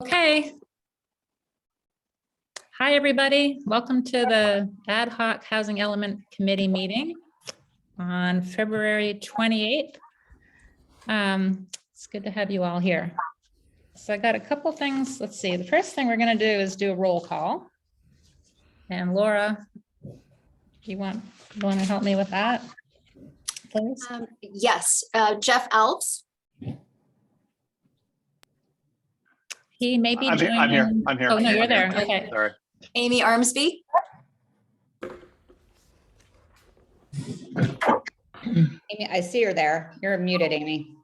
Okay. Hi, everybody. Welcome to the Ad Hoc Housing Element Committee meeting on February 28th. It's good to have you all here. So I got a couple things. Let's see. The first thing we're going to do is do a roll call. And Laura, you want to help me with that, please? Yes, Jeff Alves. He may be joining. I'm here. Oh, no, you're I'm there. here. Okay. Sorry. Amy Armsby. Amy, I see her there. You're muted, Amy.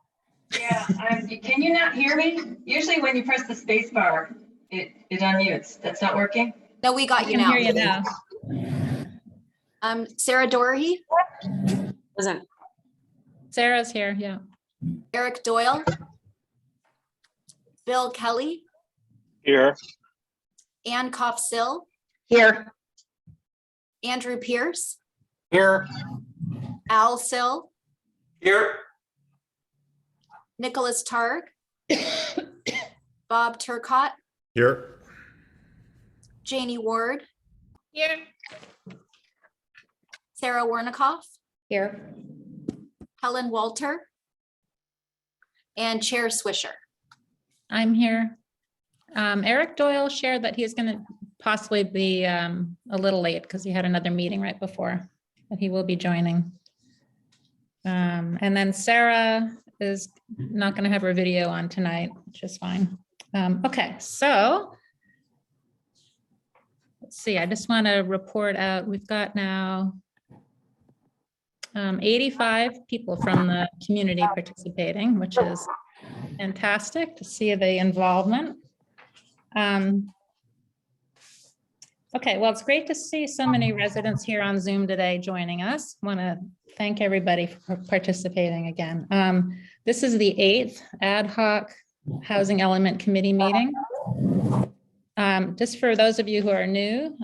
Yeah, can you not hear me? Usually when you press the space bar, it unmutes. That's not working? No, we got you I can now. hear you now. Sarah Doherty, Present. Sarah's here. Yeah. Eric Doyle, Bill Kelly, Here. Ann Koff-Sill, Here. Andrew Pierce, Here. Al Sill, Here. Nicholas Targ, Bob Turcott, Here. Janie Ward, Here. Sarah Warnikoff, Here. Helen Walter, and Chair Swisher. I'm here. Eric Doyle shared that he's going to possibly be a little late because he had another meeting right before, but he will be joining. And then Sarah is not going to have her video on tonight, which is fine. Okay, so let's see. I just want to report out. We've got now 85 people from the community participating, which is fantastic to see the involvement. Okay, well, it's great to see so many residents here on Zoom today joining us. Want to thank everybody for participating again. This is the 8th Ad Hoc Housing Element Committee meeting. Just for those of you who are new,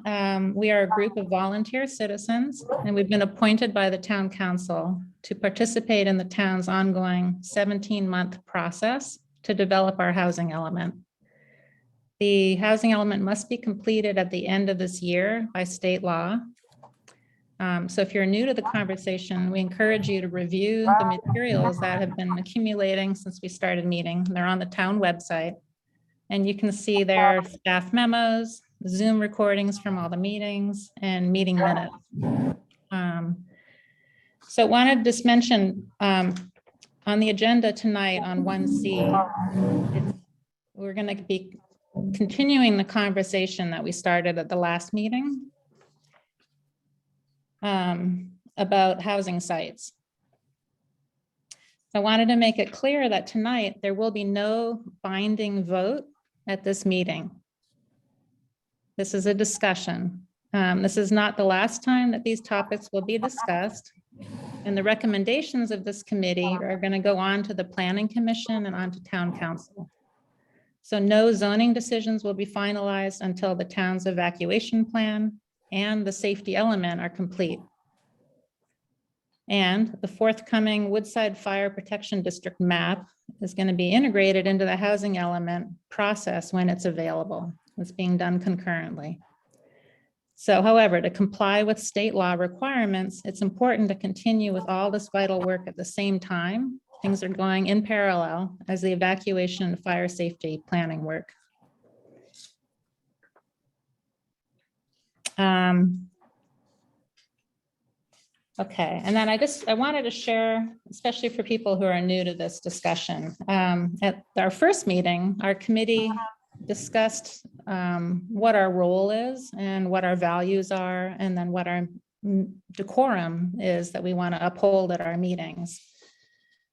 we are a group of volunteer citizens, and we've been appointed by the town council to participate in the town's ongoing 17-month process to develop our housing element. The housing element must be completed at the end of this year by state law. So if you're new to the conversation, we encourage you to review the materials that have been accumulating since we started meeting. They're on the town website. And you can see their staff memos, Zoom recordings from all the meetings, and meeting minutes. So wanted to just mention on the agenda tonight on 1C, we're going to be continuing the conversation that we started at the last meeting about housing sites. I wanted to make it clear that tonight there will be no binding vote at this meeting. This is a discussion. This is not the last time that these topics will be discussed. And the recommendations of this committee are going to go on to the Planning Commission and on to Town Council. So no zoning decisions will be finalized until the town's evacuation plan and the safety element are complete. And the forthcoming Woodside Fire Protection District map is going to be integrated into the housing element process when it's available. It's being done concurrently. So, however, to comply with state law requirements, it's important to continue with all this vital work at the same time. Things are going in parallel as the evacuation and fire safety planning work. Okay, and then I wanted to share, especially for people who are new to this discussion. At our first meeting, our committee discussed what our role is and what our values are, and then what our decorum is that we want to uphold at our meetings.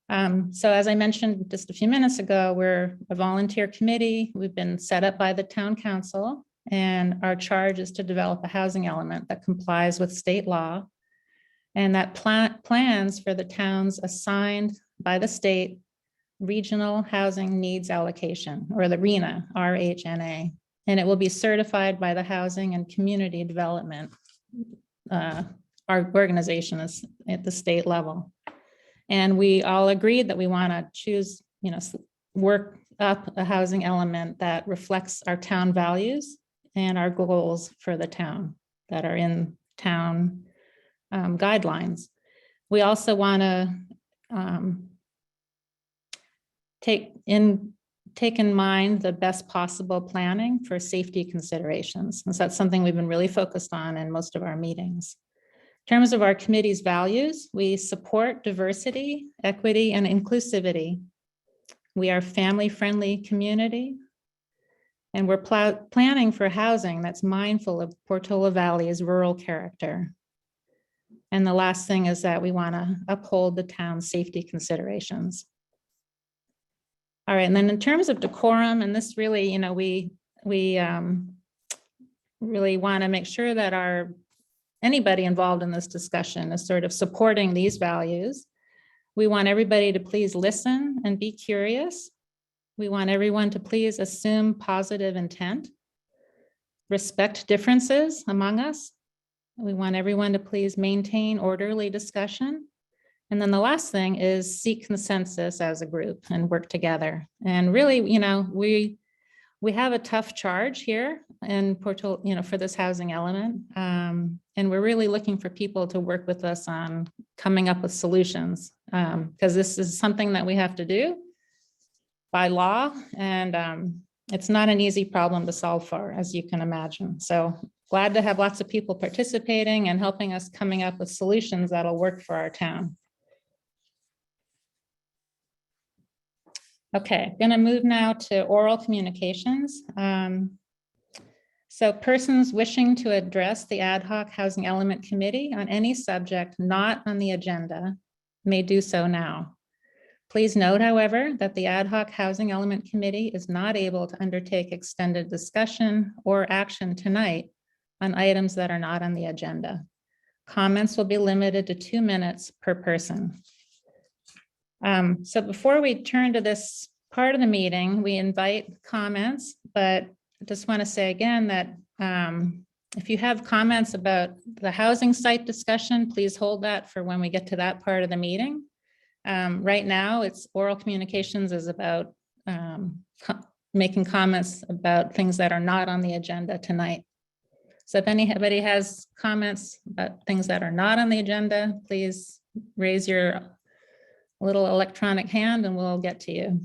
So as I mentioned just a few minutes ago, we're a volunteer committee. We've been set up by the town council, and our charge is to develop a housing element that complies with state law and that plans for the towns assigned by the state Regional Housing Needs Allocation, or the RHNA, RHNA, and it will be certified by the Housing and Community Development. Our organization is at the state level. And we all agreed that we want to choose, work up a housing element that reflects our town values and our goals for the town that are in town guidelines. We also want to take in mind the best possible planning for safety considerations. And so that's something we've been really focused on in most of our meetings. In terms of our committee's values, we support diversity, equity, and inclusivity. We are a family-friendly community, and we're planning for housing that's mindful of Portola Valley's rural character. And the last thing is that we want to uphold the town's safety considerations. All right, and then in terms of decorum, and this really, you know, we really want to make sure that anybody involved in this discussion is sort of supporting these values. We want everybody to please listen and be curious. We want everyone to please assume positive intent, respect differences among us. We want everyone to please maintain orderly discussion. And then the last thing is seek consensus as a group and work together. And really, you know, we have a tough charge here in Portola, you know, for this housing element. And we're really looking for people to work with us on coming up with solutions, because this is something that we have to do by law. And it's not an easy problem to solve for, as you can imagine. So glad to have lots of people participating and helping us coming up with solutions that'll work for our town. Okay, going to move now to oral communications. So persons wishing to address the Ad Hoc Housing Element Committee on any subject not on the agenda may do so now. Please note, however, that the Ad Hoc Housing Element Committee is not able to undertake extended discussion or action tonight on items that are not on the agenda. Comments will be limited to 2 minutes per person. So before we turn to this part of the meeting, we invite comments, but I just want to say again that if you have comments about the housing site discussion, please hold that for when we get to that part of the meeting. Right now, it's oral communications is about making comments about things that are not on the agenda tonight. So if anybody has comments about things that are not on the agenda, please raise your little electronic hand and we'll get to you.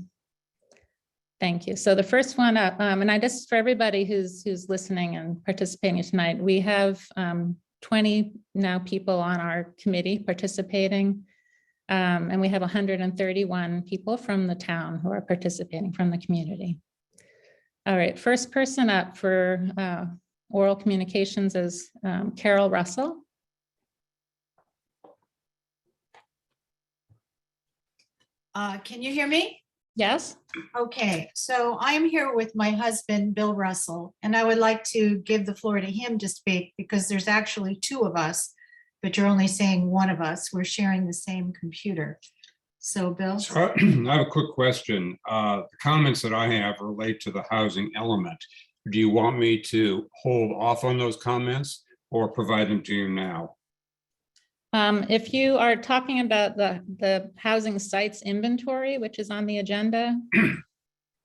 Thank you. So the first one up, and I just, for everybody who's listening and participating tonight, we have 20 now people on our committee participating. And we have 131 people from the town who are participating from the community. All right, first person up for oral communications is Carol Russell. Can you hear me? Yes. Okay, so I am here with my husband, Bill Russell, and I would like to give the floor to him to speak because there's actually 2 of us, but you're only saying one of us. We're sharing the same computer. So Bill? So I have a quick question. The comments that I have relate to the housing element. Do you want me to hold off on those comments or provide them to you now? If you are talking about the housing sites inventory, which is on the agenda,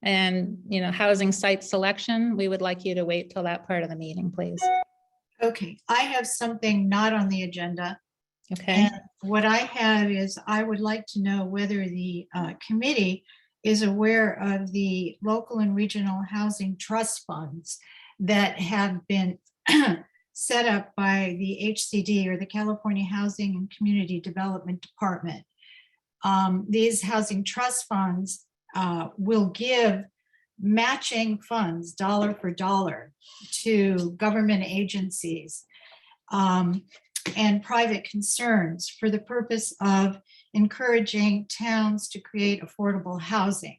and housing site selection, we would like you to wait till that part of the meeting, please. Okay, I have something not on the agenda. Okay. And what I have is I would like to know whether the committee is aware of the local and regional housing trust funds that have been set up by the HCD, or the California Housing and Community Development Department. These housing trust funds will give matching funds dollar for dollar to government agencies and private concerns for the purpose of encouraging towns to create affordable housing.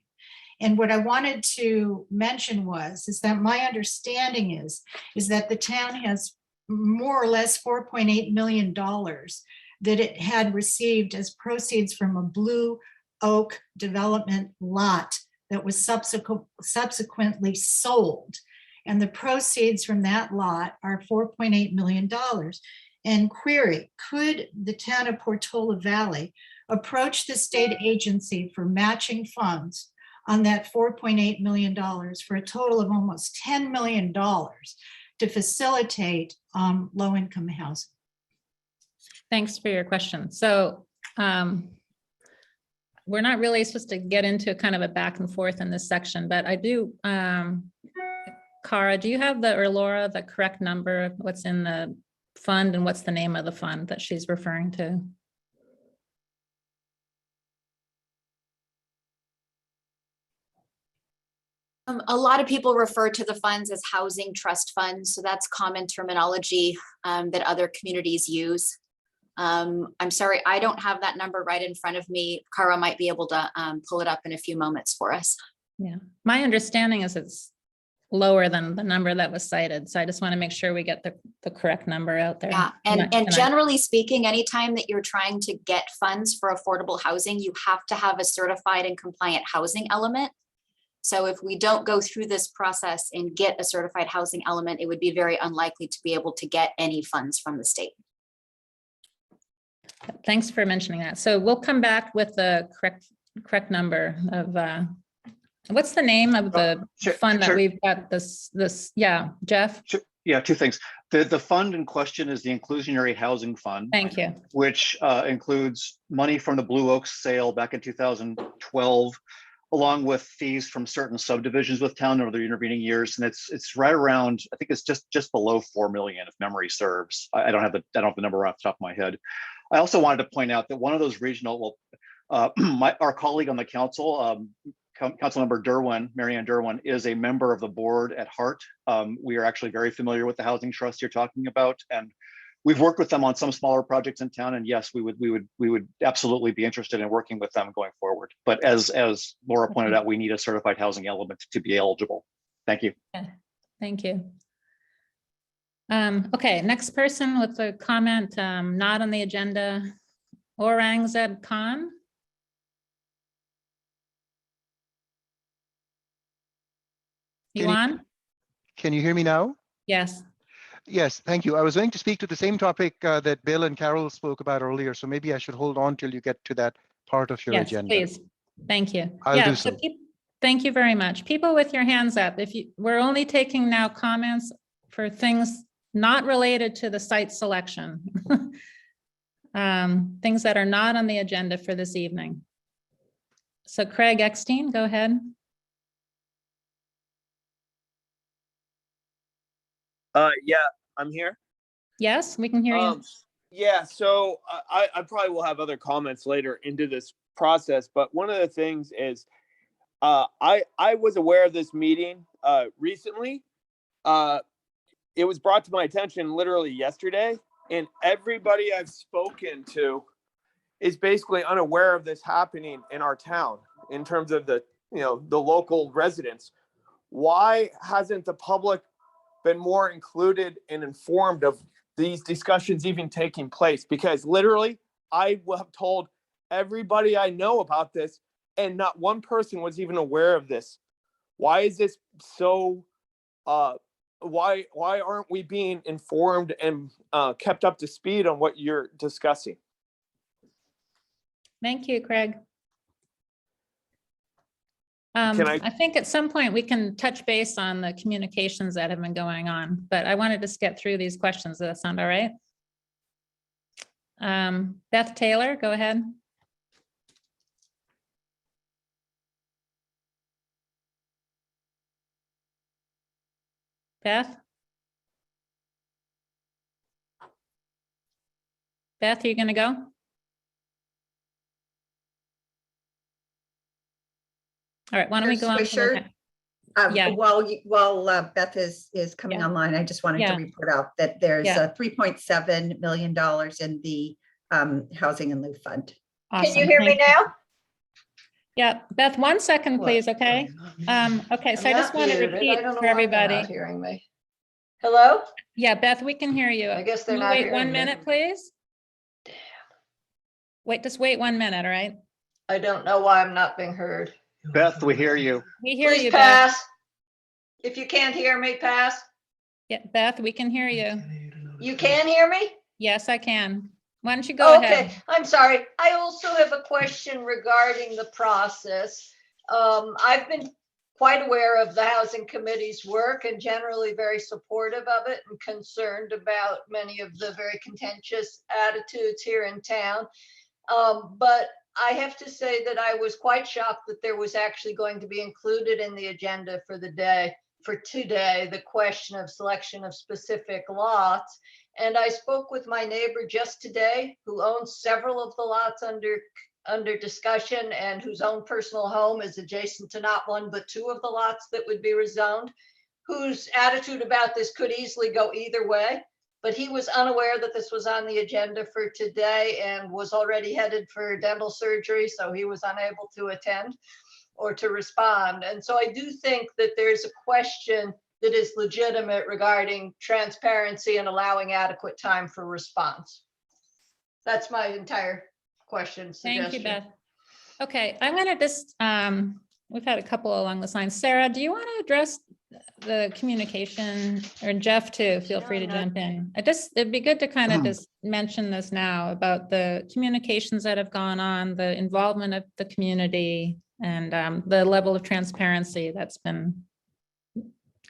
And what I wanted to mention is that my understanding is that the town has more or less $4.8 million that it had received as proceeds from a Blue Oak development lot that was subsequently sold. And the proceeds from that lot are $4.8 million. And query, could the town of Portola Valley approach the state agency for matching funds on that $4.8 million for a total of almost $10 million to facilitate low-income housing. Thanks for your question. So we're not really supposed to get into kind of a back and forth in this section, but I do, Cara, do you have or Laura, the correct number of what's in the fund and what's the name of the fund that she's referring to? A lot of people refer to the funds as housing trust funds, so that's common terminology that other communities use. I'm sorry, I don't have that number right in front of me. Cara might be able to pull it up in a few moments for us. Yeah, my understanding is it's lower than the number that was cited. So I just want to make sure we get the correct number out there. Yeah, and generally speaking, anytime that you're trying to get funds for affordable housing, you have to have a certified and compliant housing element. So if we don't go through this process and get a certified housing element, it would be very unlikely to be able to get any funds from the state. Thanks for mentioning that. So we'll come back with the correct number of, what's the name of the fund that Sure. we've got yeah, Jeff? Yeah, two things. The fund in question is the Inclusionary Housing Fund, Thank you. which includes money from the Blue Oaks sale back in 2012, along with fees from certain subdivisions with town over the intervening years. And it's right around, I think it's just below 4 million if memory serves. I don't have the number off the top of my head. I also wanted to point out that one of those regional, our colleague on the council, Councilmember Derwin, Marianne Derwin, is a member of the board at Heart. We are actually very familiar with the housing trust you're talking about, and we've worked with them on some smaller projects in town. And yes, we would absolutely be interested in working with them going forward. But as Laura pointed out, we need a certified housing element to be eligible. Thank you. Thank you. Okay, next person with a comment, not on the agenda, Aurangzeb Khan. You Can you- on? Can you hear me now? Yes. Yes, thank you. I was going to speak to the same topic that Bill and Carol spoke about earlier, so maybe I should hold on till you get to that part of your Yes, agenda. please. Thank you. I'll Yeah, do so so. thank you very much. People with your hands up, we're only taking now comments for things not related to the site selection. Things that are not on the agenda for this evening. So Craig Eckstein, go ahead. Yeah, I'm here. Yes, we can hear you. Yeah, so I probably will have other comments later into this process, but one of the things is I was aware of this meeting recently. It was brought to my attention literally yesterday, and everybody I've spoken to is basically unaware of this happening in our town in terms of the local residents. Why hasn't the public been more included and informed of these discussions even taking place? Because literally I have told everybody I know about this and not one person was even aware of this. Why is this so why aren't we being informed and kept up to speed on what you're discussing? Thank you, Craig. Can I- I think at some point we can touch base on the communications that have been going on, but I wanted to just get through these questions. Does that sound all right? Beth Taylor, go ahead. Beth? Beth, are you gonna go? All right, why don't we go on? to the Swisher? next- Yeah. While Beth is coming Yeah. online, I just wanted Yeah. to report out that there's Yeah. $3.7 million in the Housing in Lieu Fund. Awesome, Can you hear me thank you. now? Yeah, Beth, 1 second, please, okay? Okay, so I just want to repeat for everybody. Hearing me. Hello? Yeah, Beth, we can hear you. I guess they're Can you not wait hearing 1 me. minute, please? Wait, just wait 1 minute, all right? I don't know why I'm not being heard. Beth, we hear you. We hear Please you, Beth. pass. If you can't hear me, pass. Yeah, Beth, we can hear you. You can hear me? Yes, I can. Why don't you go ahead? Okay, I'm sorry. I also have a question regarding the process. I've been quite aware of the Housing Committee's work and generally very supportive of it and concerned about many of the very contentious attitudes here in town. But I have to say that I was quite shocked that there was actually going to be included in the agenda for today, the question of selection of specific lots. And I spoke with my neighbor just today who owns several of the lots under discussion and whose own personal home is adjacent to not one, but two of the lots that would be rezoned, whose attitude about this could easily go either way. But he was unaware that this was on the agenda for today and was already headed for dental surgery, so he was unable to attend or to respond. And so I do think that there's a question that is legitimate regarding transparency and allowing adequate time for response. That's my entire question. Thank you, suggestion. Beth. Okay, I'm gonna just, we've had a couple along this line. Sarah, do you want to address the communication, or Jeff too? Feel free to jump in. It'd be good to kind of just mention this now about the communications that have gone on, the involvement of the community, and the level of transparency that's been.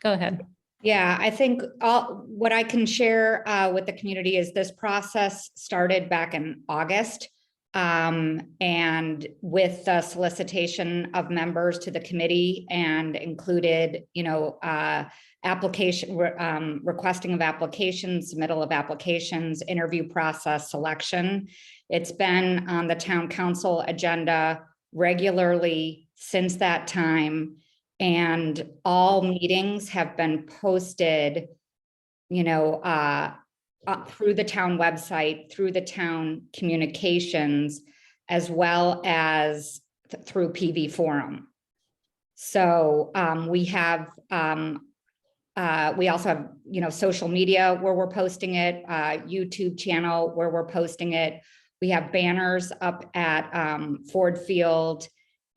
Go ahead. Yeah, I think what I can share with the community is this process started back in August. And with the solicitation of members to the committee and included, application, requesting of applications, submittal of applications, interview process, selection. It's been on the town council agenda regularly since that time. And all meetings have been posted, through the town website, through the town communications, as well as through PV Forum. So we have, we also have, social media where we're posting it, YouTube channel where we're posting it. We have banners up at Ford Field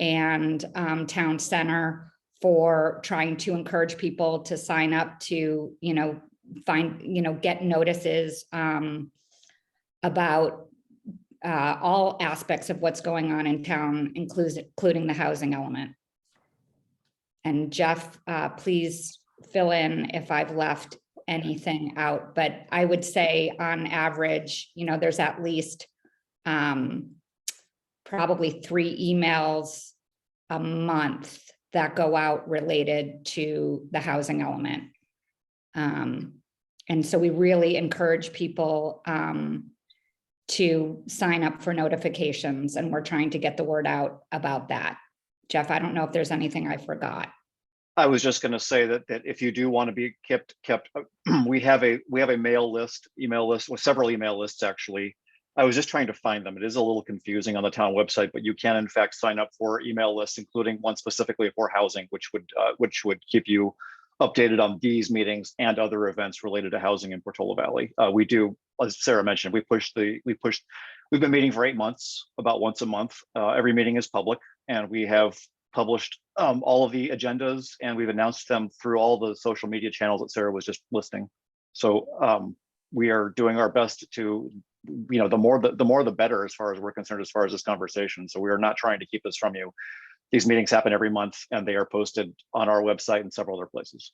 and Town Center for trying to encourage people to sign up to, get notices about all aspects of what's going on in town, including the housing element. And Jeff, please fill in if I've left anything out, but I would say on average, there's at least probably 3 emails a month that go out related to the housing element. And so we really encourage people to sign up for notifications, and we're trying to get the word out about that. Jeff, I don't know if there's anything I forgot. I was just going to say that if you do want to be kept, we have a email list with several email lists actually. I was just trying to find them. It is a little confusing on the town website, but you can in fact sign up for email lists, including one specifically for housing, which would keep you updated on these meetings and other events related to housing in Portola Valley. We do, as Sarah mentioned, we've been meeting for 8 months, about once a month. Every meeting is public, and we have published all of the agendas, and we've announced them through all the social media channels that Sarah was just listing. So we are doing our best to, the more the better as far as we're concerned, as far as this conversation. So we are not trying to keep this from you. These meetings happen every month, and they are posted on our website and several other places.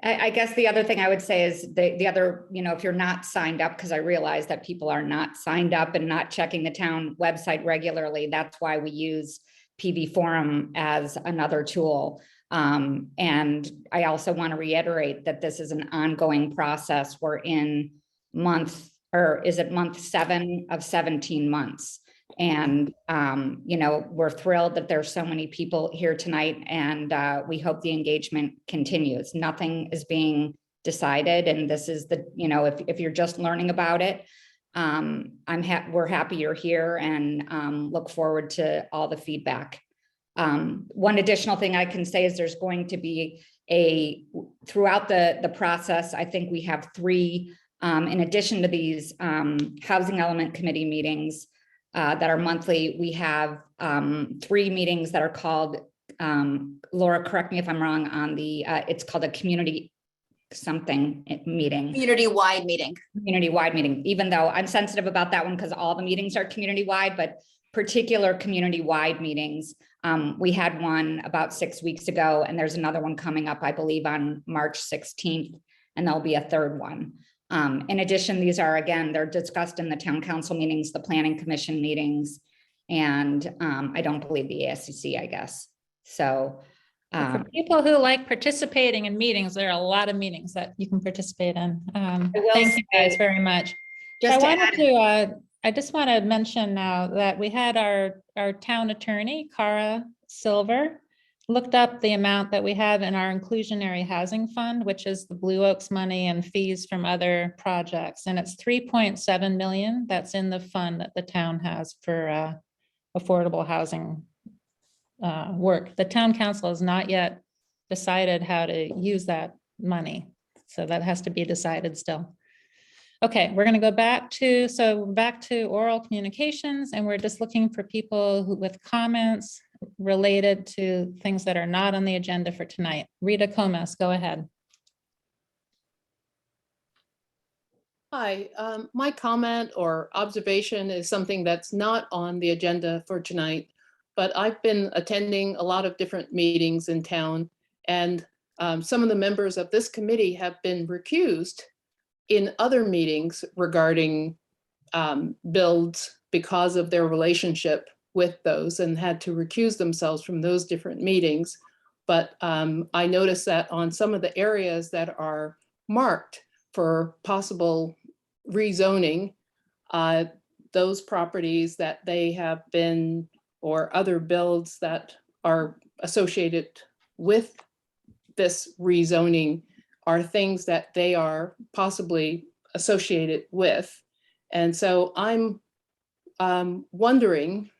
I guess the other thing I would say is the other, if you're not signed up, because I realize that people are not signed up and not checking the town website regularly. That's why we use PV Forum as another tool. And I also want to reiterate that this is an ongoing process. We're in month 7 of 17 months. And, we're thrilled that there's so many people here tonight, and we hope the engagement continues. Nothing is being decided. And this is if you're just learning about it, we're happy you're here, and look forward to all the feedback. One additional thing I can say is there's going to be throughout the process, I think we have 3, in addition to these housing element committee meetings that are monthly, we have 3 meetings that are called, Laura, correct me if I'm wrong, on the, it's called a community something meeting. Community-wide meeting. Community-wide meeting, even though I'm sensitive about that one because all the meetings are community-wide, but particular community-wide meetings. We had one about 6 weeks ago, and there's another one coming up, I believe, on March 16th, and there'll be a third one. In addition, these are, again, they're discussed in the town council meetings, the planning commission meetings, and I don't believe the ASCC, I guess. So For people who like participating in meetings, there are a lot of meetings that you can participate in. will Thank you guys say- very much. Just to I just want to mention now that we had our town attorney, Cara Silver, looked up the amount that we have in our inclusionary housing fund, which is the Blue Oaks money and fees from other projects. And it's 3.7 million that's in the fund that the town has for affordable housing work. The town council has not yet decided how to use that money. So that has to be decided still. Okay, we're going to go back to oral communications, and we're just looking for people with comments related to things that are not on the agenda for tonight. Rita Comas, go ahead. Hi, my comment or observation is something that's not on the agenda for tonight, but I've been attending a lot of different meetings in town, and some of the members of this committee have been recused in other meetings regarding builds because of their relationship with those, and had to recuse themselves from those different meetings. But I noticed that on some of the areas that are marked for possible rezoning, those properties that they have been, or other builds that are associated with this rezoning, are things that they are possibly associated with. And so I'm wondering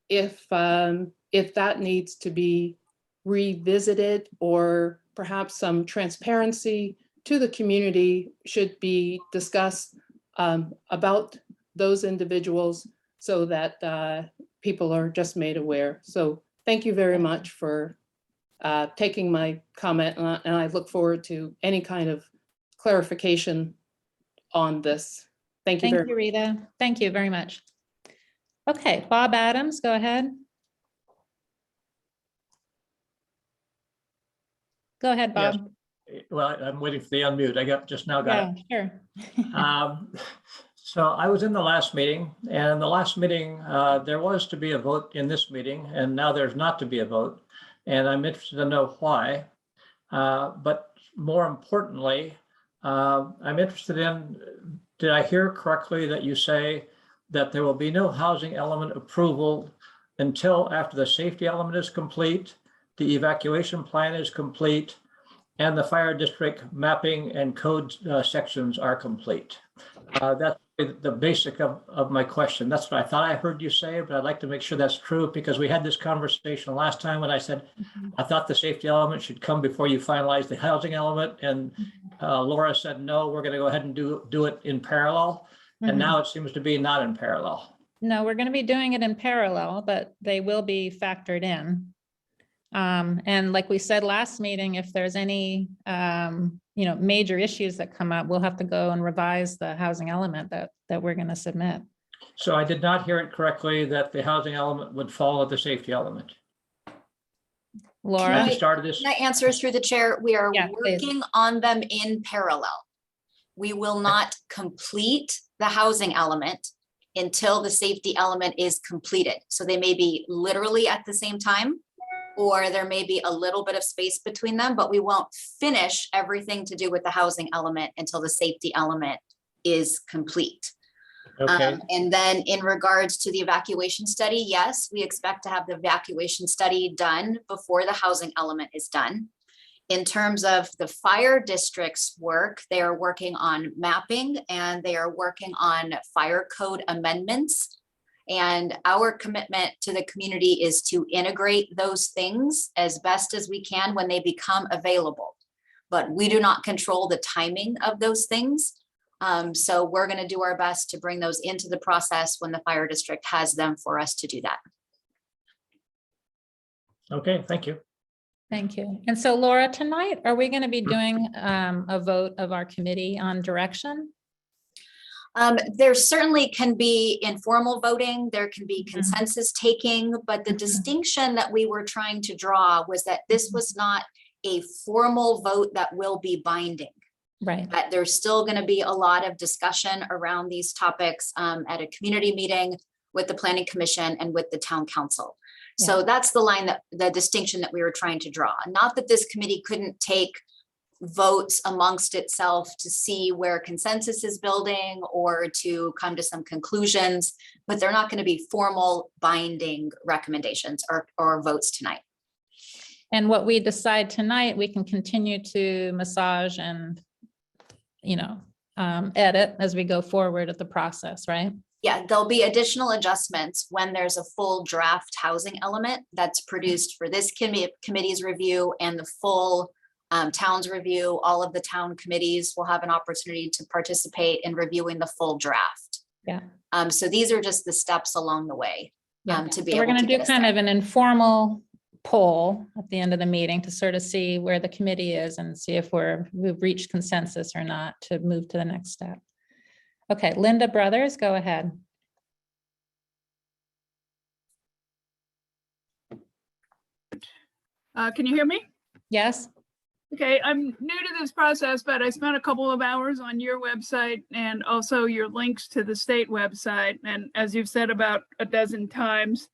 if that needs to be revisited, or perhaps some transparency to the community should be discussed about those individuals, so that people are just made aware. So thank you very much for taking my comment, and I look forward to any kind of clarification on this. Thank you very Thank you, Rita. Thank you very much. Okay, Bob Adams, go ahead. Go ahead, Yes. Bob. Well, I'm waiting for the unmute. I just now got Yeah, sure. So I was in the last meeting, and in the last meeting, there was to be a vote in this meeting, and now there's not to be a vote. And I'm interested to know why. But more importantly, I'm interested in, did I hear correctly that you say that there will be no housing element approval until after the safety element is complete, the evacuation plan is complete, and the fire district mapping and code sections are complete? That's the basic of my question. That's what I thought I heard you say, but I'd like to make sure that's true, because we had this conversation last time when I said, I thought the safety element should come before you finalize the housing element. And Laura said, no, we're going to go ahead and do it in parallel. And now it seems to be not in parallel. No, we're going to be doing it in parallel, but they will be factored in. And like we said last meeting, if there's any, major issues that come up, we'll have to go and revise the housing element that we're going to submit. So I did not hear it correctly that the housing element would follow the safety element. Laura? At the start of this. Can I answer through the chair? We are Yeah, please. working on them in parallel. We will not complete the housing element until the safety element is completed. So they may be literally at the same time, or there may be a little bit of space between them, but we won't finish everything to do with the housing element until the safety element is complete. Okay. And then in regards to the evacuation study, yes, we expect to have the evacuation study done before the housing element is done. In terms of the fire district's work, they are working on mapping, and they are working on fire code amendments. And our commitment to the community is to integrate those things as best as we can when they become available. But we do not control the timing of those things. So we're going to do our best to bring those into the process when the fire district has them for us to do that. Okay, thank you. Thank you. And so Laura, tonight, are we going to be doing a vote of our committee on direction? There certainly can be informal voting, there can be Mhm. consensus taking, but the Mhm. distinction that we were trying to draw was that this was not a formal vote that will be binding. Right. That there's still going to be a lot of discussion around these topics at a community meeting with the planning commission and with the town council. So that's the line that the distinction that we were trying to draw. Not that this committee couldn't take votes amongst itself to see where consensus is building or to come to some conclusions, but they're not going to be formal binding recommendations or votes tonight. And what we decide tonight, we can continue to massage and, edit as we go forward at the process, right? Yeah, there'll be additional adjustments when there's a full draft housing element that's produced for this committee's review and the full town's review. All of the town committees will have an opportunity to participate in reviewing the full draft. Yeah. So these are just the steps along the way Yeah. to be So we're able going to to get do us kind there. of an informal poll at the end of the meeting to sort of see where the committee is and see if we've reached consensus or not to move to the next step. Okay, Linda Brothers, go ahead. Can you hear me? Yes. Okay, I'm new to this process, but I spent a couple of hours on your website and also your links to the state website. And as you've said about a dozen times,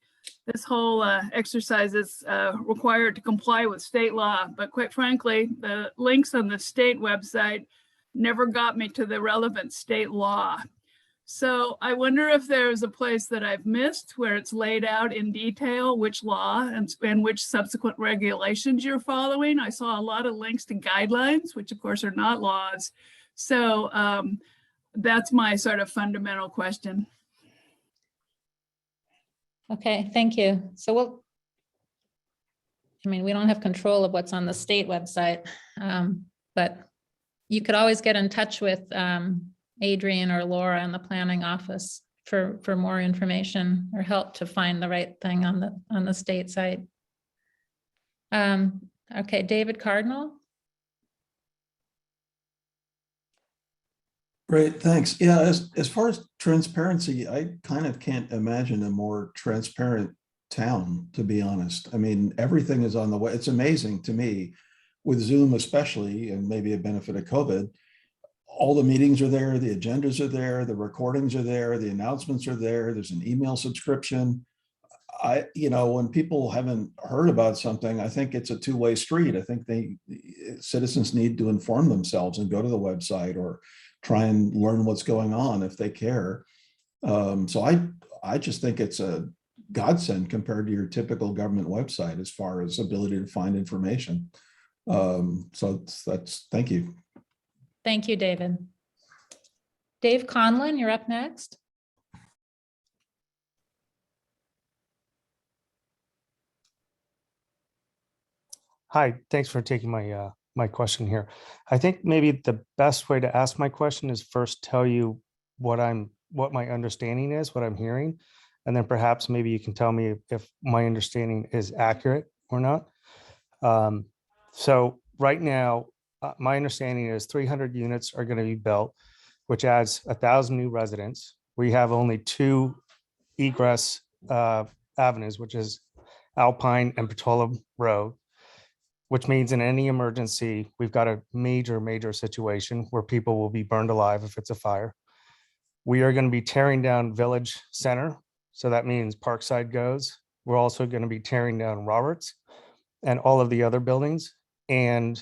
this whole exercise is required to comply with state law. But quite frankly, the links on the state website never got me to the relevant state law. So I wonder if there's a place that I've missed where it's laid out in detail which law and which subsequent regulations you're following. I saw a lot of links to guidelines, which of course are not laws. So that's my sort of fundamental question. Okay, thank you. So we don't have control of what's on the state website, but you could always get in touch with Adrian or Laura in the planning office for more information or help to find the right thing on the state site. Okay, David Cardinal. Great, thanks. Yeah, as far as transparency, I kind of can't imagine a more transparent town, to be honest. I mean, everything is on the way. It's amazing to me with Zoom especially, and maybe a benefit of COVID. All the meetings are there, the agendas are there, the recordings are there, the announcements are there, there's an email subscription. When people haven't heard about something, I think it's a two-way street. I think citizens need to inform themselves and go to the website or try and learn what's going on if they care. So I just think it's a godsend compared to your typical government website as far as ability to find information. So thank you. Thank you, David. Dave Conlon, you're up next. Hi, thanks for taking my question here. I think maybe the best way to ask my question is first tell you what my understanding is, what I'm hearing, and then perhaps maybe you can tell me if my understanding is accurate or not. So right now, my understanding is 300 units are going to be built, which adds 1,000 new residents. We have only 2 egress avenues, which is Alpine and Petroleum Road, which means in any emergency, we've got a major situation where people will be burned alive if it's a fire. We are going to be tearing down Village Center. So that means Parkside goes. We're also going to be tearing down Roberts and all of the other buildings. And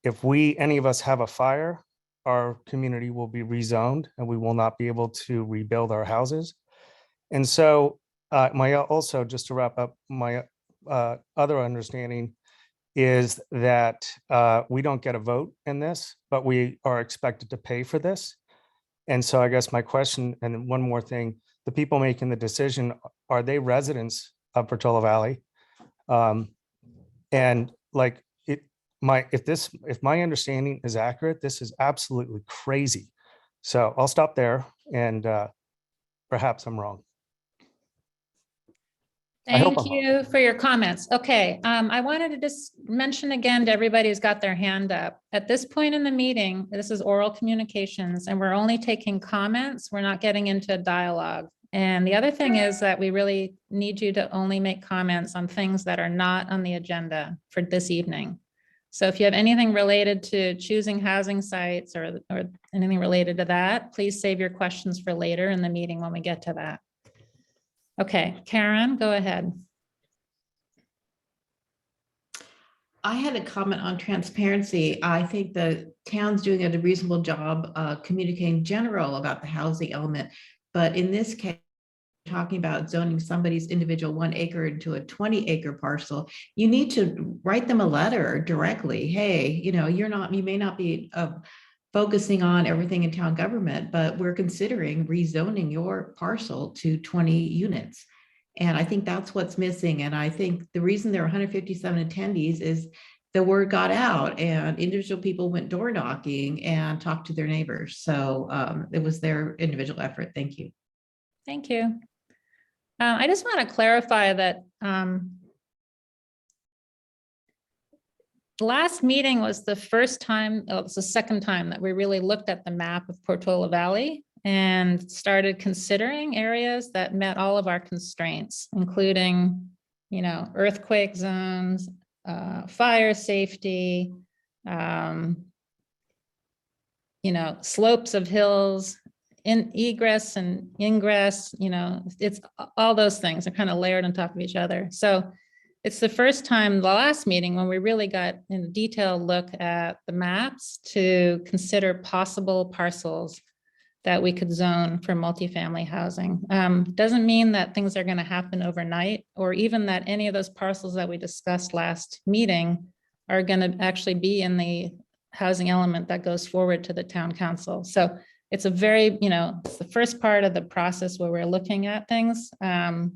if any of us have a fire, our community will be rezoned and we will not be able to rebuild our houses. And so also just to wrap up, my other understanding is that we don't get a vote in this, but we are expected to pay for this. And so I guess my question, and one more thing, the people making the decision, are they residents of Portola Valley? And like, if my understanding is accurate, this is absolutely crazy. So I'll stop there and perhaps I'm wrong. I hope Thank I'm- you for your comments. Okay, I wanted to just mention again to everybody who's got their hand up. At this point in the meeting, this is oral communications and we're only taking comments. We're not getting into a dialogue. And the other thing is that we really need you to only make comments on things that are not on the agenda for this evening. So if you have anything related to choosing housing sites or anything related to that, please save your questions for later in the meeting when we get to that. Okay, Karen, go ahead. I had a comment on transparency. I think the town's doing a reasonable job communicating in general about the housing element. But in this case, talking about zoning somebody's individual 1 acre into a 20-acre parcel, you need to write them a letter directly. Hey, you may not be focusing on everything in town government, but we're considering rezoning your parcel to 20 units. And I think that's what's missing. And I think the reason there are 157 attendees is the word got out and individual people went door knocking and talked to their neighbors. So it was their individual effort. Thank you. Thank you. I just want to clarify that last meeting was the first time, it was the second time that we really looked at the map of Portola Valley and started considering areas that met all of our constraints, including, earthquake zones, fire safety, slopes of hills, in egress and ingress, it's all those things are kind of layered on top of each other. So it's the first time, the last meeting, when we really got in a detailed look at the maps to consider possible parcels that we could zone for multifamily housing. Doesn't mean that things are going to happen overnight, or even that any of those parcels that we discussed last meeting are going to actually be in the housing element that goes forward to the town council. So it's a very, it's the first part of the process where we're looking at things. And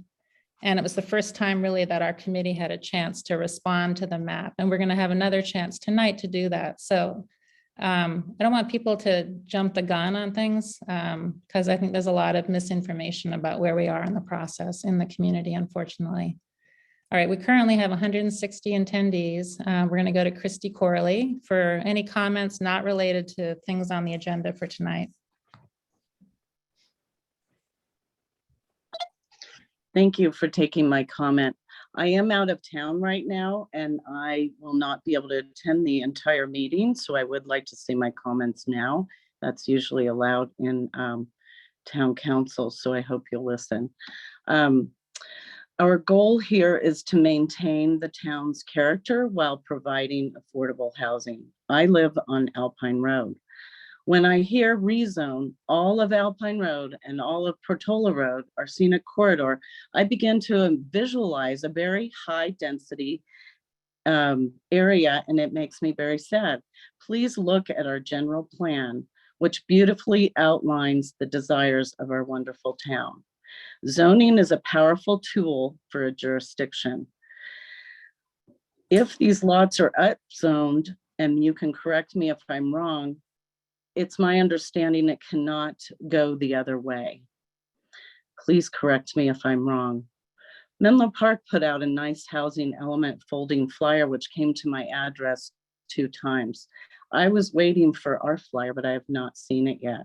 it was the first time really that our committee had a chance to respond to the map. And we're going to have another chance tonight to do that. So I don't want people to jump the gun on things because I think there's a lot of misinformation about where we are in the process in the community, unfortunately. All right, we currently have 160 attendees. We're going to go to Christy Corley for any comments not related to things on the agenda for tonight. Thank you for taking my comment. I am out of town right now and I will not be able to attend the entire meeting. So I would like to say my comments now. That's usually allowed in town council. So I hope you'll listen. Our goal here is to maintain the town's character while providing affordable housing. I live on Alpine Road. When I hear rezone, all of Alpine Road and all of Portola Road are scenic corridor, I begin to visualize a very high density area, and it makes me very sad. Please look at our general plan, which beautifully outlines the desires of our wonderful town. Zoning is a powerful tool for a jurisdiction. If these lots are upzoned, and you can correct me if I'm wrong, it's my understanding it cannot go the other way. Please correct me if I'm wrong. Menlo Park put out a nice housing element folding flyer, which came to my address 2 times. I was waiting for our flyer, but I have not seen it yet.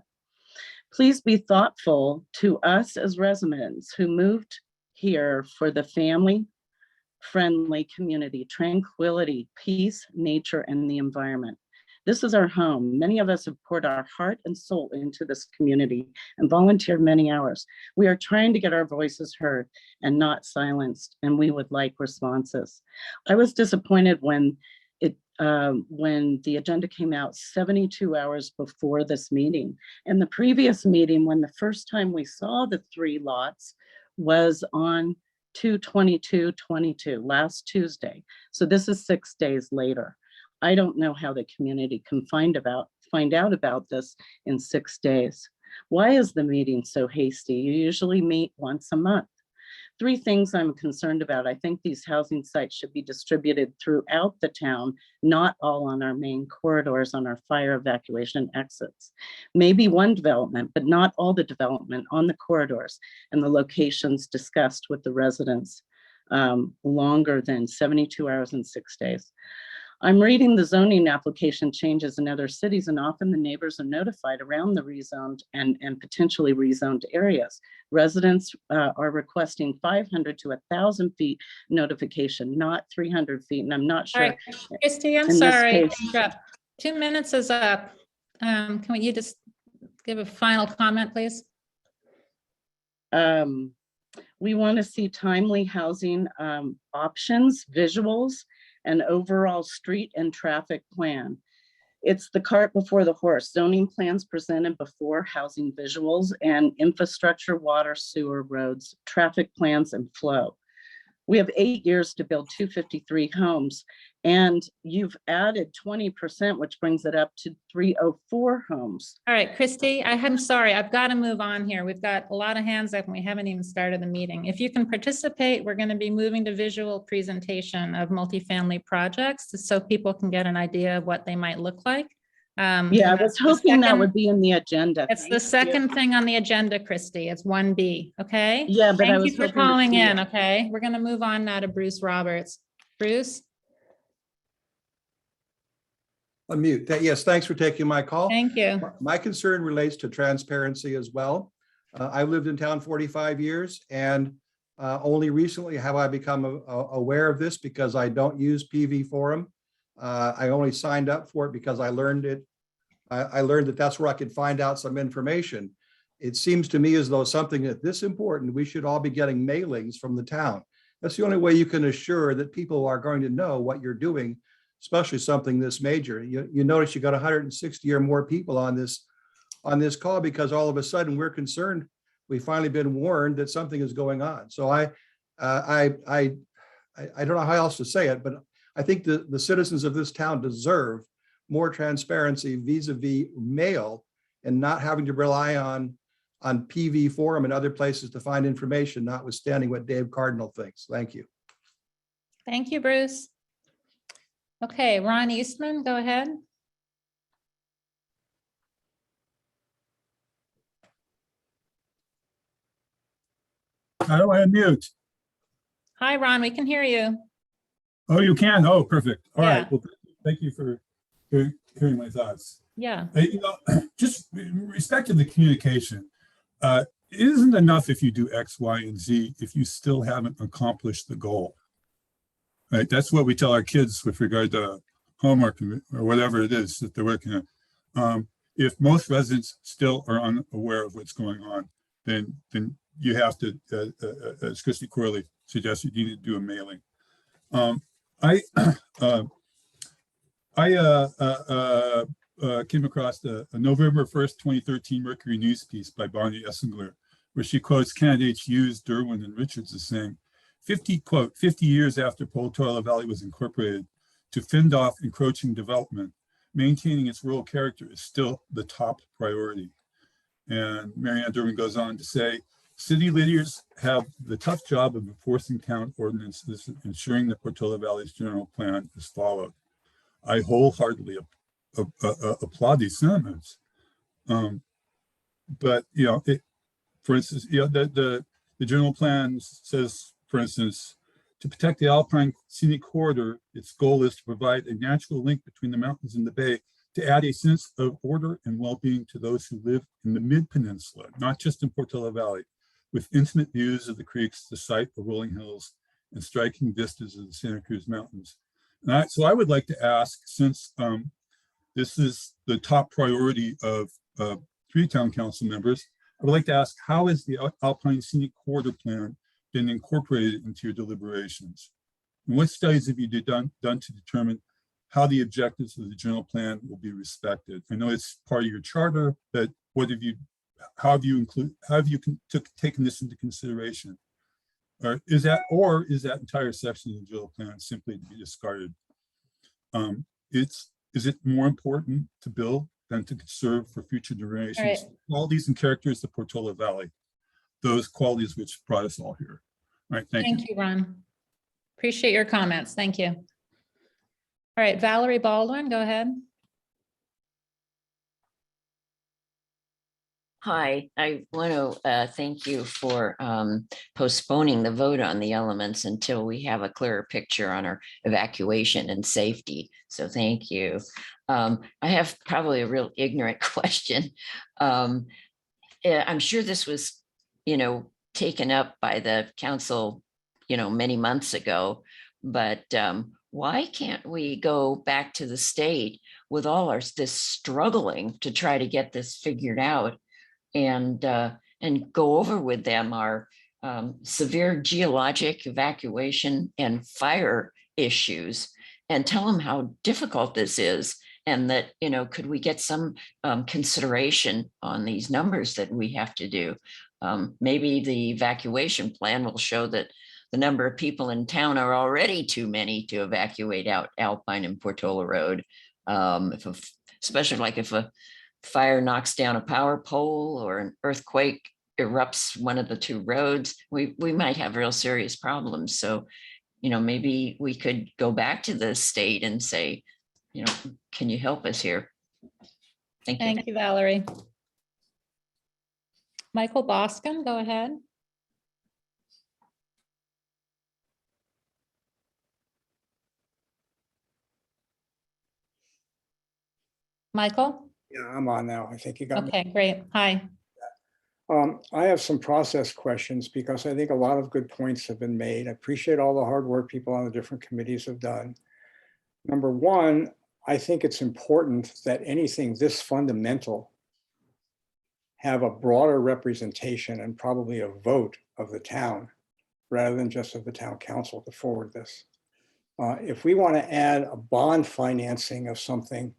Please be thoughtful to us as residents who moved here for the family-friendly community, tranquility, peace, nature, and the environment. This is our home. Many of us have poured our heart and soul into this community and volunteered many hours. We are trying to get our voices heard and not silenced, and we would like responses. I was disappointed when the agenda came out 72 hours before this meeting. And the previous meeting, when the first time we saw the 3 lots was on 2/22/22, last Tuesday. So this is 6 days later. I don't know how the community can find out about this in 6 days. Why is the meeting so hasty? You usually meet once a month. 3 things I'm concerned about. I think these housing sites should be distributed throughout the town, not all on our main corridors on our fire evacuation exits. Maybe one development, but not all the development on the corridors and the locations discussed with the residents longer than 72 hours and 6 days. I'm reading the zoning application changes in other cities, and often the neighbors are notified around the rezoned and potentially rezoned areas. Residents are requesting 500 to 1,000 feet notification, not 300 feet. And I'm not All sure. right, Christy, I'm in this sorry. case- to interrupt. 2 minutes is up. Can you just give a final comment, please? We want to see timely housing options, visuals, and overall street and traffic plan. It's the cart before the horse. Zoning plans presented before housing visuals and infrastructure, water, sewer, roads, traffic plans, and flow. We have 8 years to build 253 homes, and you've added 20%, which brings it up to 304 homes. All right, Christy, I'm sorry, I've got to move on here. We've got a lot of hands up and we haven't even started the meeting. If you can participate, we're going to be moving to visual presentation of multifamily projects so people can get an idea of what they might look like. Yeah, I was hoping that would be in the agenda. It's the second thing on the agenda, Christy. It's 1B, okay? Yeah, but I Thank was you for hoping to calling see in, it. okay? We're going to move on now to Bruce Roberts. Bruce? Unmute. Yes, thanks for taking my call. Thank you. My concern relates to transparency as well. I've lived in town 45 years, and only recently have I become aware of this because I don't use PV Forum. I only signed up for it because I learned it. I learned that that's where I could find out some information. It seems to me as though something that this important, we should all be getting mailings from the town. That's the only way you can assure that people are going to know what you're doing, especially something this major. You notice you got 160 or more people on this call because all of a sudden we're concerned. We've finally been warned that something is going on. So I don't know how else to say it, but I think the citizens of this town deserve more transparency vis-a-vis mail and not having to rely on PV Forum and other places to find information, notwithstanding what Dave Cardinal thinks. Thank you. Thank you, Bruce. Okay, Ron Eastman, go ahead. How do I unmute? Hi, Ron, we can hear you. Oh, you can? Oh, perfect. All Yeah. right. Well, thank you for hearing my thoughts. Yeah. Just in respect to the communication, it isn't enough if you do X, Y, and Z if you still haven't accomplished the goal. Right? That's what we tell our kids with regard to homework or whatever it is that they're working on. If most residents still are unaware of what's going on, then you have to, as Christy Corley suggested, you need to do a mailing. I came across a November 1st, 2013 Mercury News piece by Bonnie Essengler, where she quotes candidates Hughes, Derwin, and Richards as saying, 50 years after Portola Valley was incorporated, to fend off encroaching development, maintaining its rural character is still the top priority. And Marianne Derwin goes on to say, city leaders have the tough job of enforcing town ordinances, ensuring that Portola Valley's general plan is followed. I wholeheartedly applaud these sentiments. But, for instance, the general plan says, for instance, to protect the Alpine Scenic Corridor, its goal is to provide a natural link between the mountains and the bay to add a sense of order and well-being to those who live in the mid-peninsula, not just in Portola Valley, with intimate views of the creeks, the sight of rolling hills, and striking vistas of the Santa Cruz Mountains. So I would like to ask, since this is the top priority of 3 town council members, I would like to ask, how has the Alpine Scenic Corridor Plan been incorporated into your deliberations? And what studies have you done to determine how the objectives of the general plan will be respected? I know it's part of your charter, but how have you taken this into consideration? Or is that entire section of the general plan simply to be discarded? Is it more important to build than to conserve for future generations? Right. Qualities and characters of Portola Valley, those qualities which brought us all here. All right, thank you. Thank you, Ron. Appreciate your comments. Thank you. All right, Valerie Baldwin, go ahead. Hi, I want to thank you for postponing the vote on the elements until we have a clearer picture on our evacuation and safety. So thank you. I have probably a real ignorant question. I'm sure this was, taken up by the council, many months ago, but why can't we go back to the state with all this struggling to try to get this figured out? And go over with them our severe geologic evacuation and fire issues and tell them how difficult this is, and that, could we get some consideration on these numbers that we have to do? Maybe the evacuation plan will show that the number of people in town are already too many to evacuate out Alpine and Portola Road. Especially like if a fire knocks down a power pole or an earthquake erupts one of the two roads, we might have real serious problems. So, maybe we could go back to the state and say, can you help us here? Thank you. Thank you, Valerie. Michael Boskin, go ahead. Michael? Yeah, I'm on now. I think you got me. Okay, great. Hi. I have some process questions because I think a lot of good points have been made. I appreciate all the hard work people on the different committees have done. Number one, I think it's important that anything this fundamental have a broader representation and probably a vote of the town rather than just of the town council to forward this. If we want to add a bond financing of something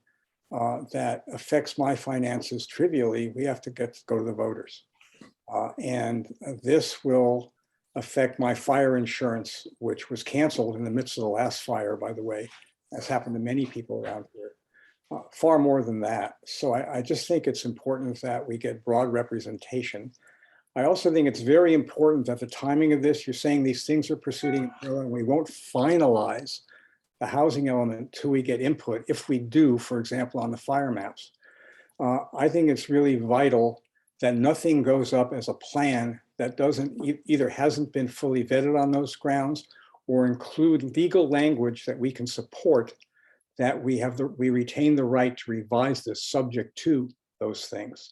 that affects my finances trivially, we have to go to the voters. And this will affect my fire insurance, which was canceled in the midst of the last fire, by the way, as happened to many people around here, far more than that. So I just think it's important that we get broad representation. I also think it's very important that the timing of this, you're saying these things are proceeding and we won't finalize the housing element till we get input. If we do, for example, on the fire maps, I think it's really vital that nothing goes up as a plan that either hasn't been fully vetted on those grounds or include legal language that we can support, that we retain the right to revise this subject to those things.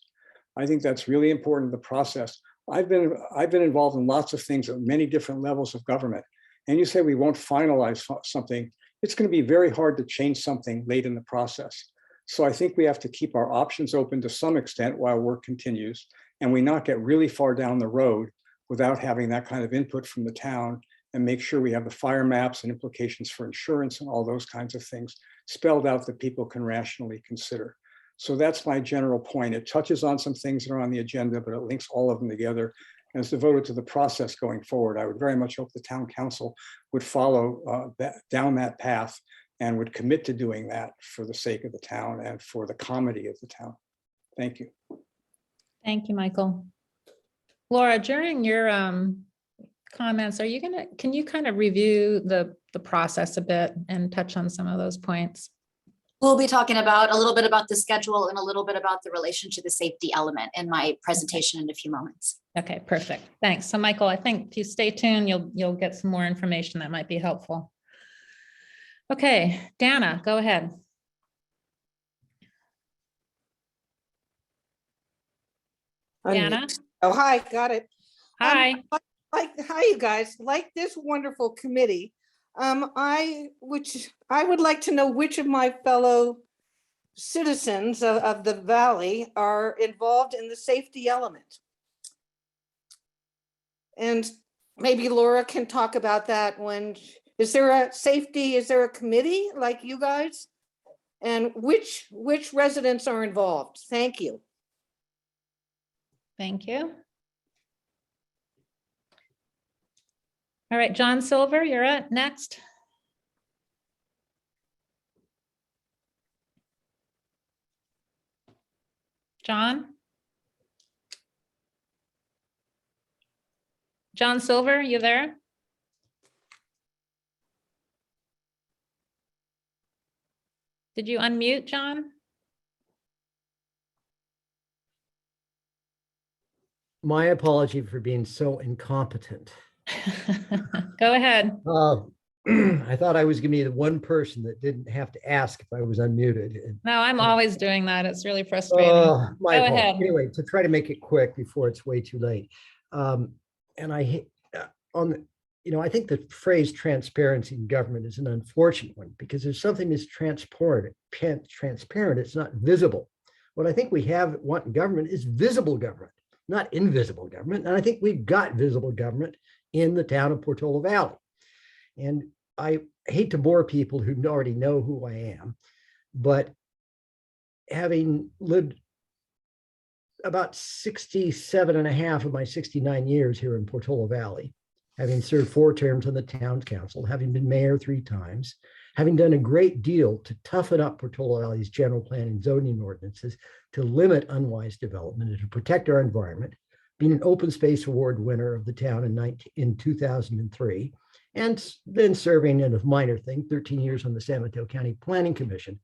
I think that's really important in the process. I've been involved in lots of things at many different levels of government. And you say we won't finalize something, it's going to be very hard to change something late in the process. So I think we have to keep our options open to some extent while work continues, and we not get really far down the road without having that kind of input from the town, and make sure we have the fire maps and implications for insurance and all those kinds of things spelled out that people can rationally consider. So that's my general point. It touches on some things that are on the agenda, but it links all of them together. And as devoted to the process going forward, I would very much hope the town council would follow down that path and would commit to doing that for the sake of the town and for the comity of the town. Thank you. Thank you, Michael. Laura, during your comments, can you kind of review the process a bit and touch on some of those points? We'll be talking about a little bit about the schedule and a little bit about the relation to the safety element in my presentation in a few moments. Okay, perfect. Thanks. So Michael, I think if you stay tuned, you'll get some more information that might be helpful. Okay, Dana, go ahead. Dana? Oh, hi, got it. Hi. Hi, you guys. Like this wonderful committee, I would like to know which of my fellow citizens of the Valley are involved in the safety element. And maybe Laura can talk about that. Is there a committee like you guys? And which residents are involved? Thank you. Thank you. All right, John Silver, you're up next. John? John Silver, you there? Did you unmute, John? My apology for being so incompetent. Go ahead. I thought I was going to be the one person that didn't have to ask if I was unmuted. No, I'm always doing that. It's really frustrating. My Go apologies. ahead. Anyway, to try to make it quick before it's way too late. And I think the phrase transparency in government is an unfortunate one because there's something that's transparent, it's not visible. What I think we want in government is visible government, not invisible government. And I think we've got visible government in the town of Portola Valley. And I hate to bore people who already know who I am, but having lived about 67 and a half of my 69 years here in Portola Valley, having served 4 terms on the town council, having been mayor 3 times, having done a great deal to toughen up Portola Valley's general plan and zoning ordinances to limit unwise development and to protect our environment, being an open space award winner of the town in 2003, and then serving in a minor thing, 13 years on the San Mateo County Planning Commission,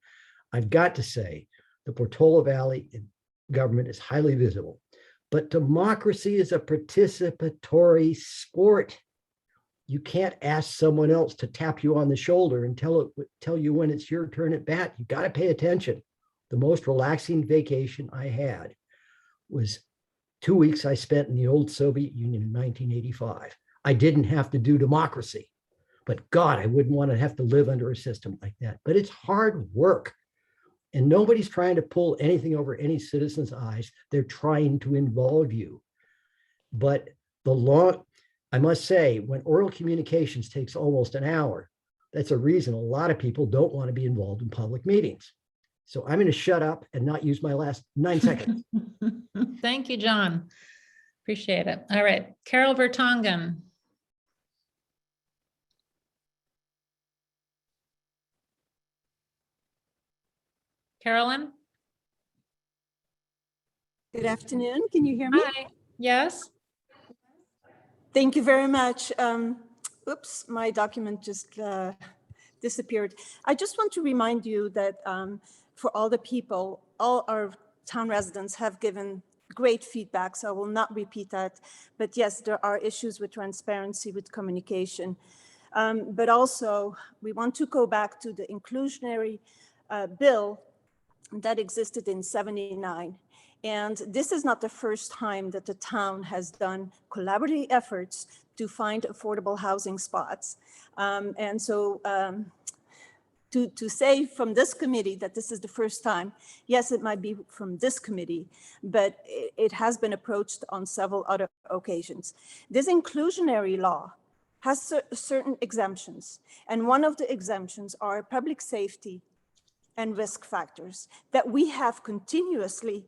I've got to say the Portola Valley government is highly visible. But democracy is a participatory sport. You can't ask someone else to tap you on the shoulder and tell you when it's your turn at bat. You got to pay attention. The most relaxing vacation I had was 2 weeks I spent in the old Soviet Union in 1985. I didn't have to do democracy, but God, I wouldn't want to have to live under a system like that. But it's hard work. And nobody's trying to pull anything over any citizen's eyes. They're trying to involve you. But the law, I must say, when oral communications takes almost an hour, that's a reason a lot of people don't want to be involved in public meetings. So I'm going to shut up and not use my last 9 seconds. Thank you, John. Appreciate it. All right, Carol Vertonghen. Carolyn? Good afternoon. Can you hear me? Hi. Yes. Thank you very much. Oops, my document just disappeared. I just want to remind you that for all the people, all our town residents have given great feedback, so I will not repeat that. But yes, there are issues with transparency, with communication. But also, we want to go back to the inclusionary bill that existed in '79. And this is not the first time that the town has done collaborative efforts to find affordable housing spots. And so to say from this committee that this is the first time, yes, it might be from this committee, but it has been approached on several other occasions. This inclusionary law has certain exemptions. And one of the exemptions are public safety and risk factors that we have continuously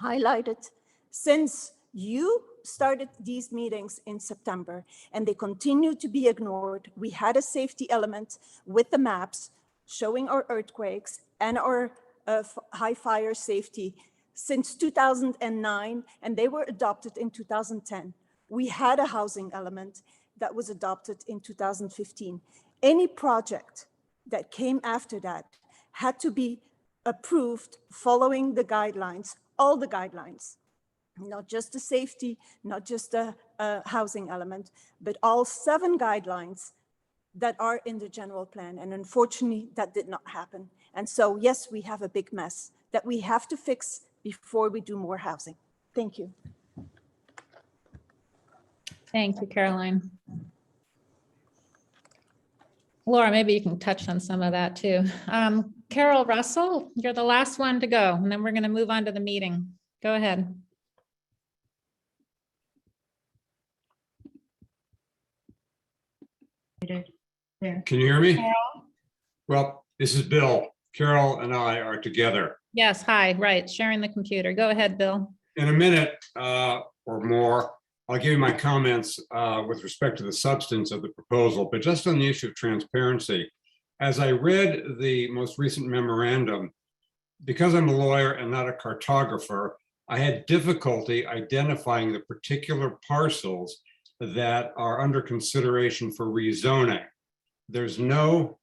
highlighted since you started these meetings in September, and they continue to be ignored. We had a safety element with the maps showing our earthquakes and our high fire safety since 2009, and they were adopted in 2010. We had a housing element that was adopted in 2015. Any project that came after that had to be approved following the guidelines, all the guidelines, not just the safety, not just the housing element, but all 7 guidelines that are in the general plan. And unfortunately, that did not happen. And so, yes, we have a big mess that we have to fix before we do more housing. Thank you. Thank you, Caroline. Laura, maybe you can touch on some of that too. Carol Russell, you're the last one to go, and then we're going to move on to the meeting. Go ahead. Can you hear me? Well, this is Bill. Carol and I are together. Yes, hi, right, sharing the computer. Go ahead, Bill. In a minute or more, I'll give you my comments with respect to the substance of the proposal, but just on the issue of transparency. As I read the most recent memorandum, because I'm a lawyer and not a cartographer, I had difficulty identifying the particular parcels that are under consideration for rezoning. There's no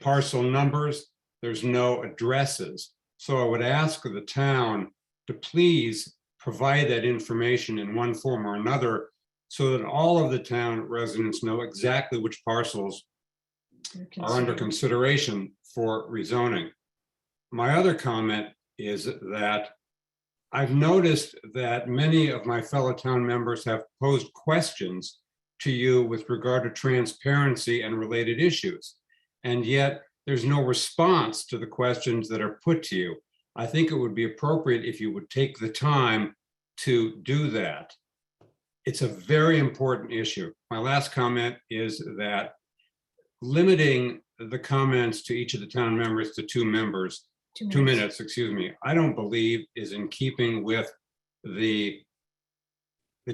parcel numbers, there's no addresses. So I would ask the town to please provide that information in one form or another so that all of the town residents know exactly which parcels are under consideration for rezoning. My other comment is that I've noticed that many of my fellow town members have posed questions to you with regard to transparency and related issues. And yet there's no response to the questions that are put to you. I think it would be appropriate if you would take the time to do that. It's a very important issue. My last comment is that limiting the comments to each of the town members to 2 minutes, excuse me, I don't believe is in keeping with the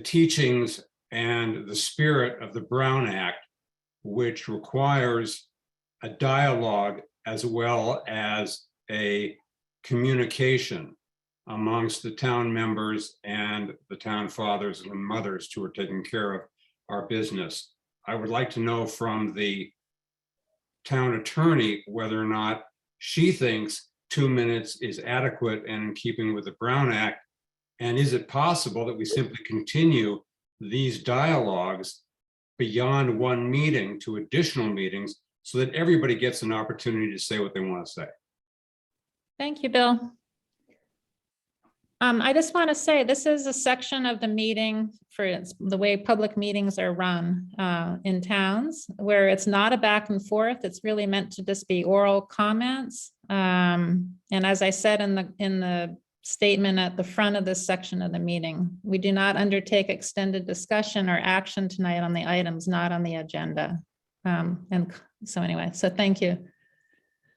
teachings and the spirit of the Brown Act, which requires a dialogue as well as a communication amongst the town members and the town fathers and mothers who are taking care of our business. I would like to know from the town attorney whether or not she thinks 2 minutes is adequate and in keeping with the Brown Act. And is it possible that we simply continue these dialogues beyond one meeting to additional meetings so that everybody gets an opportunity to say what they want to say? Thank you, Bill. I just want to say this is a section of the meeting for the way public meetings are run in towns where it's not a back and forth. It's really meant to just be oral comments. And as I said in the statement at the front of this section of the meeting, we do not undertake extended discussion or action tonight on the items not on the agenda. And so anyway, so thank you.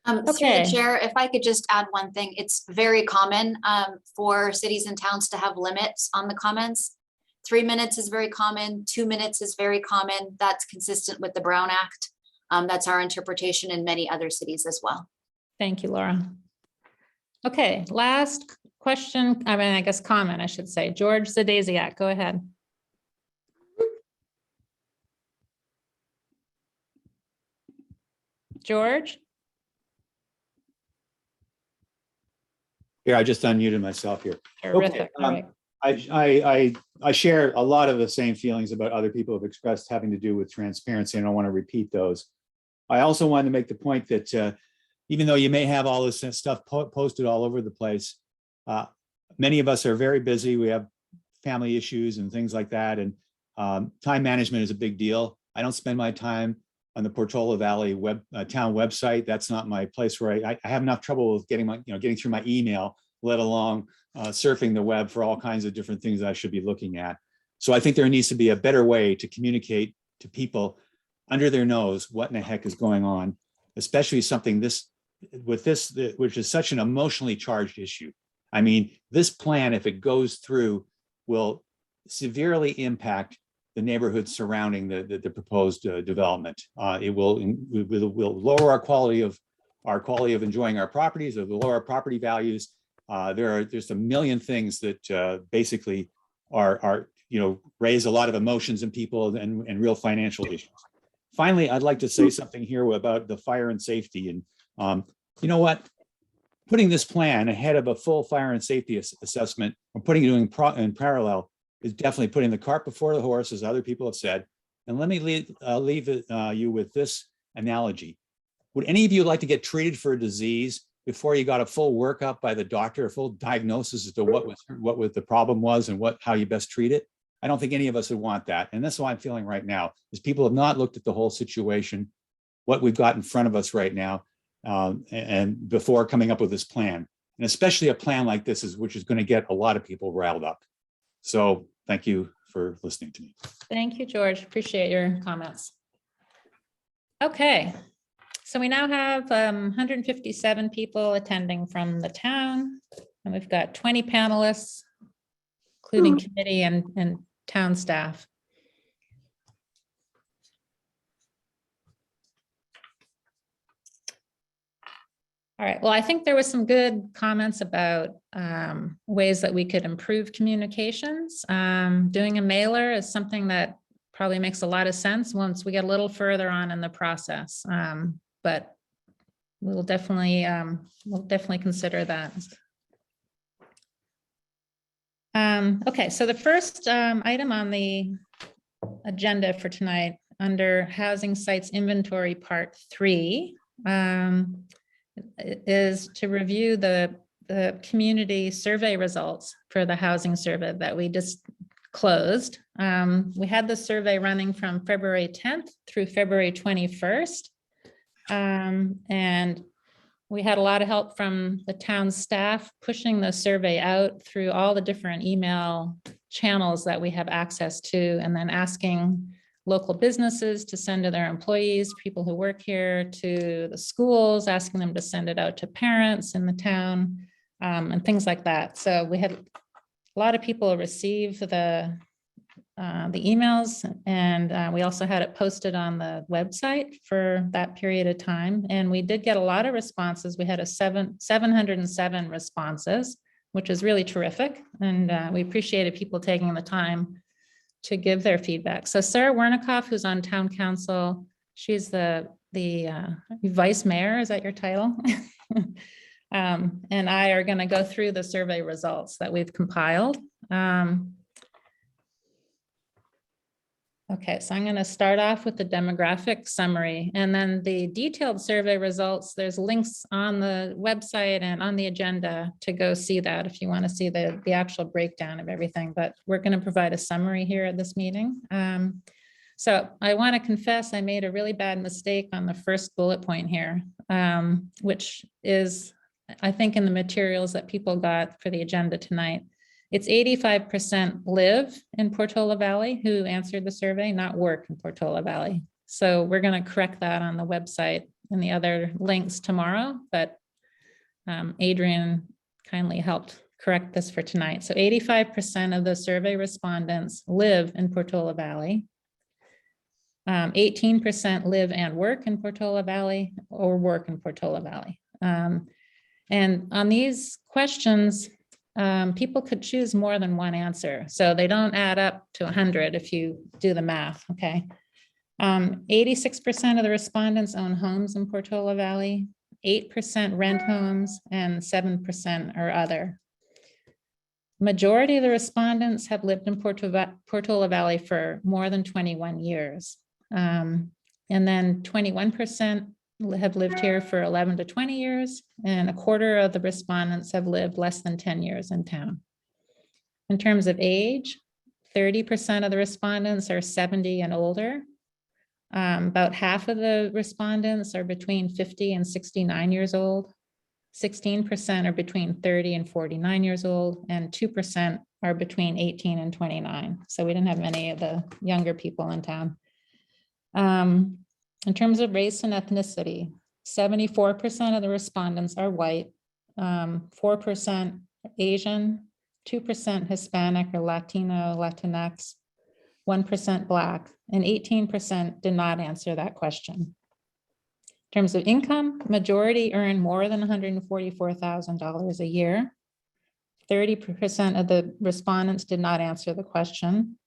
Through the chair, if I could just add one thing, it's very common for cities and towns to have limits on the comments. 3 minutes is very common, 2 minutes is very common. That's consistent with the Brown Act. That's our interpretation in many other cities as well. Thank you, Laura. Okay, last question, I guess comment, I should say. George Zadasiak, go ahead. George? Here, I just unmuted myself here. Terrific. All right. I share a lot of the same feelings about other people have expressed having to do with transparency, and I don't want to repeat those. I also wanted to make the point that even though you may have all this stuff posted all over the place, many of us are very busy. We have family issues and things like that, and time management is a big deal. I don't spend my time on the Portola Valley town website. That's not my place where I have enough trouble with getting through my email, let alone surfing the web for all kinds of different things that I should be looking at. So I think there needs to be a better way to communicate to people under their nose what in the heck is going on, especially something which is such an emotionally charged issue. I mean, this plan, if it goes through, will severely impact the neighborhoods surrounding the proposed development. It will lower our quality of enjoying our properties, or lower our property values. There's a million things that basically raise a lot of emotions in people and real financial issues. Finally, I'd like to say something here about the fire and safety. And you know what? Putting this plan ahead of a full fire and safety assessment, or putting it in parallel, is definitely putting the cart before the horse, as other people have said. And let me leave you with this analogy. Would any of you like to get treated for a disease before you got a full workup by the doctor, a full diagnosis as to what the problem was and how you best treat it? I don't think any of us would want that. And that's how I'm feeling right now, is people have not looked at the whole situation, what we've got in front of us right now, and before coming up with this plan. And especially a plan like this, which is going to get a lot of people riled up. So thank you for listening to me. Thank you, George. Appreciate your comments. Okay, so we now have 157 people attending from the town, and we've got 20 panelists, including committee and town staff. All right, well, I think there was some good comments about ways that we could improve communications. Doing a mailer is something that probably makes a lot of sense once we get a little further on in the process. But we'll definitely consider that. Okay, so the first item on the agenda for tonight, under Housing Sites Inventory Part 3, is to review the community survey results for the housing survey that we just closed. We had the survey running from February 10th through February 21st. And we had a lot of help from the town staff pushing the survey out through all the different email channels that we have access to, and then asking local businesses to send to their employees, people who work here, to the schools, asking them to send it out to parents in the town, and things like that. So we had a lot of people receive the emails, and we also had it posted on the website for that period of time. And we did get a lot of responses. We had 707 responses, which is really terrific. And we appreciated people taking the time to give their feedback. So Sarah Wernikoff, who's on town council, she's the vice mayor, is that your title? And I are going to go through the survey results that we've compiled. Okay, so I'm going to start off with the demographic summary, and then the detailed survey results. There's links on the website and on the agenda to go see that if you want to see the actual breakdown of everything, but we're going to provide a summary here at this meeting. So I want to confess I made a really bad mistake on the first bullet point here, which is, I think, in the materials that people got for the agenda tonight. It's 85% live in Portola Valley who answered the survey, not work in Portola Valley. So we're going to correct that on the website and the other links tomorrow, but Adrian kindly helped correct this for tonight. So 85% of the survey respondents live in Portola Valley. 18% live and work in Portola Valley or work in Portola Valley. And on these questions, people could choose more than one answer. So they don't add up to 100 if you do the math, okay? 86% of the respondents own homes in Portola Valley, 8% rent homes, and 7% are other. Majority of the respondents have lived in Portola Valley for more than 21 years. And then 21% have lived here for 11 to 20 years, and a quarter of the respondents have lived less than 10 years in town. In terms of age, 30% of the respondents are 70 and older. About half of the respondents are between 50 and 69 years old. 16% are between 30 and 49 years old, and 2% are between 18 and 29. So we didn't have many of the younger people in town. In terms of race and ethnicity, 74% of the respondents are white, 4% Asian, 2% Hispanic or Latino, Latinx, 1% Black, and 18% did not answer that question. In terms of income, majority earn more than $144,000 a year. 30% of the respondents did not answer the question.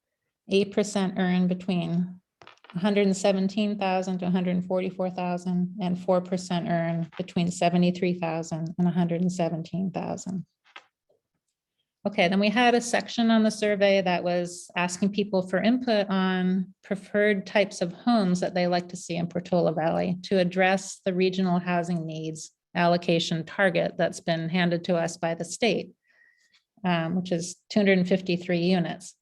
8% earn between $117,000 to $144,000, and 4% earn between $73,000 and $117,000. Okay, then we had a section on the survey that was asking people for input on preferred types of homes that they like to see in Portola Valley to address the regional housing needs allocation target that's been handed to us by the state, which is 253 units.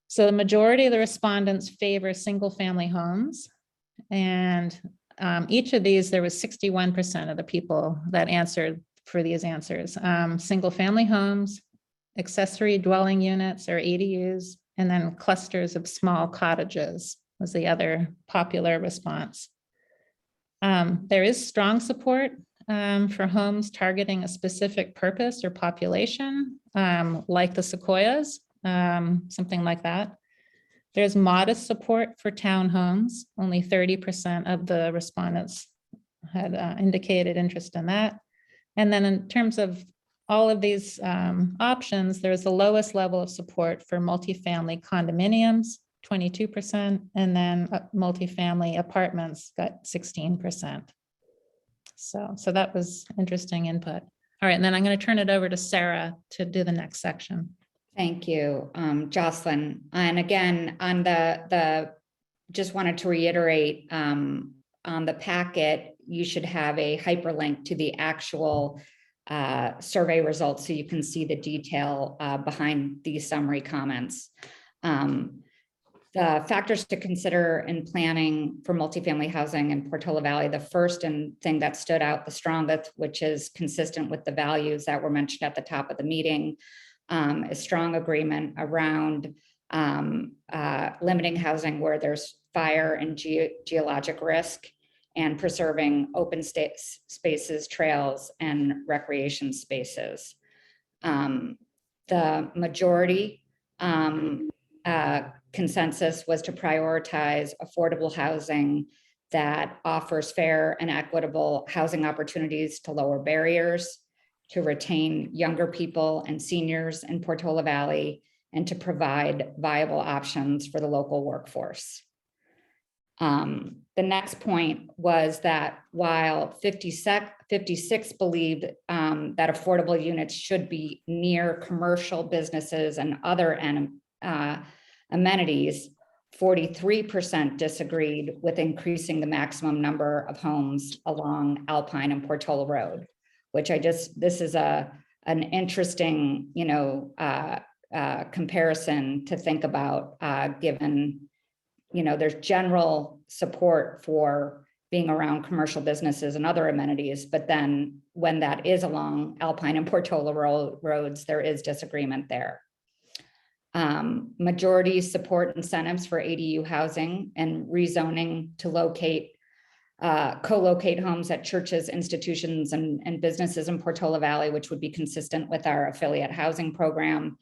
So the majority of the respondents favor single-family homes, and each of these, there was 61% of the people that answered for these answers. Single-family homes, accessory dwelling units or ADUs, and then clusters of small cottages was the other popular response. There is strong support for homes targeting a specific purpose or population, like the Sequoias. Something like that. There's modest support for townhomes. Only 30% of the respondents had indicated interest in that. And then in terms of all of these options, there's the lowest level of support for multifamily condominiums, 22%, and then multifamily apartments got 16%. So that was interesting input. All right, and then I'm going to turn it over to Sarah to do the next section. Thank you, Jocelyn. And again, on just wanted to reiterate, on the packet, you should have a hyperlink to the actual survey results so you can see the detail behind these summary comments. The factors to consider in planning for multifamily housing in Portola Valley, the first thing that stood out the strongest, which is consistent with the values that were mentioned at the top of the meeting, is strong agreement around limiting housing where there's fire and geologic risk, and preserving open spaces, trails, and recreation spaces. The majority consensus was to prioritize affordable housing that offers fair and equitable housing opportunities to lower barriers, to retain younger people and seniors in Portola Valley, and to provide viable options for the local workforce. The next point was that while 56 believed that affordable units should be near commercial businesses and other amenities, 43% disagreed with increasing the maximum number of homes along Alpine and Portola Road, which this is an interesting, comparison to think about, given, there's general support for being around commercial businesses and other amenities, but then when that is along Alpine and Portola roads, there is disagreement there. Majority support incentives for ADU housing and rezoning to co-locate homes at churches, institutions, and businesses in Portola Valley, which would be consistent with our affiliate housing program.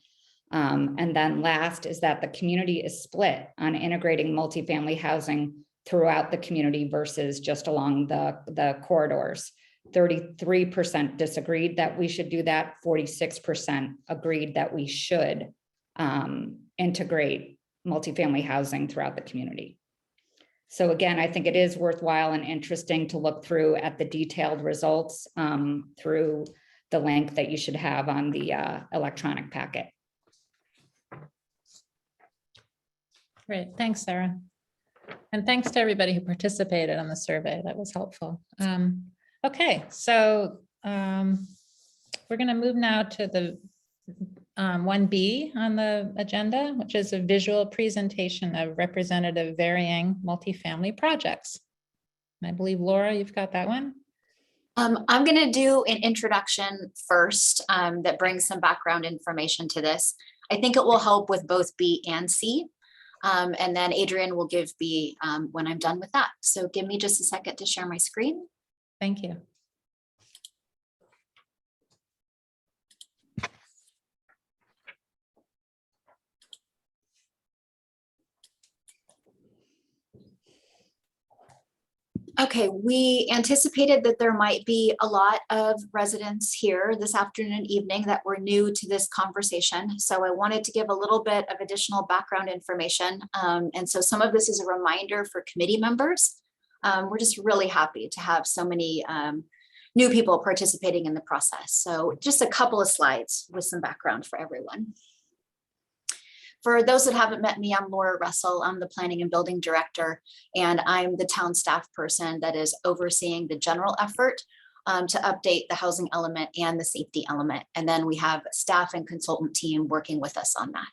And then last is that the community is split on integrating multifamily housing throughout the community versus just along the corridors. 33% disagreed that we should do that. 46% agreed that we should integrate multifamily housing throughout the community. So again, I think it is worthwhile and interesting to look through at the detailed results through the link that you should have on the electronic packet. Great, thanks, Sarah. And thanks to everybody who participated on the survey. That was helpful. Okay, so we're going to move now to the 1B on the agenda, which is a visual presentation of representative varying multifamily projects. And I believe, Laura, you've got that one. I'm going to do an introduction first that brings some background information to this. I think it will help with both B and C. And then Adrian will give B when I'm done with that. So give me just a second to share my screen. Thank you. Okay, we anticipated that there might be a lot of residents here this afternoon and evening that were new to this conversation. So I wanted to give a little bit of additional background information. And so some of this is a reminder for committee members. We're just really happy to have so many new people participating in the process. So just a couple of slides with some background for everyone. For those that haven't met me, I'm Laura Russell. I'm the Planning and Building Director, and I'm the town staff person that is overseeing the general effort to update the housing element and the safety element. And then we have staff and consultant team working with us on that.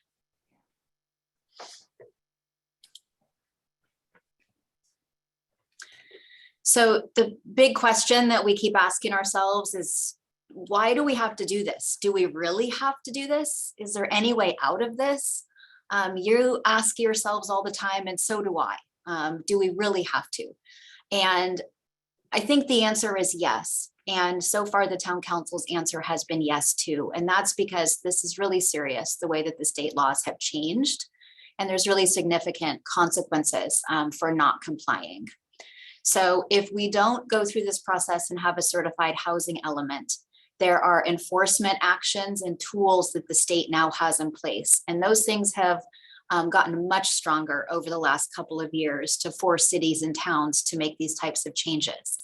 So the big question that we keep asking ourselves is, why do we have to do this? Do we really have to do this? Is there any way out of this? You ask yourselves all the time, and so do I. Do we really have to? And I think the answer is yes. And so far, the town council's answer has been yes too. And that's because this is really serious, the way that the state laws have changed. And there's really significant consequences for not complying. So if we don't go through this process and have a certified housing element, there are enforcement actions and tools that the state now has in place. And those things have gotten much stronger over the last couple of years to force cities and towns to make these types of changes.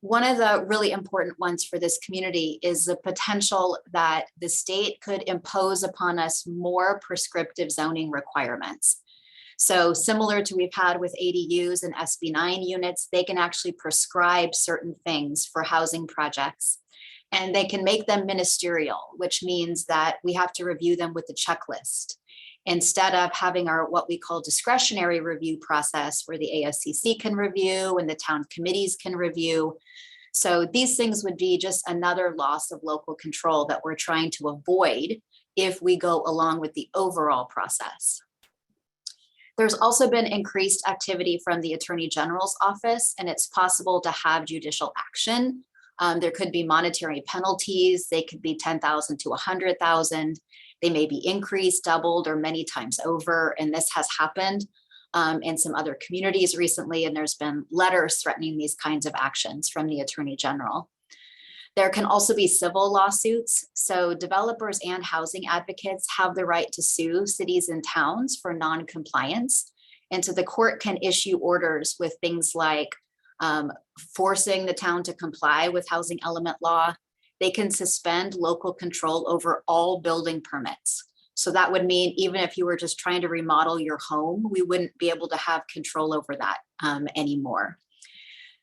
One of the really important ones for this community is the potential that the state could impose upon us more prescriptive zoning requirements. So similar to we've had with ADUs and SB9 units, they can actually prescribe certain things for housing projects. And they can make them ministerial, which means that we have to review them with the checklist, instead of having our what we call discretionary review process, where the ASCC can review and the town committees can review. So these things would be just another loss of local control that we're trying to avoid if we go along with the overall process. There's also been increased activity from the Attorney General's office, and it's possible to have judicial action. There could be monetary penalties. They could be 10,000 to 100,000. They may be increased, doubled, or many times over. And this has happened in some other communities recently. And there's been letters threatening these kinds of actions from the Attorney General. There can also be civil lawsuits. So developers and housing advocates have the right to sue cities and towns for non-compliance. And so the court can issue orders with things like forcing the town to comply with housing element law. They can suspend local control over all building permits. So that would mean even if you were just trying to remodel your home, we wouldn't be able to have control over that anymore.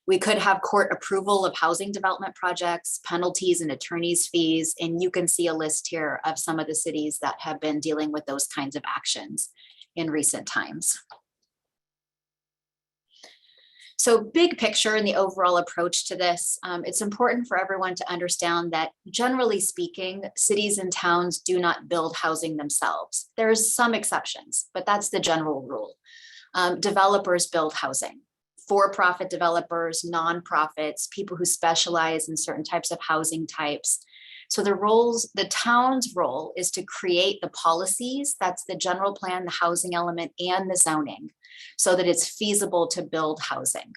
We could have court approval of housing development projects, penalties and attorney's fees. And you can see a list here of some of the cities that have been dealing with those kinds of actions in recent times. So big picture in the overall approach to this, it's important for everyone to understand that generally speaking, cities and towns do not build housing themselves. There's some exceptions, but that's the general rule. Developers build housing. For-profit developers, nonprofits, people who specialize in certain types of housing types. So the town's role is to create the policies, that's the general plan, the housing element, and the zoning, so that it's feasible to build housing.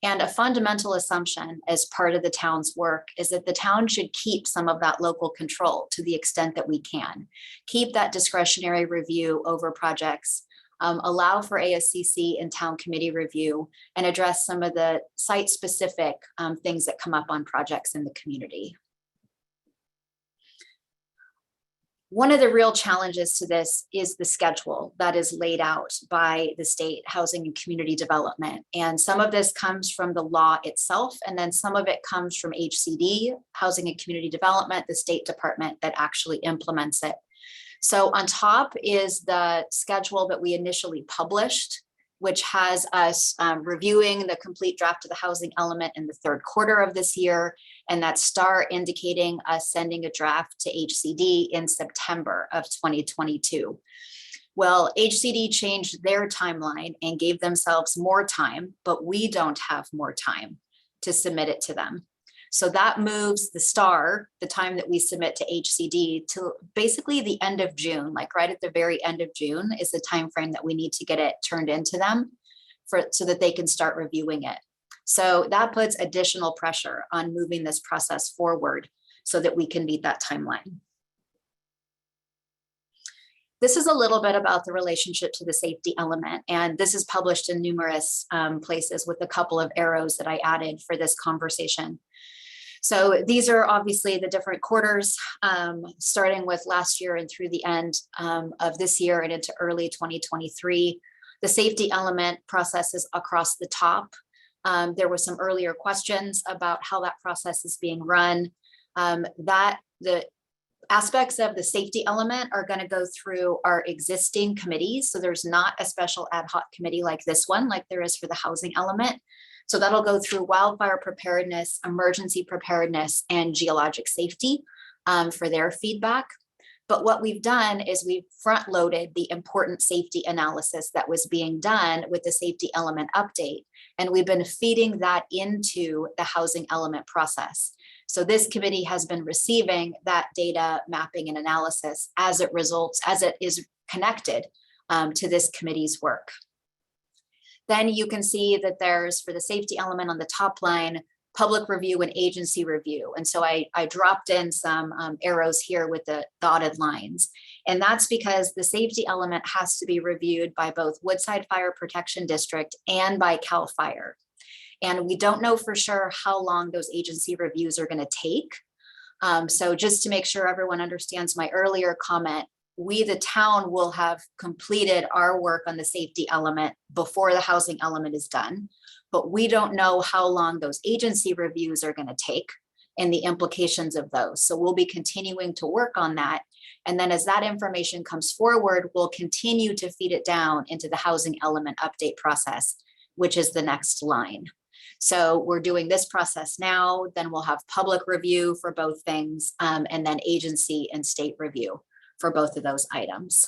And a fundamental assumption as part of the town's work is that the town should keep some of that local control to the extent that we can. Keep that discretionary review over projects, allow for ASCC and town committee review, and address some of the site-specific things that come up on projects in the community. One of the real challenges to this is the schedule that is laid out by the state housing and community development. And some of this comes from the law itself, and then some of it comes from HCD, Housing and Community Development, the state department that actually implements it. So on top is the schedule that we initially published, which has us reviewing the complete draft of the housing element in the third quarter of this year. And that star indicating us sending a draft to HCD in September of 2022. Well, HCD changed their timeline and gave themselves more time, but we don't have more time to submit it to them. So that moves the star, the time that we submit to HCD, to basically the end of June, like right at the very end of June is the time frame that we need to get it turned into them so that they can start reviewing it. So that puts additional pressure on moving this process forward so that we can meet that timeline. This is a little bit about the relationship to the safety element, and this is published in numerous places with a couple of arrows that I added for this conversation. So these are obviously the different quarters, starting with last year and through the end of this year and into early 2023. The safety element processes across the top. There were some earlier questions about how that process is being run. The aspects of the safety element are going to go through our existing committees. So there's not a special ad hoc committee like this one, like there is for the housing element. So that'll go through wildfire preparedness, emergency preparedness, and geologic safety for their feedback. But what we've done is we've front loaded the important safety analysis that was being done with the safety element update. And we've been feeding that into the housing element process. So this committee has been receiving that data mapping and analysis as it is connected to this committee's work. Then you can see that there's, for the safety element on the top line, public review and agency review. And so I dropped in some arrows here with the dotted lines. And that's because the safety element has to be reviewed by both Woodside Fire Protection District and by CAL FIRE. And we don't know for sure how long those agency reviews are going to take. So just to make sure everyone understands my earlier comment, we, the town, will have completed our work on the safety element before the housing element is done. But we don't know how long those agency reviews are going to take and the implications of those. So we'll be continuing to work on that. And then as that information comes forward, we'll continue to feed it down into the housing element update process, which is the next line. So we're doing this process now, then we'll have public review for both things, and then agency and state review for both of those items.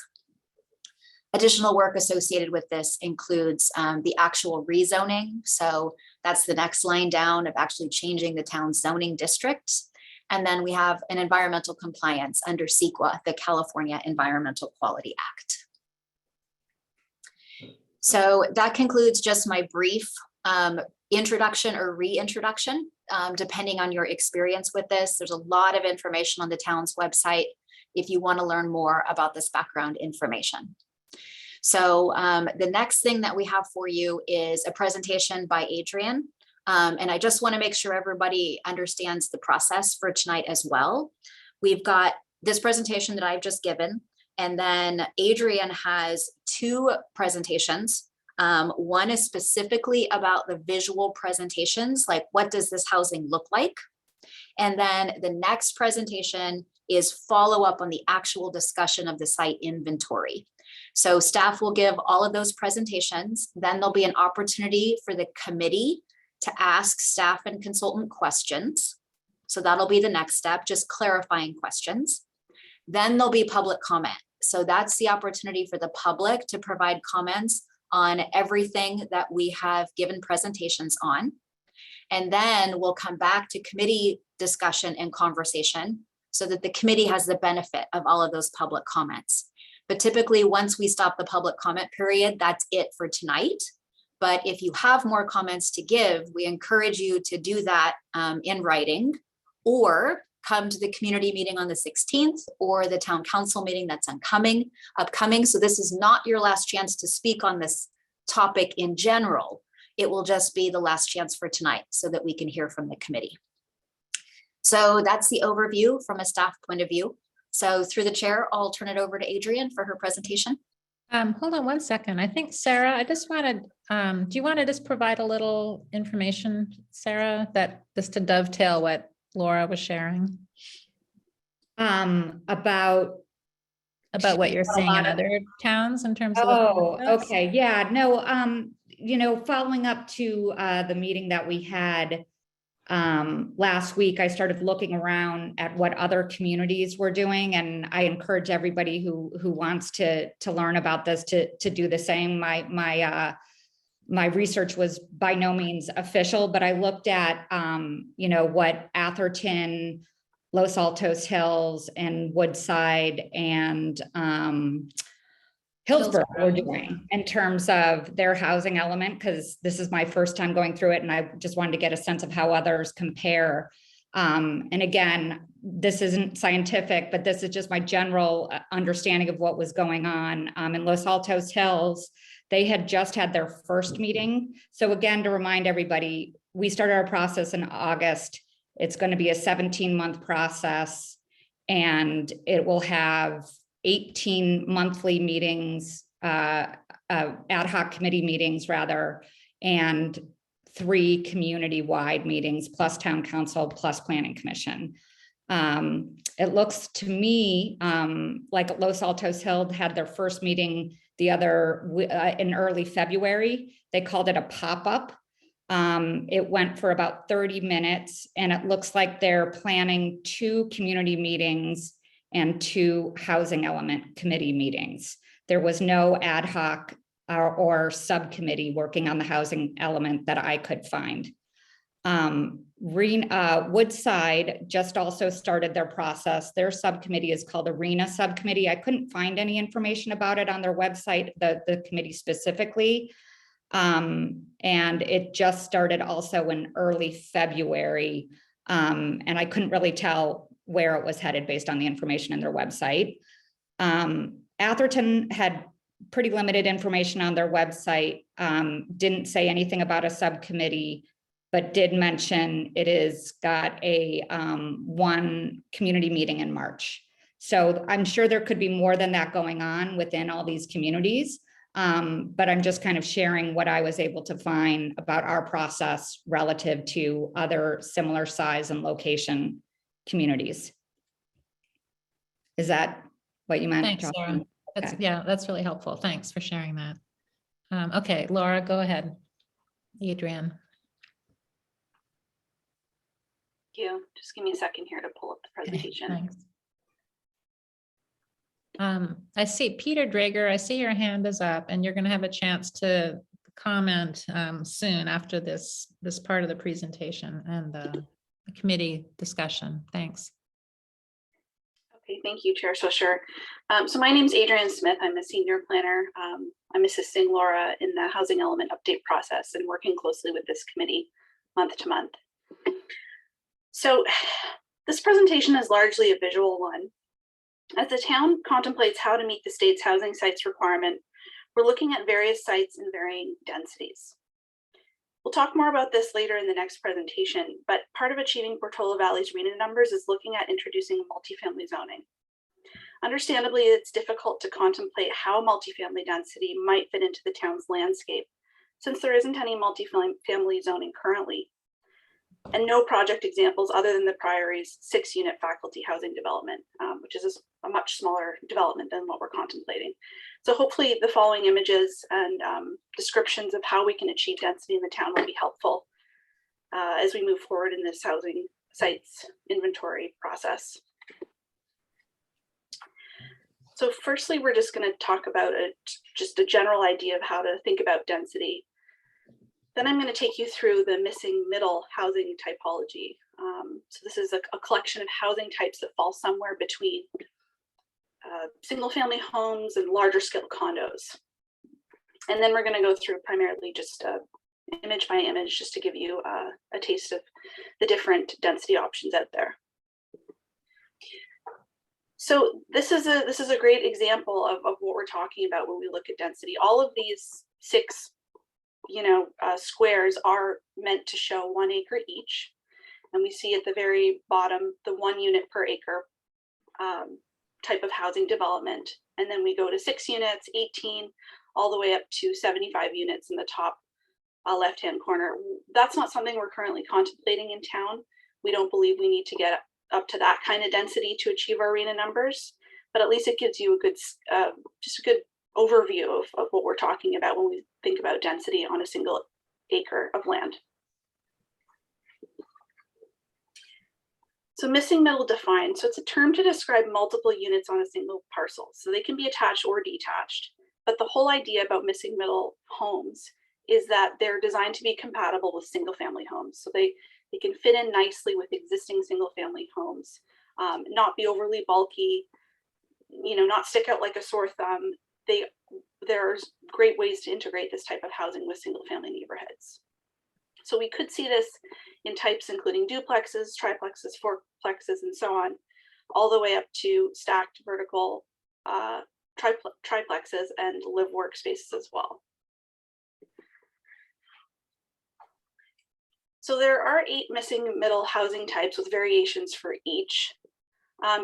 Additional work associated with this includes the actual rezoning. So that's the next line down of actually changing the town's zoning district. And then we have an environmental compliance under CEQA, the California Environmental Quality Act. So that concludes just my brief introduction or reintroduction, depending on your experience with this. There's a lot of information on the town's website if you want to learn more about this background information. So the next thing that we have for you is a presentation by Adrian. And I just want to make sure everybody understands the process for tonight as well. We've got this presentation that I've just given, and then Adrian has two presentations. One is specifically about the visual presentations, like what does this housing look like? And then the next presentation is follow up on the actual discussion of the site inventory. So staff will give all of those presentations. Then there'll be an opportunity for the committee to ask staff and consultant questions. So that'll be the next step, just clarifying questions. Then there'll be public comment. So that's the opportunity for the public to provide comments on everything that we have given presentations on. And then we'll come back to committee discussion and conversation so that the committee has the benefit of all of those public comments. But typically, once we stop the public comment period, that's it for tonight. But if you have more comments to give, we encourage you to do that in writing, or come to the community meeting on the 16th or the town council meeting that's upcoming. So this is not your last chance to speak on this topic in general. It will just be the last chance for tonight so that we can hear from the committee. So that's the overview from a staff point of view. So through the chair, I'll turn it over to Adrian for her presentation. Hold on one second. I think Sarah, I just wanted, do you want to just provide a little information, Sarah, that just to dovetail what Laura was sharing? About what you're seeing in other towns in terms of. Oh, okay. Yeah, no, you know, following up to the meeting that we had last week, I started looking around at what other communities were doing, and I encourage everybody who wants to learn about this to do the same. My research was by no means official, but I looked at you know, what Atherton, Los Altos Hills, and Woodside and Hillsborough were doing in terms of their housing element, because this is my first time going through it, and I just wanted to get a sense of how others compare. And again, this isn't scientific, but this is just my general understanding of what was going on. In Los Altos Hills, they had just had their first meeting. So again, to remind everybody, we started our process in August. It's going to be a 17-month process, and it will have 18 monthly meetings, ad hoc committee meetings rather, and 3 community-wide meetings, plus town council, plus planning commission. It looks to me like Los Altos Hills had their first meeting in early February. They called it a pop-up. It went for about 30 minutes, and it looks like they're planning 2 community meetings and 2 housing element committee meetings. There was no ad hoc or subcommittee working on the housing element that I could find. Woodside just also started their process. Their subcommittee is called Arena Subcommittee. I couldn't find any information about it on their website, the committee specifically. And it just started also in early February. And I couldn't really tell where it was headed based on the information in their website. Atherton had pretty limited information on their website, didn't say anything about a subcommittee. but did mention it is got a one community meeting in March. So I'm sure there could be more than that going on within all these communities. But I'm just kind of sharing what I was able to find about our process relative to other similar size and location communities. Is that what you meant? Thanks, Laura. Jocelyn? That's, Okay. yeah, that's really helpful. Thanks for sharing that. Okay, Laura, go ahead. Adrian. Thank you. Just give me a second here to pull up the presentation. Thanks. I see Peter Drager, I see your hand is up and you're going to have a chance to comment soon after this part of the presentation and the committee discussion. Thanks. Okay, thank you, Chair Swisher. So my name is Adrian Smith. I'm a senior planner. I'm assisting Laura in the housing element update process and working closely with this committee month to month. So this presentation is largely a visual one. As the town contemplates how to meet the state's housing sites requirement, we're looking at various sites in varying densities. We'll talk more about this later in the next presentation, but part of achieving Portola Valley's RHNA numbers is looking at introducing multifamily zoning. Understandably, it's difficult to contemplate how multifamily density might fit into the town's landscape, since there isn't any multifamily zoning currently, and no project examples other than the Priory's 6-unit faculty housing development, which is a much smaller development than what we're contemplating. So hopefully the following images and descriptions of how we can achieve density in the town will be helpful as we move forward in this housing sites inventory process. So firstly, we're just going to talk about just a general idea of how to think about density. Then I'm going to take you through the missing middle housing typology. So this is a collection of housing types that fall somewhere between single family homes and larger scale condos. And then we're going to go through primarily just image by image, just to give you a taste of the different density options out there. So this is a great example of what we're talking about when we look at density. All of these 6 squares are meant to show 1 acre each. And we see at the very bottom, the 1 unit per acre type of housing development. And then we go to 6 units, 18, all the way up to 75 units in the top left-hand corner. That's not something we're currently contemplating in town. We don't believe we need to get up to that kind of density to achieve our RHNA numbers, but at least it gives you a good, just a good overview of what we're talking about when we think about density on a single acre of land. So missing middle defined. So it's a term to describe multiple units on a single parcel. So they can be attached or detached. But the whole idea about missing middle homes is that they're designed to be compatible with single family homes. So they can fit in nicely with existing single family homes, not be overly bulky, not stick out like a sore thumb. There's great ways to integrate this type of housing with single family neighborhoods. So we could see this in types including duplexes, triplexes, fourplexes, and so on, all the way up to stacked vertical triplexes and live workspaces as well. So there are 8 missing middle housing types with variations for each.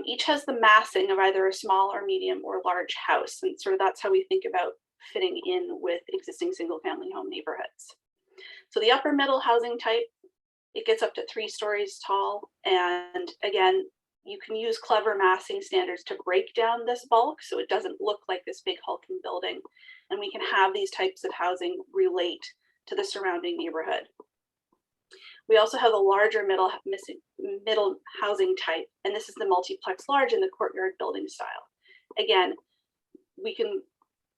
Each has the massing of either a small or medium or large house. And sort of that's how we think about fitting in with existing single family home neighborhoods. So the upper middle housing type, it gets up to 3 stories tall. And again, you can use clever massing standards to break down this bulk so it doesn't look like this big hulking building. And we can have these types of housing relate to the surrounding neighborhood. We also have a larger middle housing type, and this is the multiplex large in the courtyard building style. Again, we can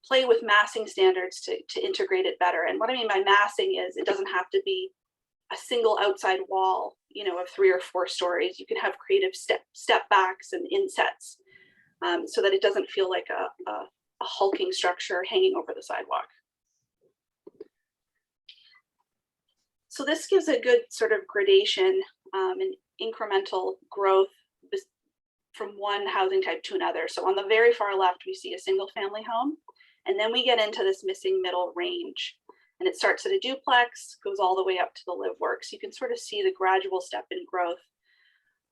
play with massing standards to integrate it better. And what I mean by massing is it doesn't have to be a single outside wall, of 3 or 4 stories. You can have creative step backs and insets so that it doesn't feel like a hulking structure hanging over the sidewalk. So this gives a good sort of gradation and incremental growth from one housing type to another. So on the very far left, we see a single family home, and then we get into this missing middle range. And it starts at a duplex, goes all the way up to the live work. So you can sort of see the gradual step in growth.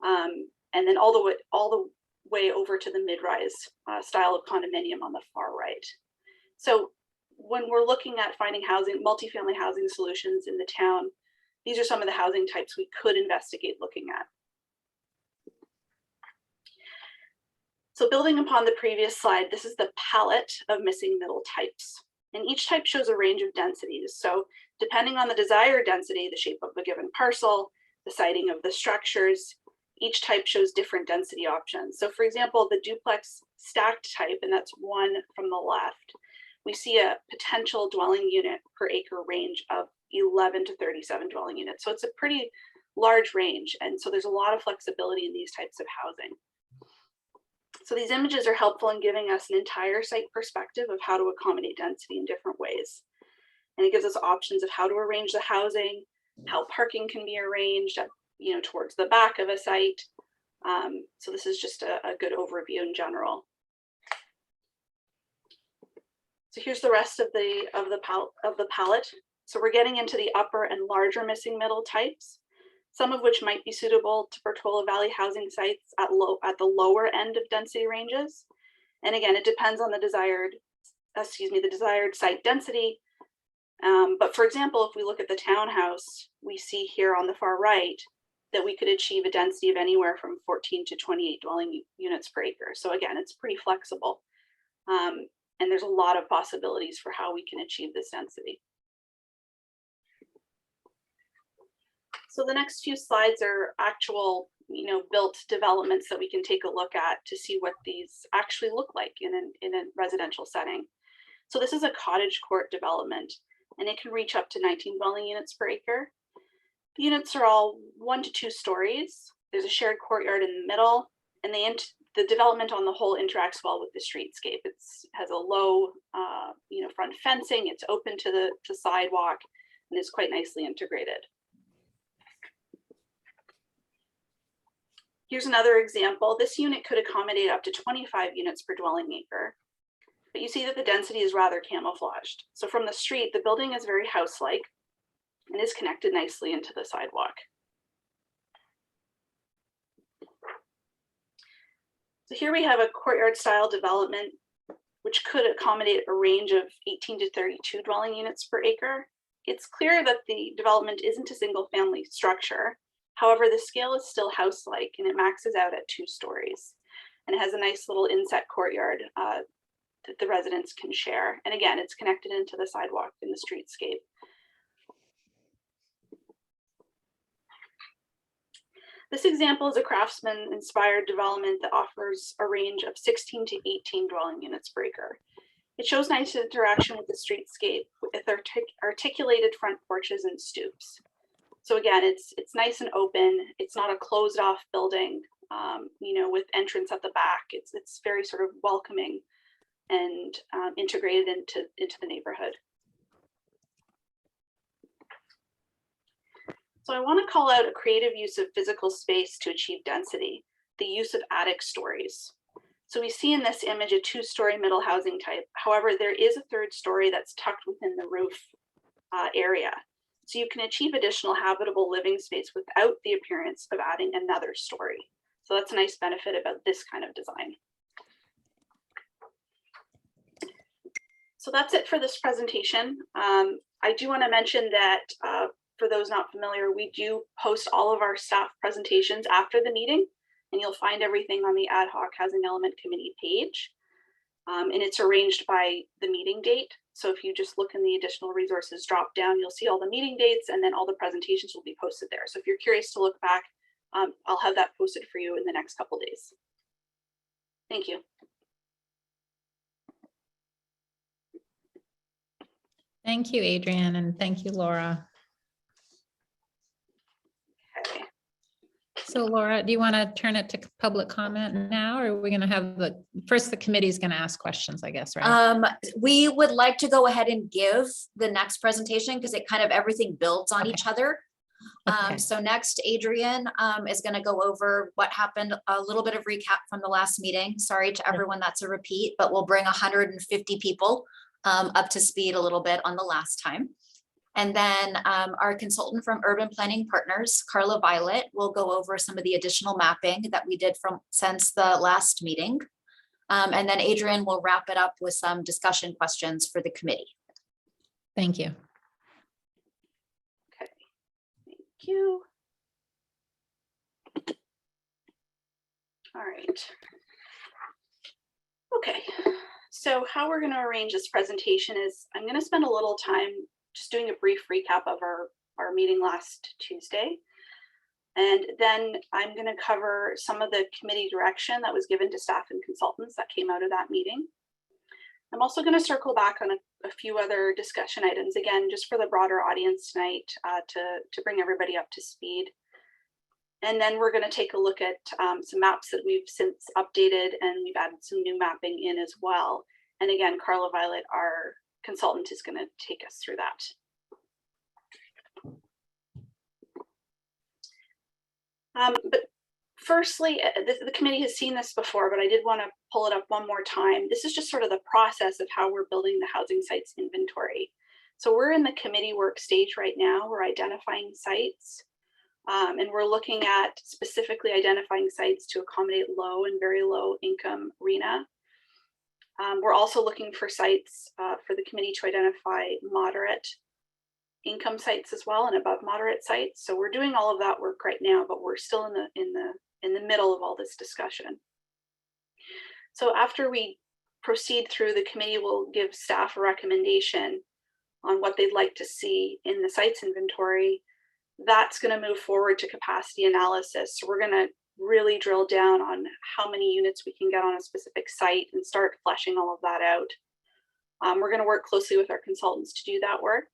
And then all the way over to the mid-rise style of condominium on the far right. So when we're looking at finding housing, multifamily housing solutions in the town, these are some of the housing types we could investigate looking at. So building upon the previous slide, this is the palette of missing middle types. And each type shows a range of densities. So depending on the desired density, the shape of a given parcel, the siting of the structures, each type shows different density options. So for example, the duplex stacked type, and that's one from the left, we see a potential dwelling unit per acre range of 11 to 37 dwelling units. So it's a pretty large range. And so there's a lot of flexibility in these types of housing. So these images are helpful in giving us an entire site perspective of how to accommodate density in different ways. And it gives us options of how to arrange the housing, how parking can be arranged, towards the back of a site. So this is just a good overview in general. So here's the rest of the palette. So we're getting into the upper and larger missing middle types, some of which might be suitable to Portola Valley housing sites at the lower end of density ranges. And again, it depends on the desired site density. But for example, if we look at the townhouse, we see here on the far right that we could achieve a density of anywhere from 14 to 28 dwelling units per acre. So again, it's pretty flexible. And there's a lot of possibilities for how we can achieve this density. So the next few slides are actual, built developments that we can take a look at to see what these actually look like in a residential setting. So this is a cottage court development, and it can reach up to 19 dwelling units per acre. The units are all 1 to 2 stories. There's a shared courtyard in the middle, and the development on the whole interacts well with the streetscape. It has a low, front fencing. It's open to the sidewalk, and is quite nicely integrated. Here's another example. This unit could accommodate up to 25 units per dwelling acre, but you see that the density is rather camouflaged. So from the street, the building is very house-like and is connected nicely into the sidewalk. So here we have a courtyard style development, which could accommodate a range of 18 to 32 dwelling units per acre. It's clear that the development isn't a single family structure. However, the scale is still house-like and it maxes out at 2 stories. And it has a nice little inset courtyard that the residents can share. And again, it's connected into the sidewalk in the streetscape. This example is a craftsman-inspired development that offers a range of 16 to 18 dwelling units per acre. It shows nice interaction with the streetscape with articulated front porches and stoops. So again, it's nice and open. It's not a closed off building, with entrance at the back. It's very sort of welcoming and integrated into the neighborhood. So I want to call out a creative use of physical space to achieve density, the use of attic stories. So we see in this image a 2-story middle housing type. However, there is a 3rd story that's tucked within the roof area. So you can achieve additional habitable living space without the appearance of adding another story. So that's a nice benefit about this kind of design. So that's it for this presentation. I do want to mention that for those not familiar, we do post all of our staff presentations after the meeting, and you'll find everything on the Ad Hoc Housing Element Committee page. And it's arranged by the meeting date. So if you just look in the additional resources drop down, you'll see all the meeting dates, and then all the presentations will be posted there. So if you're curious to look back, I'll have that posted for you in the next couple days. Thank you. Thank you, Adrienne, and thank you, Laura. Okay. So Laura, do you want to turn it to public comment now, or are we going to have the committee's going to ask questions, I guess, right? We would like to go ahead and give the next presentation because it kind of everything builds on each other. Okay. So next, Adrienne is going to go over what happened, a little bit of recap from the last meeting. Sorry to everyone, that's a repeat, but we'll bring 150 people up to speed a little bit on the last time. And then our consultant from Urban Planning Partners, Carla Violet, will go over some of the additional mapping that we did since the last meeting. And then Adrian will wrap it up with some discussion questions for the committee. Thank you. Okay, thank you. All right. Okay, so how we're going to arrange this presentation is I'm going to spend a little time just doing a brief recap of our meeting last Tuesday. And then I'm going to cover some of the committee direction that was given to staff and consultants that came out of that meeting. I'm also going to circle back on a few other discussion items, again, just for the broader audience tonight to bring everybody up to speed. And then we're going to take a look at some maps that we've since updated, and we've added some new mapping in as well. And again, Carla Violet, our consultant, is going to take us through that. But firstly, the committee has seen this before, but I did want to pull it up one more time. This is just sort of the process of how we're building the housing sites inventory. So we're in the committee work stage right now. We're identifying sites, and we're looking at specifically identifying sites to accommodate low and very low income RHNA. We're also looking for sites for the committee to identify moderate income sites as well, and above moderate sites. So we're doing all of that work right now, but we're still in the middle of all this discussion. So after we proceed through, the committee will give staff a recommendation on what they'd like to see in the sites inventory. That's going to move forward to capacity analysis. So we're going to really drill down on how many units we can get on a specific site and start fleshing all of that out. We're going to work closely with our consultants to do that work.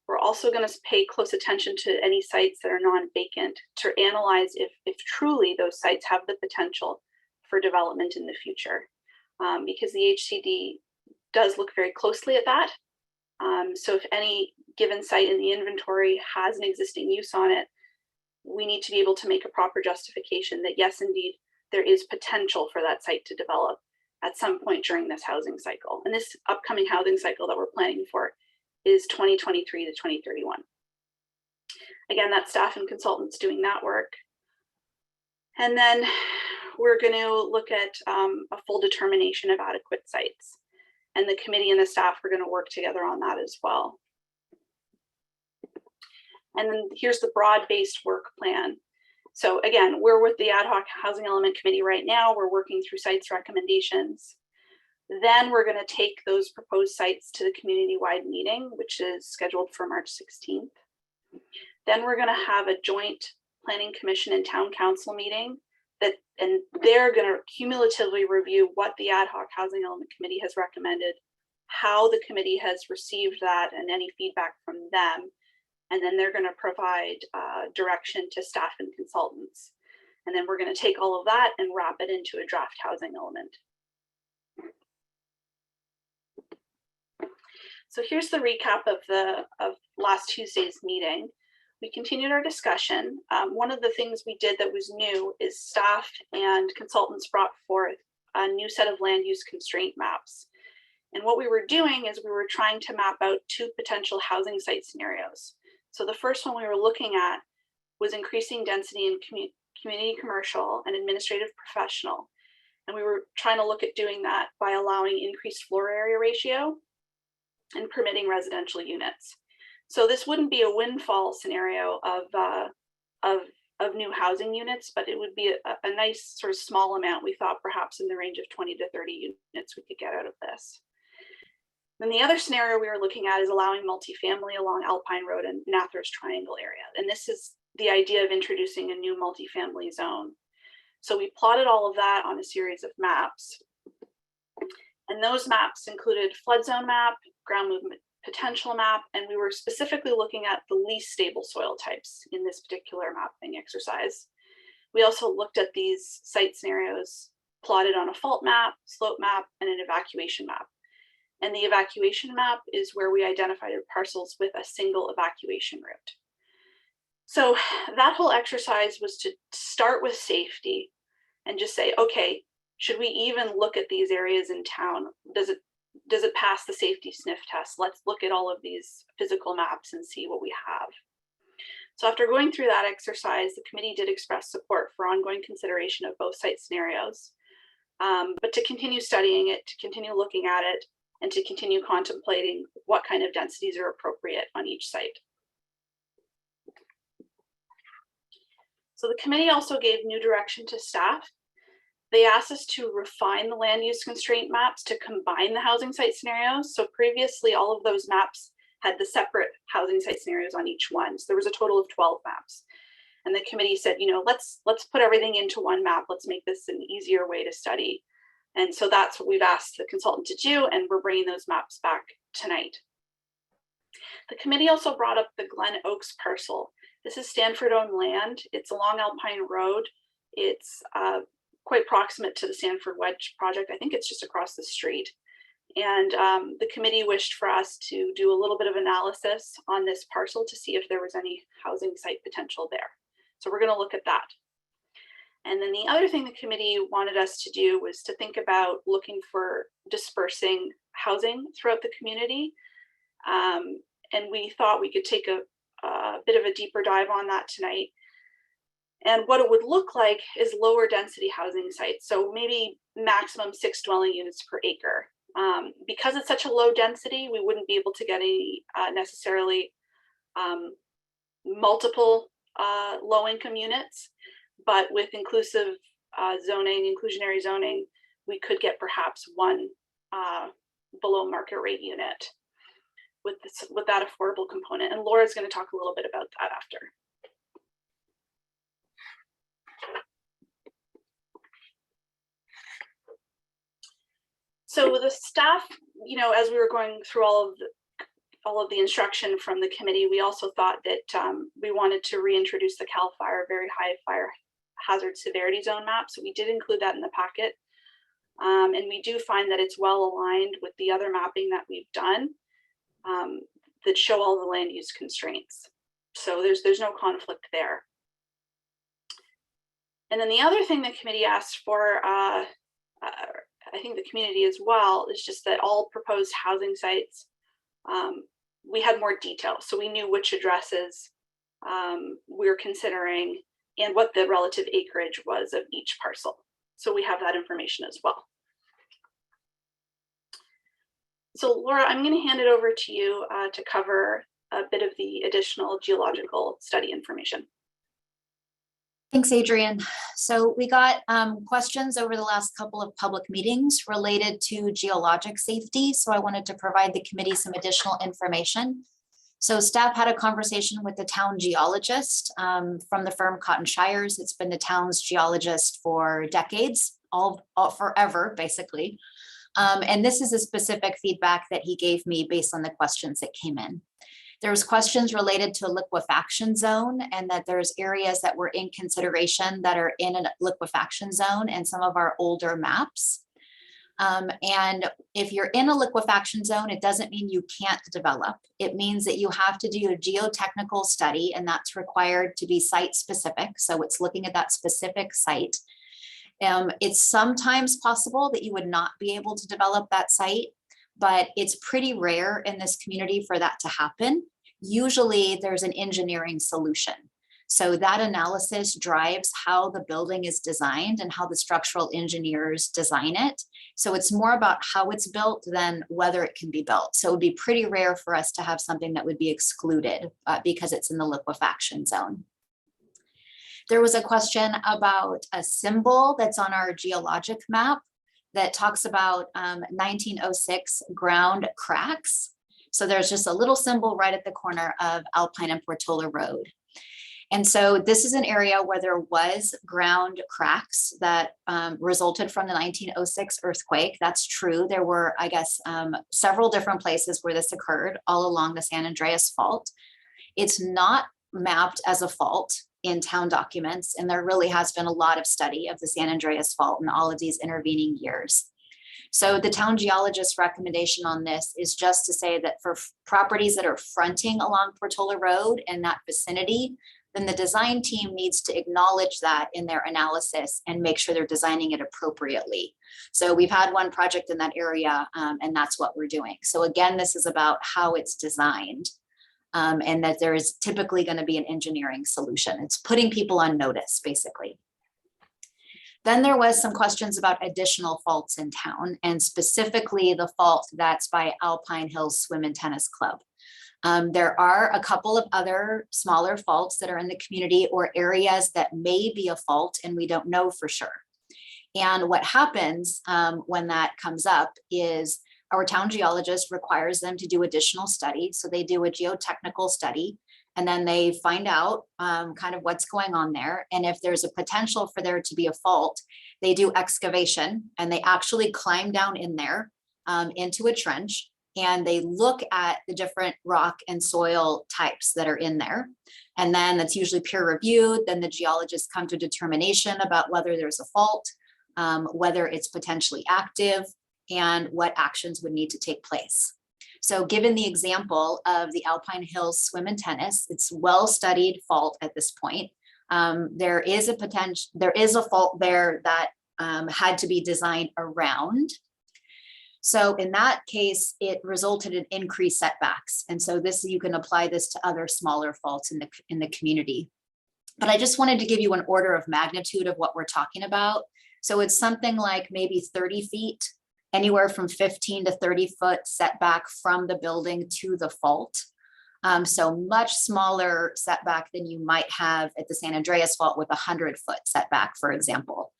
We're also going to pay close attention to any sites that are non-vacant to analyze if truly those sites have the potential for development in the future, because the HCD does look very closely at that. So if any given site in the inventory has an existing use on it, we need to be able to make a proper justification that yes, indeed, there is potential for that site to develop at some point during this housing cycle. And this upcoming housing cycle that we're planning for is 2023 to 2031. Again, that's staff and consultants doing that work. And then we're going to look at a full determination of adequate sites. And the committee and the staff are going to work together on that as well. And then here's the broad-based work plan. So again, we're with the Ad Hoc Housing Element Committee right now. We're working through sites recommendations. Then we're going to take those proposed sites to the community-wide meeting, which is scheduled for March 16th. Then we're going to have a joint Planning Commission and Town Council meeting and they're going to cumulatively review what the Ad Hoc Housing Element Committee has recommended, how the committee has received that and any feedback from them. And then they're going to provide direction to staff and consultants. And then we're going to take all of that and wrap it into a draft housing element. So here's the recap of last Tuesday's meeting. We continued our discussion. One of the things we did that was new is staff and consultants brought forth a new set of land use constraint maps. And what we were doing is we were trying to map out two potential housing site scenarios. So the first one we were looking at was increasing density in community commercial and administrative professional. And we were trying to look at doing that by allowing increased floor area ratio and permitting residential units. So this wouldn't be a windfall scenario of new housing units, but it would be a nice sort of small amount. We thought perhaps in the range of 20 to 30 units we could get out of this. Then the other scenario we were looking at is allowing multifamily along Alpine Road and Nathurst Triangle area. And this is the idea of introducing a new multifamily zone. So we plotted all of that on a series of maps. And those maps included flood zone map, ground movement potential map, and we were specifically looking at the least stable soil types in this particular mapping exercise. We also looked at these site scenarios plotted on a fault map, slope map, and an evacuation map. And the evacuation map is where we identified parcels with a single evacuation route. So that whole exercise was to start with safety and just say, okay, should we even look at these areas in town? Does it pass the safety sniff test? Let's look at all of these physical maps and see what we have. So after going through that exercise, the committee did express support for ongoing consideration of both site scenarios, but to continue studying it, to continue looking at it, and to continue contemplating what kind of densities are appropriate on each site. So the committee also gave new direction to staff. They asked us to refine the land use constraint maps to combine the housing site scenarios. So previously, all of those maps had the separate housing site scenarios on each one. So there was a total of 12 maps. And the committee said, you know, let's put everything into one map. Let's make this an easier way to study. And so that's what we've asked the consultant to do, and we're bringing those maps back tonight. The committee also brought up the Glen Oaks parcel. This is Stanford-owned land. It's along Alpine Road. It's quite proximate to the Stanford Wedge project. I think it's just across the street. And the committee wished for us to do a little bit of analysis on this parcel to see if there was any housing site potential there. So we're going to look at that. And then the other thing the committee wanted us to do was to think about looking for dispersing housing throughout the community. And we thought we could take a bit of a deeper dive on that tonight. And what it would look like is lower density housing sites. So maybe maximum 6 dwelling units per acre. Because it's such a low density, we wouldn't be able to get any necessarily multiple low-income units, but with inclusive zoning, inclusionary zoning, we could get perhaps one below market rate unit with that affordable component. And Laura's going to talk a little bit about that after. So the staff, you know, as we were going through all of the instruction from the committee, we also thought that we wanted to reintroduce the CAL FIRE very high fire hazard severity zone map. So we did include that in the packet. And we do find that it's well aligned with the other mapping that we've done that show all the land use constraints. So there's no conflict there. And then the other thing the committee asked for, I think the community as well, is just that all proposed housing sites, we had more detail. So we knew which addresses we were considering and what the relative acreage was of each parcel. So we have that information as well. So Laura, I'm going to hand it over to you to cover a bit of the additional geological study information. Thanks, Adrian. So we got questions over the last couple of public meetings related to geologic safety. So I wanted to provide the committee some additional information. So staff had a conversation with the town geologist from the firm Cotton Shires. It's been the town's geologist for decades, all forever, basically. And this is a specific feedback that he gave me based on the questions that came in. There was questions related to liquefaction zone and that there's areas that were in consideration that are in a liquefaction zone and some of our older maps. And if you're in a liquefaction zone, it doesn't mean you can't develop. It means that you have to do a geotechnical study, and that's required to be site specific. So it's looking at that specific site. It's sometimes possible that you would not be able to develop that site, but it's pretty rare in this community for that to happen. Usually there's an engineering solution. So that analysis drives how the building is designed and how the structural engineers design it. So it's more about how it's built than whether it can be built. So it would be pretty rare for us to have something that would be excluded because it's in the liquefaction zone. There was a question about a symbol that's on our geologic map that talks about 1906 ground cracks. So there's just a little symbol right at the corner of Alpine and Portola Road. And so this is an area where there was ground cracks that resulted from the 1906 earthquake. That's true. There were, I guess, several different places where this occurred all along the San Andreas Fault. It's not mapped as a fault in town documents, and there really has been a lot of study of the San Andreas Fault in all of these intervening years. So the town geologist's recommendation on this is just to say that for properties that are fronting along Portola Road and that vicinity, then the design team needs to acknowledge that in their analysis and make sure they're designing it appropriately. So we've had one project in that area, and that's what we're doing. So again, this is about how it's designed, and that there is typically going to be an engineering solution. It's putting people on notice, basically. Then there was some questions about additional faults in town, and specifically the fault that's by Alpine Hills Swim and Tennis Club. There are a couple of other smaller faults that are in the community or areas that may be a fault and we don't know for sure. And what happens when that comes up is our town geologist requires them to do additional study. So they do a geotechnical study, and then they find out kind of what's going on there. And if there's a potential for there to be a fault, they do excavation, and they actually climb down in there into a trench, and they look at the different rock and soil types that are in there. And then that's usually peer reviewed. Then the geologists come to determination about whether there's a fault, whether it's potentially active, and what actions would need to take place. So given the example of the Alpine Hills Swim and Tennis, it's well-studied fault at this point. There is a fault there that had to be designed around. So in that case, it resulted in increased setbacks. And so you can apply this to other smaller faults in the community. But I just wanted to give you an order of magnitude of what we're talking about. So it's something like maybe 30 feet, anywhere from 15 to 30 foot setback from the building to the fault. So much smaller setback than you might have at the San Andreas fault with 100-foot setback, for example.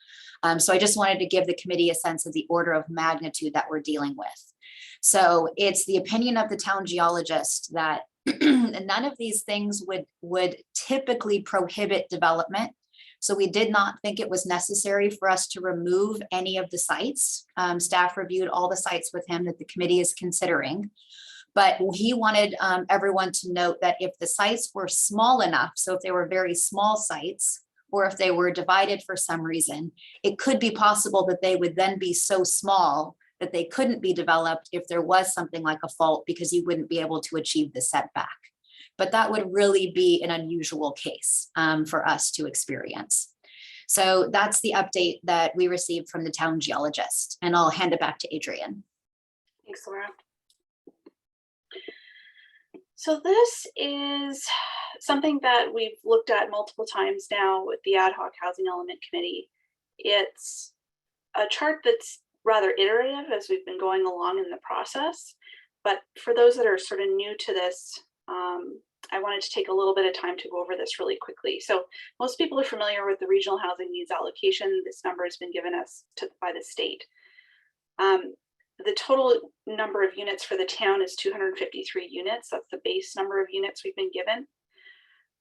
So I just wanted to give the committee a sense of the order of magnitude that we're dealing with. So it's the opinion of the town geologist that none of these things would typically prohibit development. So we did not think it was necessary for us to remove any of the sites. Staff reviewed all the sites with him that the committee is considering. But he wanted everyone to note that if the sites were small enough, so if they were very small sites, or if they were divided for some reason, it could be possible that they would then be so small that they couldn't be developed if there was something like a fault, because you wouldn't be able to achieve the setback. But that would really be an unusual case for us to experience. So that's the update that we received from the town geologist, and I'll hand it back to Adrian. Thanks, Laura. So this is something that we've looked at multiple times now with the Ad Hoc Housing Element Committee. It's a chart that's rather iterative as we've been going along in the process. But for those that are sort of new to this, I wanted to take a little bit of time to go over this really quickly. So most people are familiar with the regional housing needs allocation. This number has been given us by the state. The total number of units for the town is 253 units. That's the base number of units we've been given.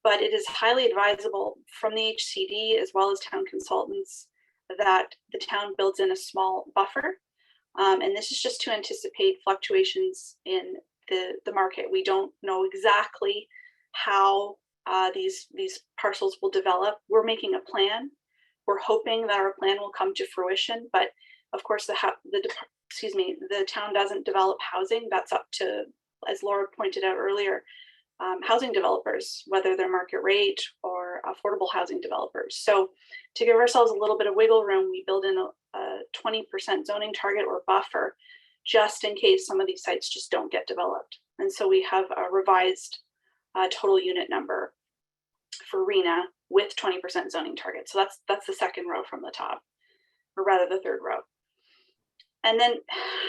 But it is highly advisable from the HCD as well as town consultants that the town builds in a small buffer. And this is just to anticipate fluctuations in the market. We don't know exactly how these parcels will develop. We're making a plan. We're hoping that our plan will come to fruition, but of course the town doesn't develop housing. That's up to, as Laura pointed out earlier, housing developers, whether they're market rate or affordable housing developers. So to give ourselves a little bit of wiggle room, we build in a 20% zoning target or buffer, just in case some of these sites just don't get developed. And so we have a revised total unit number for RHNA with 20% zoning target. So that's the second row from the top, or rather the third row. And then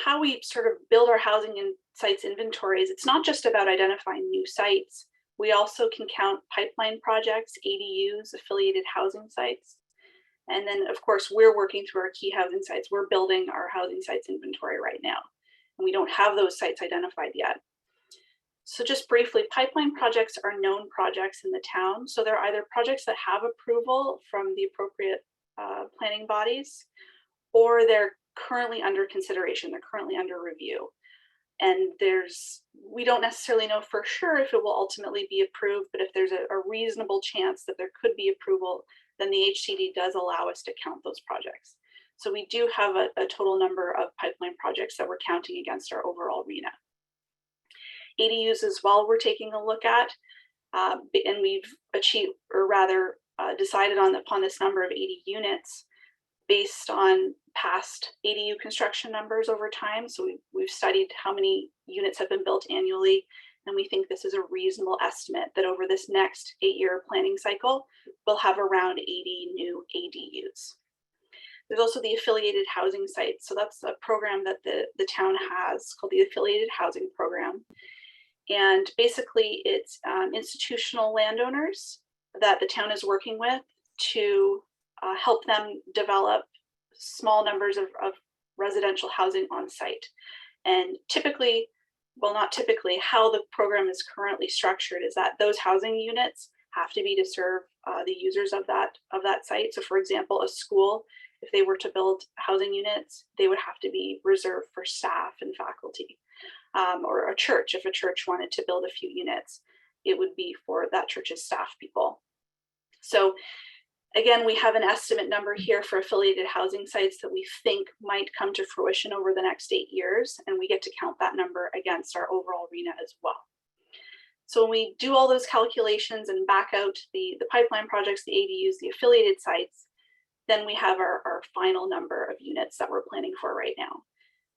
how we sort of build our housing and sites inventories, it's not just about identifying new sites. We also can count pipeline projects, ADUs, affiliated housing sites. And then of course, we're working through our key housing sites. We're building our housing sites inventory right now, and we don't have those sites identified yet. So just briefly, pipeline projects are known projects in the town. So they're either projects that have approval from the appropriate planning bodies, or they're currently under consideration, they're currently under review. And we don't necessarily know for sure if it will ultimately be approved, but if there's a reasonable chance that there could be approval, then the HCD does allow us to count those projects. So we do have a total number of pipeline projects that we're counting against our overall RHNA. ADUs as well, we're taking a look at. And we've achieved, or rather decided upon this number of 80 units based on past ADU construction numbers over time. So we've studied how many units have been built annually, and we think this is a reasonable estimate that over this next 8-year planning cycle, we'll have around 80 new ADUs. There's also the affiliated housing sites. So that's a program that the town has called the Affiliated Housing Program. And basically it's institutional landowners that the town is working with to help them develop small numbers of residential housing on site. And typically, well, not typically, how the program is currently structured is that those housing units have to be to serve the users of that site. So for example, a school, if they were to build housing units, they would have to be reserved for staff and faculty. Or a church, if a church wanted to build a few units, it would be for that church's staff people. So again, we have an estimate number here for affiliated housing sites that we think might come to fruition over the next 8 years, and we get to count that number against our overall RHNA as well. So when we do all those calculations and back out the pipeline projects, the ADUs, the affiliated sites, then we have our final number of units that we're planning for right now.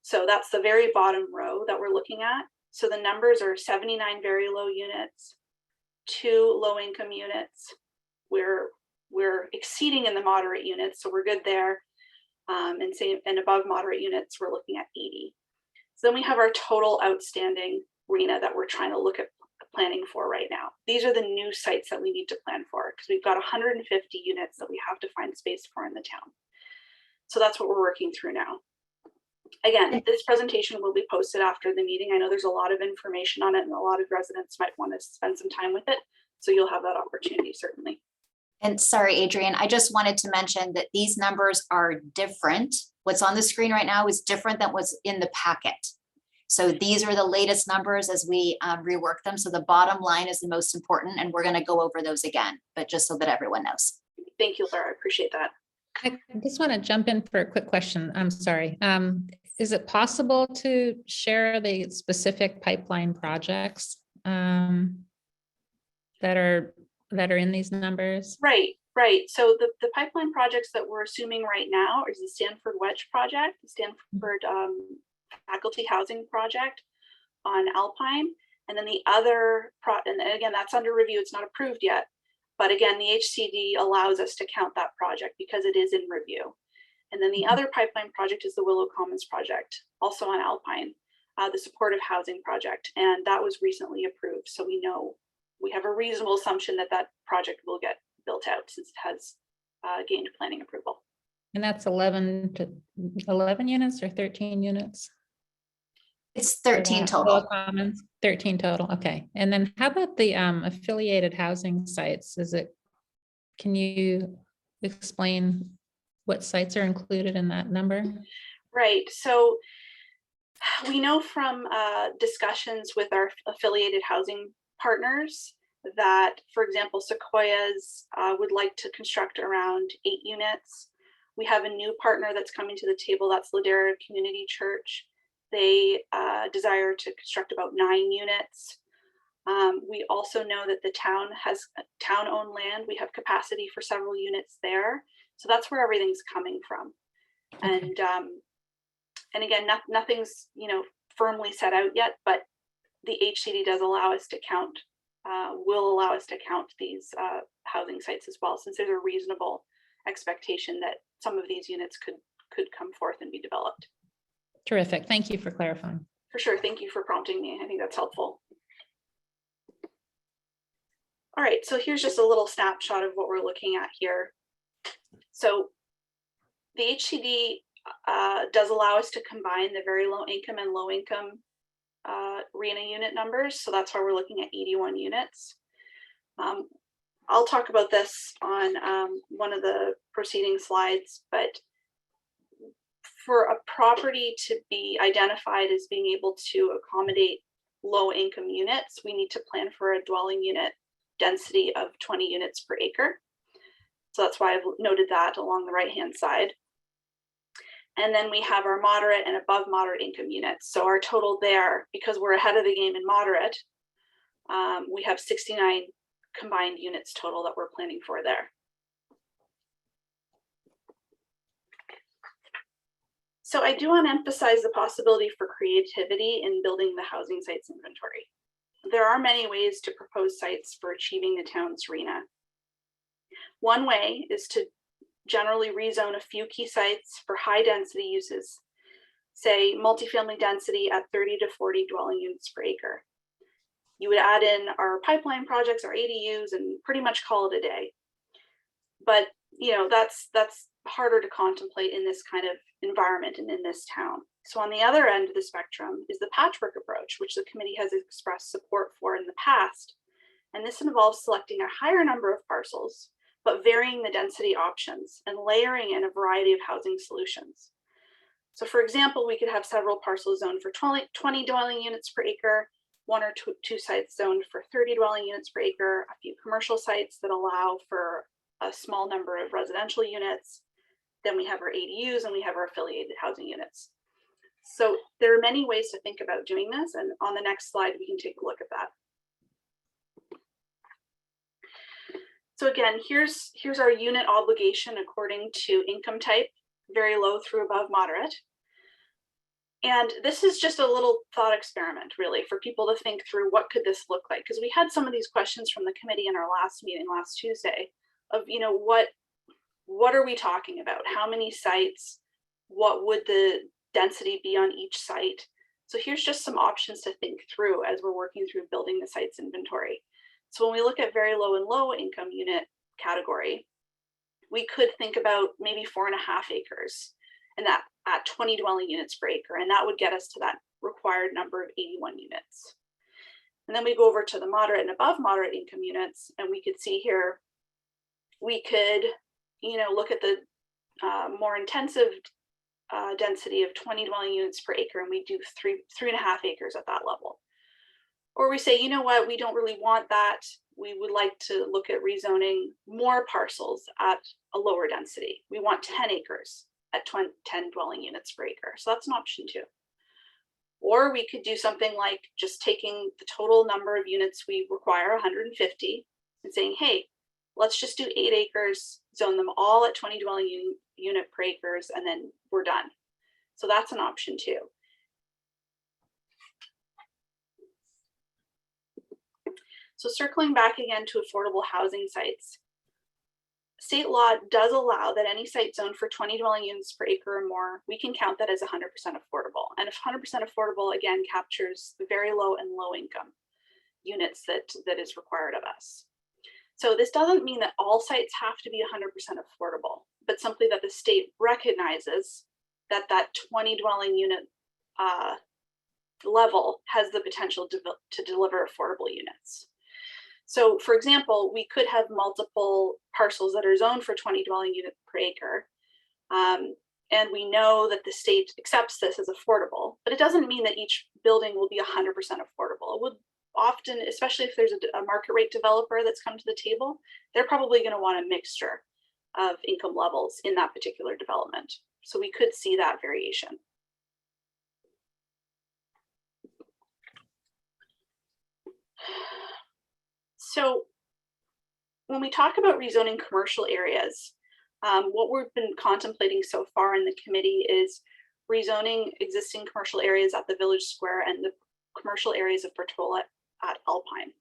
So that's the very bottom row that we're looking at. So the numbers are 79 very low units, 2 low income units. We're exceeding in the moderate units, so we're good there. And above moderate units, we're looking at 80. So then we have our total outstanding RHNA that we're trying to look at planning for right now. These are the new sites that we need to plan for, because we've got 150 units that we have to find space for in the town. So that's what we're working through now. Again, this presentation will be posted after the meeting. I know there's a lot of information on it, and a lot of residents might want to spend some time with it. So you'll have that opportunity, certainly. And sorry, Adrian, I just wanted to mention that these numbers are different. What's on the screen right now is different than what's in the packet. So these are the latest numbers as we rework them. So the bottom line is the most important, and we're going to go over those again, but just so that everyone knows. Thank you, Laura. I appreciate that. I just want to jump in for a quick question. I'm sorry. Is it possible to share the specific pipeline projects that are in these numbers? Right. So the pipeline projects that we're assuming right now is the Stanford Wedge project, the Stanford faculty housing project on Alpine, and then the other, and again, that's under review. It's not approved yet. But again, the HCD allows us to count that project because it is in review. And then the other pipeline project is the Willow Commons project, also on Alpine, the supportive housing project. And that was recently approved. So we know, we have a reasonable assumption that that project will get built out since it has gained planning approval. And that's 11 units or 13 units? It's 13 total. Commons, 13 total. Okay. And then how about the affiliated housing sites? Can you explain what sites are included in that number? Right. So we know from discussions with our affiliated housing partners that, for example, Sequoias would like to construct around 8 units. We have a new partner that's coming to the table. That's Ladera Community Church. They desire to construct about 9 units. We also know that the town has town-owned land. We have capacity for several units there. So that's where everything's coming from. Okay. And again, nothing's firmly set out yet, but the HCD does allow us to count, will allow us to count these housing sites as well, since there's a reasonable expectation that some of these units could come forth and be developed. Terrific. Thank you for clarifying. For sure. Thank you for prompting me. I think that's helpful. All right, so here's just a little snapshot of what we're looking at here. So the HCD does allow us to combine the very low income and low income RHNA unit numbers. So that's why we're looking at 81 units. I'll talk about this on one of the preceding slides, but for a property to be identified as being able to accommodate low income units, we need to plan for a dwelling unit density of 20 units per acre. So that's why I've noted that along the right-hand side. And then we have our moderate and above moderate income units. So our total there, because we're ahead of the game in moderate, we have 69 combined units total that we're planning for there. So I do want to emphasize the possibility for creativity in building the housing sites inventory. There are many ways to propose sites for achieving the town's RHNA. One way is to generally rezone a few key sites for high density uses, say multifamily density at 30 to 40 dwelling units per acre. You would add in our pipeline projects, our ADUs, and pretty much call it a day. But you know, that's harder to contemplate in this kind of environment and in this town. So on the other end of the spectrum is the patchwork approach, which the committee has expressed support for in the past. And this involves selecting a higher number of parcels, but varying the density options and layering in a variety of housing solutions. So for example, we could have several parcels zoned for 20 dwelling units per acre, one or two sites zoned for 30 dwelling units per acre, a few commercial sites that allow for a small number of residential units. Then we have our ADUs and we have our affiliated housing units. So there are many ways to think about doing this. And on the next slide, we can take a look at that. So again, here's our unit obligation according to income type, very low through above moderate. And this is just a little thought experiment, really, for people to think through what could this look like? Because we had some of these questions from the committee in our last meeting last Tuesday of, you know, what are we talking about? How many sites? What would the density be on each site? So here's just some options to think through as we're working through building the sites inventory. So when we look at very low and low income unit category, we could think about maybe 4.5 acres, and that at 20 dwelling units per acre, and that would get us to that required number of 81 units. And then we go over to the moderate and above moderate income units, and we could see here, we could, you know, look at the more intensive density of 20 dwelling units per acre, and we do 3.5 acres at that level. Or we say, you know what, we don't really want that. We would like to look at rezoning more parcels at a lower density. We want 10 acres at 10 dwelling units per acre. So that's an option too. Or we could do something like just taking the total number of units we require, 150, and saying, hey, let's just do 8 acres, zone them all at 20 dwelling unit per acres, and then we're done. So that's an option too. So circling back again to affordable housing sites, state law does allow that any site zoned for 20 dwelling units per acre or more, we can count that as 100% affordable. And if 100% affordable, again, captures the very low and low income units that is required of us. So this doesn't mean that all sites have to be 100% affordable, but simply that the state recognizes that that 20 dwelling unit level has the potential to deliver affordable units. So for example, we could have multiple parcels that are zoned for 20 dwelling units per acre. And we know that the state accepts this as affordable, but it doesn't mean that each building will be 100% affordable. It would often, especially if there's a market rate developer that's come to the table, they're probably going to want a mixture of income levels in that particular development. So we could see that variation. So when we talk about rezoning commercial areas, what we've been contemplating so far in the committee is rezoning existing commercial areas at the Village Square and the commercial areas of Bertola at Alpine.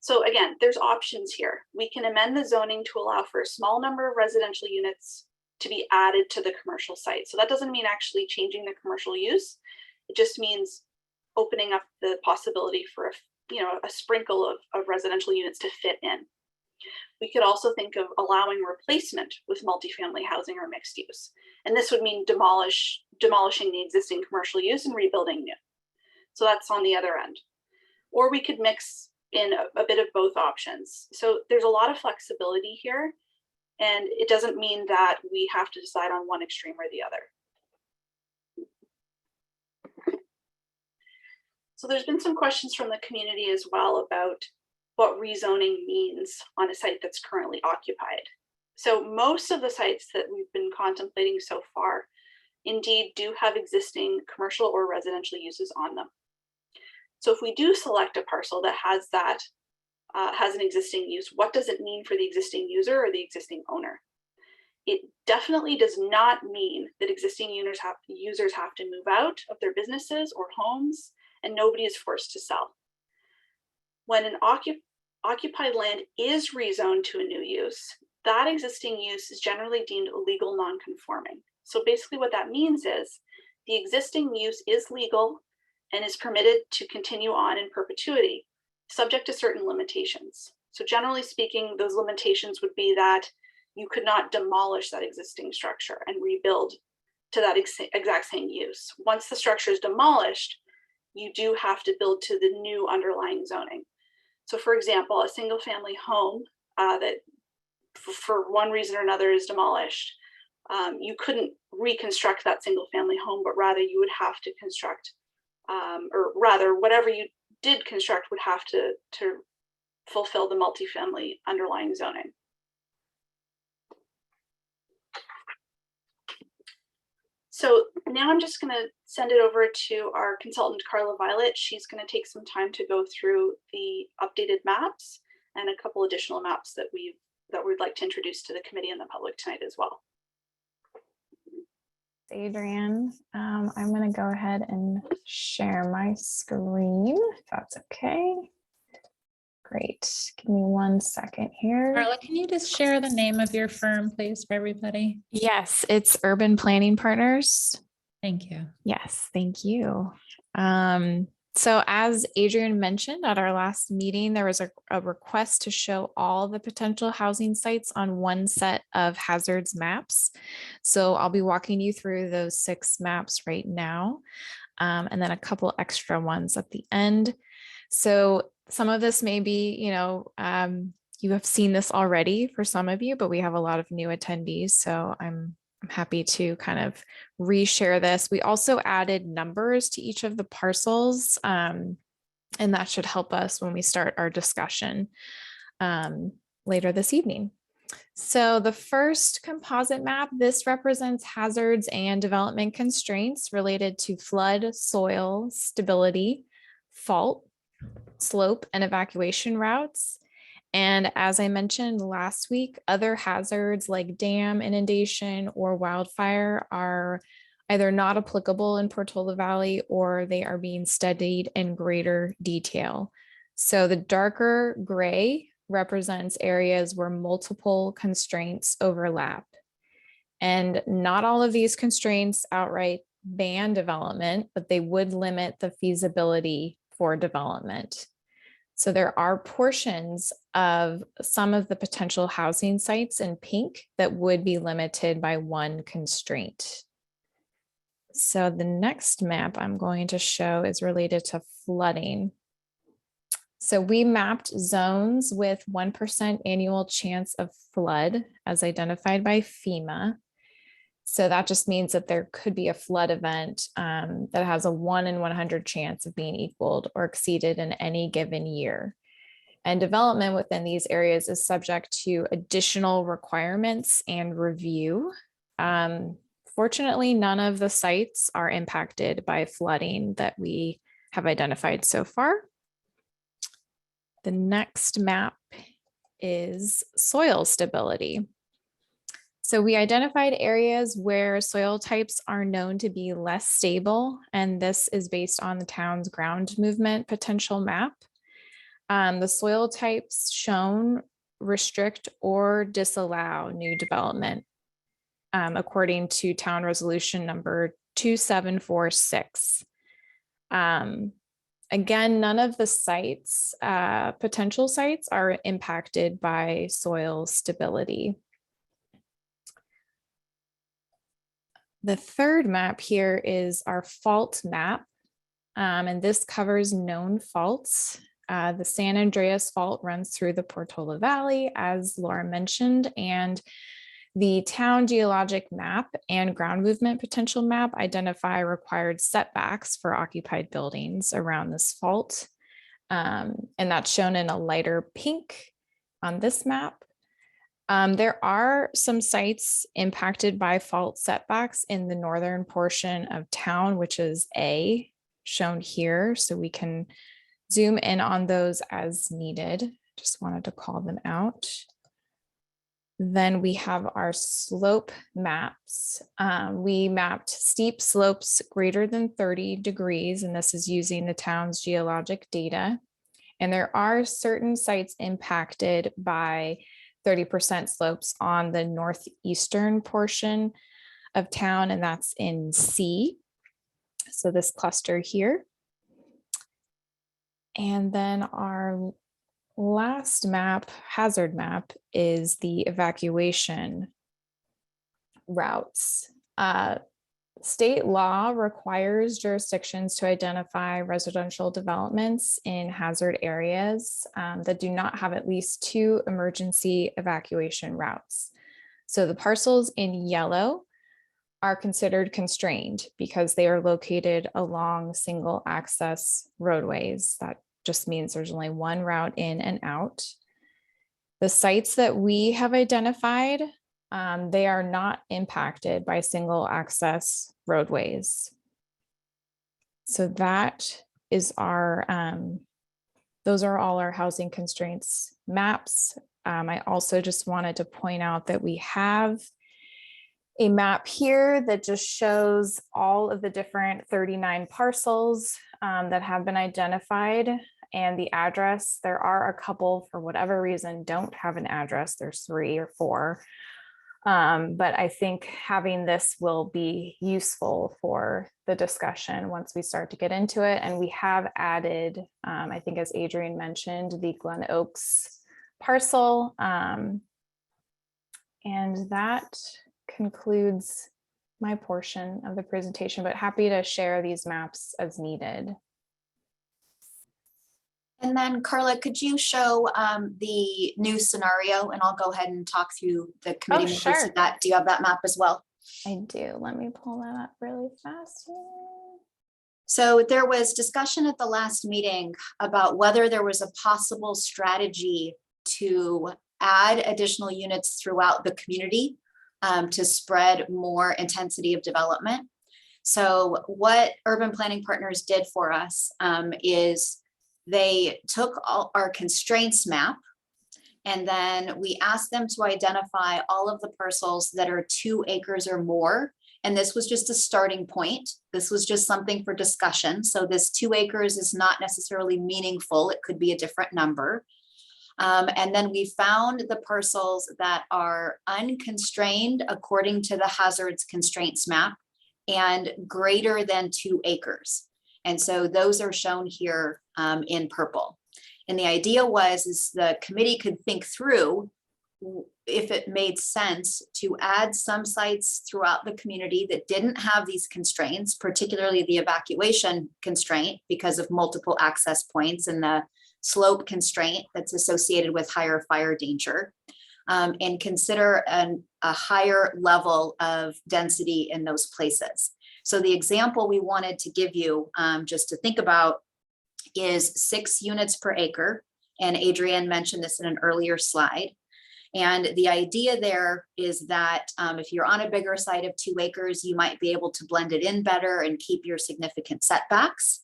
So again, there's options here. We can amend the zoning to allow for a small number of residential units to be added to the commercial site. So that doesn't mean actually changing the commercial use. It just means opening up the possibility for a sprinkle of residential units to fit in. We could also think of allowing replacement with multifamily housing or mixed use. And this would mean demolishing the existing commercial use and rebuilding new. So that's on the other end. Or we could mix in a bit of both options. So there's a lot of flexibility here, and it doesn't mean that we have to decide on one extreme or the other. So there's been some questions from the community as well about what rezoning means on a site that's currently occupied. So most of the sites that we've been contemplating so far indeed do have existing commercial or residential uses on them. So if we do select a parcel that has that has an existing use, what does it mean for the existing user or the existing owner? It definitely does not mean that existing users have to move out of their businesses or homes, and nobody is forced to sell. When an occupied land is rezoned to a new use, that existing use is generally deemed illegal non-conforming. So basically what that means is the existing use is legal and is permitted to continue on in perpetuity, subject to certain limitations. So generally speaking, those limitations would be that you could not demolish that existing structure and rebuild to that exact same use. Once the structure is demolished, you do have to build to the new underlying zoning. So for example, a single family home that for one reason or another is demolished, you couldn't reconstruct that single family home, but rather you would have to construct, or rather whatever you did construct would have to fulfill the multifamily underlying zoning. So now I'm just going to send it over to our consultant, Carla Violet. She's going to take some time to go through the updated maps and a couple additional maps that we'd like to introduce to the committee and the public tonight as well. Adrienne, I'm going to go ahead and share my screen, if that's okay. Great. Give me 1 second here. Carla, can you just share the name of your firm, please, for everybody? Yes, it's Urban Planning Partners. Thank you. Yes, thank you. So as Adrienne mentioned at our last meeting, there was a request to show all the potential housing sites on one set of hazards maps. So I'll be walking you through those 6 maps right now, and then a couple extra ones at the end. So some of this may be, you have seen this already for some of you, but we have a lot of new attendees. So I'm happy to kind of reshare this. We also added numbers to each of the parcels, and that should help us when we start our discussion later this evening. So the first composite map, this represents hazards and development constraints related to flood, soil, stability, fault, slope, and evacuation routes. And as I mentioned last week, other hazards like dam inundation or wildfire are either not applicable in Portola Valley or they are being studied in greater detail. So the darker gray represents areas where multiple constraints overlap. And not all of these constraints outright ban development, but they would limit the feasibility for development. So there are portions of some of the potential housing sites in pink that would be limited by one constraint. So the next map I'm going to show is related to flooding. So we mapped zones with 1% annual chance of flood as identified by FEMA. So that just means that there could be a flood event that has a 1 in 100 chance of being equaled or exceeded in any given year. And development within these areas is subject to additional requirements and review. Fortunately, none of the sites are impacted by flooding that we have identified so far. The next map is soil stability. So we identified areas where soil types are known to be less stable, and this is based on the town's ground movement potential map. The soil types shown restrict or disallow new development according to town resolution number 2746. Again, none of the sites, potential sites, are impacted by soil stability. The third map here is our fault map, and this covers known faults. The San Andreas Fault runs through the Portola Valley, as Laura mentioned, and the town geologic map and ground movement potential map identify required setbacks for occupied buildings around this fault. And that's shown in a lighter pink on this map. There are some sites impacted by fault setbacks in the northern portion of town, which is A, shown here. So we can zoom in on those as needed Just wanted to call them out. Then we have our slope maps. We mapped steep slopes greater than 30 degrees, and this is using the town's geologic data. And there are certain sites impacted by 30% slopes on the northeastern portion of town, and that's in C. So this cluster here. And then our last map, hazard map, is the evacuation routes. State law requires jurisdictions to identify residential developments in hazard areas that do not have at least 2 emergency evacuation routes. So the parcels in yellow are considered constrained because they are located along single access roadways. That just means there's only one route in and out. The sites that we have identified, they are not impacted by single access roadways. So that is our, those are all our housing constraints maps. I also just wanted to point out that we have a map here that just shows all of the different 39 parcels that have been identified and the address. There are a couple, for whatever reason, don't have an address. There's 3 or 4. But I think having this will be useful for the discussion once we start to get into it. And we have added, I think as Adrian mentioned, the Glen Oaks parcel. And that concludes my portion of the presentation, but happy to share these maps as needed. And then Carla, could you show the new scenario, and I'll go ahead and talk through the committee members sure. of that. Do you have that map as well? I do. Let me pull that up really fast here. So there was discussion at the last meeting about whether there was a possible strategy to add additional units throughout the community to spread more intensity of development. So what Urban Planning Partners did for us is they took all our constraints map, and then we asked them to identify all of the parcels that are 2 acres or more. And this was just a starting point. This was just something for discussion. So this 2 acres is not necessarily meaningful. It could be a different number. And then we found the parcels that are unconstrained according to the hazards constraints map and greater than 2 acres. And so those are shown here in purple. And the idea is the committee could think through if it made sense to add some sites throughout the community that didn't have these constraints, particularly the evacuation constraint because of multiple access points and the slope constraint that's associated with higher fire danger, and consider a higher level of density in those places. So the example we wanted to give you just to think about is 6 units per acre. And Adrienne mentioned this in an earlier slide. And the idea there is that if you're on a bigger site of 2 acres, you might be able to blend it in better and keep your significant setbacks.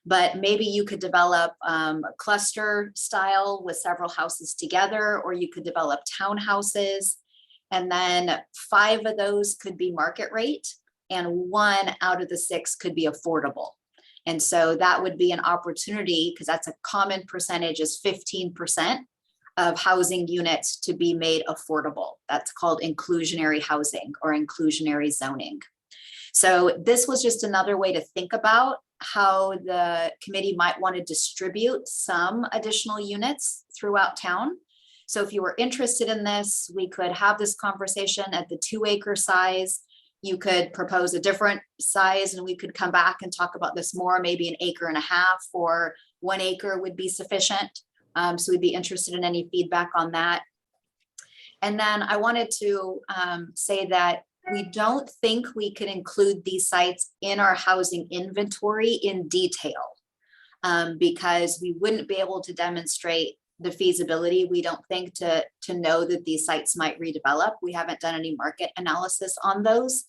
But maybe you could develop a cluster style with several houses together, or you could develop townhouses. And then 5 of those could be market rate, and 1 out of the 6 could be affordable. And so that would be an opportunity, because that's a common percentage, is 15% of housing units to be made affordable. That's called inclusionary housing or inclusionary zoning. So this was just another way to think about how the committee might want to distribute some additional units throughout town. So if you were interested in this, we could have this conversation at the 2 acre size. You could propose a different size and we could come back and talk about this more, maybe 1.5 acres or 1 acre would be sufficient. So we'd be interested in any feedback on that. And then I wanted to say that we don't think we can include these sites in our housing inventory in detail because we wouldn't be able to demonstrate the feasibility. We don't think to know that these sites might redevelop. We haven't done any market analysis on those.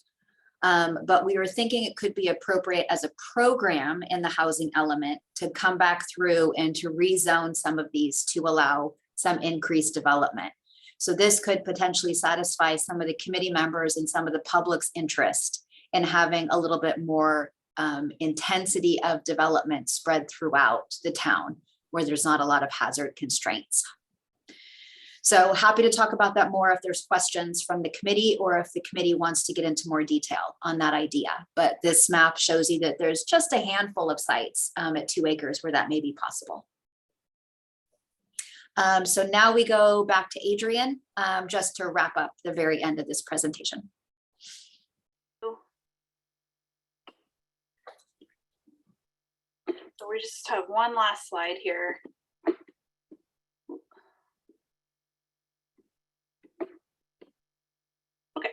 But we were thinking it could be appropriate as a program in the housing element to come back through and to rezone some of these to allow some increased development. So this could potentially satisfy some of the committee members and some of the public's interest in having a little bit more intensity of development spread throughout the town where there's not a lot of hazard constraints. So happy to talk about that more if there's questions from the committee or if the committee wants to get into more detail on that idea. But this map shows you that there's just a handful of sites at 2 acres where that may be possible. So now we go back to Adrian, just to wrap up the very end of this presentation. So we just have one last slide here. Okay,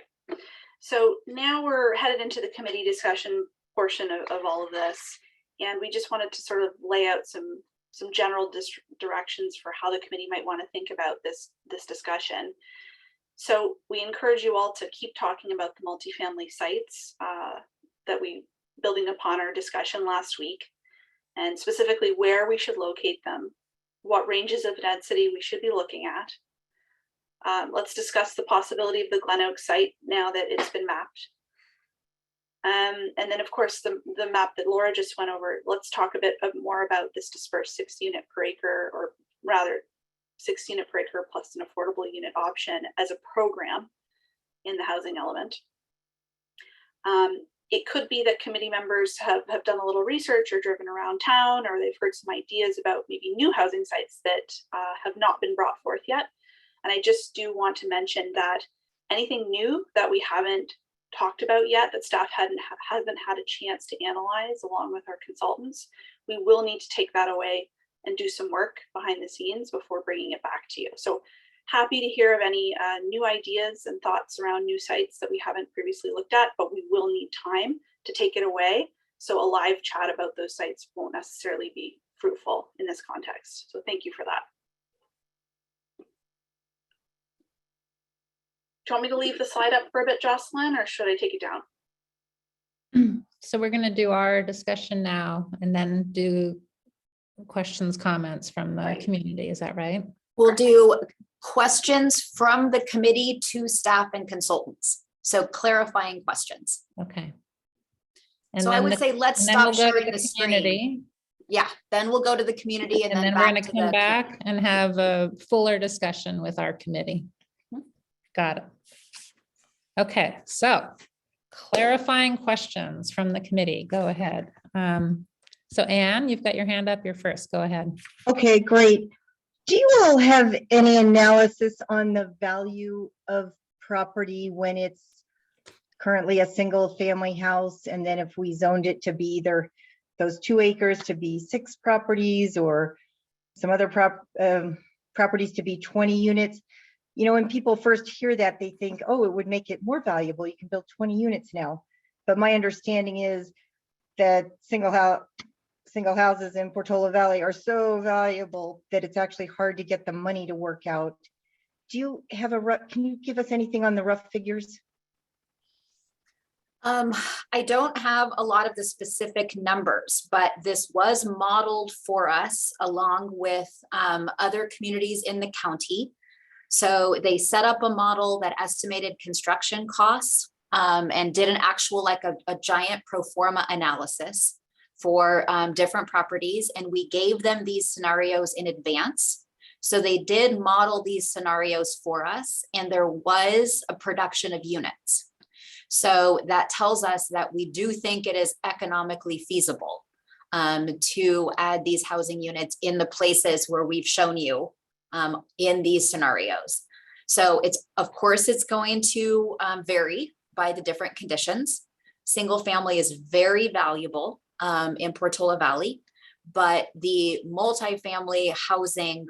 so now we're headed into the committee discussion portion of all of this. And we just wanted to sort of lay out some general directions for how the committee might want to think about this discussion. So we encourage you all to keep talking about the multifamily sites that we building upon our discussion last week, and specifically where we should locate them, what ranges of density we should be looking at. Let's discuss the possibility of the Glen Oak site now that it's been mapped. And then of course, the map that Laura just went over, let's talk a bit more about this dispersed 6 unit per acre, or rather 6 unit per acre plus an affordable unit option as a program in the housing element. It could be that committee members have done a little research or driven around town, or they've heard some ideas about maybe new housing sites that have not been brought forth yet. And I just do want to mention that anything new that we haven't talked about yet, that staff hasn't had a chance to analyze along with our consultants, we will need to take that away and do some work behind the scenes before bringing it back to you. So happy to hear of any new ideas and thoughts around new sites that we haven't previously looked at, but we will need time to take it away. So a live chat about those sites won't necessarily be fruitful in this context. So thank you for that. Do you want me to leave the slide up for a bit, Jocelyn, or should I take it down? So we're going to do our discussion now and then do questions, comments from the community. Is that right? We'll do questions from the committee to staff and consultants. So clarifying questions. Okay. So I would say let's stop sharing the screen. Yeah, then we'll go to the community and then we're going to come back and have a fuller discussion with our committee. Got it. Okay, so clarifying questions from the committee. Go ahead. So Anne, you've got your hand up. You're first. Go ahead. Okay, great. Do you all have any analysis on the value of property when it's currently a single family house? And then if we zoned it to be either those 2 acres to be 6 properties or some other properties to be 20 units? You know, when people first hear that, they think, oh, it would make it more valuable. You can build 20 units now. But my understanding is that single houses in Portola Valley are so valuable that it's actually hard to get the money to work out. Do you have can you give us anything on the rough figures? I don't have a lot of the specific numbers, but this was modeled for us along with other communities in the county. So they set up a model that estimated construction costs and did an actual, like a giant pro forma analysis for different properties. And we gave them these scenarios in advance. So they did model these scenarios for us, and there was a production of units. So that tells us that we do think it is economically feasible to add these housing units in the places where we've shown you in these scenarios. So of course, it's going to vary by the different conditions. Single family is very valuable in Portola Valley, but the multifamily housing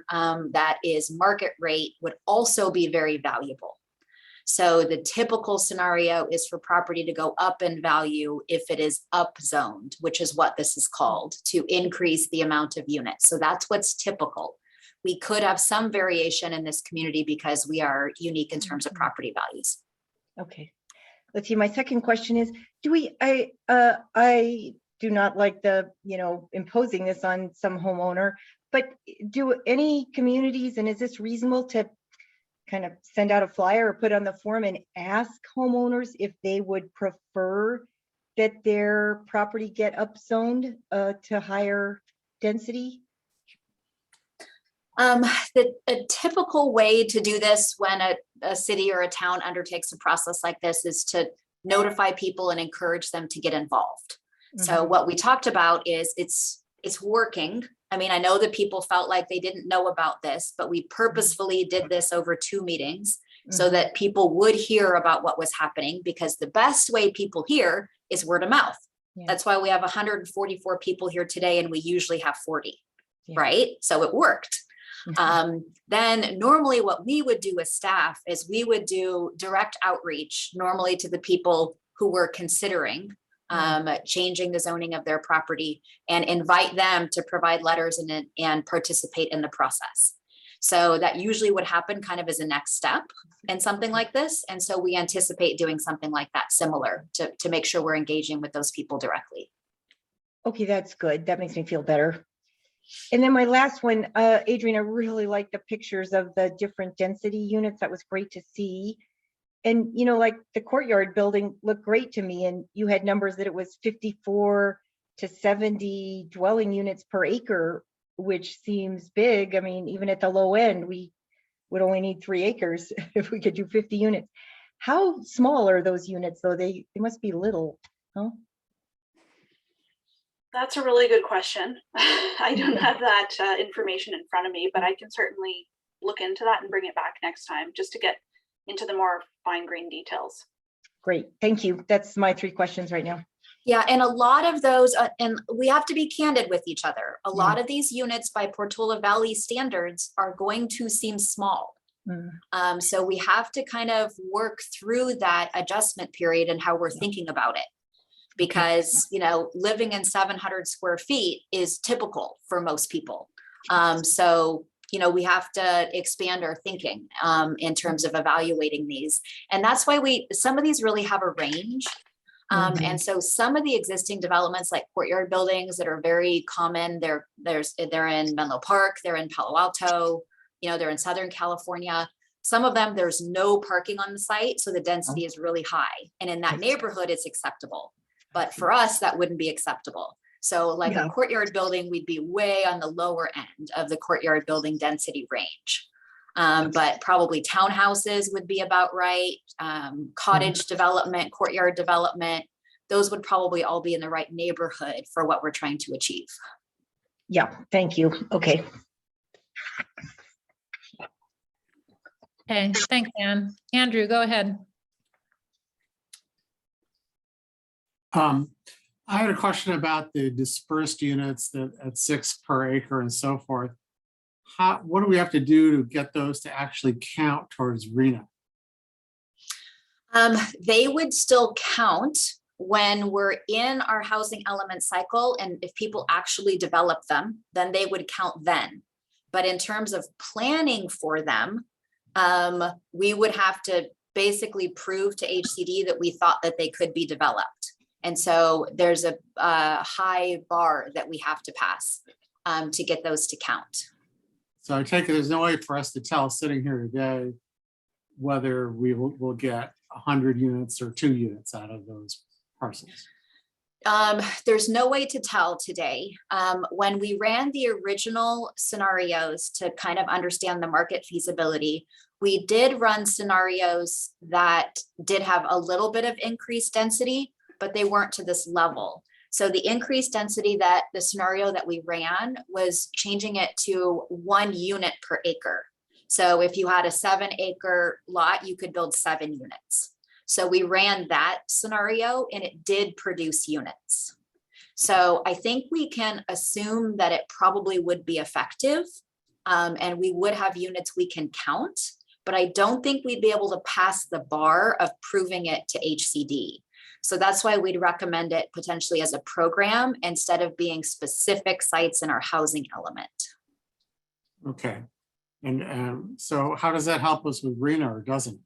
that is market rate would also be very valuable. So the typical scenario is for property to go up in value if it is up zoned, which is what this is called, to increase the amount of units. So that's what's typical. We could have some variation in this community because we are unique in terms of property values. Okay, let's see. My second question is, I do not like the, imposing this on some homeowner, But do any communities, and is this reasonable to kind of send out a flyer or put on the form and ask homeowners if they would prefer that their property get upzoned to higher density? A typical way to do this when a city or a town undertakes a process like this is to notify people and encourage them to get involved. So what we talked about is it's working. I mean, I know that people felt like they didn't know about this, but we purposefully did this over 2 meetings so that people would hear about what was happening, because the best way people hear is word of mouth. That's why we have 144 people here today and we usually have 40, right? So it worked. Then normally what we would do as staff is we would do direct outreach, normally to the people who were considering changing the zoning of their property, and invite them to provide letters and participate in the process. So that usually would happen kind of as a next step in something like this. And so we anticipate doing something like that similar to make sure we're engaging with those people directly. Okay, that's good. That makes me feel better. And then my last one, Adrienne, I really like the pictures of the different density units. That was great to see. And, you know, like the courtyard building looked great to me. And you had numbers that it was 54 to 70 dwelling units per acre, which seems big. I mean, even at the low end, we would only need 3 acres if we could do 50 units. How small are those units though? They must be little, huh? That's a really good question. I don't have that information in front of me, but I can certainly look into that and bring it back next time just to get into the more fine-grained details. Great, thank you. That's my 3 questions right now. Yeah, and a lot of those, and we have to be candid with each other. A lot of these units by Portola Valley standards are going to seem small. So we have to kind of work through that adjustment period and how we're thinking about it. Because, you know, living in 700 square feet is typical for most people. So, you know, we have to expand our thinking in terms of evaluating these. And that's why some of these really have a range. And so some of the existing developments like courtyard buildings that are very common, they're in Menlo Park, they're in Palo Alto, you know, they're in Southern California. Some of them, there's no parking on the site, so the density is really high. And in that neighborhood, it's acceptable. But for us, that wouldn't be acceptable. So like a courtyard building, we'd be way on the lower end of the courtyard building density range. But probably townhouses would be about right. Cottage development, courtyard development, those would probably all be in the right neighborhood for what we're trying to achieve. Yeah, thank you. Okay. Okay, thanks, Anne. Andrew, go ahead. I had a question about the dispersed units that at 6 per acre and so forth. What do we have to do to get those to actually count towards RHNA? They would still count when we're in our housing element cycle, and if people actually develop them, then they would count then. But in terms of planning for them, we would have to basically prove to HCD that we thought that they could be developed. And so there's a high bar that we have to pass to get those to count. So I take it there's no way for us to tell sitting here today whether we will get 100 units or 2 units out of those parcels. There's no way to tell today. When we ran the original scenarios to kind of understand the market feasibility, we did run scenarios that did have a little bit of increased density, but they weren't to this level. So the increased density that the scenario that we ran was changing it to 1 unit per acre. So if you had a 7-acre lot, you could build 7 units. So we ran that scenario and it did produce units. So I think we can assume that it probably would be effective and we would have units we can count, but I don't think we'd be able to pass the bar of proving it to HCD. So that's why we'd recommend it potentially as a program instead of being specific sites in our housing element. Okay. And so how does that help us with RHNA, or doesn't it?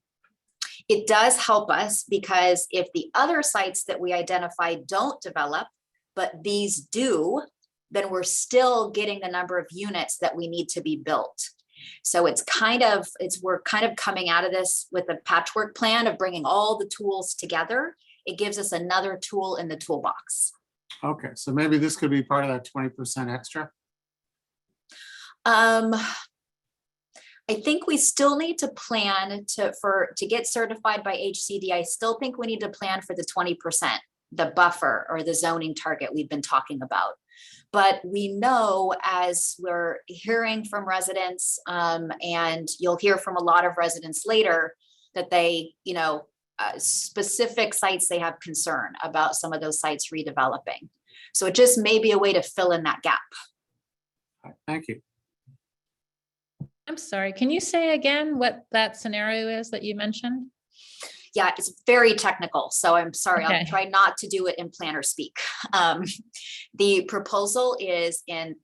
It does help us because if the other sites that we identify don't develop, but these do, then we're still getting the number of units that we need to be built. So we're kind of coming out of this with a patchwork plan of bringing all the tools together. It gives us another tool in the toolbox. Okay, so maybe this could be part of that 20% extra. I think we still need to plan to get certified by HCD. I still think we need to plan for the 20%, the buffer or the zoning target we've been talking about. But we know, as we're hearing from residents, and you'll hear from a lot of residents later, that they, specific sites, they have concern about some of those sites redeveloping. So it just may be a way to fill in that gap. Thank you. I'm sorry, can you say again what that scenario is that you mentioned? Yeah, it's very technical, so I'm sorry. Okay. I'll try not to do it in planner speak. The proposal is in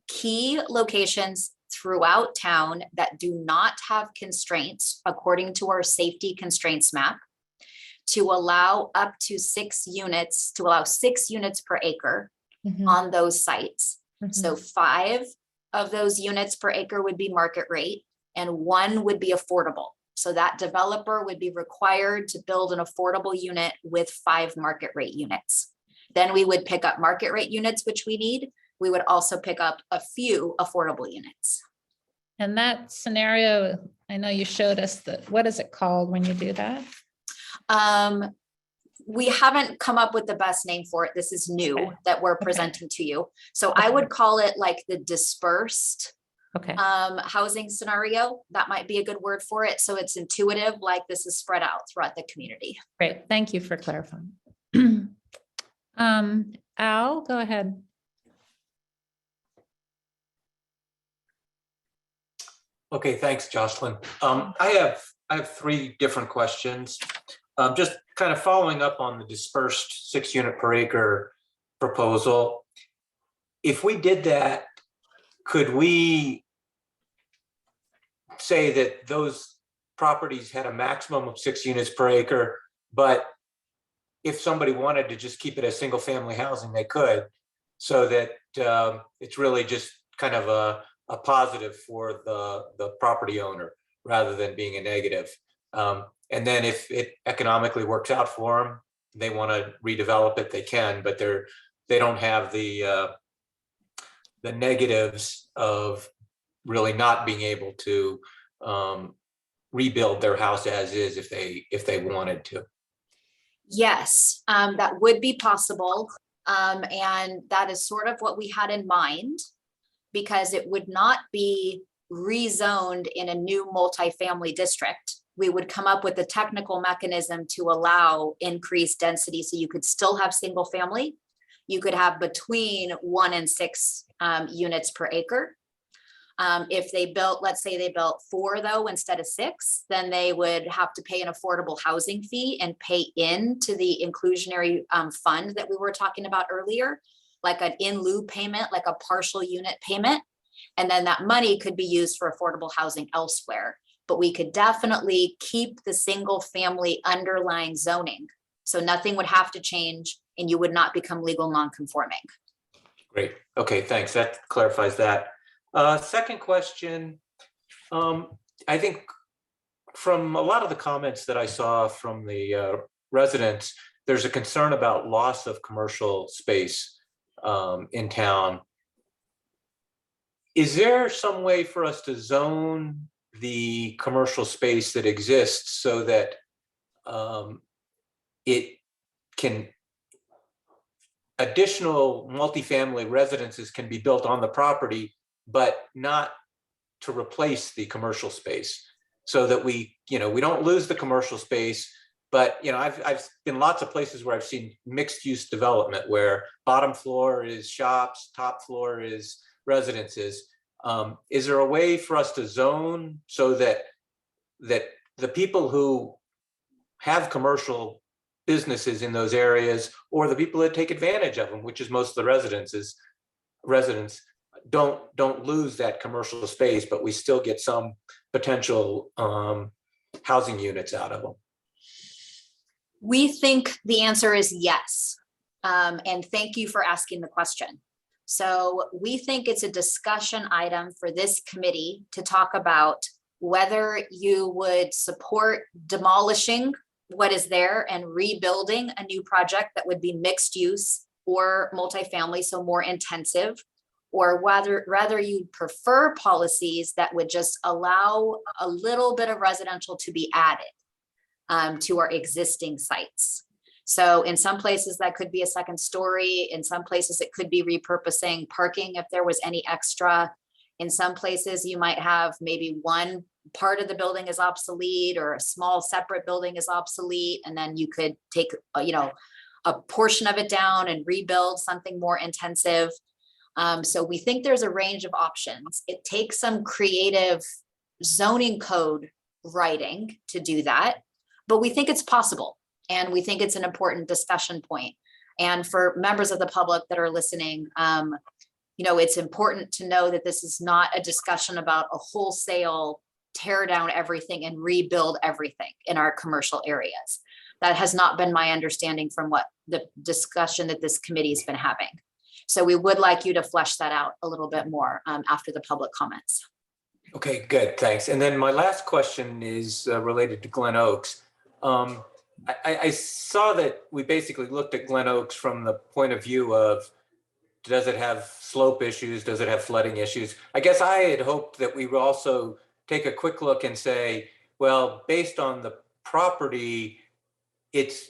key locations throughout town that do not have constraints according to our safety constraints map, to allow up to 6 units, to allow 6 units per acre on those sites. So 5 of those units per acre would be market rate and 1 would be affordable. So that developer would be required to build an affordable unit with 5 market rate units. Then we would pick up market rate units, which we need. We would also pick up a few affordable units. And that scenario, I know you showed us what is it called when you do that? We haven't come up with the best name for it. This is new that we're presenting to you. So I would call it like the dispersed housing scenario. That might be a good word for it. So it's intuitive, like this is spread out throughout the community. Great, thank you for clarifying. Al, go ahead. Okay, thanks, Jocelyn. I have 3 different questions. Just kind of following up on the dispersed 6 unit per acre proposal. If we did that, could we say that those properties had a maximum of 6 units per acre, but if somebody wanted to just keep it as single family housing, they could, so that it's really just kind of a positive for the property owner rather than being a negative. And then if it economically works out for them, they want to redevelop it, they can, but they don't have the negatives of really not being able to rebuild their house as is if they wanted to. Yes, that would be possible. And that is sort of what we had in mind, because it would not be rezoned in a new multifamily district. We would come up with a technical mechanism to allow increased density. So you could still have single family. You could have between 1 and 6 units per acre. If they built, let's say they built 4 though, instead of 6, then they would have to pay an affordable housing fee and pay into the inclusionary fund that we were talking about earlier, like an in lieu payment, like a partial unit payment. And then that money could be used for affordable housing elsewhere. But we could definitely keep the single family underlying zoning. So nothing would have to change and you would not become legal non-conforming. Great. Okay, thanks. That clarifies that. Second question. I think from a lot of the comments that I saw from the residents, there's a concern about loss of commercial space in town. Is there some way for us to zone the commercial space that exists so that it can, additional multifamily residences can be built on the property, but not to replace the commercial space, so that we don't lose the commercial space. But I've been lots of places where I've seen mixed use development where bottom floor is shops, top floor is residences. Is there a way for us to zone so that the people who have commercial businesses in those areas, or the people that take advantage of them, which is most of the residents, don't lose that commercial space, but we still get some potential housing units out of them? We think the answer is yes. And thank you for asking the question. So we think it's a discussion item for this committee to talk about whether you would support demolishing what is there and rebuilding a new project that would be mixed use or multifamily, so more intensive, or rather you'd prefer policies that would just allow a little bit of residential to be added to our existing sites. So in some places that could be a second story. In some places it could be repurposing parking if there was any extra. In some places you might have maybe one part of the building is obsolete or a small separate building is obsolete. And then you could take, a portion of it down and rebuild something more intensive. So we think there's a range of options. It takes some creative zoning code writing to do that, but we think it's possible. And we think it's an important discussion point. And for members of the public that are listening, it's important to know that this is not a discussion about a wholesale tear down everything and rebuild everything in our commercial areas. That has not been my understanding from what the discussion that this committee has been having. So we would like you to flesh that out a little bit more after the public comments. Okay, good, thanks. And then my last question is related to Glen Oaks. I saw that we basically looked at Glen Oaks from the point of view of, does it have slope issues? Does it have flooding issues? I guess I had hoped that we would also take a quick look and say, well, based on the property, it's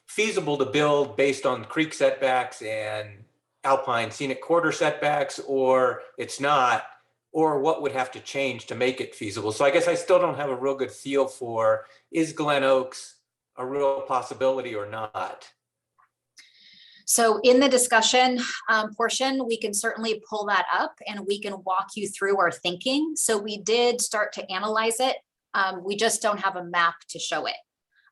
feasible to build based on creek setbacks and alpine scenic corridor setbacks, or it's not, or what would have to change to make it feasible. So I guess I still don't have a real good feel for, is Glen Oaks a real possibility or not? So in the discussion portion, we can certainly pull that up and we can walk you through our thinking. So we did start to analyze it. We just don't have a map to show it.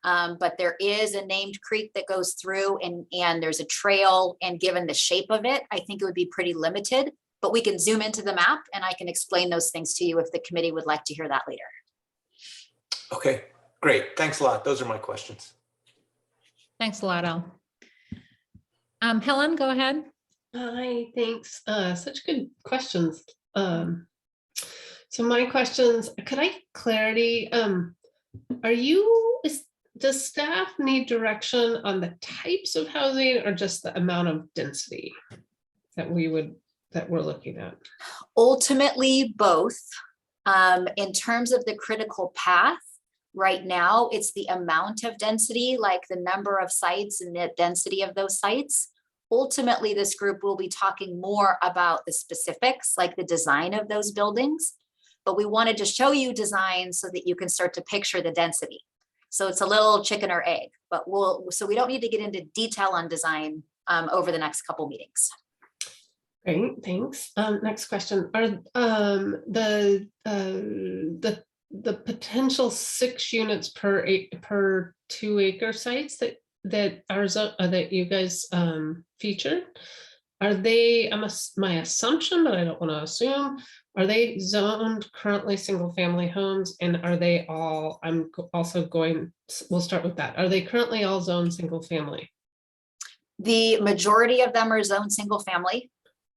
But there is a named creek that goes through and there's a trail, and given the shape of it, I think it would be pretty limited, but we can zoom into the map and I can explain those things to you if the committee would like to hear that later. Okay, great. Thanks a lot. Those are my questions. Thanks a lot, Al. Helen, go ahead. Hi, thanks. Such good questions. So my questions, could I clarity? Does staff need direction on the types of housing or just the amount of density that we're looking at? Ultimately, both. In terms of the critical path, right now, it's the amount of density, like the number of sites and the density of those sites. Ultimately, this group will be talking more about the specifics, like the design of those buildings. But we wanted to show you design so that you can start to picture the density. So it's a little chicken or egg, but so we don't need to get into detail on design over the next couple meetings. Great, thanks. Next question. Are the potential 6 units per 2 acre sites that you guys featured, are they, my assumption, but I don't want to assume, are they zoned currently single family homes, and are they all, we'll start with that. Are they currently all zoned single family? The majority of them are zoned single family.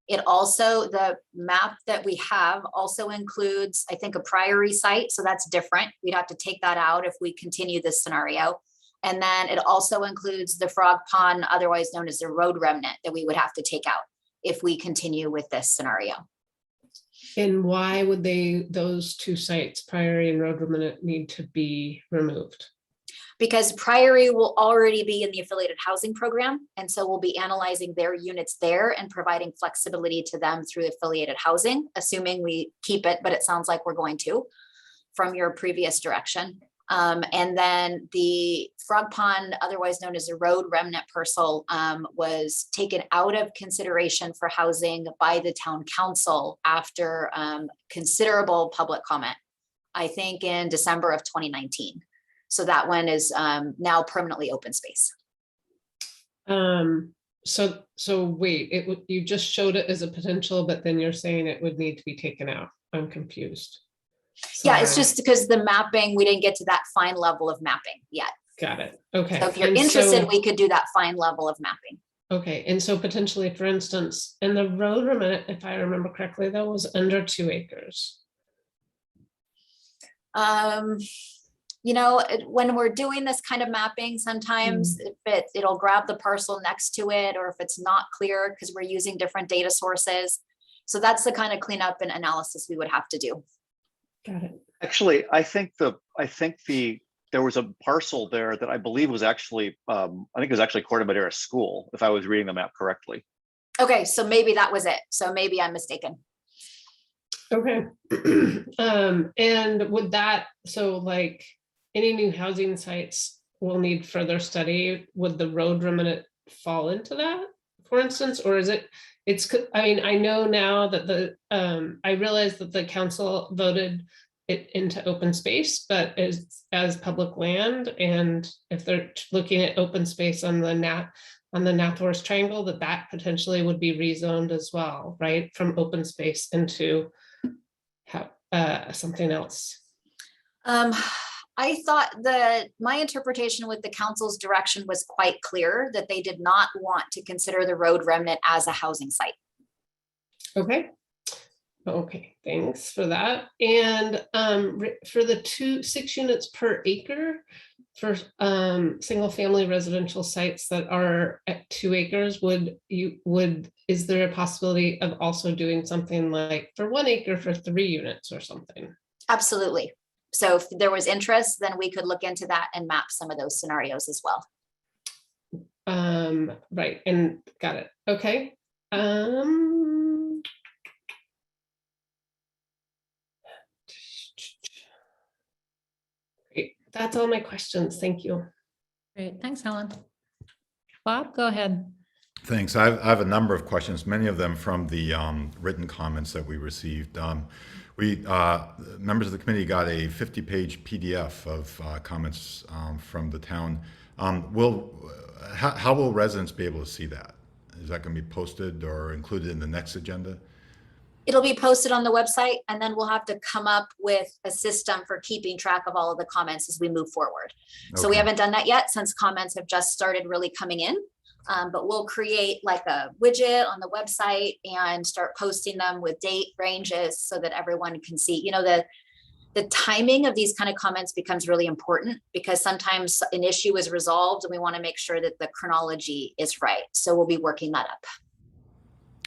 It also, the map that we have also includes, I think, a priory site. So that's different. We'd have to take that out if we continue this scenario. And then it also includes the Frog Pond, otherwise known as the road remnant, that we would have to take out if we continue with this scenario. And why would those 2 sites, Priory and road remnant, need to be removed? Because Priory will already be in the affiliated housing program. And so we'll be analyzing their units there and providing flexibility to them through affiliated housing, assuming we keep it, but it sounds like we're going to from your previous direction. And then the Frog Pond, otherwise known as the road remnant parcel, was taken out of consideration for housing by the town council after considerable public comment, I think in December of 2019. So that one is now permanently open space. So wait, you just showed it as a potential, but then you're saying it would need to be taken out. I'm confused. Yeah, it's just because the mapping, we didn't get to that fine level of mapping yet. Got it. Okay. So if you're interested, we could do that fine level of mapping. Okay, and so potentially, for instance, in the road remnant, if I remember correctly, that was under 2 acres. When we're doing this kind of mapping, sometimes if it'll grab the parcel next to it, or if it's not clear because we're using different data sources. So that's the kind of cleanup and analysis we would have to do. Got it. Actually, I think there was a parcel there that I believe was actually, I think it was actually Corte Madera School, if I was reading the map correctly. Okay, so maybe that was it. So maybe I'm mistaken. Okay. And would that, so like any new housing sites will need further study? Would the road remnant fall into that, for instance, or is it, I mean, I know now that I realize that the council voted it into open space, but as public land, and if they're looking at open space on the Nathorst Triangle, that potentially would be rezoned as well, right? From open space into something else. I thought my interpretation with the council's direction was quite clear, that they did not want to consider the road remnant as a housing site. Okay. Okay, thanks for that. And for the 6 units per acre for single family residential sites that are at 2 acres, is there a possibility of also doing something like for 1 acre for 3 units or something? Absolutely. So if there was interest, then we could look into that and map some of those scenarios as well. Right, and got it. Okay. Great. That's all my questions. Thank you. Great. Thanks, Helen. Bob, go ahead. Thanks. I have a number of questions, many of them from the written comments that we received. Members of the committee got a 50-page PDF of comments from the town. How will residents be able to see that? Is that going to be posted or included in the next agenda? It'll be posted on the website, and then we'll have to come up with a system for keeping track of all of the comments as we move forward. So we haven't done that yet, since comments have just started really coming in. But we'll create like a widget on the website and start posting them with date ranges so that everyone can see. The timing of these kind of comments becomes really important, because sometimes an issue is resolved and we want to make sure that the chronology is right. So we'll be working that up.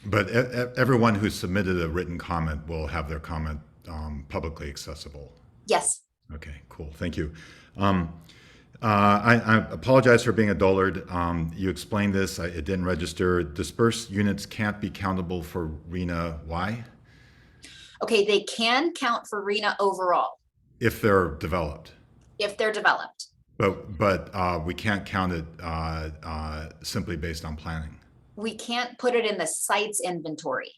But everyone who submitted a written comment will have their comment publicly accessible. Yes. Okay, cool. Thank you. I apologize for being a dullard. You explained this. It didn't register. Dispersed units can't be countable for RHNA. Why? Okay, they can count for RHNA overall. If they're developed. If they're developed. But we can't count it simply based on planning. We can't put it in the sites inventory.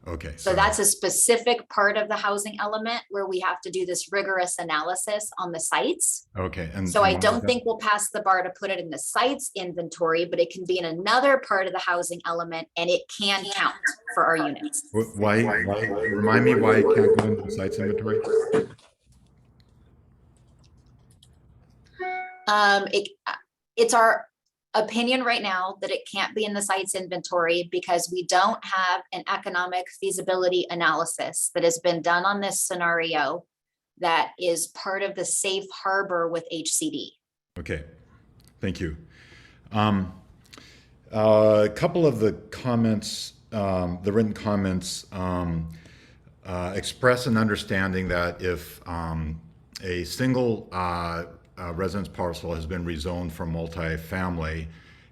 Okay. So that's a specific part of the housing element where we have to do this rigorous analysis on the sites. Okay. So I don't think we'll pass the bar to put it in the sites inventory, but it can be in another part of the housing element, and it can count for our units. Why remind me why it can't go into the sites inventory? It's our opinion right now that it can't be in the sites inventory because we don't have an economic feasibility analysis that has been done on this scenario that is part of the safe harbor with HCD. Okay, thank you. A couple of the comments, the written comments, express an understanding that if a single residence parcel has been rezoned for multifamily,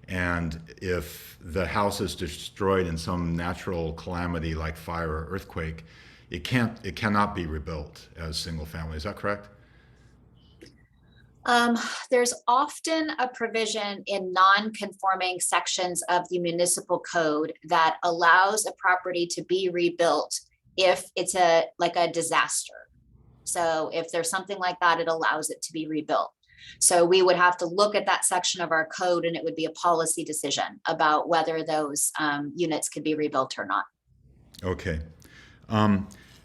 and if the house is destroyed in some natural calamity like fire or earthquake, it cannot be rebuilt as single family. Is that correct? There's often a provision in non-conforming sections of the municipal code that allows a property to be rebuilt if it's like a disaster. So if there's something like that, it allows it to be rebuilt. So we would have to look at that section of our code, and it would be a policy decision about whether those units could be rebuilt or not. Okay.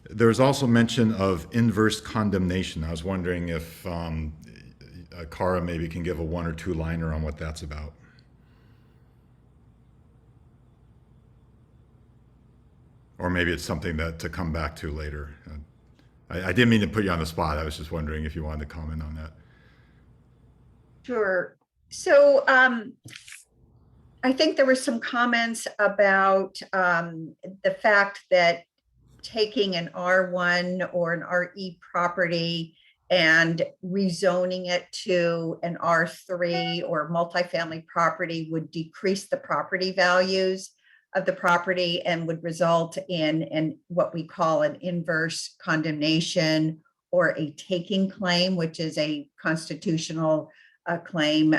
There's also mention of inverse condemnation. I was wondering if Cara maybe can give a 1 or 2 liner on what that's about. Or maybe it's something that to come back to later. I didn't mean to put you on the spot. I was just wondering if you wanted to comment on that. Sure. So I think there were some comments about the fact that taking an R1 or an RE property and rezoning it to an R3 or multifamily property would decrease the property values of the property and would result in what we call an inverse condemnation or a taking claim, which is a constitutional claim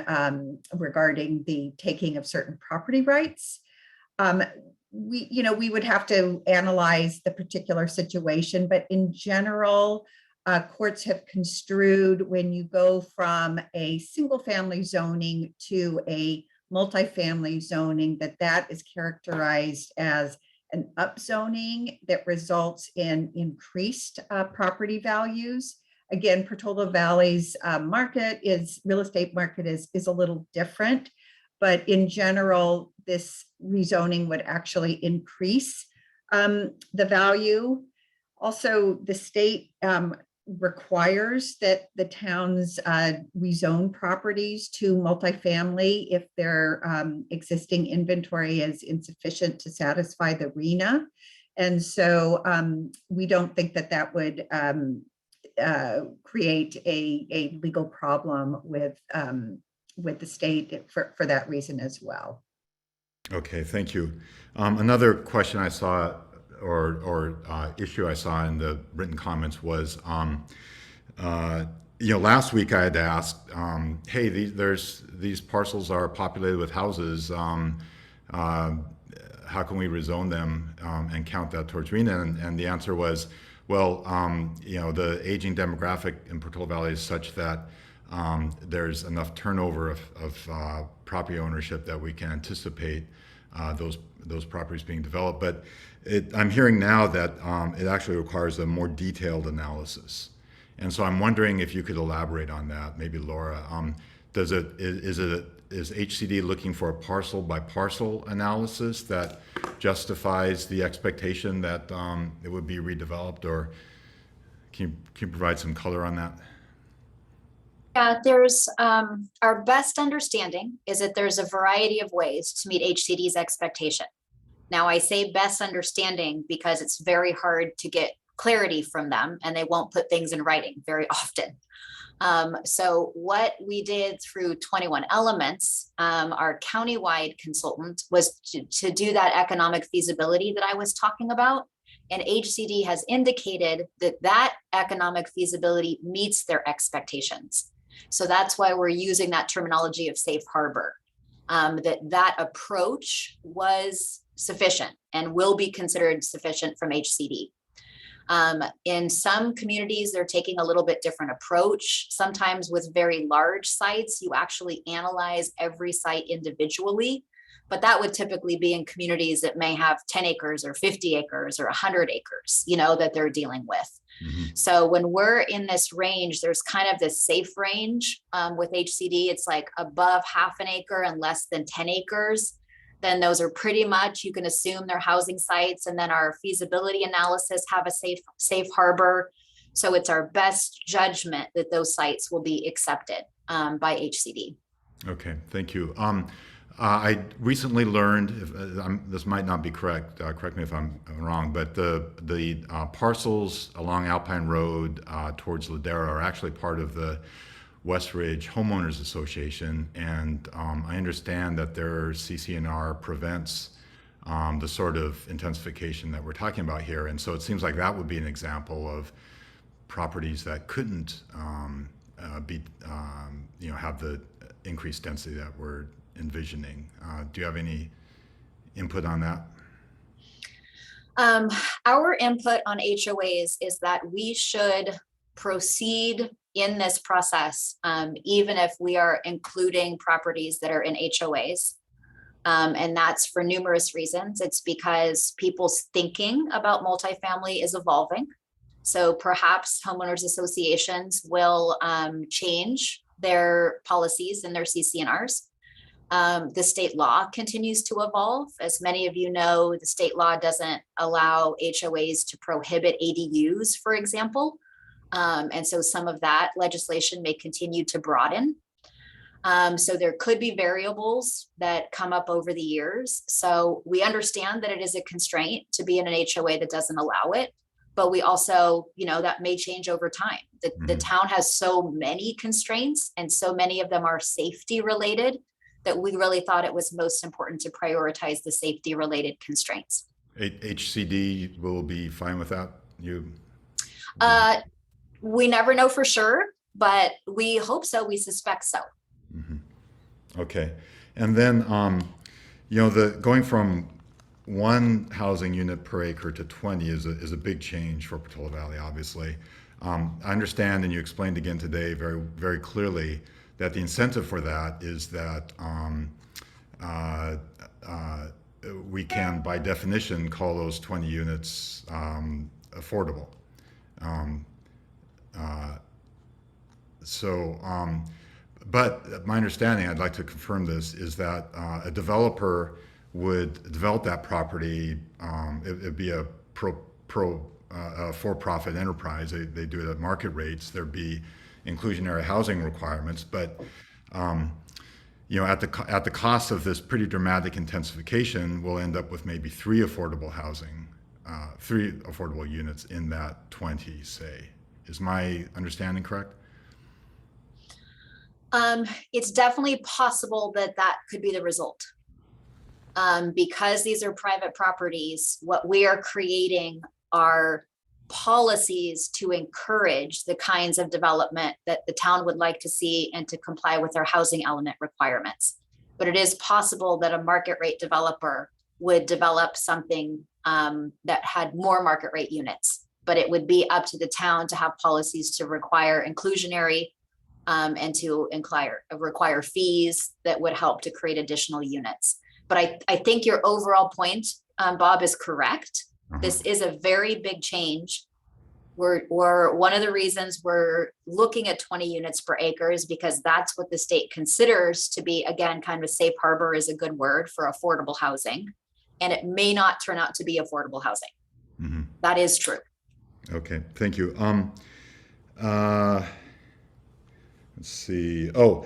regarding the taking of certain property rights. We would have to analyze the particular situation, but in general, courts have construed when you go from a single family zoning to a multifamily zoning, that is characterized as an upzoning that results in increased property values. Again, Portola Valley's real estate market is a little different, but in general, this rezoning would actually increase the value. Also, the state requires that the towns rezone properties to multifamily if their existing inventory is insufficient to satisfy the RHNA. And so we don't think that would create a legal problem with the state for that reason as well. Okay, thank you. Another question I saw or issue I saw in the written comments was, last week I had asked, hey, these parcels are populated with houses. How can we rezone them and count that towards RHNA? And the answer was, well, the aging demographic in Portola Valley is such that there's enough turnover of property ownership that we can anticipate those properties being developed. But I'm hearing now that it actually requires a more detailed analysis. And so I'm wondering if you could elaborate on that, maybe Laura. Is HCD looking for a parcel by parcel analysis that justifies the expectation that it would be redeveloped, or can you provide some color on that? Yeah, there's our best understanding is that there's a variety of ways to meet HCD's expectation. Now, I say best understanding because it's very hard to get clarity from them, and they won't put things in writing very often. So what we did through 21 Elements, our countywide consultant, was to do that economic feasibility that I was talking about. And HCD has indicated that economic feasibility meets their expectations. So that's why we're using that terminology of safe harbor, that approach was sufficient and will be considered sufficient from HCD. In some communities, they're taking a little bit different approach. Sometimes with very large sites, you actually analyze every site individually, but that would typically be in communities that may have 10 acres or 50 acres or 100 acres, that they're dealing with. Mm-hmm. So when we're in this range, there's kind of this safe range with HCD. It's like above half an acre and less than 10 acres. Then those are pretty much, you can assume they're housing sites. And then our feasibility analysis have a safe harbor. So it's our best judgment that those sites will be accepted by HCD. Okay, thank you. I recently learned, this might not be correct, correct me if I'm wrong, but the parcels along Alpine Road towards Ladera are actually part of the West Ridge Homeowners Association, and I understand that their CC&R prevents the sort of intensification that we're talking about here, and so it seems like that would be an example of properties that couldn't have the increased density that we're envisioning. Do you have any input on that? Our input on HOAs is that we should proceed in this process, even if we are including properties that are in HOAs. And that's for numerous reasons. It's because people's thinking about multifamily is evolving. So perhaps homeowners associations will change their policies and their CC&Rs. The state law continues to evolve. As many of you know, the state law doesn't allow HOAs to prohibit ADUs, for example. And so some of that legislation may continue to broaden. So there could be variables that come up over the years. So we understand that it is a constraint to be in an HOA that doesn't allow it. But we also, that may change over time. The town has so many constraints, and so many of them are safety related, that we really thought it was most important to prioritize the safety related constraints. HCD will be fine with that? We never know for sure, but we hope so. We suspect so. Okay. And then, going from one housing unit per acre to 20 is a big change for Portola Valley, obviously. I understand, and you explained again today very, very clearly, that the incentive for that is that we can, by definition, call those 20 units affordable. But my understanding, I'd like to confirm this, is that a developer would develop that property. It'd be a for-profit enterprise. They do it at market rates. There'd be inclusionary housing requirements, but at the cost of this pretty dramatic intensification, we'll end up with maybe three affordable units in that 20, say. Is my understanding correct? It's definitely possible that could be the result. Because these are private properties, what we are creating are policies to encourage the kinds of development that the town would like to see and to comply with our housing element requirements. But it is possible that a market rate developer would develop something that had more market rate units, but it would be up to the town to have policies to require inclusionary and to require fees that would help to create additional units. But I think your overall point, Bob, is correct. This is a very big change. We're one of the reasons we're looking at 20 units per acre is because that's what the state considers to be, again, kind of a safe harbor is a good word for affordable housing. And it may not turn out to be affordable housing. That is true. Okay, thank you. Let's see. I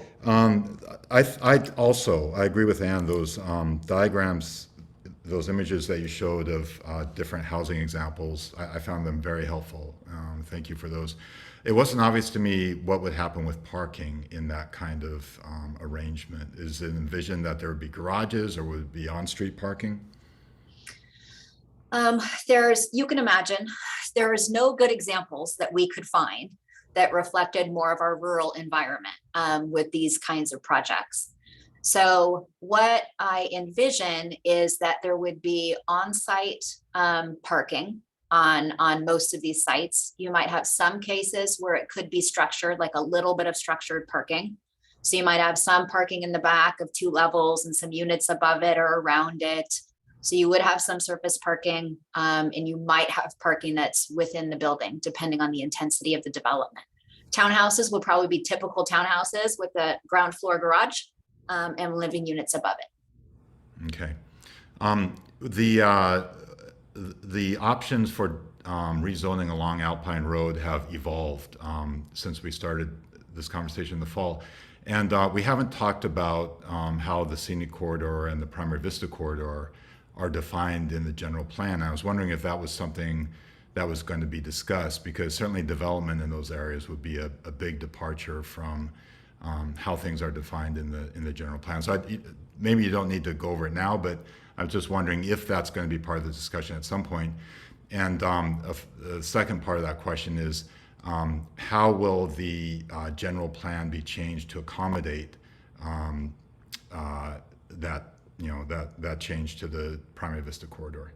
agree with Ann. Those diagrams, those images that you showed of different housing examples, I found them very helpful. Thank you for those. It wasn't obvious to me what would happen with parking in that kind of arrangement. Is it envisioned that there would be garages, or would it be on-street parking? You can imagine, there is no good examples that we could find that reflected more of our rural environment with these kinds of projects. So what I envision is that there would be on-site parking on most of these sites. You might have some cases where it could be structured, like a little bit of structured parking. So you might have some parking in the back of 2 levels and some units above it or around it. So you would have some surface parking, and you might have parking that's within the building, depending on the intensity of the development. Townhouses will probably be typical townhouses with a ground floor garage and living units above it. Okay. The options for rezoning along Alpine Road have evolved since we started this conversation in the fall. And we haven't talked about how the scenic corridor and the primary vista corridor are defined in the general plan. I was wondering if that was something that was going to be discussed, because certainly development in those areas would be a big departure from how things are defined in the general plan. So maybe you don't need to go over it now, but I was just wondering if that's going to be part of the discussion at some point. And the second part of that question is, how will the general plan be changed to accommodate that change to the primary vista corridor?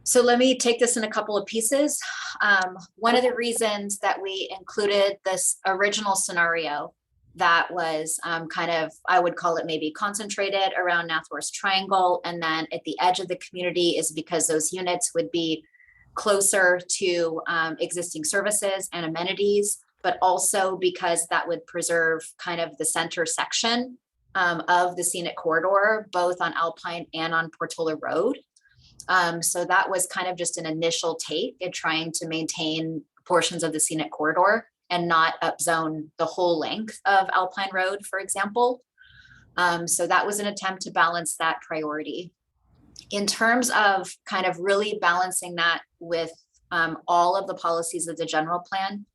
So let me take this in a couple of pieces. One of the reasons that we included this original scenario that was kind of, I would call it maybe concentrated around Nathworth Triangle and then at the edge of the community, is because those units would be closer to existing services and amenities, but also because that would preserve kind of the center section of the scenic corridor, both on Alpine and on Portola Road. So that was kind of just an initial take at trying to maintain portions of the scenic corridor and not upzone the whole length of Alpine Road, for example. So that was an attempt to balance that priority. In terms of kind of really balancing that with all of the policies of the general plan,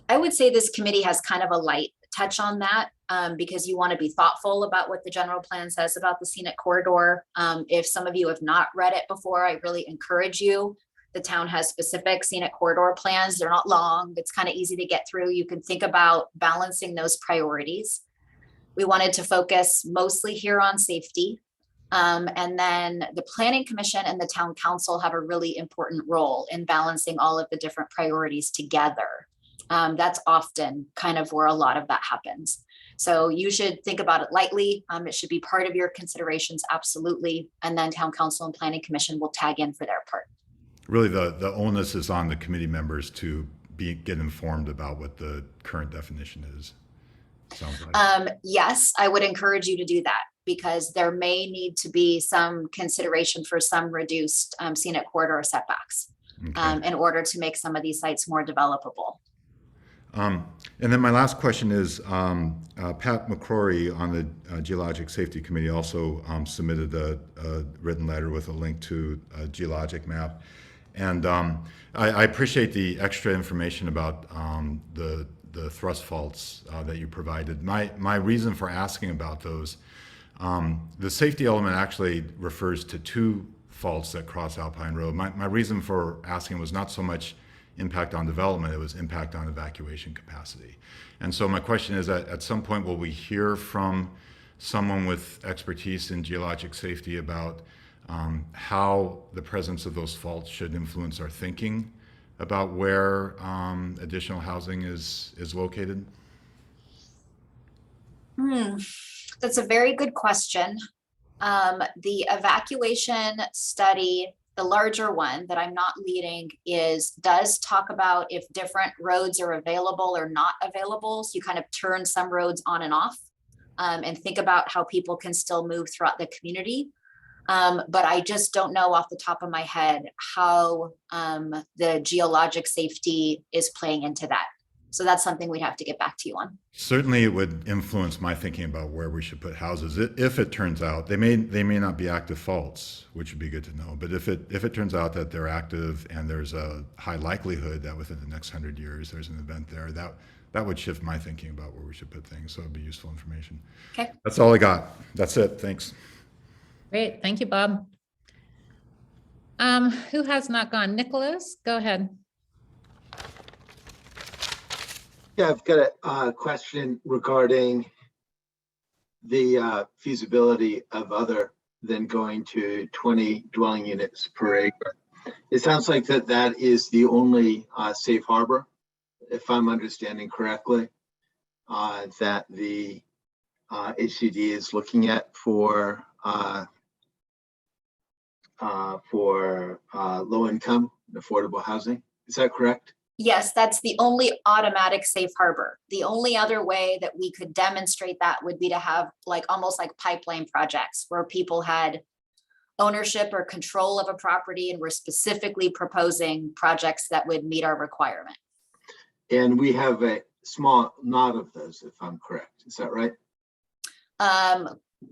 I would say this committee has kind of a light touch on that because you want to be thoughtful about what the general plan says about the scenic corridor. If some of you have not read it before, I really encourage you. The town has specific scenic corridor plans. They're not long. It's kind of easy to get through. You can think about balancing those priorities. We wanted to focus mostly here on safety. And then the Planning Commission and the Town Council have a really important role in balancing all of the different priorities together. That's often kind of where a lot of that happens. So you should think about it lightly. It should be part of your considerations, absolutely. And then Town Council and Planning Commission will tag in for their part. Really, the onus is on the committee members to get informed about what the current definition is. Sounds like. Yes, I would encourage you to do that because there may need to be some consideration for some reduced scenic corridor setbacks in order to make some of these sites more developable. And then my last question is, Pat McCrory on the Geologic Safety Committee also submitted a written letter with a link to a geologic map. And I appreciate the extra information about the thrust faults that you provided. My reason for asking about those, the safety element actually refers to 2 faults that cross Alpine Road. My reason for asking was not so much impact on development, it was impact on evacuation capacity. And so my question is that at some point, will we hear from someone with expertise in geologic safety about how the presence of those faults should influence our thinking about where additional housing is located? That's a very good question. The evacuation study, the larger one that I'm not leading, does talk about if different roads are available or not available. So you kind of turn some roads on and off and think about how people can still move throughout the community. But I just don't know off the top of my head how the geologic safety is playing into that. So that's something we'd have to get back to you on. Certainly it would influence my thinking about where we should put houses. If it turns out, they may not be active faults, which would be good to know. But if it turns out that they're active and there's a high likelihood that within the next 100 years there's an event there, that would shift my thinking about where we should put things. So it'd be useful information. Okay. That's all I got. That's it. Thanks. Great. Thank you, Bob. Who has not gone? Nicholas, go ahead. Yeah, I've got a question regarding the feasibility of other than going to 20 dwelling units per acre. It sounds like that is the only safe harbor, if I'm understanding correctly, that the HCD is looking at for low income affordable housing. Is that correct? Yes, that's the only automatic safe harbor. The only other way that we could demonstrate that would be to have almost like pipeline projects where people had ownership or control of a property and we're specifically proposing projects that would meet our requirement. And we have a small knot of those, if I'm correct. Is that right?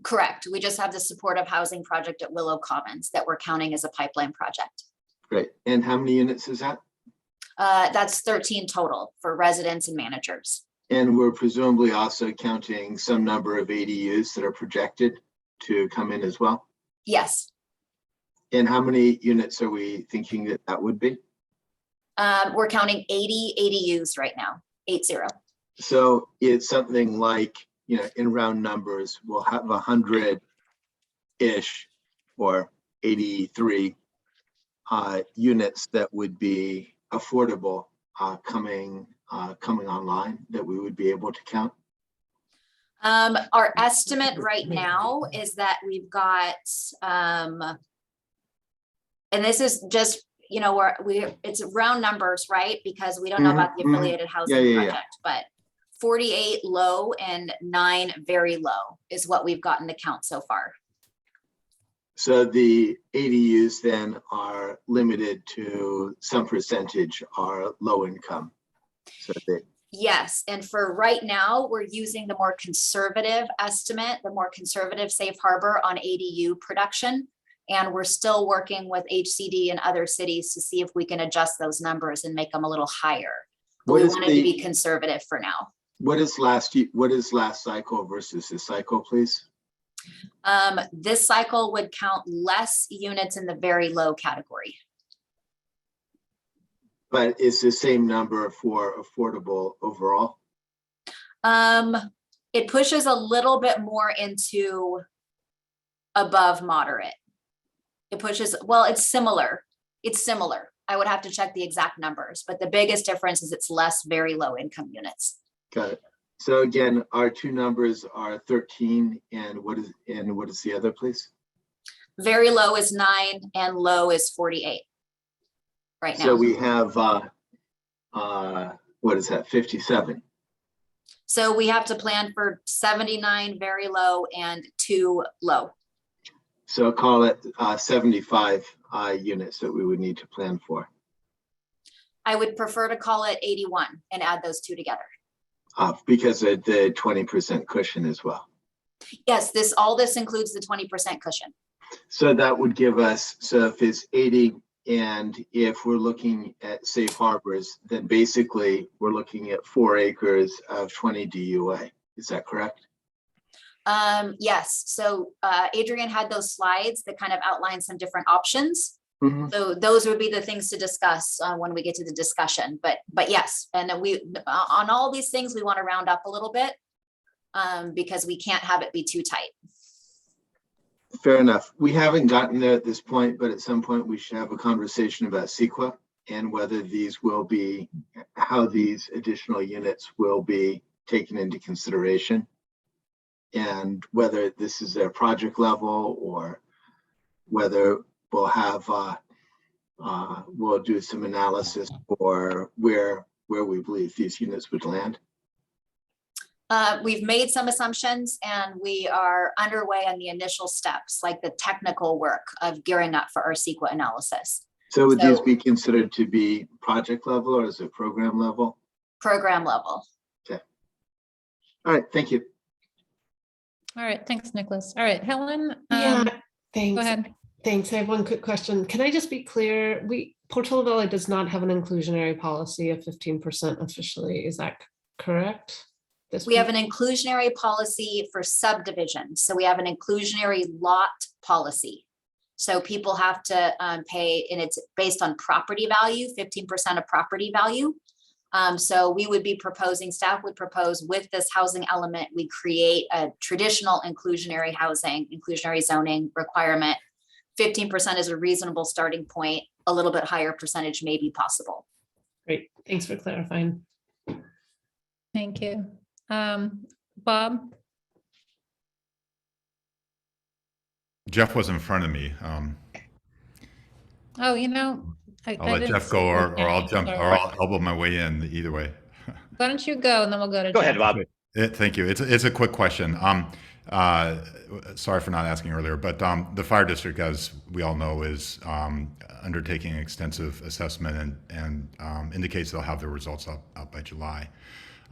Correct. We just have the supportive housing project at Willow Commons that we're counting as a pipeline project. Great. And how many units is that? That's 13 total for residents and managers. And we're presumably also counting some number of ADUs that are projected to come in as well? Yes. And how many units are we thinking that would be? We're counting 80 ADUs right now, 80. So it's something like, in round numbers, we'll have 100-ish or 83 units that would be affordable coming online that we would be able to count? Our estimate right now is that we've got, and this is just, it's round numbers, right? Because we don't know about the affiliated housing project, but 48 low and 9 very low is what we've gotten to count so far. So the ADUs then are limited to some percentage are low income. So they, Yes, and for right now, we're using the more conservative estimate, the more conservative safe harbor on ADU production. And we're still working with HCD and other cities to see if we can adjust those numbers and make them a little higher. But What we is wanted to the- be conservative for now. what is last cycle versus this cycle, please? This cycle would count less units in the very low category. But it's the same number for affordable overall? It pushes a little bit more into above moderate. It pushes, well, it's similar. It's similar. I would have to check the exact numbers, but the biggest difference is it's less very low income units. Got it. So again, our two numbers are 13 and what is the other, please? Very low is 9 and low is 48 right now. So we have, what is that, 57? So we have to plan for 79 very low and 2 low. So call it 75 units that we would need to plan for. I would prefer to call it 81 and add those two together. Because of the 20% cushion as well. Yes, all this includes the 20% cushion. So that would give us, so if it's 80 and if we're looking at safe harbors, then basically we're looking at 4 acres of 20 DUA. Is that correct? Yes, so Adrian had those slides that kind of outline some different options. Mhm. So those would be the things to discuss when we get to the discussion, but yes, and then we, on all these things, we want to round up a little bit because we can't have it be too tight. Fair enough. We haven't gotten there at this point, but at some point we should have a conversation about CEQA and whether these will be, how these additional units will be taken into consideration. And whether this is their project level or whether we'll have, we'll do some analysis for where we believe these units would land. We've made some assumptions and we are underway on the initial steps, like the technical work of gearing up for our CEQA analysis. So would these be considered to be project level or is it program level? Program level. Okay. All right, thank you. All right, thanks, Nicholas. All right, Helen. Yeah, thanks. Go ahead. Thanks. I have one quick question. Can I just be clear? Portola Valley does not have an inclusionary policy of 15% officially. Is that correct? We have an inclusionary policy for subdivision. So we have an inclusionary lot policy. So people have to pay, and it's based on property value, 15% of property value. So we would be proposing, staff would propose with this housing element, we create a traditional inclusionary housing, inclusionary zoning requirement. 15% is a reasonable starting point. A little bit higher percentage may be possible. Great. Thanks for clarifying. Thank you. Bob? Jeff was in front of me. Oh, you know, I'll let Jeff go or I'll jump or I'll elbow my way in either way. Why don't you go and then we'll go to Go Jeff. ahead, Bob. Thank you. It's a quick question. Sorry for not asking earlier, but the fire district, as we all know, is undertaking an extensive assessment and indicates they'll have their results out by July.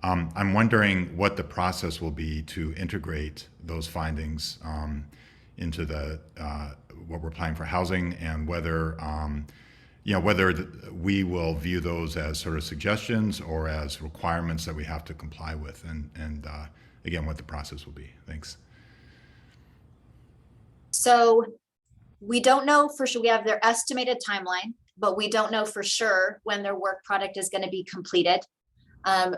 I'm wondering what the process will be to integrate those findings into the what we're planning for housing, and whether whether we will view those as sort of suggestions or as requirements that we have to comply with, and again, what the process will be. Thanks. So we don't know for sure. We have their estimated timeline, but we don't know for sure when their work product is going to be completed.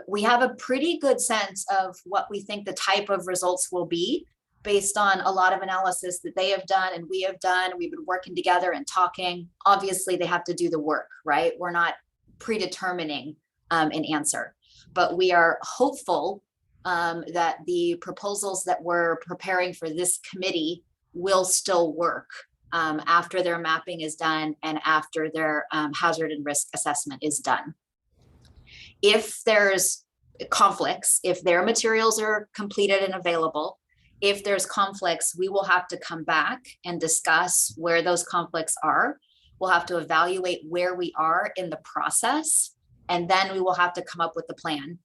We have a pretty good sense of what we think the type of results will be based on a lot of analysis that they have done and we have done. We've been working together and talking. Obviously, they have to do the work, right? We're not predetermining an answer, but we are hopeful that the proposals that we're preparing for this committee will still work after their mapping is done and after their hazard and risk assessment is done. If there's conflicts, if their materials are completed and available. If there's conflicts, we will have to come back and discuss where those conflicts are. We'll have to evaluate where we are in the process, and then we will have to come up with a plan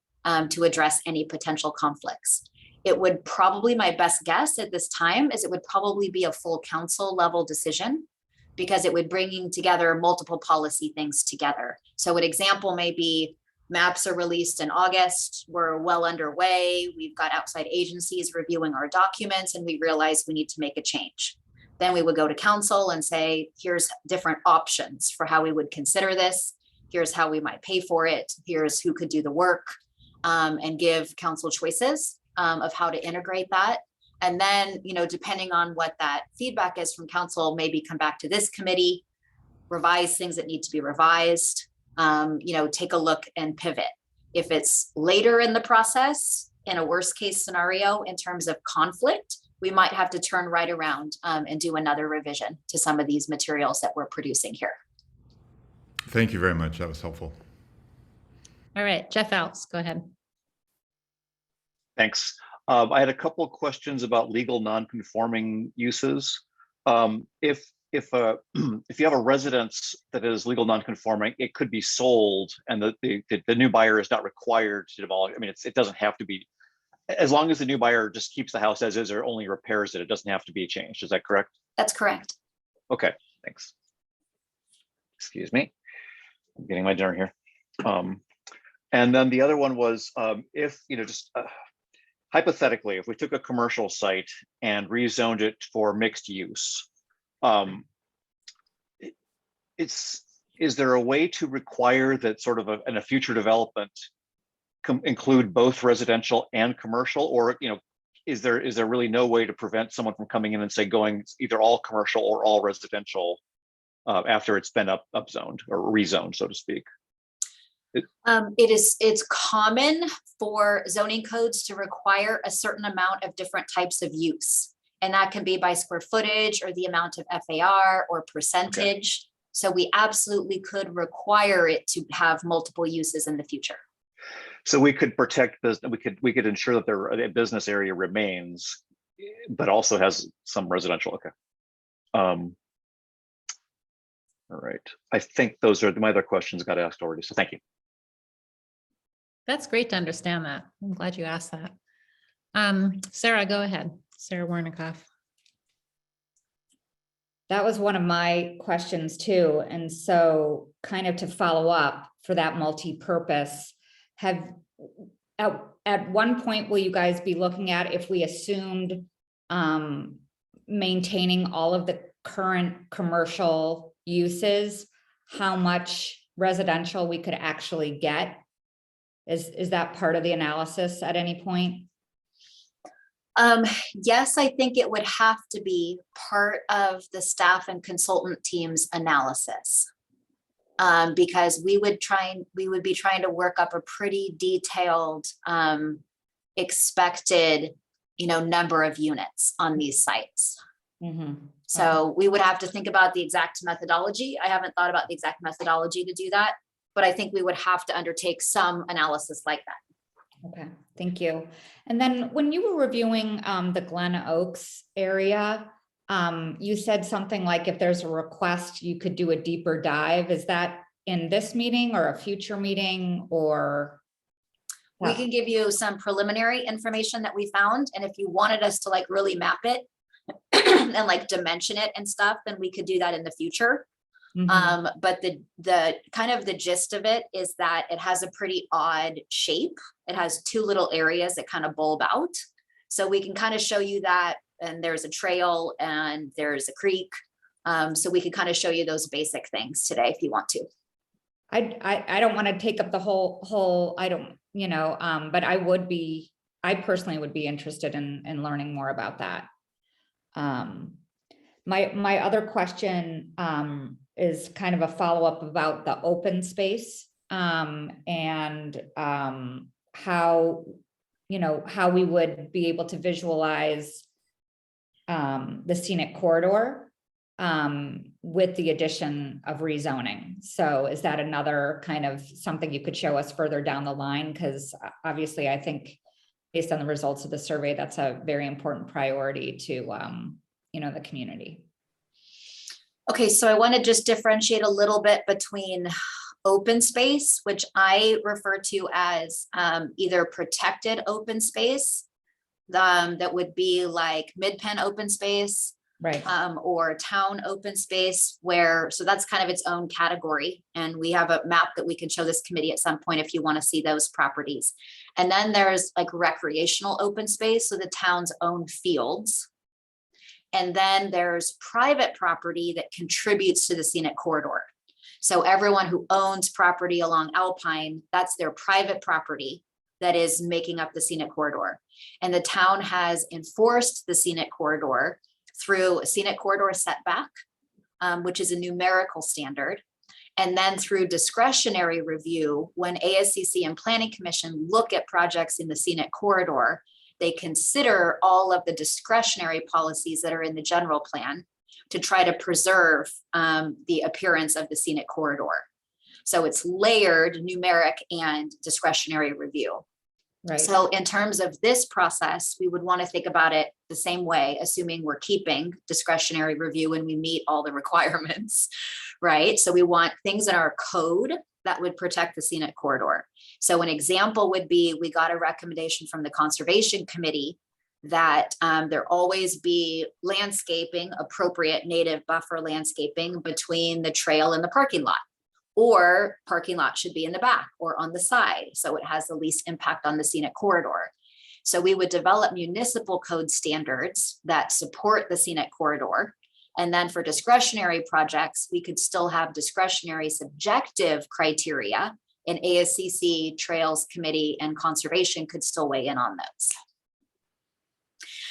to address any potential conflicts. It would probably, my best guess at this time is it would probably be a full council level decision, because it would bringing together multiple policy things together. So an example may be maps are released in August. We're well underway. We've got outside agencies reviewing our documents, and we realize we need to make a change. Then we would go to council and say, here's different options for how we would consider this. Here's how we might pay for it. Here's who could do the work, and give council choices of how to integrate that. And then, you know, depending on what that feedback is from council, maybe come back to this committee, revise things that need to be revised, you know, take a look and pivot. If it's later in the process, in a worst case scenario, in terms of conflict, we might have to turn right around and do another revision to some of these materials that we're producing here. Thank you very much. That was helpful. All right, Jeff Alves, go ahead. Thanks. I had a couple of questions about legal non-conforming uses. If you have a residence that is legal non-conforming, it could be sold, and the new buyer is not required to demolish. I mean, it doesn't have to be, as long as the new buyer just keeps the house as is or only repairs it. It doesn't have to be changed. Is that correct? That's correct. Okay, thanks. Excuse me, I'm getting my dinner here. And then the other one was, if, you know, just hypothetically, if we took a commercial site and rezoned it for mixed use, is there a way to require that sort of in a future development include both residential and commercial, or, you know, is there really no way to prevent someone from coming in and say going either all commercial or all residential after it's been upzoned or rezoned, so to speak? It's common for zoning codes to require a certain amount of different types of use. And that can be by square footage or the amount of FAR or percentage. Okay. So we absolutely could require it to have multiple uses in the future. So we could protect this, we could ensure that their business area remains, but also has some residential. Okay. All right. I think those are my other questions got asked already. So thank you. That's great to understand that. I'm glad you asked that. Sarah, go ahead. Sarah Warnikoff. That was one of my questions too. And so kind of to follow up for that multi-purpose, at one point, will you guys be looking at, if we assumed maintaining all of the current commercial uses, how much residential we could actually get? Is that part of the analysis at any point? Yes, I think it would have to be part of the staff and consultant team's analysis. Because we would be trying to work up a pretty detailed expected, you know, number of units on these sites. Mm-hmm. So we would have to think about the exact methodology. I haven't thought about the exact methodology to do that, but I think we would have to undertake some analysis like that. Okay, thank you. And then when you were reviewing the Glen Oaks area, you said something like if there's a request, you could do a deeper dive. Is that in this meeting or a future meeting, or? We can give you some preliminary information that we found. And if you wanted us to like really map it and like dimension it and stuff, then we could do that in the future. Mm-hmm. But the kind of the gist of it is that it has a pretty odd shape. It has two little areas that kind of bulb out. So we can kind of show you that, and there's a trail and there's a creek. So we could kind of show you those basic things today if you want to. I don't want to take up the whole, I don't, you know, but I personally would be interested in learning more about that. My other question is kind of a follow-up about the open space and how, you know, how we would be able to visualize the scenic corridor with the addition of rezoning. So is that another kind of something you could show us further down the line? Because obviously I think based on the results of the survey, that's a very important priority to, the community. Okay, so I want to just differentiate a little bit between open space, which I refer to as either protected open space, that would be like mid-pen open space, right, or town open space, so that's kind of its own category. And we have a map that we can show this committee at some point if you want to see those properties. And then there's like recreational open space, so the town's own fields. And then there's private property that contributes to the scenic corridor. So everyone who owns property along Alpine, that's their private property that is making up the scenic corridor. And the town has enforced the scenic corridor through a scenic corridor setback, which is a numerical standard. And then through discretionary review, when ASCC and Planning Commission look at projects in the scenic corridor, they consider all of the discretionary policies that are in the general plan to try to preserve the appearance of the scenic corridor. So it's layered numeric and discretionary review. Right. So in terms of this process, we would want to think about it the same way, assuming we're keeping discretionary review and we meet all the requirements, right? So we want things in our code that would protect the scenic corridor. So an example would be, we got a recommendation from the Conservation Committee that there always be landscaping, appropriate native buffer landscaping between the trail and the parking lot. Or parking lot should be in the back or on the side, so it has the least impact on the scenic corridor. So we would develop municipal code standards that support the scenic corridor. And then for discretionary projects, we could still have discretionary subjective criteria, and ASCC, Trails Committee, and Conservation could still weigh in on those.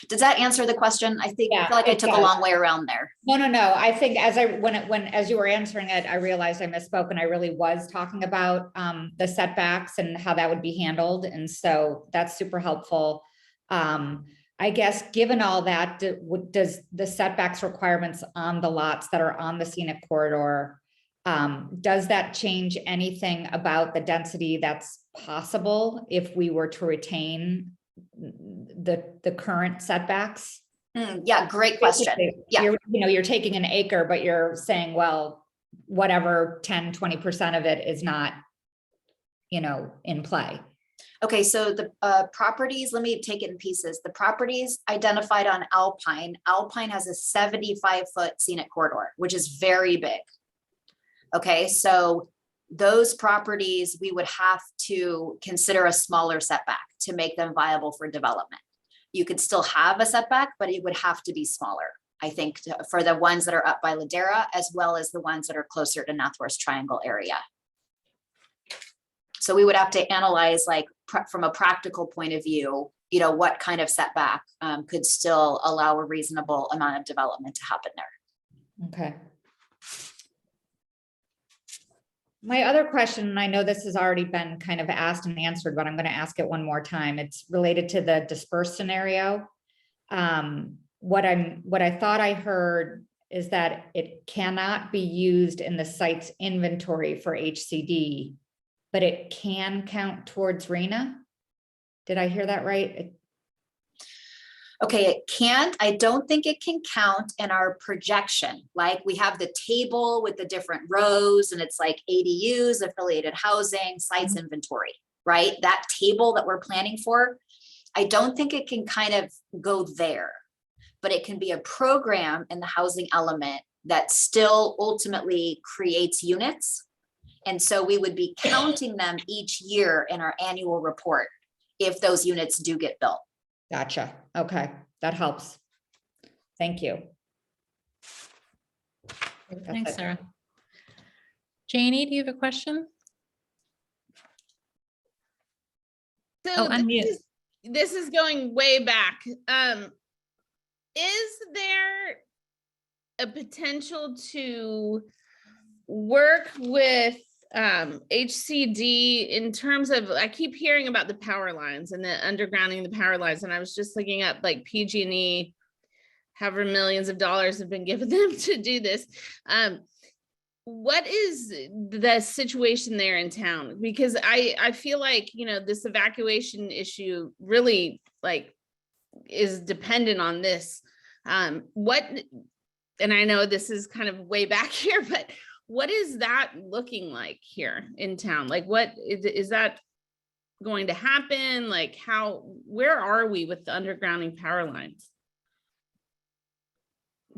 Does that answer the question? I feel like I took a long way around there. No. I think as you were answering it, I realized I misspoke, and I really was talking about the setbacks and how that would be handled. And so that's super helpful. I guess, given all that, does the setbacks requirements on the lots that are on the scenic corridor, does that change anything about the density that's possible if we were to retain the current setbacks? Yeah, great question. Yeah. You're taking an acre, but you're saying, well, whatever 10, 20% of it is not, in play. Okay, so the properties, let me take it in pieces. The properties identified on Alpine has a 75-foot scenic corridor, which is very big. Okay, so those properties, we would have to consider a smaller setback to make them viable for development. You could still have a setback, but it would have to be smaller, I think, for the ones that are up by Ladera, as well as the ones that are closer to Northwest Triangle area. So we would have to analyze, like, from a practical point of view, what kind of setback could still allow a reasonable amount of development to happen there. Okay. My other question, and I know this has already been kind of asked and answered, but I'm going to ask it one more time. It's related to the dispersed scenario. What I thought I heard is that it cannot be used in the site's inventory for HCD, but it can count towards RHNA. Did I hear that right? Okay, it can't. I don't think it can count in our projection. Like, we have the table with the different rows, and it's like ADUs, affiliated housing, sites inventory, right? That table that we're planning for, I don't think it can kind of go there, but it can be a program in the housing element that still ultimately creates units. And so we would be counting them each year in our annual report if those units do get built. Gotcha. Okay, that helps. Thank you. Thanks, Sarah. Janie, do you have a question? So unmute. This is going way back. Is there a potential to work with HCD in terms of, I keep hearing about the power lines and the undergrounding the power lines, and I was just looking up, like, PG&E however millions of dollars have been given them to do this. What is the situation there in town? Because I feel like, you know, this evacuation issue really like is dependent on this. And I know this is kind of way back here, but what is that looking like here in town? Like, what is that going to happen? Like where are we with the undergrounding power lines?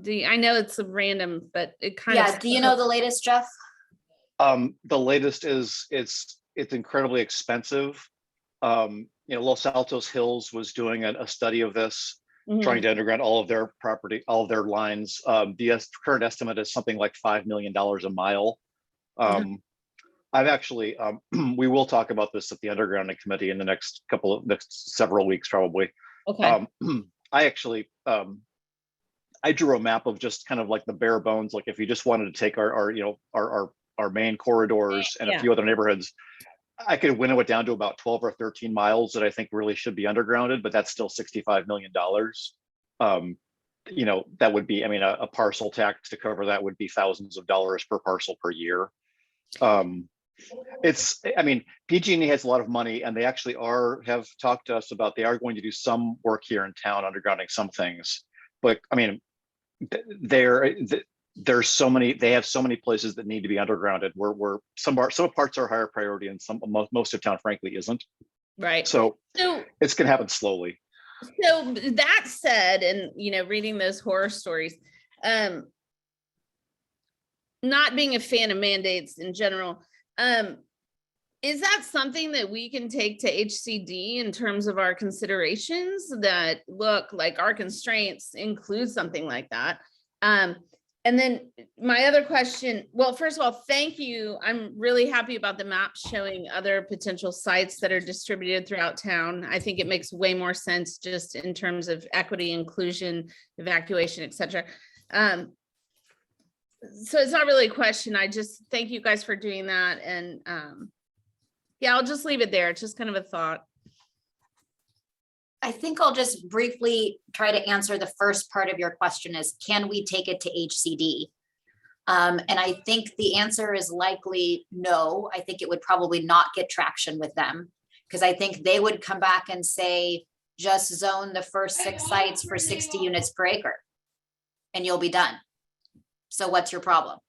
I know it's a random, but it kind of. Yeah, do you know the latest, Jeff? The latest is it's incredibly expensive. Los Altos Hills was doing a study of this, trying to underground all of their property, all of their lines. The current estimate is something like $5 million a mile. I've actually, we will talk about this at the undergrounding committee in the next several weeks, probably. Okay. I actually, I drew a map of just kind of like the bare bones, like if you just wanted to take our main corridors and a few other neighborhoods, I could winnow it down to about 12 or 13 miles that I think really should be undergrounded, but that's still $65 million. That would be, I mean, a parcel tax to cover that would be thousands of dollars per parcel per year. PG&E has a lot of money, and they actually have talked to us about, they are going to do some work here in town, undergrounding some things. But I mean, there's so many, they have so many places that need to be undergrounded where some parts are higher priority and most of town frankly isn't. Right. So it's going to happen slowly. So that said, and reading those horror stories, not being a fan of mandates in general, is that something that we can take to HCD in terms of our considerations that look like our constraints include something like that? And then my other question, well, first of all, thank you. I'm really happy about the map showing other potential sites that are distributed throughout town. I think it makes way more sense just in terms of equity, inclusion, evacuation, et cetera. So it's not really a question. I just thank you guys for doing that. And yeah, I'll just leave it there. It's just kind of a thought. I think I'll just briefly try to answer the first part of your question is, can we take it to HCD? And I think the answer is likely no. I think it would probably not get traction with them because I think they would come back and say, just zone the first 6 sites for 60 units per acre and you'll be done. So what's your problem?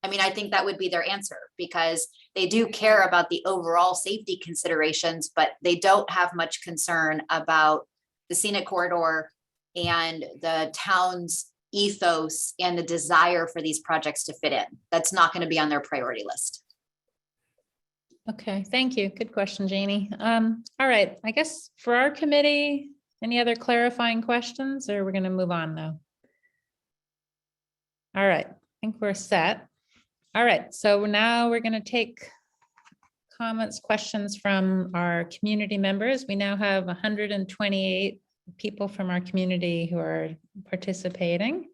I mean, I think that would be their answer because they do care about the overall safety considerations, but they don't have much concern about the scenic corridor and the town's ethos and the desire for these projects to fit in. That's not going to be on their priority list. Okay, thank you. Good question, Janie. All right, I guess for our committee, any other clarifying questions or we're going to move on now? All right, I think we're set. All right, so now we're going to take comments, questions from our community members. We now have 128 people from our community who are participating.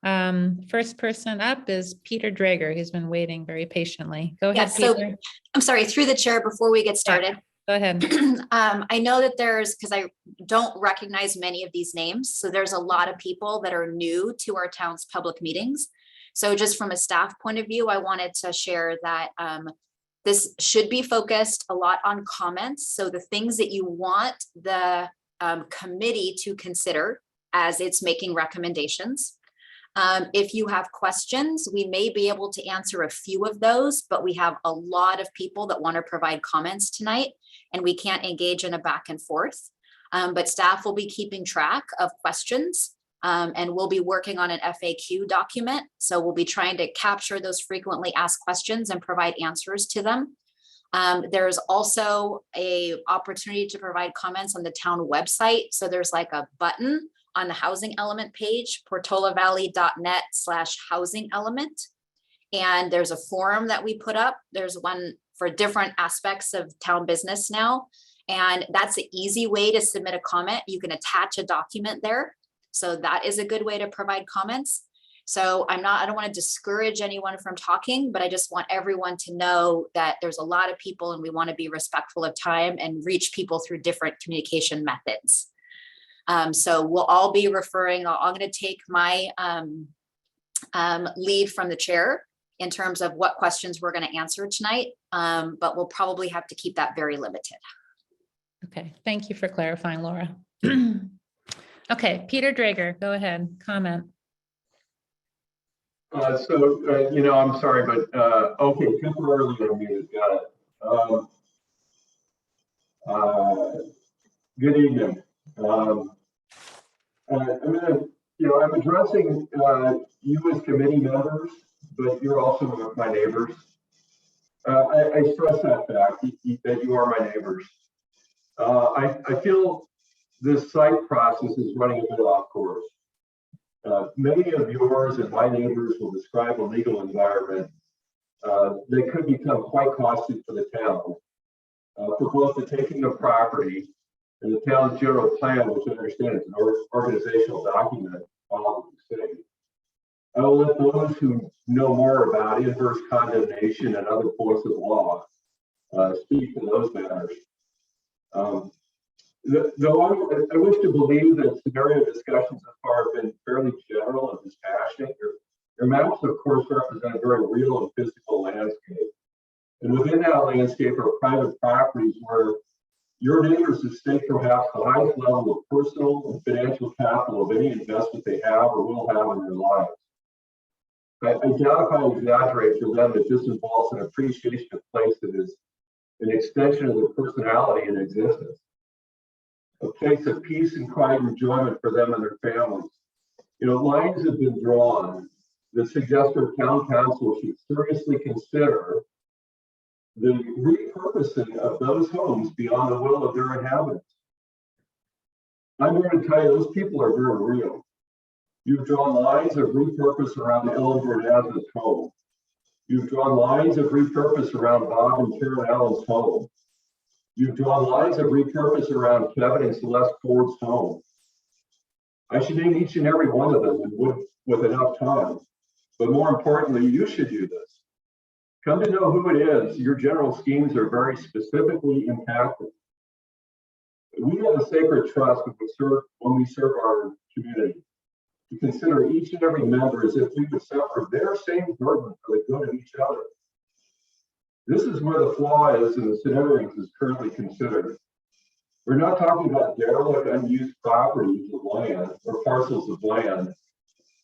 First person up is Peter Drager, who's been waiting very patiently. Go ahead, Peter. I'm sorry, through the chair, before we get started. Go ahead. I know that because I don't recognize many of these names, so there's a lot of people that are new to our town's public meetings. So just from a staff point of view, I wanted to share that this should be focused a lot on comments. So the things that you want the committee to consider as it's making recommendations. If you have questions, we may be able to answer a few of those, but we have a lot of people that want to provide comments tonight and we can't engage in a back and forth. But staff will be keeping track of questions. And we'll be working on an FAQ document. So we'll be trying to capture those frequently asked questions and provide answers to them. There's also an opportunity to provide comments on the town website. So there's like a button on the housing element page, portolavalley.net/housing element. And there's a forum that we put up. There's one for different aspects of town business now. And that's an easy way to submit a comment. You can attach a document there. So that is a good way to provide comments. So I don't want to discourage anyone from talking, but I just want everyone to know that there's a lot of people and we want to be respectful of time and reach people through different communication methods. So we'll all be referring, I'm going to take my lead from the chair in terms of what questions we're going to answer tonight, but we'll probably have to keep that very limited. Okay, thank you for clarifying, Laura. Okay, Peter Drager, go ahead, comment. You know, I'm sorry, but okay, temporarily unmuted, got it. Good evening. I'm gonna, I'm addressing you as committee members, but you're also my neighbors. I stress that fact that you are my neighbors. I feel this site process is running a bit off course. Many of yours and my neighbors will describe a legal environment that could become quite costly for the town, for both the taking of property and the town's general plan, which I understand is an organizational document following the state. I will let those who know more about inverse condemnation and other points of law speak to those matters. Though I wish to believe that scenario discussions so far have been fairly general and dispassionate, your maps, of course, represent a very real and physical landscape. And within that landscape are private properties where your neighbors have staked perhaps the highest level of personal and financial capital of any investment they have or will have in their lives. I doubt if I exaggerate for them that this involves an appreciation of place that is an extension of their personality and existence, a place of peace and quiet enjoyment for them and their families. Lines have been drawn that suggest our town council should seriously consider the repurposing of those homes beyond the will of their inhabitants. I'm going to tell you, those people are very real. You've drawn lines of repurpose around Ellen Bernaz's home. You've drawn lines of repurpose around Bob and Karen Allen's home. You've drawn lines of repurpose around Kevin and Celeste Ford's home. I should name each and every one of them and with enough time. But more importantly, you should do this. Come to know who it is. Your general schemes are very specifically impacted. We have a sacred trust when we serve our community to consider each and every member as if we would suffer their same burden for the good of each other. This is where the flaw is in the scenarios is currently considered. We're not talking about derelict unused properties of land or parcels of land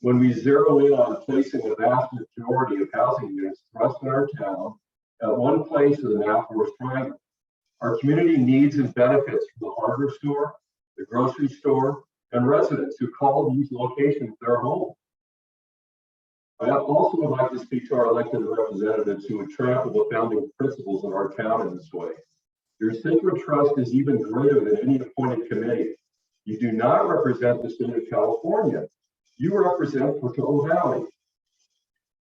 when we zero in on placing a vast majority of housing units thrust in our town at one place of the map force triangle. Our community needs and benefits from the hardware store, the grocery store, and residents who call these locations their home. I also would like to speak to our elected representatives who would trample the founding principles of our town in this way. Your sacred trust is even greater than any appointed committee. You do not represent the state of California. You represent Portola Valley.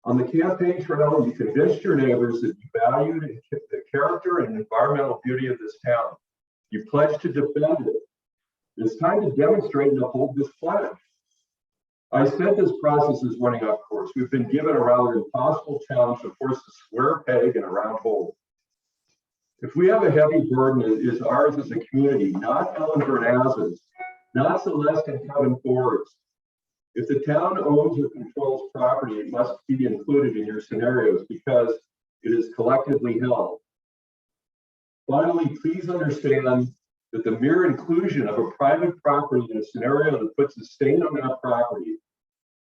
On the campaign trail, you convinced your neighbors that you valued the character and environmental beauty of this town. You pledged to defend it. It's time to demonstrate and uphold this pledge. I said this process is running off course. We've been given a rather impossible challenge to force a square peg in a round hole. If we have a heavy burden, it is ours as a community, not Ellen Bernaz's, not Celeste and Kevin Ford's. If the town owns or controls property, it must be included in your scenarios because it is collectively held. Finally, please understand that the mere inclusion of a private property in a scenario that puts a stain on that property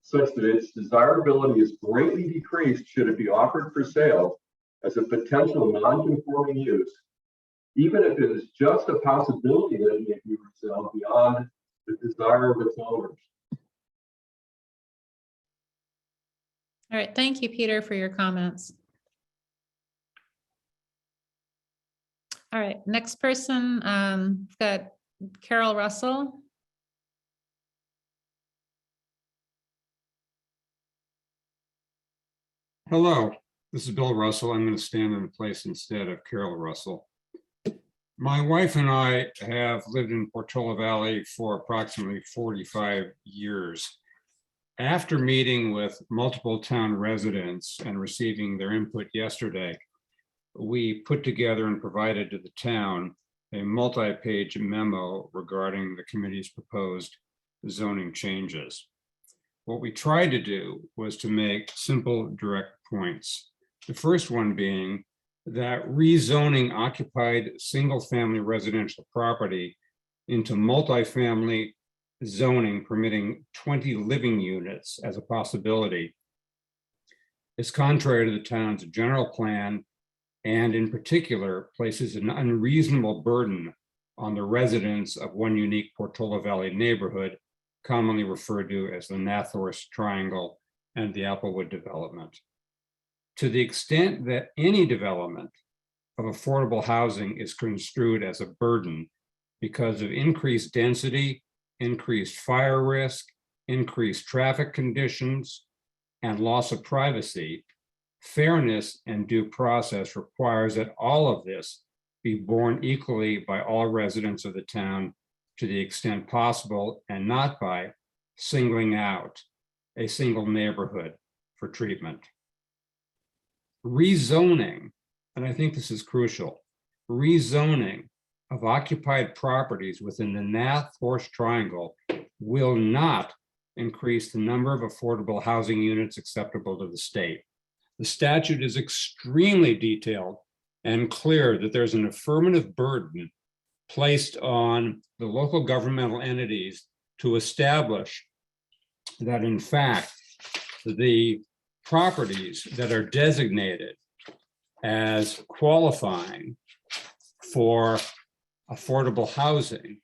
such that its desirability is greatly decreased should it be offered for sale as a potential non-conforming use, even if it is just a possibility that it may be for sale beyond the desire of its owners. All right, thank you, Peter, for your comments. All right, next person, we've got Carol Russell. Hello, this is Bill Russell. I'm going to stand in place instead of Carol Russell. My wife and I have lived in Portola Valley for approximately 45 years. After meeting with multiple town residents and receiving their input yesterday, we put together and provided to the town a multi-page memo regarding the committee's proposed zoning changes. What we tried to do was to make simple, direct points. The first one being that rezoning occupied single-family residential property into multifamily zoning permitting 20 living units as a possibility is contrary to the town's general plan, and in particular places an unreasonable burden on the residents of one unique Portola Valley neighborhood, commonly referred to as the Nathorst Triangle and the Applewood development. To the extent that any development of affordable housing is construed as a burden because of increased density, increased fire risk, increased traffic conditions, and loss of privacy, fairness and due process requires that all of this be borne equally by all residents of the town to the extent possible, and not by singling out a single neighborhood for treatment. Rezoning, and I think this is crucial, rezoning of occupied properties within the Nathorst Triangle will not increase the number of affordable housing units acceptable to the state. The statute is extremely detailed and clear that there's an affirmative burden placed on the local governmental entities to establish that, in fact, the properties that are designated as qualifying for affordable housing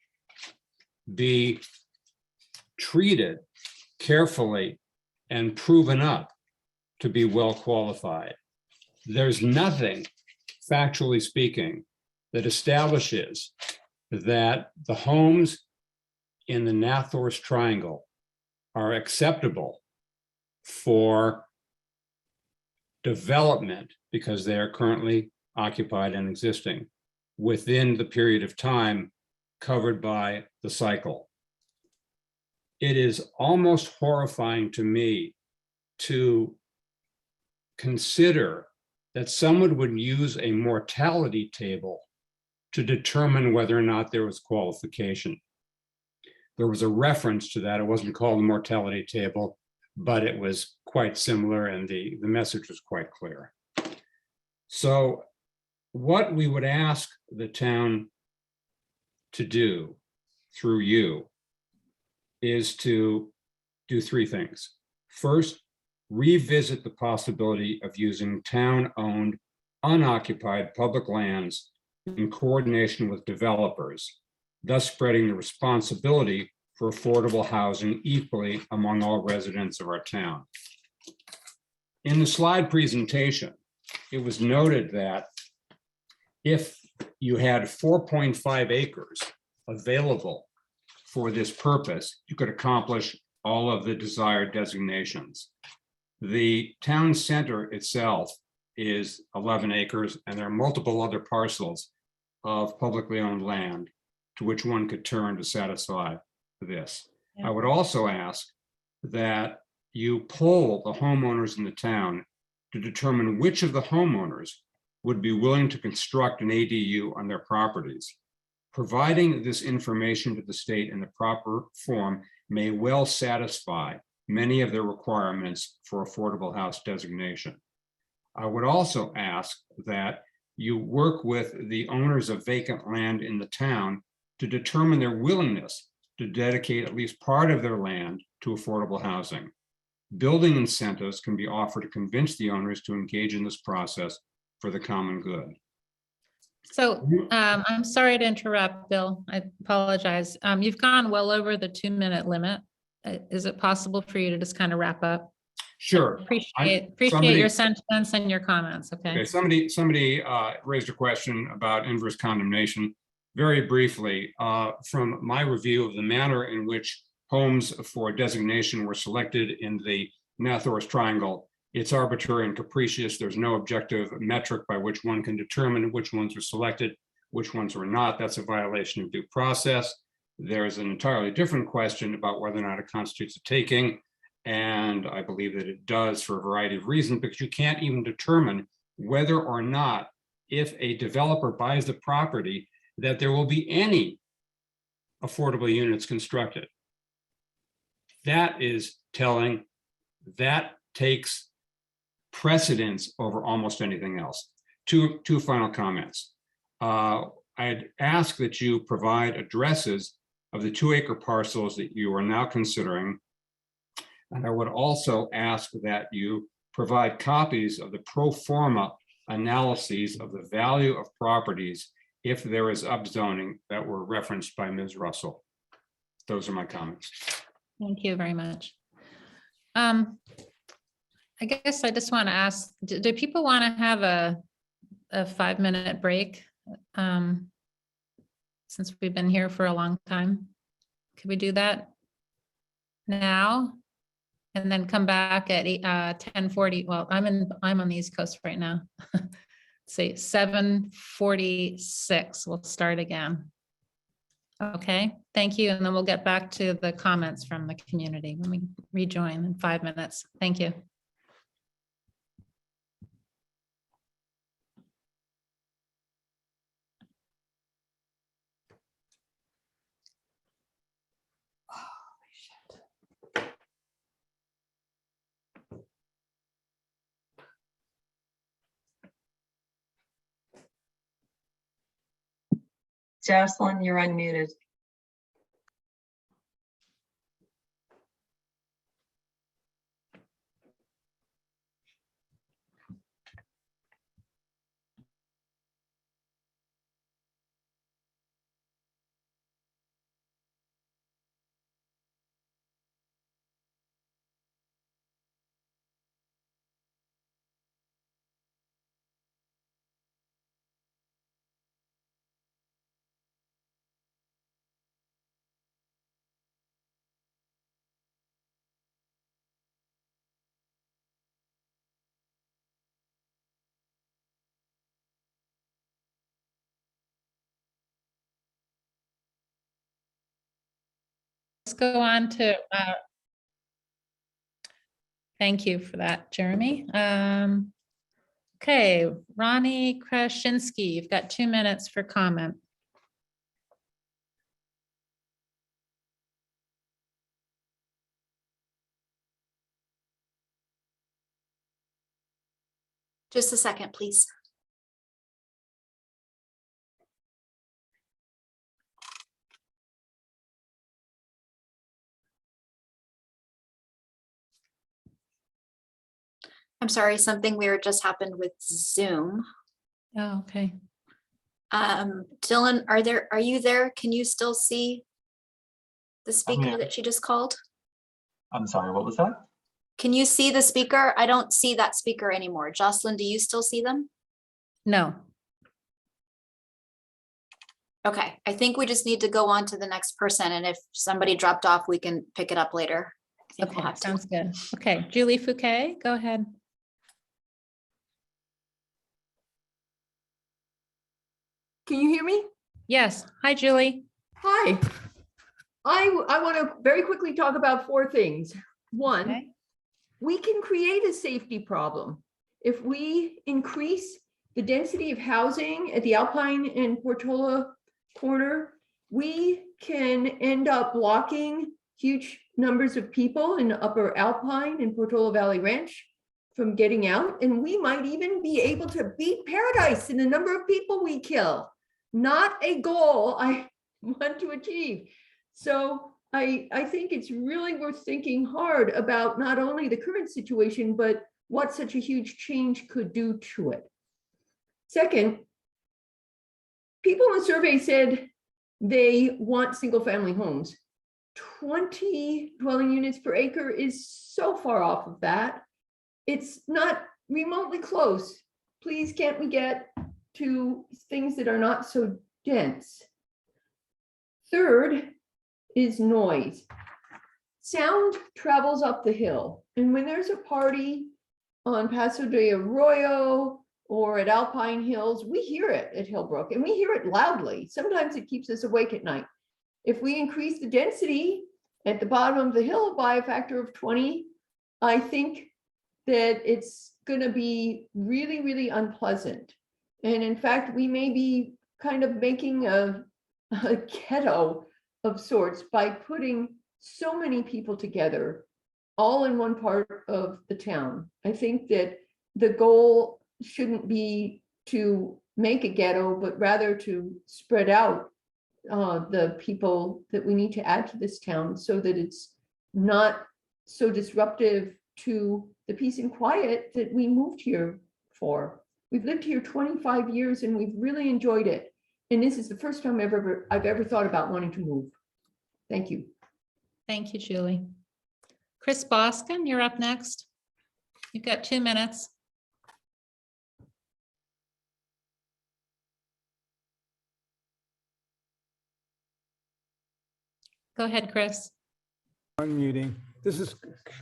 be treated carefully and proven up to be well qualified. There's nothing, factually speaking, that establishes that the homes in the Nathorst Triangle are acceptable for development because they are currently occupied and existing within the period of time covered by the cycle. It is almost horrifying to me to consider that someone would use a mortality table to determine whether or not there was qualification. There was a reference to that. It wasn't called a mortality table, but it was quite similar, and the message was quite clear. So what we would ask the town to do through you is to do three things. First, revisit the possibility of using town-owned, unoccupied public lands in coordination with developers, thus spreading the responsibility for affordable housing equally among all residents of our town. In the slide presentation, it was noted that if you had 4.5 acres available for this purpose, you could accomplish all of the desired designations. The town center itself is 11 acres, and there are multiple other parcels of publicly owned land to which one could turn to satisfy this. I would also ask that you poll the homeowners in the town to determine which of the homeowners would be willing to construct an ADU on their properties. Providing this information to the state in the proper form may well satisfy many of the requirements for affordable house designation. I would also ask that you work with the owners of vacant land in the town to determine their willingness to dedicate at least part of their land to affordable housing. Building incentives can be offered to convince the owners to engage in this process for the common good. So I'm sorry to interrupt, Bill. I apologize. You've gone well over the 2-minute limit. Is it possible for you to just kind of wrap up? Sure. Appreciate Somebody- your sentiments and your comments. Okay, somebody raised a question about inverse condemnation. Very briefly, from my review of the manner in which homes for designation were selected in the Nathorst Triangle, it's arbitrary and capricious. There's no objective metric by which one can determine which ones were selected, which ones were not. That's a violation of due process. There's an entirely different question about whether or not it constitutes a taking. And I believe that it does for a variety of reasons, because you can't even determine whether or not, if a developer buys the property that there will be any affordable units constructed. That is telling, that takes precedence over almost anything else. Two final comments. I'd ask that you provide addresses of the 2-acre parcels that you are now considering. And I would also ask that you provide copies of the pro forma analyses of the value of properties if there is upzoning that were referenced by Ms. Russell. Those are my comments. Thank you very much. I guess I just want to ask, do people want to have a 5-minute break? Since we've been here for a long time, could we do that now? And then come back at 10:40. Well, I'm on the East Coast right now. Say 7:46, we'll start again. Okay, thank you. And then we'll get back to the comments from the community when we rejoin in 5 minutes. Thank you. Jocelyn, you're unmuted. Let's go on to, thank you for that, Jeremy. Okay, Ronnie Krasinski, you've got 2 minutes for comment. Just a second, please. I'm sorry, something weird just happened with Zoom. Oh, okay. Dylan, are you there? Can you still see the speaker that she just called? I'm sorry, what was that? Can you see the speaker? I don't see that speaker anymore. Jocelyn, do you still see them? No. Okay, I think we just need to go on to the next person, and if somebody dropped off, we can pick it up later. I think we'll Okay, have to. sounds good. Okay, Julie Fouquet, go ahead. Can you hear me? Yes. Hi, Julie. Hi. I want to very quickly talk about 4 things. One, we can create a safety problem. If we increase the density of housing at the Alpine and Portola corner, we can end up blocking huge numbers of people in Upper Alpine and Portola Valley Ranch from getting out. And we might even be able to beat Paradise in the number of people we kill. Not a goal I want to achieve. So I think it's really worth thinking hard about not only the current situation, but what such a huge change could do to it. Second, people in the survey said they want single-family homes. 20 dwelling units per acre is so far off of that. It's not remotely close. Please, can't we get to things that are not so dense? Third is noise. Sound travels up the hill. And when there's a party on Paso de Arroyo or at Alpine Hills, we hear it at Hillbrook, and we hear it loudly. Sometimes it keeps us awake at night. If we increase the density at the bottom of the hill by a factor of 20, I think that it's going to be really, really unpleasant. And in fact, we may be kind of making a ghetto of sorts by putting so many people together, all in one part of the town. I think that the goal shouldn't be to make a ghetto, but rather to spread out the people that we need to add to this town so that it's not so disruptive to the peace and quiet that we moved here for. We've lived here 25 years and we've really enjoyed it. And this is the first time I've ever thought about wanting to move. Thank you. Thank you, Julie. Chris Boskin, you're up next. You've got 2 minutes. Go ahead, Chris. Unmuting. This is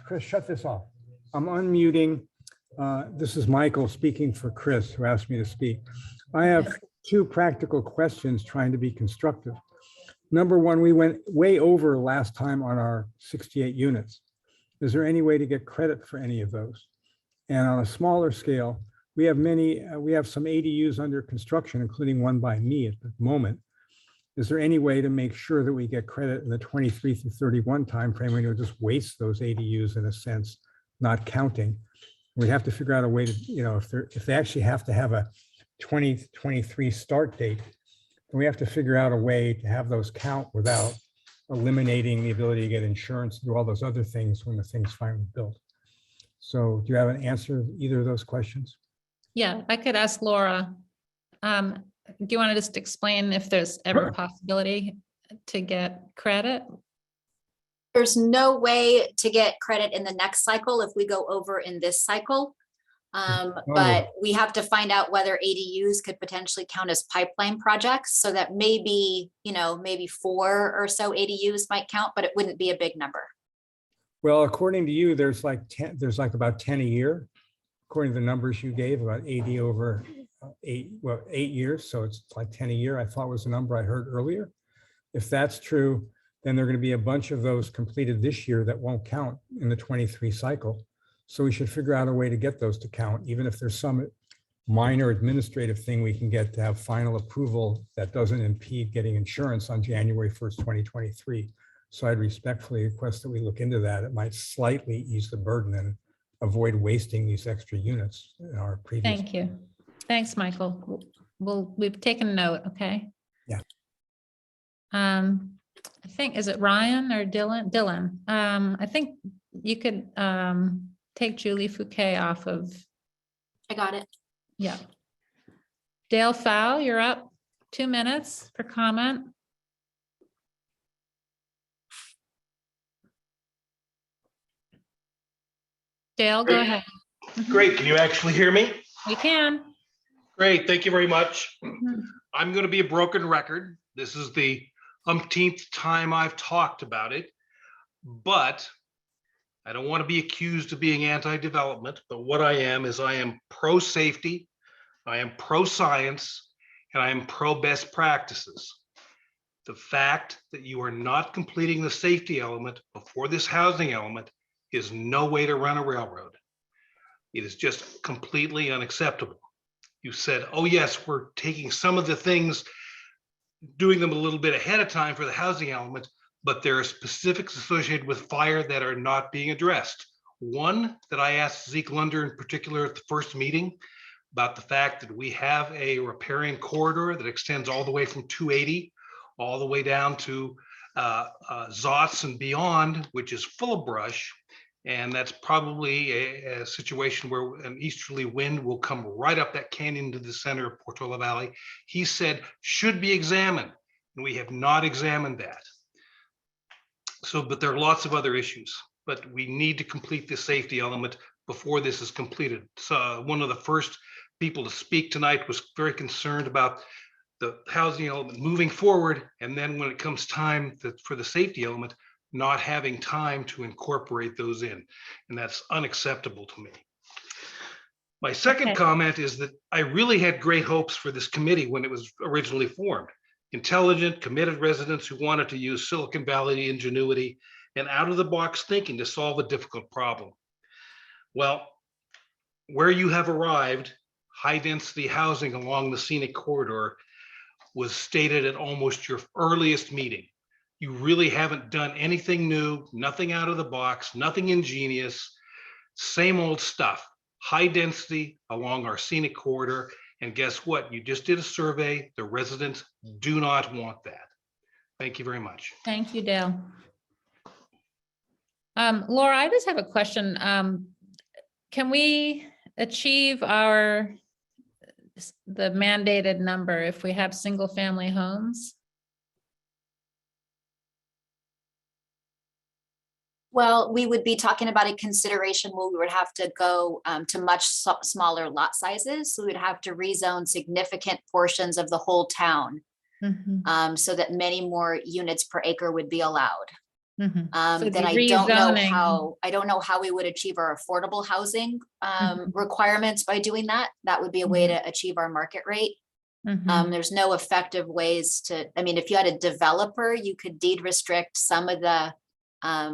Chris, shut this off. I'm unmuting. This is Michael speaking for Chris, who asked me to speak. I have 2 practical questions trying to be constructive. Number one, we went way over last time on our 68 units. Is there any way to get credit for any of those? And on a smaller scale, we have some ADUs under construction, including one by me at the moment. Is there any way to make sure that we get credit in the 23 through 31 timeframe when you just waste those ADUs in a sense, not counting? We have to figure out a way to, if they actually have to have a 2023 start date, then we have to figure out a way to have those count without eliminating the ability to get insurance, do all those other things when the thing's finally built. So do you have an answer to either of those questions? Yeah, I could ask Laura. Do you want to just explain if there's ever a possibility to get credit? There's no way to get credit in the next cycle if we go over in this cycle. But we have to find out whether ADUs could potentially count as pipeline projects, so that maybe 4 or so ADUs might count, but it wouldn't be a big number. Well, according to you, there's about 10 a year, according to the numbers you gave, about 80 over 8 years. So it's like 10 a year, I thought was the number I heard earlier. If that's true, then there are going to be a bunch of those completed this year that won't count in the 23 cycle. So we should figure out a way to get those to count, even if there's some minor administrative thing we can get to have final approval that doesn't impede getting insurance on January 1st, 2023. So I'd respectfully request that we look into that. It might slightly ease the burden and avoid wasting these extra units in our previous. Thank you. Thanks, Michael. We've taken note, okay? Yeah. I think, is it Ryan or Dylan? Dylan. I think you could take Julie Fouquet off of. I got it. Yeah. Dale Fowl, you're up. 2 minutes for comment. Dale, go ahead. Great. Can you actually hear me? We can. Great. Thank you very much. Mhm. I'm going to be a broken record. This is the umpteenth time I've talked about it, but I don't want to be accused of being anti-development, but what I am is I am pro-safety, I am pro-science, and I am pro-best practices. The fact that you are not completing the safety element before this housing element is no way to run a railroad. It is just completely unacceptable. You said, oh yes, we're taking some of the things, doing them a little bit ahead of time for the housing element, but there are specifics associated with fire that are not being addressed. One that I asked Zeke Lunder in particular at the first meeting about the fact that we have a riparian corridor that extends all the way from 280 all the way down to Zotz and beyond, which is full of brush. And that's probably a situation where an easterly wind will come right up that canyon to the center of Portola Valley. He said should be examined, and we have not examined that. So, but there are lots of other issues, but we need to complete the safety element before this is completed. So one of the first people to speak tonight was very concerned about the housing element moving forward. And then when it comes time for the safety element, not having time to incorporate those in. And that's unacceptable to me. My second comment is that I really had great hopes for this committee when it was originally formed. Intelligent, committed residents who wanted to use Silicon Valley ingenuity and out-of-the-box thinking to solve a difficult problem. Well, where you have arrived, high-density housing along the scenic corridor, was stated at almost your earliest meeting. You really haven't done anything new, nothing out of the box, nothing ingenious, same old stuff. High density along our scenic corridor. And guess what? You just did a survey. The residents do not want that. Thank you very much. Thank you, Dale. Laura, I just have a question. Can we achieve the mandated number if we have single family homes? Well, we would be talking about a consideration where we would have to go to much smaller lot sizes. So we would have to rezone significant portions of the whole town so that many more units per acre would be allowed. So Then the I don't know rezoning- how we would achieve our affordable housing requirements by doing that. That would be a way to achieve our market rate. There's no effective ways to, I mean, if you had a developer, you could deed restrict some of the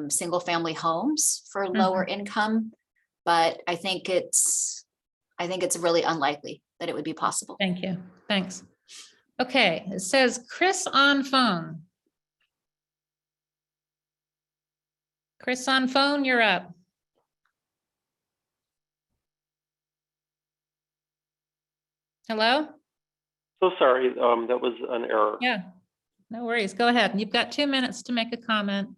single family homes for lower income, but I think it's really unlikely that it would be possible. Thank you. Thanks. Okay, it says Chris on phone. Chris on phone, you're up. Hello? So sorry, that was an error. Yeah, no worries. Go ahead. You've got 2 minutes to make a comment.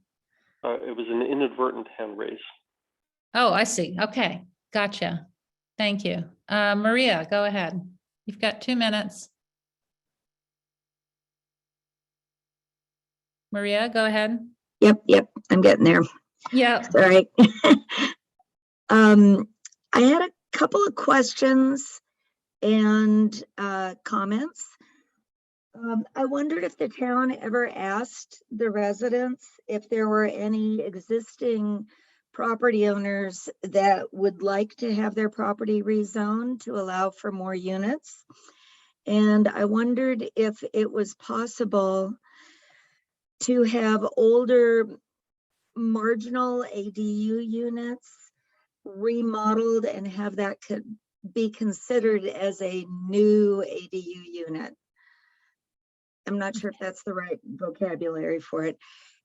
It was an inadvertent hand raise. Oh, I see. Okay, gotcha. Thank you. Maria, go ahead. You've got 2 minutes. Maria, go ahead. Yep, I'm getting there. Yeah. Sorry. I had a couple of questions and comments. I wondered if the town ever asked the residents if there were any existing property owners that would like to have their property rezoned to allow for more units. And I wondered if it was possible to have older marginal ADU units remodeled and have that could be considered as a new ADU unit. I'm not sure if that's the right vocabulary for it.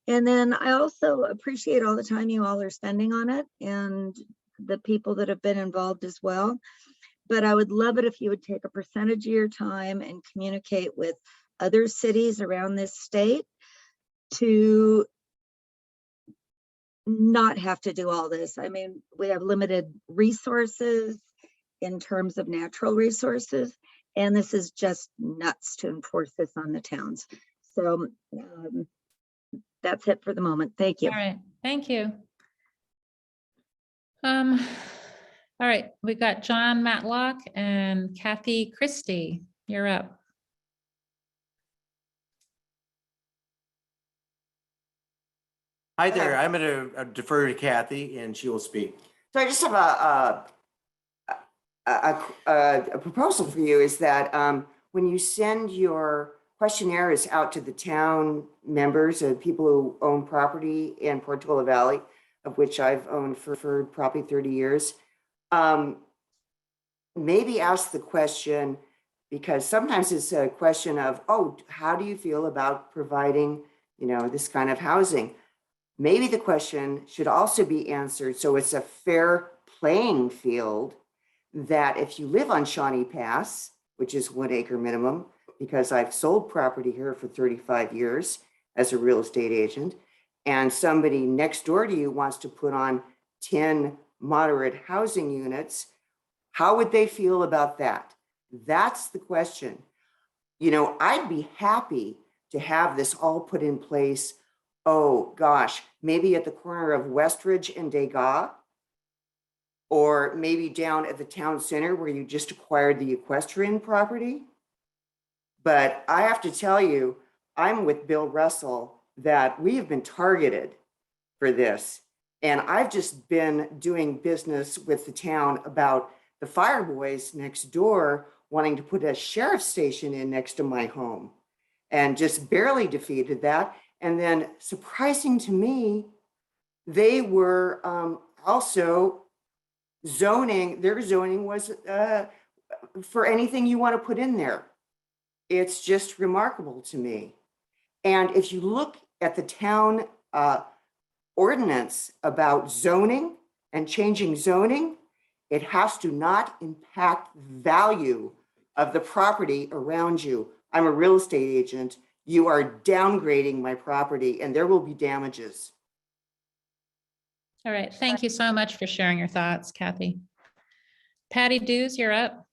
And then I also appreciate all the time you all are spending on it and the people that have been involved as well. But I would love it if you would take a percentage of your time and communicate with other cities around this state to not have to do all this. I mean, we have limited resources in terms of natural resources, and this is just nuts to enforce this on the towns. So that's it for the moment. Thank you. All right, thank you. All right, we got John Matlock and Kathy Christie. You're up. Hi there. I'm going to defer to Kathy and she will speak. So I just have a proposal for you is that when you send your questionnaires out to the town members of people who own property in Portola Valley, of which I've owned for probably 30 years, maybe ask the question, because sometimes it's a question of, oh, how do you feel about providing, this kind of housing? Maybe the question should also be answered so it's a fair playing field, that if you live on Shawnee Pass, which is 1 acre minimum, because I've sold property here for 35 years as a real estate agent, and somebody next door to you wants to put on 10 moderate housing units, how would they feel about that? That's the question. I'd be happy to have this all put in place. Oh gosh, maybe at the corner of Westridge and Degas, or maybe down at the town center where you just acquired the equestrian property. But I have to tell you, I'm with Bill Russell that we have been targeted for this. And I've just been doing business with the town about the fire boys next door wanting to put a sheriff's station in next to my home, and just barely defeated that. And then surprising to me, they were also zoning, their zoning was for anything you want to put in there. It's just remarkable to me. And if you look at the town ordinance about zoning and changing zoning, it has to not impact value of the property around you. I'm a real estate agent. You are downgrading my property and there will be damages. All right, thank you so much for sharing your thoughts, Kathy. Patty Dews, you're up.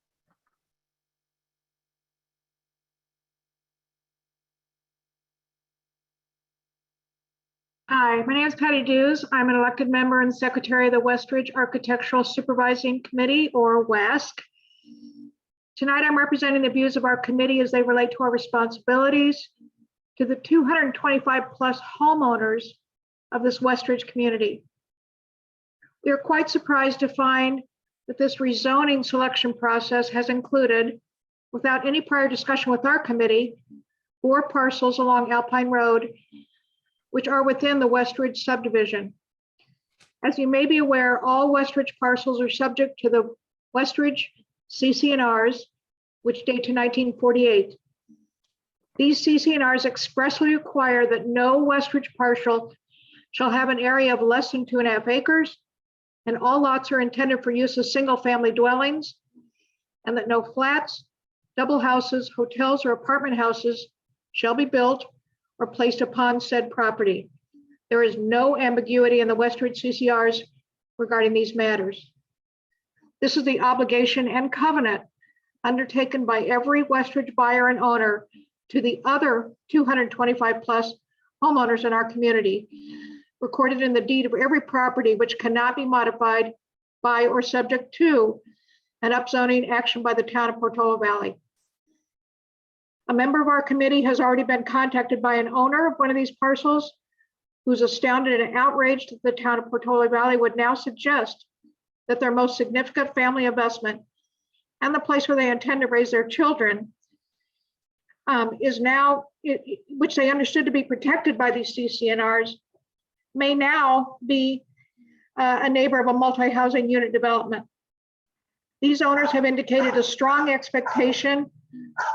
Hi, my name is Patty Dews. I'm an elected member and secretary of the Westridge Architectural Supervising Committee, or WASC. Tonight, I'm representing the views of our committee as they relate to our responsibilities to the 225 plus homeowners of this Westridge community. We are quite surprised to find that this rezoning selection process has included, without any prior discussion with our committee, 4 parcels along Alpine Road, which are within the Westridge subdivision. As you may be aware, all Westridge parcels are subject to the Westridge CC&Rs, which date to 1948. These CC&Rs expressly require that no Westridge parcel shall have an area of less than 2.5 acres, and all lots are intended for use as single-family dwellings, and that no flats, double houses, hotels, or apartment houses shall be built or placed upon said property. There is no ambiguity in the Westridge CCRs regarding these matters. This is the obligation and covenant undertaken by every Westridge buyer and owner to the other 225 plus homeowners in our community, recorded in the deed of every property which cannot be modified by or subject to an upzoning action by the town of Portola Valley. A member of our committee has already been contacted by an owner of one of these parcels who's astounded and outraged that the town of Portola Valley would now suggest that their most significant family investment and the place where they intend to raise their children is now, which they understood to be protected by these CC&Rs, may now be a neighbor of a multi-housing unit development. These owners have indicated a strong expectation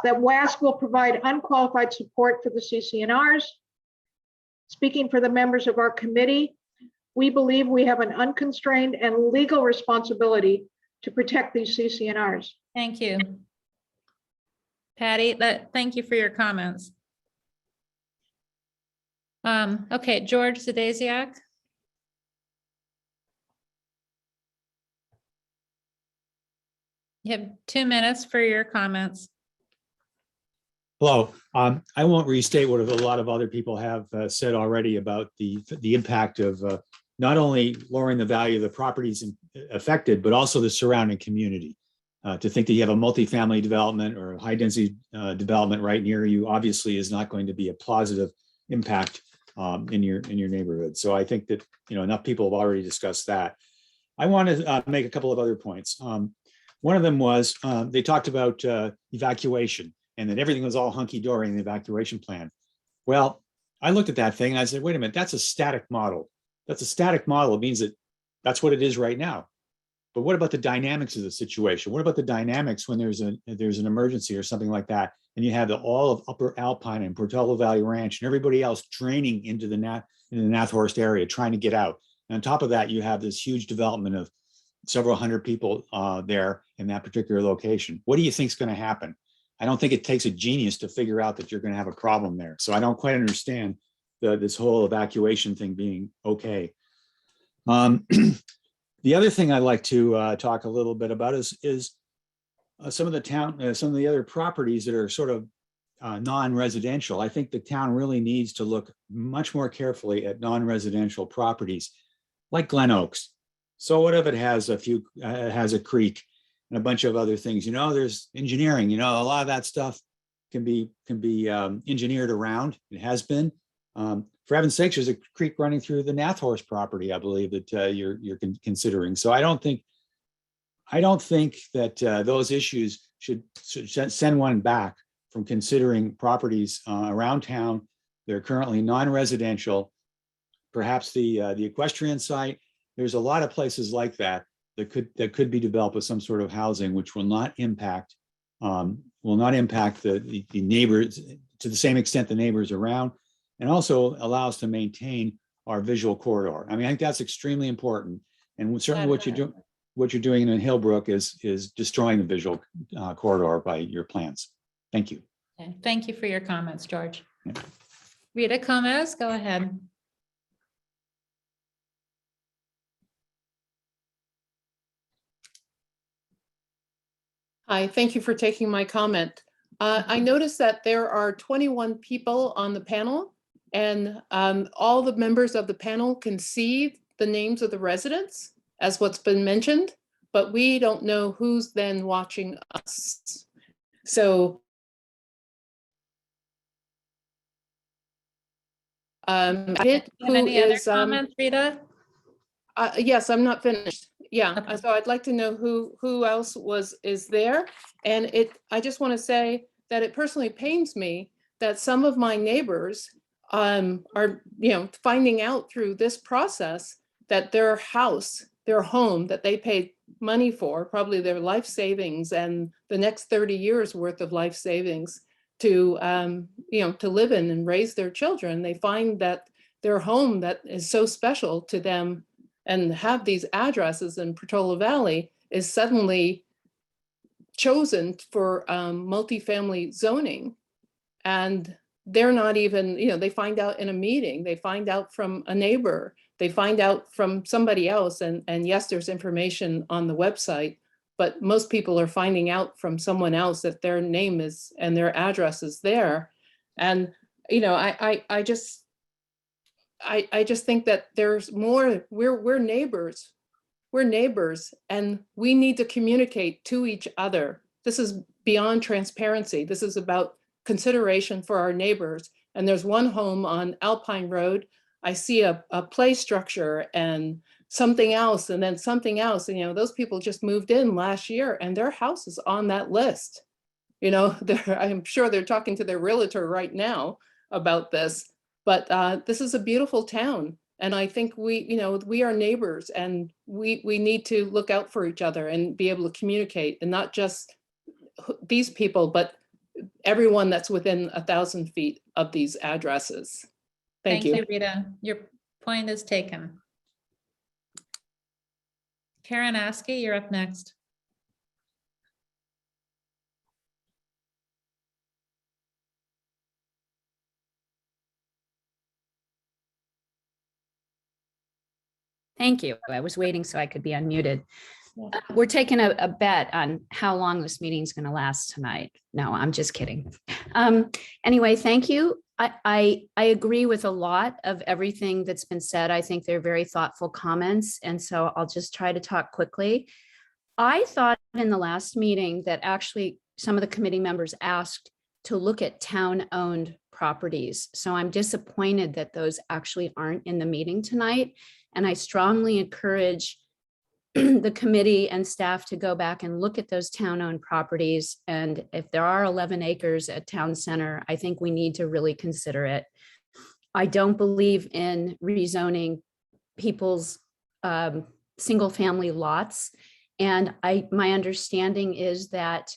that WASC will provide unqualified support for the CC&Rs. Speaking for the members of our committee, we believe we have an unconstrained and legal responsibility to protect these CC&Rs. Thank you. Patty, thank you for your comments. Okay, George Zadasiak. You have 2 minutes for your comments. Hello. I won't restate what a lot of other people have said already about the impact of not only lowering the value of the properties affected, but also the surrounding community. To think that you have a multifamily development or a high density development right near you obviously is not going to be a positive impact in your neighborhood. So I think that enough people have already discussed that. I want to make a couple of other points. One of them was they talked about evacuation and that everything was all hunky-dory in the evacuation plan. Well, I looked at that thing and I said, wait a minute, that's a static model. That's a static model. It means that that's what it is right now. But what about the dynamics of the situation? What about the dynamics when there's an emergency or something like that, and you have all of Upper Alpine and Portola Valley Ranch and everybody else draining into the Nathorst area trying to get out. And on top of that, you have this huge development of several hundred people there in that particular location. What do you think is going to happen? I don't think it takes a genius to figure out that you're going to have a problem there. So I don't quite understand this whole evacuation thing being okay. The other thing I'd like to talk a little bit about is some of the other properties that are sort of non-residential. I think the town really needs to look much more carefully at non-residential properties like Glen Oaks. So what if it has has a creek and a bunch of other things? There's engineering. A lot of that stuff can be engineered around. It has been. For heaven's sakes, there's a creek running through the Nathorst property, I believe, that you're considering. So I don't think that those issues should send one back from considering properties around town. They're currently non-residential. Perhaps the equestrian site. There's a lot of places like that that could be developed with some sort of housing, which will not impact will not impact the neighbors to the same extent the neighbors around, and also allow us to maintain our visual corridor. I mean, I think that's extremely important. And certainly what you're doing in Hillbrook is destroying the visual corridor by your plans. Thank you. Okay, thank you for your comments, George. Yeah. Rita Gomez, go ahead. Hi, thank you for taking my comment. I noticed that there are 21 people on the panel, and all the members of the panel can see the names of the residents as what's been mentioned, but we don't know who's then watching us. So Any other comments, Rita? Yes, I'm not finished. Yeah, so I'd like to know who else is there. And I just want to say that it personally pains me that some of my neighbors are, finding out through this process that their house, their home that they paid money for, probably their life savings and the next 30 years worth of life savings to, to live in and raise their children. They find that their home that is so special to them and have these addresses in Portola Valley is suddenly chosen for multifamily zoning. And they're not even, they find out in a meeting, they find out from a neighbor, they find out from somebody else. And yes, there's information on the website, but most people are finding out from someone else that their name is and their address is there. And, I just think that there's more, we're neighbors. We're neighbors and we need to communicate to each other. This is beyond transparency. This is about consideration for our neighbors. And there's one home on Alpine Road. I see a play structure and something else and then something else. And, those people just moved in last year and their house is on that list. I'm sure they're talking to their realtor right now about this. But this is a beautiful town. And I think we are neighbors and we need to look out for each other and be able to communicate, and not just these people, but everyone that's within 1,000 feet of these addresses. Thank you. Rita. Your point is taken. Karen Askey, you're up next. Thank you. I was waiting so I could be unmuted. We're taking a bet on how long this meeting is going to last tonight. No, I'm just kidding. Anyway, thank you. I agree with a lot of everything that's been said. I think they're very thoughtful comments. And so I'll just try to talk quickly. I thought in the last meeting that actually some of the committee members asked to look at town-owned properties. So I'm disappointed that those actually aren't in the meeting tonight. And I strongly encourage the committee and staff to go back and look at those town-owned properties. And if there are 11 acres at Town Center, I think we need to really consider it. I don't believe in rezoning people's single-family lots. And my understanding is that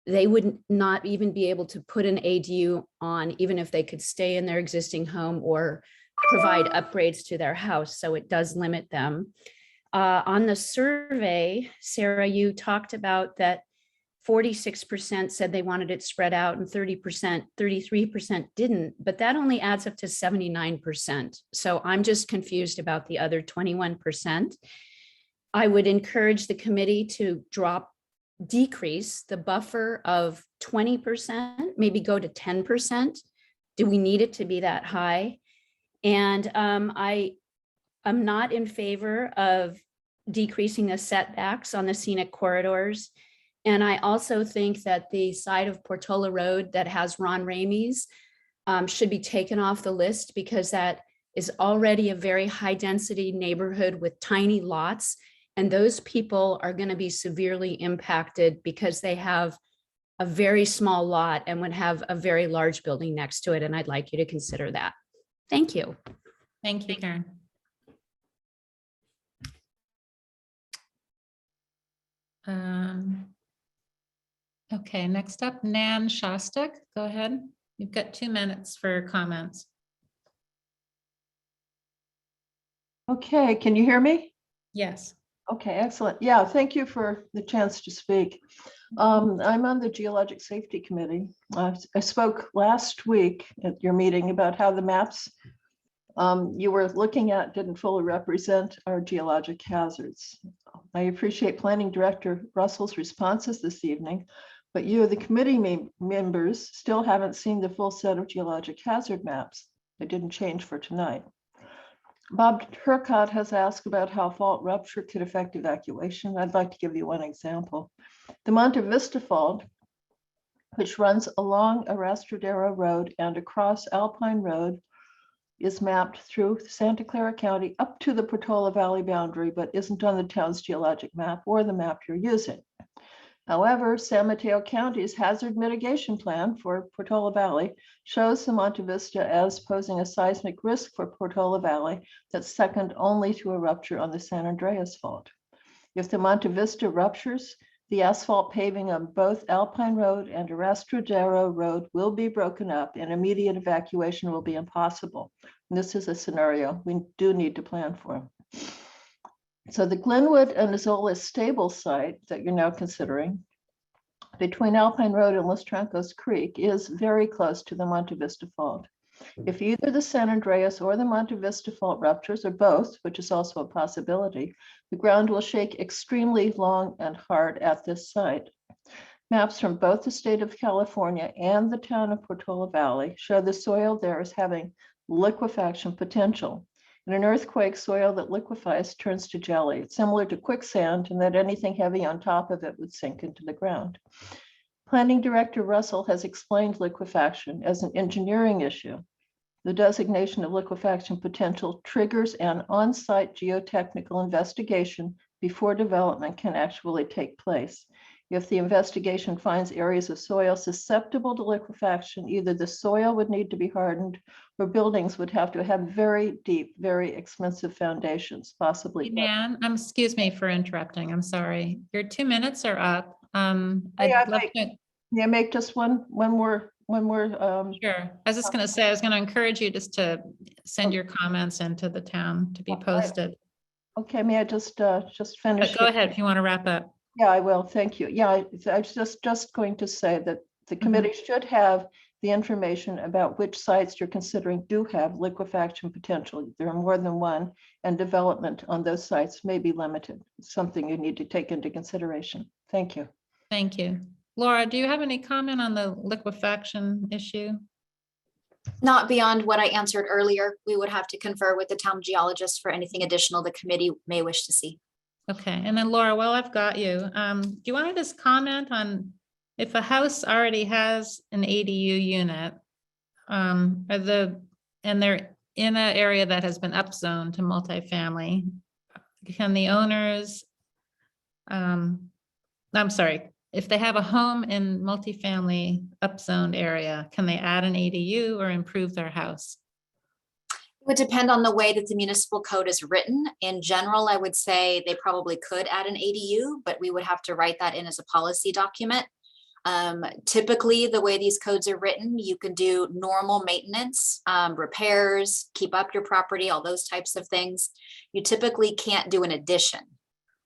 they would not even be able to put an ADU on, even if they could stay in their existing home or provide upgrades to their house. So it does limit them. On the survey, Sarah, you talked about that 46% said they wanted it spread out and 33% didn't, but that only adds up to 79%. So I'm just confused about the other 21%. I would encourage the committee to decrease the buffer of 20%, maybe go to 10%. Do we need it to be that high? And I'm not in favor of decreasing the setbacks on the scenic corridors. And I also think that the side of Portola Road that has Ron Ramey's should be taken off the list, because that is already a very high density neighborhood with tiny lots. And those people are going to be severely impacted because they have a very small lot and would have a very large building next to it. And I'd like you to consider that. Thank you. Thank you, Karen. Okay, next up, Nan Shostak, go ahead. You've got 2 minutes for comments. Okay, can you hear me? Yes. Okay, excellent. Yeah, thank you for the chance to speak. I'm on the Geologic Safety Committee. I spoke last week at your meeting about how the maps you were looking at didn't fully represent our geologic hazards. I appreciate Planning Director Russell's responses this evening, but you, the committee members, still haven't seen the full set of geologic hazard maps. They didn't change for tonight. Bob Turcott has asked about how fault rupture could affect evacuation. I'd like to give you one example. The Monte Vista Fault, which runs along Arastradero Road and across Alpine Road, is mapped through Santa Clara County up to the Portola Valley boundary, but isn't on the town's geologic map or the map you're using. However, San Mateo County's hazard mitigation plan for Portola Valley shows the Monte Vista as posing a seismic risk for Portola Valley that's second only to a rupture on the San Andreas Fault. If the Monte Vista ruptures, the asphalt paving on both Alpine Road and Arastradero Road will be broken up and immediate evacuation will be impossible. And this is a scenario we do need to plan for. So the Glenwood and Azola Stable site that you're now considering between Alpine Road and Los Trancos Creek is very close to the Monte Vista Fault. If either the San Andreas or the Monte Vista Fault ruptures, or both, which is also a possibility, the ground will shake extremely long and hard at this site. Maps from both the state of California and the town of Portola Valley show the soil there as having liquefaction potential. In an earthquake, soil that liquefies turns to jelly. It's similar to quicksand, and that anything heavy on top of it would sink into the ground. Planning Director Russell has explained liquefaction as an engineering issue. The designation of liquefaction potential triggers an on-site geotechnical investigation before development can actually take place. If the investigation finds areas of soil susceptible to liquefaction, either the soil would need to be hardened or buildings would have to have very deep, very expensive foundations, possibly. Nan, excuse me for interrupting. I'm sorry. Your 2 minutes are up. Yeah, make just one more. Sure. I was just going to say, I was going to encourage you just to send your comments into the town to be posted. Okay, may I just finish? But go ahead if you want to wrap up. Yeah, I will. Thank you. Yeah, I was just going to say that the committee should have the information about which sites you're considering do have liquefaction potential. There are more than one, and development on those sites may be limited. It's something you need to take into consideration. Thank you. Thank you. Laura, do you have any comment on the liquefaction issue? Not beyond what I answered earlier. We would have to confer with the town geologist for anything additional the committee may wish to see. Okay, and then Laura, while I've got you, do you want to just comment on if a house already has an ADU unit, and they're in an area that has been upzoned to multifamily, can the owners, I'm sorry, if they have a home in multifamily upzoned area, can they add an ADU or improve their house? It would depend on the way that the municipal code is written. In general, I would say they probably could add an ADU, but we would have to write that in as a policy document. Typically, the way these codes are written, you can do normal maintenance, repairs, keep up your property, all those types of things. You typically can't do an addition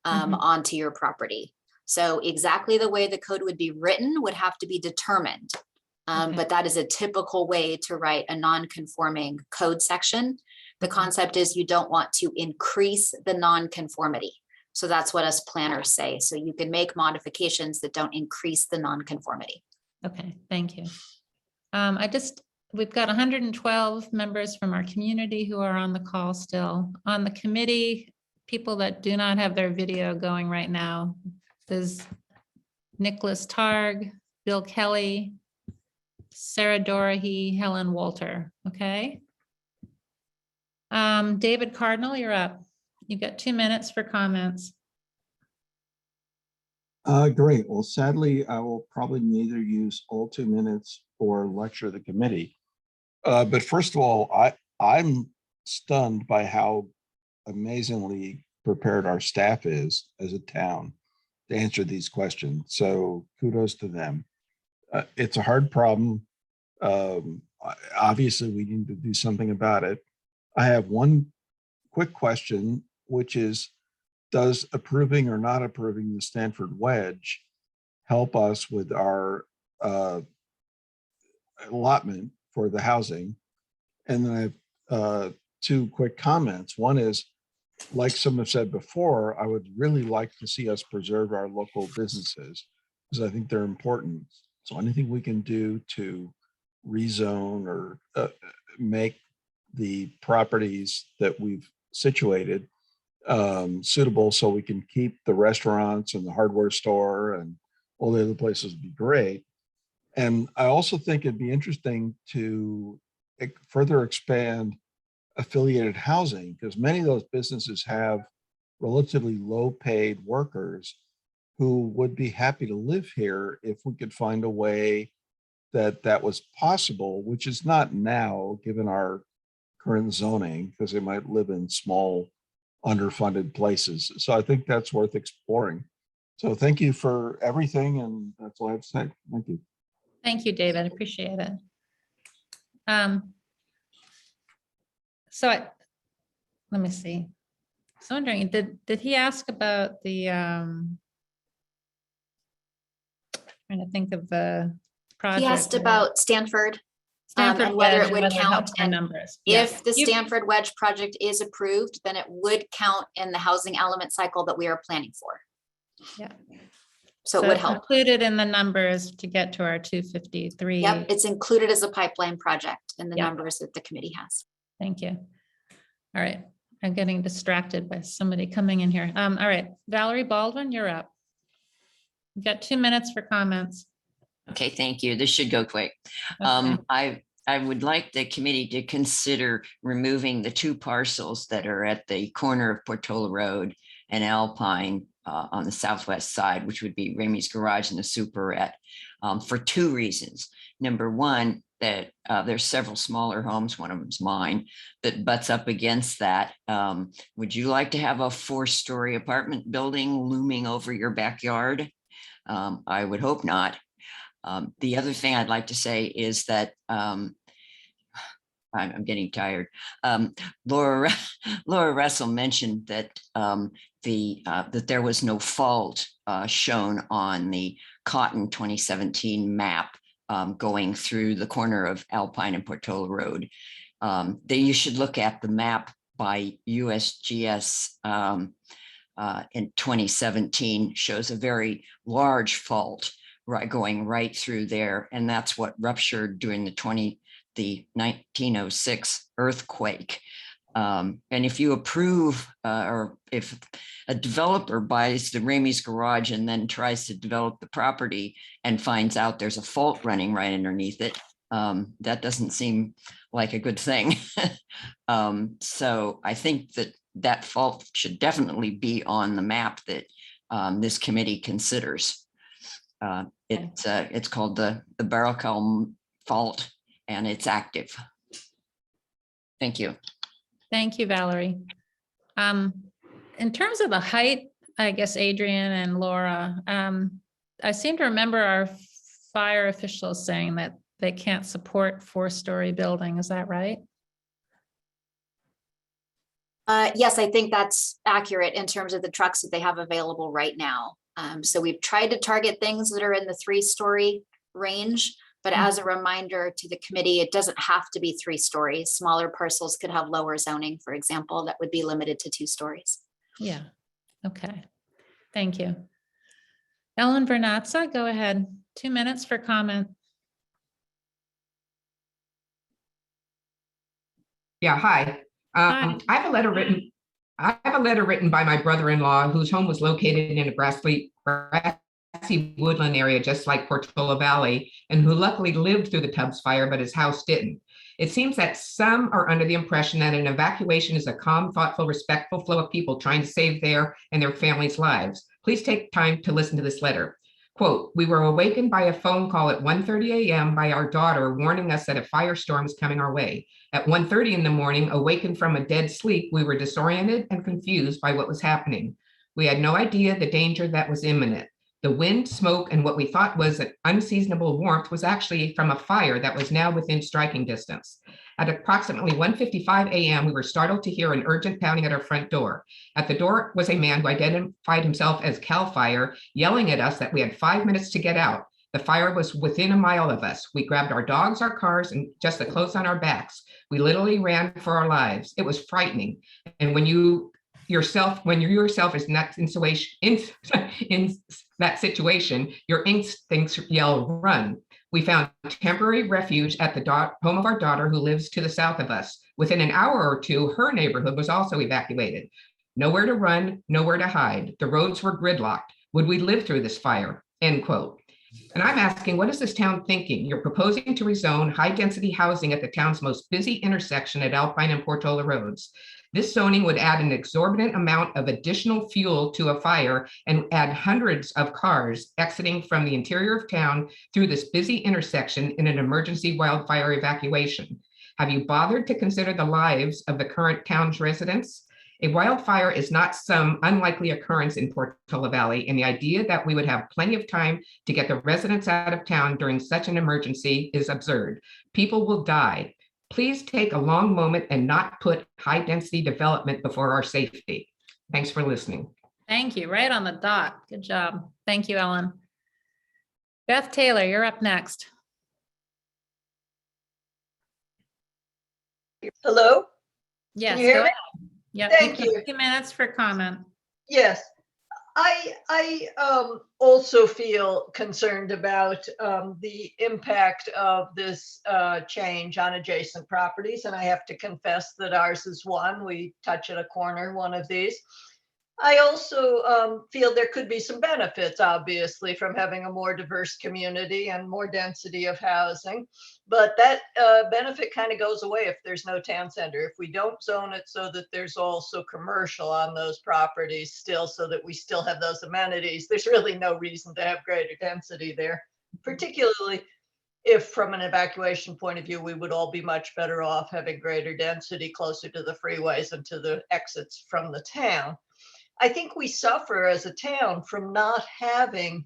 onto your property. So exactly the way the code would be written would have to be determined. But that is a typical way to write a non-conforming code section. The concept is you don't want to increase the non-conformity. So that's what us planners say. So you can make modifications that don't increase the non-conformity. Okay, thank you. We've got 112 members from our community who are on the call still. On the committee, people that do not have their video going right now, there's Nicholas Targ, Bill Kelly, Sarah Dorahy, Helen Walter, okay? David Cardinal, you're up. You've got 2 minutes for comments. Great. Well, sadly, I will probably neither use all 2 minutes or lecture the committee. But first of all, I'm stunned by how amazingly prepared our staff is as a town. to answer these questions. So kudos to them. It's a hard problem. Obviously, we need to do something about it. I have one quick question, which is, does approving or not approving the Stanford Wedge help us with our allotment for the housing? And then I have two quick comments. One is, like some have said before, I would really like to see us preserve our local businesses because I think they're important. So anything we can do to rezone or make the properties that we've situated suitable so we can keep the restaurants and the hardware store and all the other places would be great. And I also think it'd be interesting to further expand affiliated housing because many of those businesses have relatively low paid workers who would be happy to live here if we could find a way that that was possible, which is not now given our current zoning, because they might live in small underfunded places. So I think that's worth exploring. So thank you for everything. And that's all I have to say. Thank you. Thank you, David. Appreciate it. Let me see. So wondering, did he ask about the, trying to think of the project. He asked about Stanford. Stanford And whether Wedge it and would whether it count. helps our And numbers. Yeah. if the You- Stanford Wedge project is approved, then it would count in the housing element cycle that we are planning for. Yeah. So it would it's help. Included in the numbers to get to our 253. Yep, it's included as a pipeline project in the Yeah. numbers that the committee has. Thank you. All right, I'm getting distracted by somebody coming in here. All right, Valerie Baldwin, you're up. You've got 2 minutes for comments. Okay, thank you. This should go quick. Okay. I would like the committee to consider removing the 2 parcels that are at the corner of Portola Road and Alpine on the southwest side, which would be Ramey's Garage and the Superette, for 2 reasons. Number one, that there's several smaller homes, one of them's mine, that butts up against that. Would you like to have a 4-story apartment building looming over your backyard? I would hope not. The other thing I'd like to say is that I'm getting tired. Laura Russell mentioned that that there was no fault shown on the Cotton 2017 map going through the corner of Alpine and Portola Road. You should look at the map by USGS in 2017, shows a very large fault going right through there. And that's what ruptured during the 1906 earthquake. And if you approve or if a developer buys the Ramey's Garage and then tries to develop the property and finds out there's a fault running right underneath it, that doesn't seem like a good thing. So I think that fault should definitely be on the map that this committee considers. It's called the Barrelcombe Fault, and it's active. Thank you. Thank you, Valerie. In terms of the height, I guess Adrian and Laura, I seem to remember our fire officials saying that they can't support 4-story building. Is that right? Yes, I think that's accurate in terms of the trucks that they have available right now. So we've tried to target things that are in the 3-story range, but as a reminder to the committee, it doesn't have to be 3 stories. Smaller parcels could have lower zoning, for example, that would be limited to 2 stories. Yeah. Okay. Thank you. Ellen Vernazza, go ahead. 2 minutes for comment. Yeah, hi. I have a letter written by my brother-in-law whose home was located in a grassy woodland area just like Portola Valley, and who luckily lived through the Tubbs fire, but his house didn't. It seems that some are under the impression that an evacuation is a calm, thoughtful, respectful flow of people trying to save their and their families' lives. Please take time to listen to this letter. Quote, "We were awakened by a phone call at 1:30 a.m. by our daughter warning us that a firestorm is coming our way. At 1:30 in the morning, awakened from a dead sleep, we were disoriented and confused by what was happening. We had no idea the danger that was imminent. The wind, smoke, and what we thought was an unseasonable warmth was actually from a fire that was now within striking distance. At approximately 1:55 a.m., we were startled to hear an urgent pounding at our front door. At the door was a man who identified himself as Cal Fire, yelling at us that we had 5 minutes to get out. The fire was within a mile of us. We grabbed our dogs, our cars, and just the clothes on our backs. We literally ran for our lives. It was frightening. And when you yourself is in that in that situation, your instincts yell, run. We found temporary refuge at the home of our daughter who lives to the south of us. Within an hour or two, her neighborhood was also evacuated. Nowhere to run, nowhere to hide. The roads were gridlocked. Would we live through this fire? End quote. And I'm asking, what is this town thinking? You're proposing to rezone high-density housing at the town's most busy intersection at Alpine and Portola roads. This zoning would add an exorbitant amount of additional fuel to a fire and add hundreds of cars exiting from the interior of town through this busy intersection in an emergency wildfire evacuation. Have you bothered to consider the lives of the current town's residents? A wildfire is not some unlikely occurrence in Portola Valley, and the idea that we would have plenty of time to get the residents out of town during such an emergency is absurd. People will die. Please take a long moment and not put high-density development before our safety. Thanks for listening. Thank you. Right on the dot. Good job. Thank you, Ellen. Beth Taylor, you're up next. Hello? Yes. Can you hear go me? ahead. Yep. Thank You've got you. 2 minutes for comment. Yes. I also feel concerned about the impact of this change on adjacent properties, and I have to confess that ours is one. We touch at a corner, one of these. I also feel there could be some benefits, obviously, from having a more diverse community and more density of housing. But that benefit kind of goes away if there's no town center. If we don't zone it so that there's also commercial on those properties still, so that we still have those amenities, there's really no reason to have greater density there, particularly if from an evacuation point of view, we would all be much better off having greater density closer to the freeways and to the exits from the town. I think we suffer as a town from not having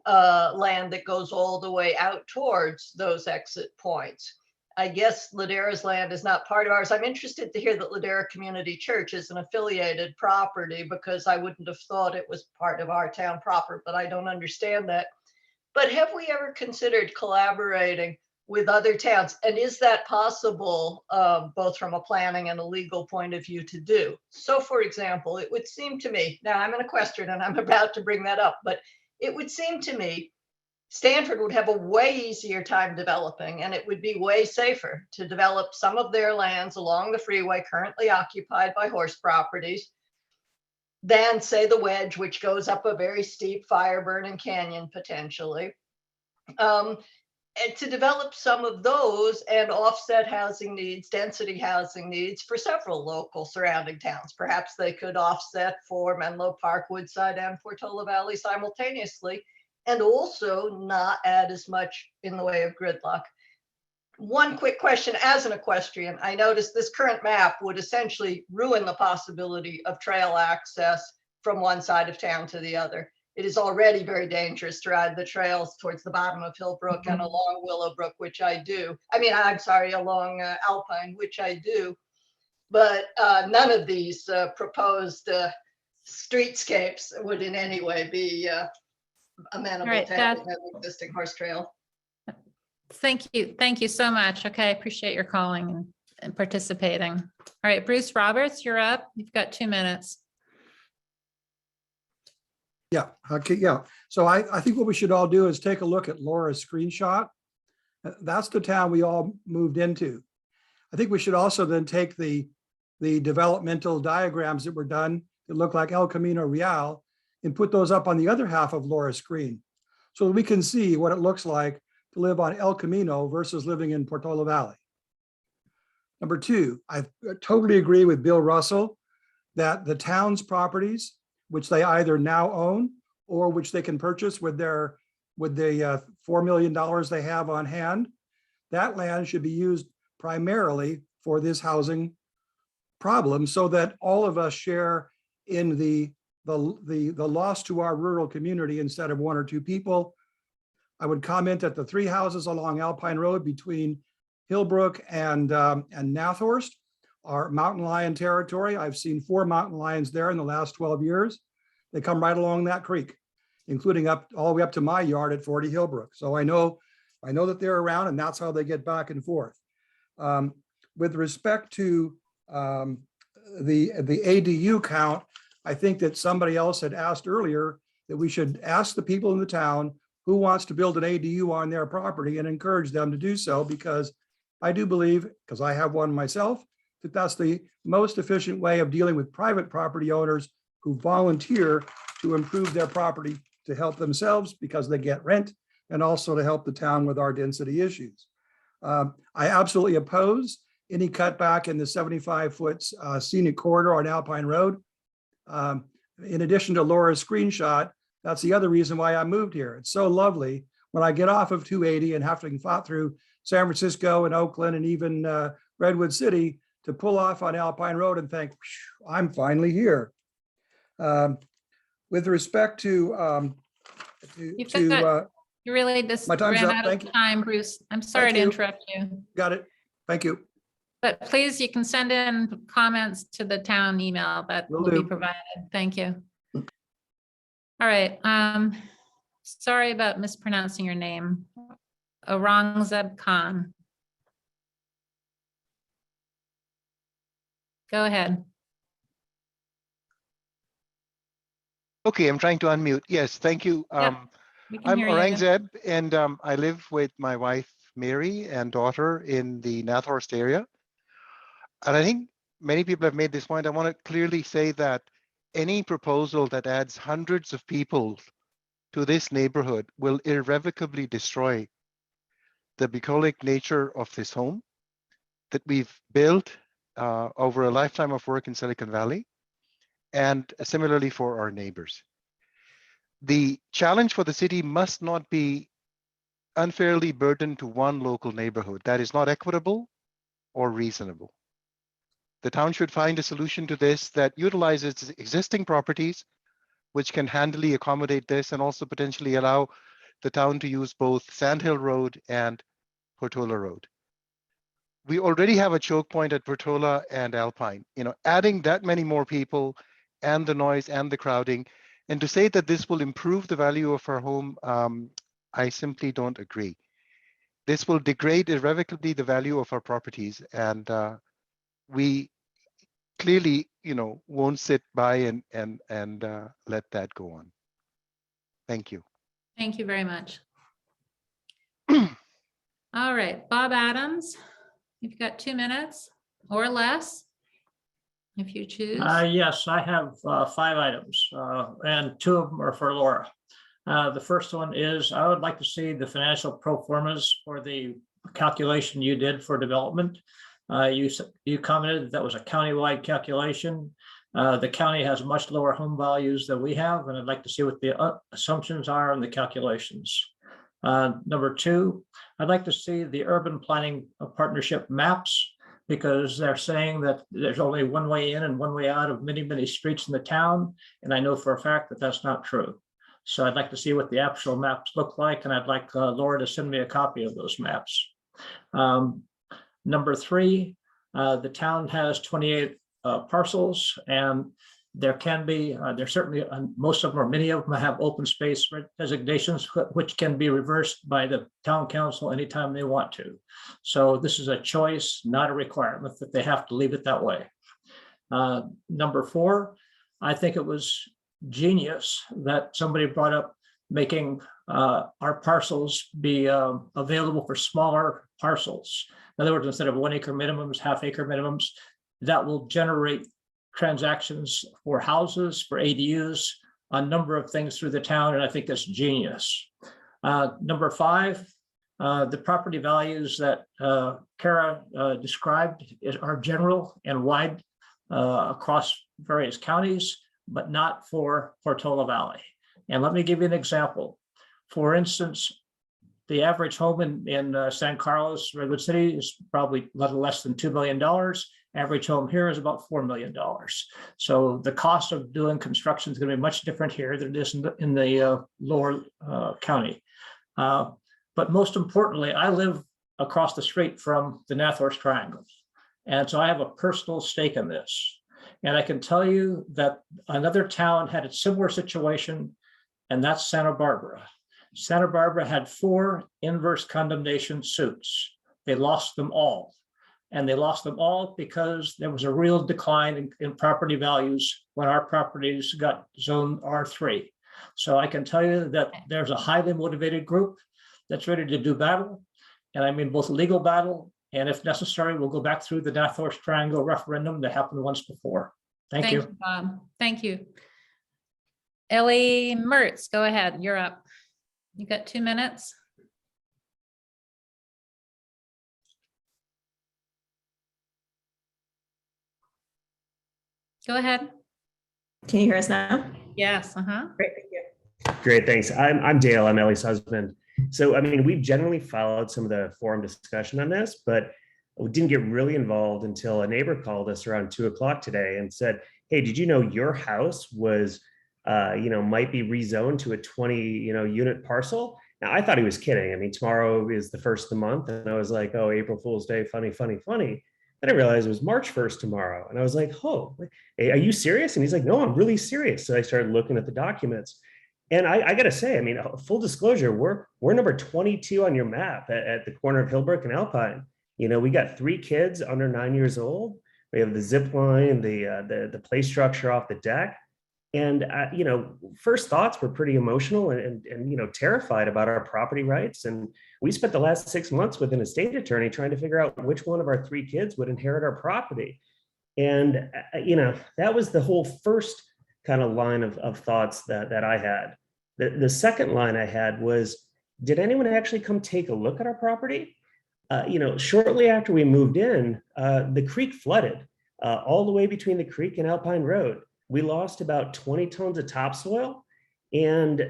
land that goes all the way out towards those exit points. I guess Ladera's land is not part of ours. I'm interested to hear that Ladera Community Church is an affiliated property, because I wouldn't have thought it was part of our town proper, but I don't understand that. But have we ever considered collaborating with other towns? And is that possible, both from a planning and a legal point of view, to do? So for example, it would seem to me, now I'm an equestrian and I'm about to bring that up, but it would seem to me Stanford would have a way easier time developing, and it would be way safer to develop some of their lands along the freeway currently occupied by horse properties than, say, the Wedge, which goes up a very steep fire burning canyon potentially. And to develop some of those and offset housing needs, density housing needs for several local surrounding towns. Perhaps they could offset for Menlo Park, Woodside, and Portola Valley simultaneously, and also not add as much in the way of gridlock. One quick question as an equestrian, I noticed this current map would essentially ruin the possibility of trail access from one side of town to the other. It is already very dangerous to ride the trails towards the bottom of Hillbrook and along Willowbrook, which I do. I mean, I'm sorry, along Alpine, which I do. But none of these proposed streetscapes would in any way be amenable All right, to having Beth. an existing horse trail. Thank you. Thank you so much. Okay, I appreciate your calling and participating. All right, Bruce Roberts, you're up. You've got 2 minutes. Yeah, okay, yeah. So I think what we should all do is take a look at Laura's screenshot. That's the town we all moved into. I think we should also then take the developmental diagrams that were done that look like El Camino Real and put those up on the other half of Laura's screen so that we can see what it looks like to live on El Camino versus living in Portola Valley. Number two, I totally agree with Bill Russell that the town's properties, which they either now own or which they can purchase with the $4 million they have on hand, that land should be used primarily for this housing problem so that all of us share in the the loss to our rural community instead of one or two people. I would comment that the 3 houses along Alpine Road between Hillbrook and Nathorst are mountain lion territory. I've seen 4 mountain lions there in the last 12 years. They come right along that creek, including up all the way up to my yard at 40 Hillbrook. So I know that they're around, and that's how they get back and forth. With respect to the ADU count, I think that somebody else had asked earlier that we should ask the people in the town who wants to build an ADU on their property and encourage them to do so, because I do believe, because I have one myself, that that's the most efficient way of dealing with private property owners who volunteer to improve their property to help themselves because they get rent, and also to help the town with our density issues. I absolutely oppose any cutback in the 75-foot scenic corridor on Alpine Road. In addition to Laura's screenshot, that's the other reason why I moved here. It's so lovely when I get off of 280 and have to fly through San Francisco and Oakland and even Redwood City to pull off on Alpine Road and think, I'm finally here. With respect to You really just my time's ran up. out Thank of you. time, Bruce. I'm sorry Thank to you. interrupt you. Got it. Thank you. But please, you can send in comments to the town email that Will will be do. provided. Thank you. All right. Sorry about mispronouncing your name. Aurangzeb Khan. Go ahead. Okay, I'm trying to unmute. Yes, thank you. We can I'm hear you. Aurangzeb, and I live with my wife, Mary, and daughter in the Nathorst area. And I think many people have made this point. I want to clearly say that any proposal that adds hundreds of people to this neighborhood will irrevocably destroy the bucolic nature of this home that we've built over a lifetime of work in Silicon Valley, and similarly for our neighbors. The challenge for the city must not be unfairly burdened to one local neighborhood. That is not equitable or reasonable. The town should find a solution to this that utilizes existing properties, which can handily accommodate this, and also potentially allow the town to use both Sandhill Road and Portola Road. We already have a choke point at Portola and Alpine. Adding that many more people and the noise and the crowding, and to say that this will improve the value of our home, I simply don't agree. This will degrade irrevocably the value of our properties, and we clearly, won't sit by and let that go on. Thank you. Thank you very much. All right, Bob Adams, you've got 2 minutes or less, if you choose. Yes, I have 5 items, and 2 of them are for Laura. The first one is I would like to see the financial pro formas for the calculation you did for development. You commented that was a countywide calculation. The county has much lower home values than we have, and I'd like to see what the assumptions are in the calculations. Number 2, I'd like to see the urban planning partnership maps, because they're saying that there's only one way in and one way out of many, many streets in the town. And I know for a fact that that's not true. So I'd like to see what the actual maps look like, and I'd like Laura to send me a copy of those maps. Number 3, the town has 28 parcels, and there can be, there certainly, most of them or many of them have open space designations, which can be reversed by the town council anytime they want to. So this is a choice, not a requirement that they have to leave it that way. Number 4, I think it was genius that somebody brought up making our parcels be available for smaller parcels. In other words, instead of 1 acre minimums, half-acre minimums, that will generate transactions for houses, for ADUs, a number of things through the town, and I think that's genius. Number 5, the property values that Kara described are general and wide across various counties, but not for Portola Valley. And let me give you an example. For instance, the average home in San Carlos, Redwood City, is probably a little less than $2 million. Average home here is about $4 million. So the cost of doing construction is going to be much different here than it is in the lower county. But most importantly, I live across the street from the Nathorst Triangle. And so I have a personal stake in this. And I can tell you that another town had a similar situation, and that's Santa Barbara. Santa Barbara had 4 inverse condemnation suits. They lost them all. And they lost them all because there was a real decline in property values when our properties got zone R3. So I can tell you that there's a highly motivated group that's ready to do battle. And I mean both legal battle, and if necessary, we'll go back through the Nathorst Triangle referendum that happened once before. Thank you. Bob. Thank you. Ellie Mertz, go ahead. You're up. You got 2 minutes. Go ahead. Can you hear us now? Yes. Great, thank you. Great, thanks. I'm Dale. I'm Ellie's husband. So, I mean, we've generally followed some of the forum discussion on this, but we didn't get really involved until a neighbor called us around 2 o'clock today and said, hey, did you know your house was, might be rezoned to a 20, unit parcel? Now, I thought he was kidding. I mean, tomorrow is the first of the month. And I was like, oh, April Fool's Day, funny, funny, funny. Then I realized it was March 1st tomorrow. And I was like, oh, hey, are you serious? And he's like, no, I'm really serious. So I started looking at the documents. And I got to say, I mean, full disclosure, we're number 22 on your map at the corner of Hillbrook and Alpine. We got 3 kids under 9 years old. We have the zip line, the play structure off the deck. And, first thoughts were pretty emotional and terrified about our property rights. And we spent the last 6 months with an estate attorney trying to figure out which one of our 3 kids would inherit our property. And, that was the whole first kind of line of thoughts that I had. The second line I had was, did anyone actually come take a look at our property? Shortly after we moved in, the creek flooded all the way between the creek and Alpine Road. We lost about 20 tons of topsoil, and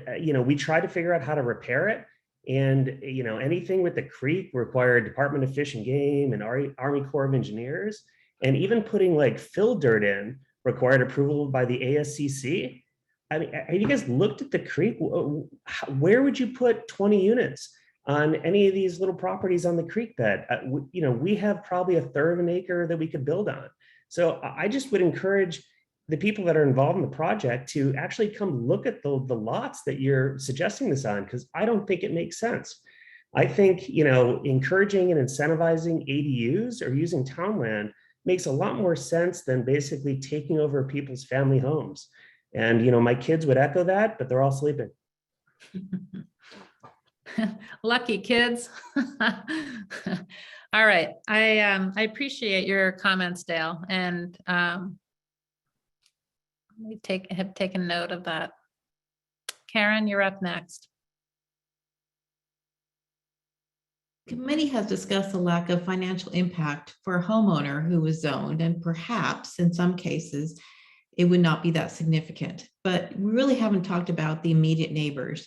we tried to figure out how to repair it. And anything with the creek required Department of Fish and Game and Army Corps of Engineers, and even putting like fill dirt in required approval by the ASCC. I mean, have you guys looked at the creek? Where would you put 20 units on any of these little properties on the creek bed? We have probably 1/3 of an acre that we could build on. So I just would encourage the people that are involved in the project to actually come look at the lots that you're suggesting this on, because I don't think it makes sense. I think, encouraging and incentivizing ADUs or using town land makes a lot more sense than basically taking over people's family homes. And, my kids would echo that, but they're all sleeping. Lucky kids. All right. I appreciate your comments, Dale. And we have taken note of that. Karen, you're up next. Committee has discussed the lack of financial impact for a homeowner who was zoned, and perhaps in some cases, it would not be that significant, but we really haven't talked about the immediate neighbors.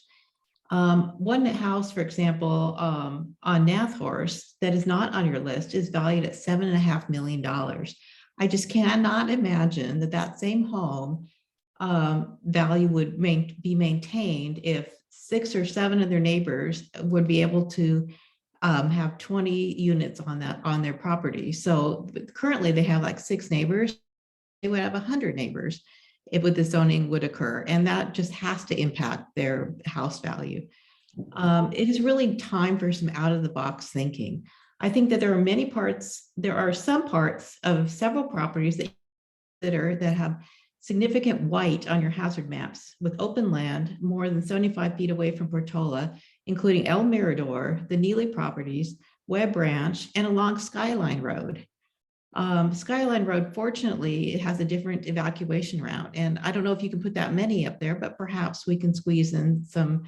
One house, for example, on Nathorst that is not on your list is valued at $7.5 million. I just cannot imagine that same home value would be maintained if 6 or 7 of their neighbors would be able to have 20 units on their property. So currently they have like 6 neighbors. They would have 100 neighbors if the zoning would occur, and that just has to impact their house value. It is really time for some out of the box thinking. I think that there are some parts of several properties that have significant white on your hazard maps with open land more than 75 feet away from Portola, including El Mirador, the Neely properties, Webb Ranch, and along Skyline Road. Skyline Road, fortunately, it has a different evacuation route. And I don't know if you can put that many up there, but perhaps we can squeeze in some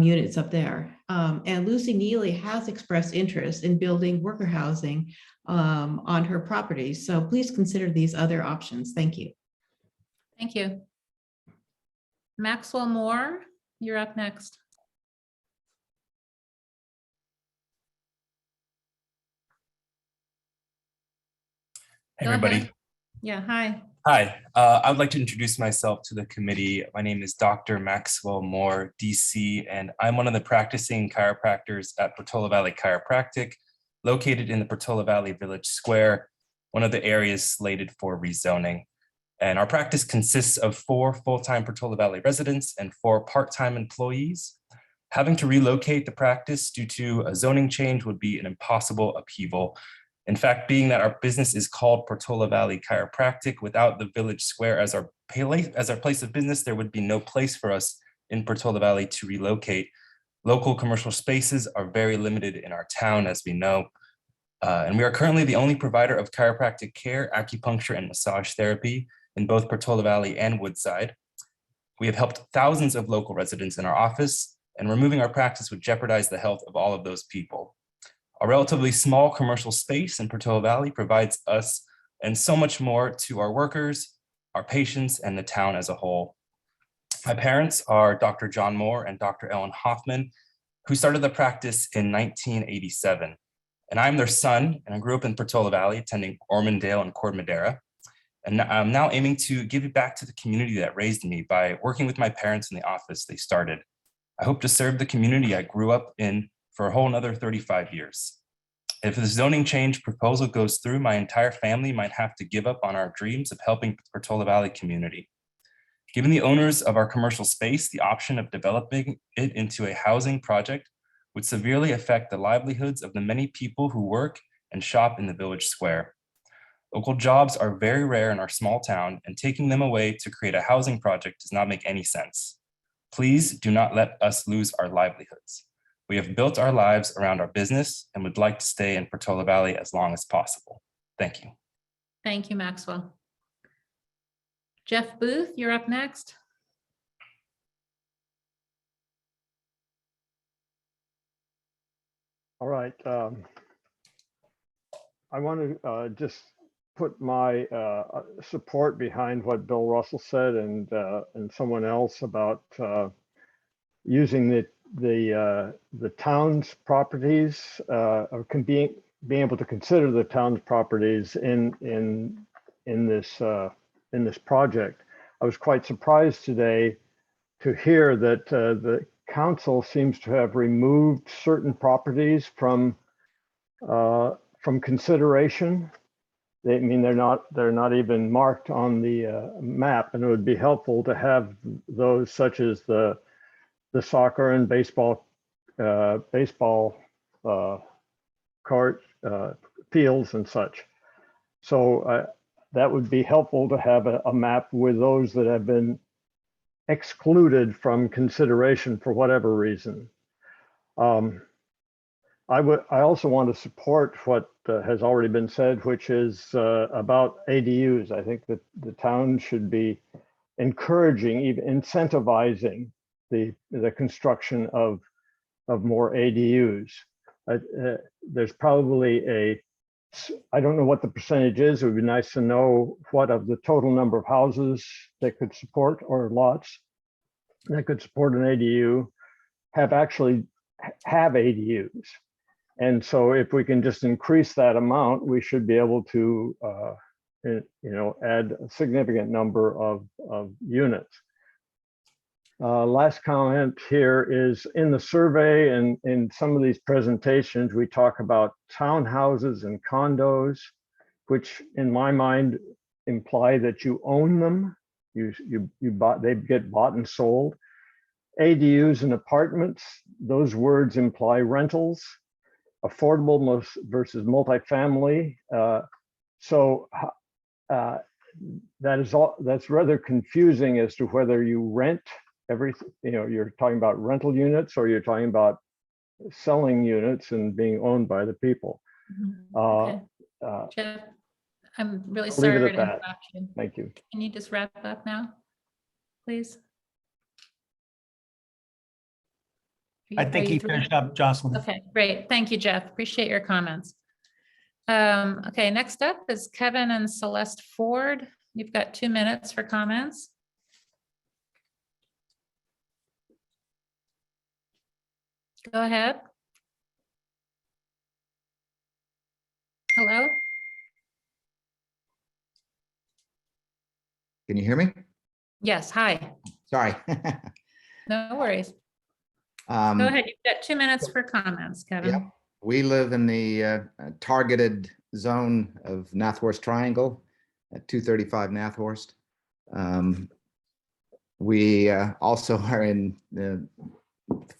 units up there. And Lucy Neely has expressed interest in building worker housing on her property. So please consider these other options. Thank you. Thank you. Maxwell Moore, you're up next. Go ahead. Everybody. Yeah, hi. Hi, I would like to introduce myself to the committee. My name is Dr. Maxwell Moore, DC, and I'm one of the practicing chiropractors at Portola Valley Chiropractic, located in the Portola Valley Village Square, one of the areas slated for rezoning. And our practice consists of 4 full-time Portola Valley residents and 4 part-time employees. Having to relocate the practice due to a zoning change would be an impossible upheaval. In fact, being that our business is called Portola Valley Chiropractic, without the Village Square as our place of business, there would be no place for us in Portola Valley to relocate. Local commercial spaces are very limited in our town, as we know. And we are currently the only provider of chiropractic care, acupuncture, and massage therapy in both Portola Valley and Woodside. We have helped thousands of local residents in our office, and removing our practice would jeopardize the health of all of those people. A relatively small commercial space in Portola Valley provides us and so much more to our workers, our patients, and the town as a whole. My parents are Dr. John Moore and Dr. Ellen Hoffman, who started the practice in 1987. And I'm their son, and I grew up in Portola Valley, attending Ormondale and Cord Madera. And I'm now aiming to give it back to the community that raised me by working with my parents in the office they started. I hope to serve the community I grew up in for a whole another 35 years. If the zoning change proposal goes through, my entire family might have to give up on our dreams of helping the Portola Valley community. Given the owners of our commercial space the option of developing it into a housing project would severely affect the livelihoods of the many people who work and shop in the Village Square. Local jobs are very rare in our small town, and taking them away to create a housing project does not make any sense. Please do not let us lose our livelihoods. We have built our lives around our business and would like to stay in Portola Valley as long as possible. Thank you. Thank you, Maxwell. Jeff Booth, you're up next. All right. I want to just put my support behind what Bill Russell said and someone else about using the town's properties or being able to consider the town's properties in this project. I was quite surprised today to hear that the council seems to have removed certain properties from consideration. I mean, they're not even marked on the map, and it would be helpful to have those such as the soccer and baseball court fields and such. So that would be helpful to have a map with those that have been excluded from consideration for whatever reason. I also want to support what has already been said, which is about ADUs. I think that the town should be encouraging, even incentivizing the construction of more ADUs. There's probably I don't know what the percentage is. It would be nice to know what of the total number of houses that could support, or lots that could support an ADU, have ADUs. And so if we can just increase that amount, we should be able to add a significant number of units. Last comment here is, in the survey and in some of these presentations, we talk about townhouses and condos, which in my mind imply that you own them. They get bought and sold. ADUs and apartments, those words imply rentals. Affordable versus multifamily. That's rather confusing as to whether you rent everything, you're talking about rental units or you're talking about selling units and being owned by the people. Okay. Jeff, I'm really I'll leave it sorry at to that. interrupt you. Thank you. Can you just wrap up now, please? I think he finished up, Jocelyn. Okay, great. Thank you, Jeff. Appreciate your comments. Okay, next up is Kevin and Celeste Ford. You've got 2 minutes for comments. Go ahead. Hello? Can you hear me? Yes, hi. Sorry. No worries. Go Um, ahead. You've got 2 minutes for comments, Kevin. Yep. We live in the targeted zone of Nathorst Triangle at 235 Nathorst. We also are in the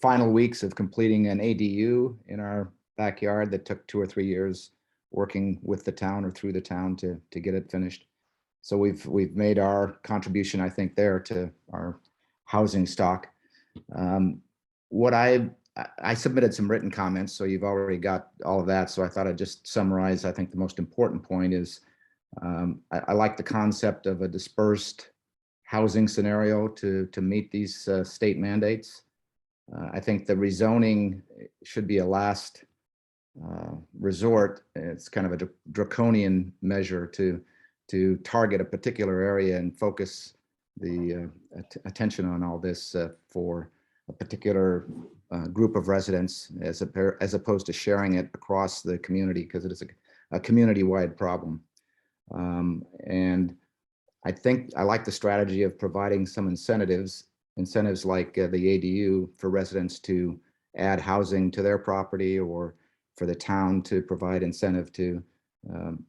final weeks of completing an ADU in our backyard that took 2 or 3 years working with the town or through the town to get it finished. So we've made our contribution, I think, there to our housing stock. What I submitted some written comments, so you've already got all of that. So I thought I'd just summarize. I think the most important point is I like the concept of a dispersed housing scenario to meet these state mandates. I think the rezoning should be a last resort. It's kind of a draconian measure to target a particular area and focus the attention on all this for a particular group of residents as opposed to sharing it across the community, because it is a community-wide problem. And I think I like the strategy of providing some incentives like the ADU for residents to add housing to their property, or for the town to provide incentive to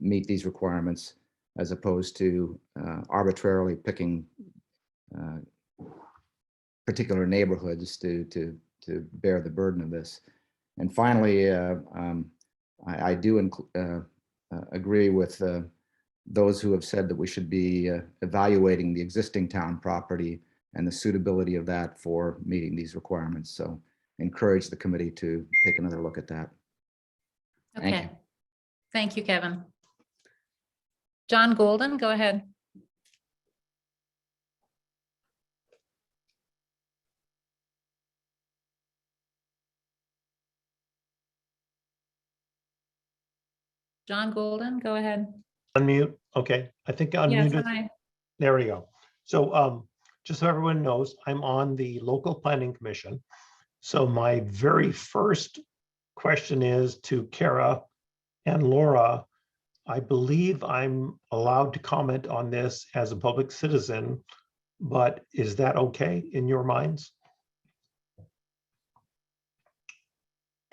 meet these requirements, as opposed to arbitrarily picking particular neighborhoods to bear the burden of this. And finally, I do agree with those who have said that we should be evaluating the existing town property and the suitability of that for meeting these requirements. So encourage the committee to take another look at that. Thank Okay. you. Thank you, Kevin. John Golden, go ahead. John Golden, go ahead. Unmute. Okay, I think I Yes, unmuted. hi. There we go. So just so everyone knows, I'm on the local planning commission. So my very first question is to Kara and Laura. I believe I'm allowed to comment on this as a public citizen, but is that okay in your minds?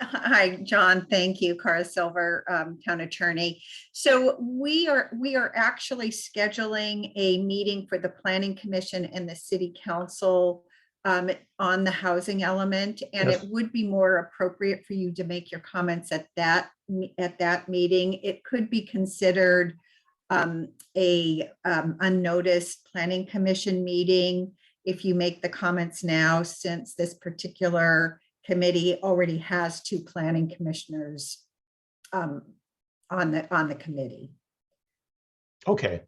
Hi, John. Thank you. Cara Silver, Town Attorney. So we are actually scheduling a meeting for the Planning Commission and the City Council on the housing element, and Yes. it would be more appropriate for you to make your comments at that meeting. It could be considered a unnoticed Planning Commission meeting if you make the comments now, since this particular committee already has 2 planning commissioners on the committee. Okay.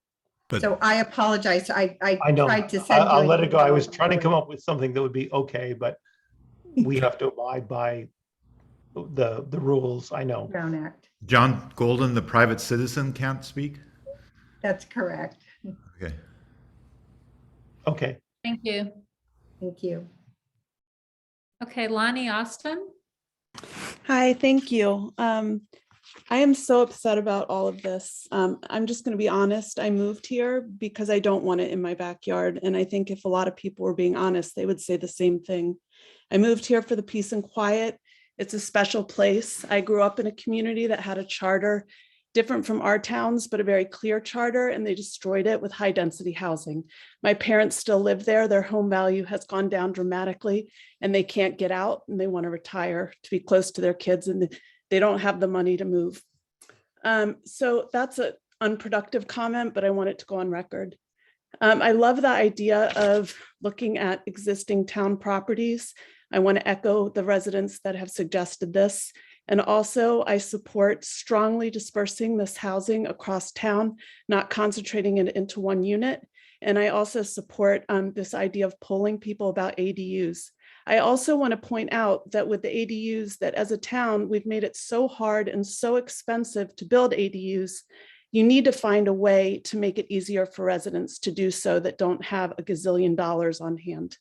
So I apologize. I I know. tried to send you. I'll an let it go. I email. was trying to come up with something that would be okay, but we have to abide by the rules. I know. Brown Act. John Golden, the private citizen, can't speak? That's correct. Okay. Okay. Thank you. Thank you. Okay, Lonnie Austin. Hi, thank you. I am so upset about all of this. I'm just going to be honest. I moved here because I don't want it in my backyard. And I think if a lot of people were being honest, they would say the same thing. I moved here for the peace and quiet. It's a special place. I grew up in a community that had a charter different from our towns, but a very clear charter, and they destroyed it with high density housing. My parents still live there. Their home value has gone down dramatically, and they can't get out, and they want to retire to be close to their kids, and they don't have the money to move. So that's an unproductive comment, but I want it to go on record. I love the idea of looking at existing town properties. I want to echo the residents that have suggested this. And also, I support strongly dispersing this housing across town, not concentrating it into one unit. And I also support this idea of polling people about ADUs. I also want to point out that with the ADUs, that as a town, we've made it so hard and so expensive to build ADUs. You need to find a way to make it easier for residents to do so that don't have a gazillion dollars on hand.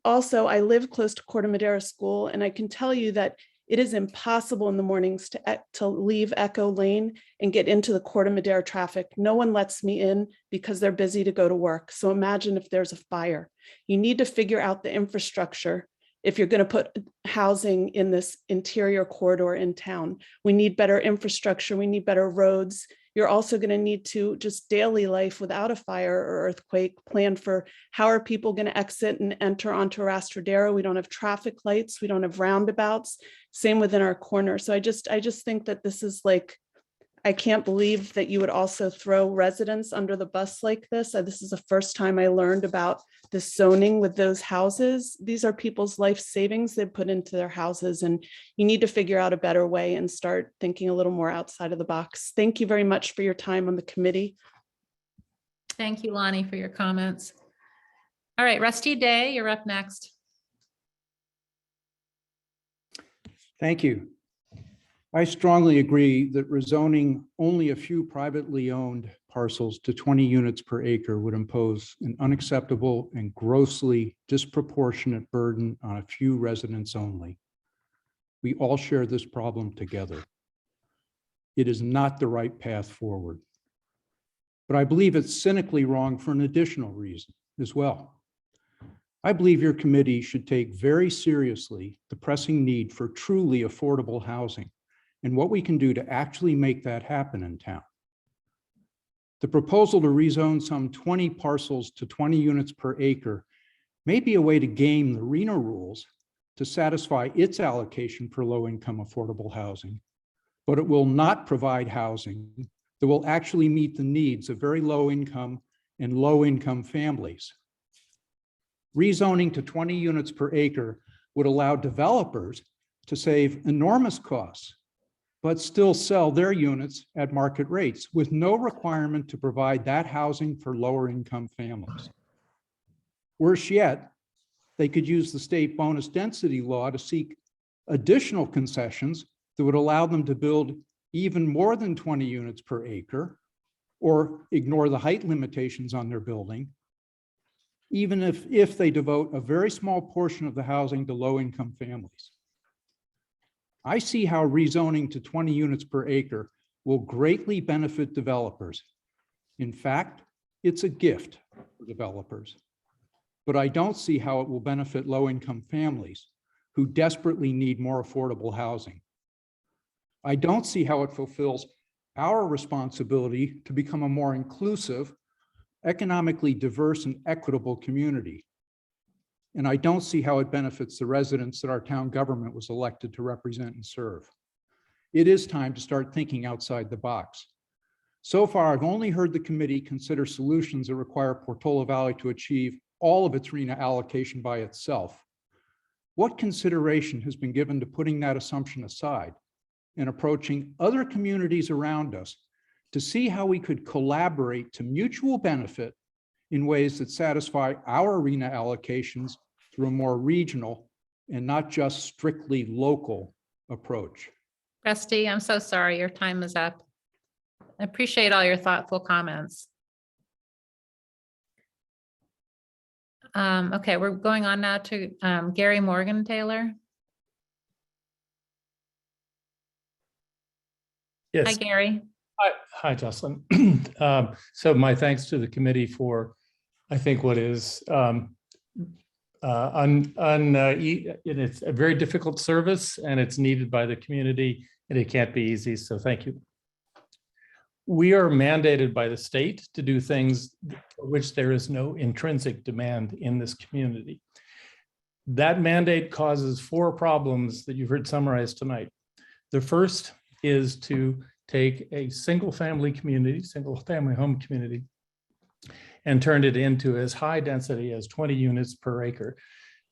Also, I live close to Corte Madera School, and I can tell you that It is impossible in the mornings to leave Echo Lane and get into the Corte Madera traffic. No one lets me in because they're busy to go to work. So imagine if there's a fire. You need to figure out the infrastructure if you're going to put housing in this interior corridor in town. We need better infrastructure. We need better roads. You're also going to need to just daily life without a fire or earthquake plan for how are people going to exit and enter onto Arastradero. We don't have traffic lights. We don't have roundabouts. Same within our corner. So I just think that this is like, I can't believe that you would also throw residents under the bus like this. This is the first time I learned about this zoning with those houses. These are people's life savings they put into their houses, and you need to figure out a better way and start thinking a little more outside of the box. Thank you very much for your time on the committee. Thank you, Lonnie, for your comments. All right, Rusty Day, you're up next. Thank you. I strongly agree that rezoning only a few privately owned parcels to 20 units per acre would impose an unacceptable and grossly disproportionate burden on a few residents only. We all share this problem together. It is not the right path forward. But I believe it's cynically wrong for an additional reason as well. I believe your committee should take very seriously the pressing need for truly affordable housing and what we can do to actually make that happen in town. The proposal to rezone some 20 parcels to 20 units per acre may be a way to game the RHNA rules to satisfy its allocation for low-income affordable housing, but it will not provide housing that will actually meet the needs of very low-income and low-income families. Rezoning to 20 units per acre would allow developers to save enormous costs, but still sell their units at market rates with no requirement to provide that housing for lower income families. Worse yet, they could use the state bonus density law to seek additional concessions that would allow them to build even more than 20 units per acre or ignore the height limitations on their building, even if they devote a very small portion of the housing to low income families. I see how rezoning to 20 units per acre will greatly benefit developers. In fact, it's a gift for developers. But I don't see how it will benefit low-income families who desperately need more affordable housing. I don't see how it fulfills our responsibility to become a more inclusive, economically diverse, and equitable community. And I don't see how it benefits the residents that our town government was elected to represent and serve. It is time to start thinking outside the box. So far, I've only heard the committee consider solutions that require Portola Valley to achieve all of its RHNA allocation by itself. What consideration has been given to putting that assumption aside and approaching other communities around us to see how we could collaborate to mutual benefit in ways that satisfy our RHNA allocations through a more regional and not just strictly local approach? Rusty, I'm so sorry, your time is up. I appreciate all your thoughtful comments. Okay, we're going on now to Gary Morgan Taylor. Yes. Hi, Gary. Hi, Jocelyn. So my thanks to the committee for, I think, what is it's a very difficult service, and it's needed by the community, and it can't be easy. So thank you. We are mandated by the state to do things for which there is no intrinsic demand in this community. That mandate causes 4 problems that you've heard summarized tonight. The first is to take a single family home community, and turn it into as high density as 20 units per acre,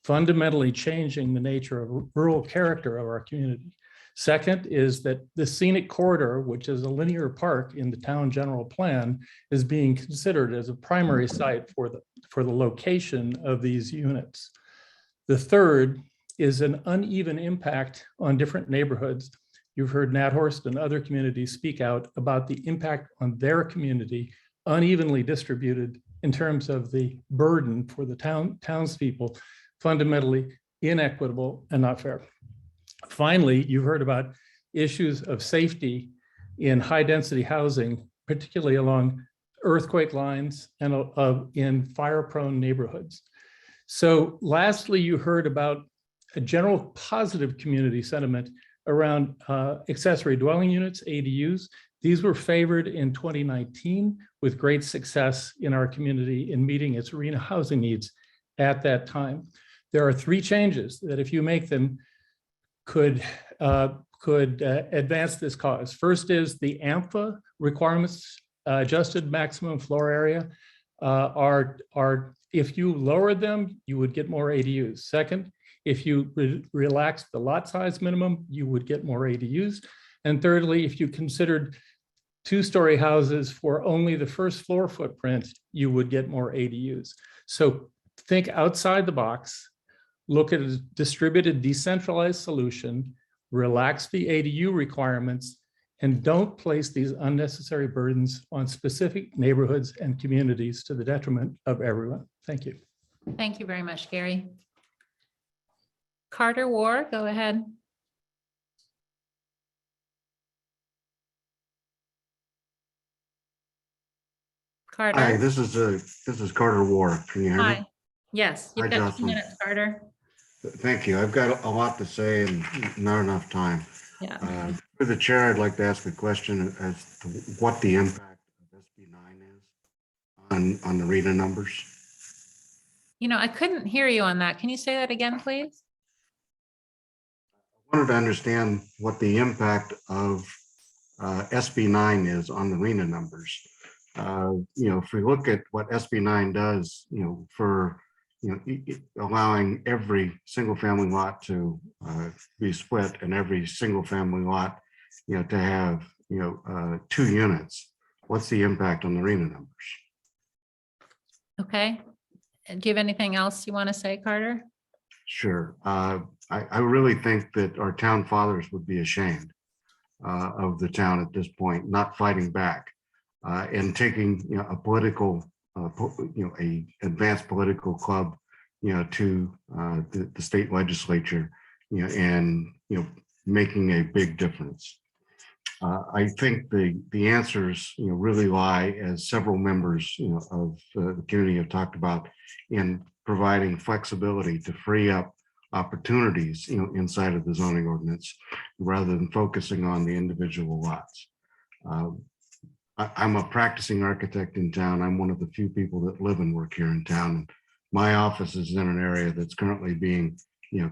fundamentally changing the nature of rural character of our community. Second is that the scenic corridor, which is a linear park in the town general plan, is being considered as a primary site for the location of these units. The third is an uneven impact on different neighborhoods. You've heard Nathorst and other communities speak out about the impact on their community, unevenly distributed in terms of the burden for the townspeople, fundamentally inequitable and not fair. Finally, you've heard about issues of safety in high-density housing, particularly along earthquake lines and in fire-prone neighborhoods. So lastly, you heard about a general positive community sentiment around accessory dwelling units, ADUs. These were favored in 2019 with great success in our community in meeting its RHNA housing needs at that time. There are 3 changes that, if you make them, could advance this cause. First is the AMFA requirements, adjusted maximum floor area, are if you lower them, you would get more ADUs. Second, if you relax the lot size minimum, you would get more ADUs. And thirdly, if you considered 2-story houses for only the first floor footprint, you would get more ADUs. So think outside the box, look at a distributed, decentralized solution, relax the ADU requirements, and don't place these unnecessary burdens on specific neighborhoods and communities to the detriment of everyone. Thank you. Thank you very much, Gary. Carter War, go ahead. Carter. Hi, this is Carter War. Can you hear me? Hi. Yes, you've Hi, got 2 Jocelyn. minutes, Carter. Thank you. I've got a lot to say and not enough time. Yeah. For the chair, I'd like to ask a question as to what the impact of SB9 is on the RHNA numbers. You know, I couldn't hear you on that. Can you say that again, please? I wanted to understand what the impact of SB9 is on the RHNA numbers. If we look at what SB9 does, for allowing every single family lot to be split and every single family lot, to have 2 units, what's the impact on the RHNA numbers? Okay. Do you have anything else you want to say, Carter? Sure. I really think that our town fathers would be ashamed of the town at this point, not fighting back and taking a political, a advanced political club, to the state legislature, and making a big difference. I think the answers, really lie, as several members, of the community have talked about, in providing flexibility to free up opportunities, inside of the zoning ordinance, rather than focusing on the individual lots. I'm a practicing architect in town. I'm one of the few people that live and work here in town. My office is in an area that's currently being,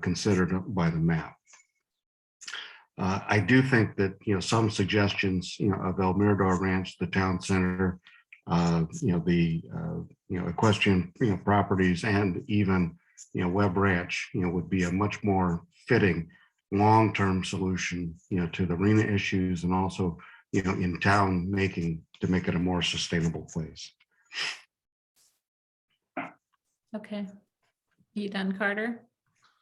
considered by the map. I do think that, some suggestions, of El Mirador Ranch, the town center, the, equestrian, properties, and even, Webb Ranch, would be a much more fitting long-term solution, to the RHNA issues, and also, in town making, to make it a more sustainable place. Okay. You done, Carter?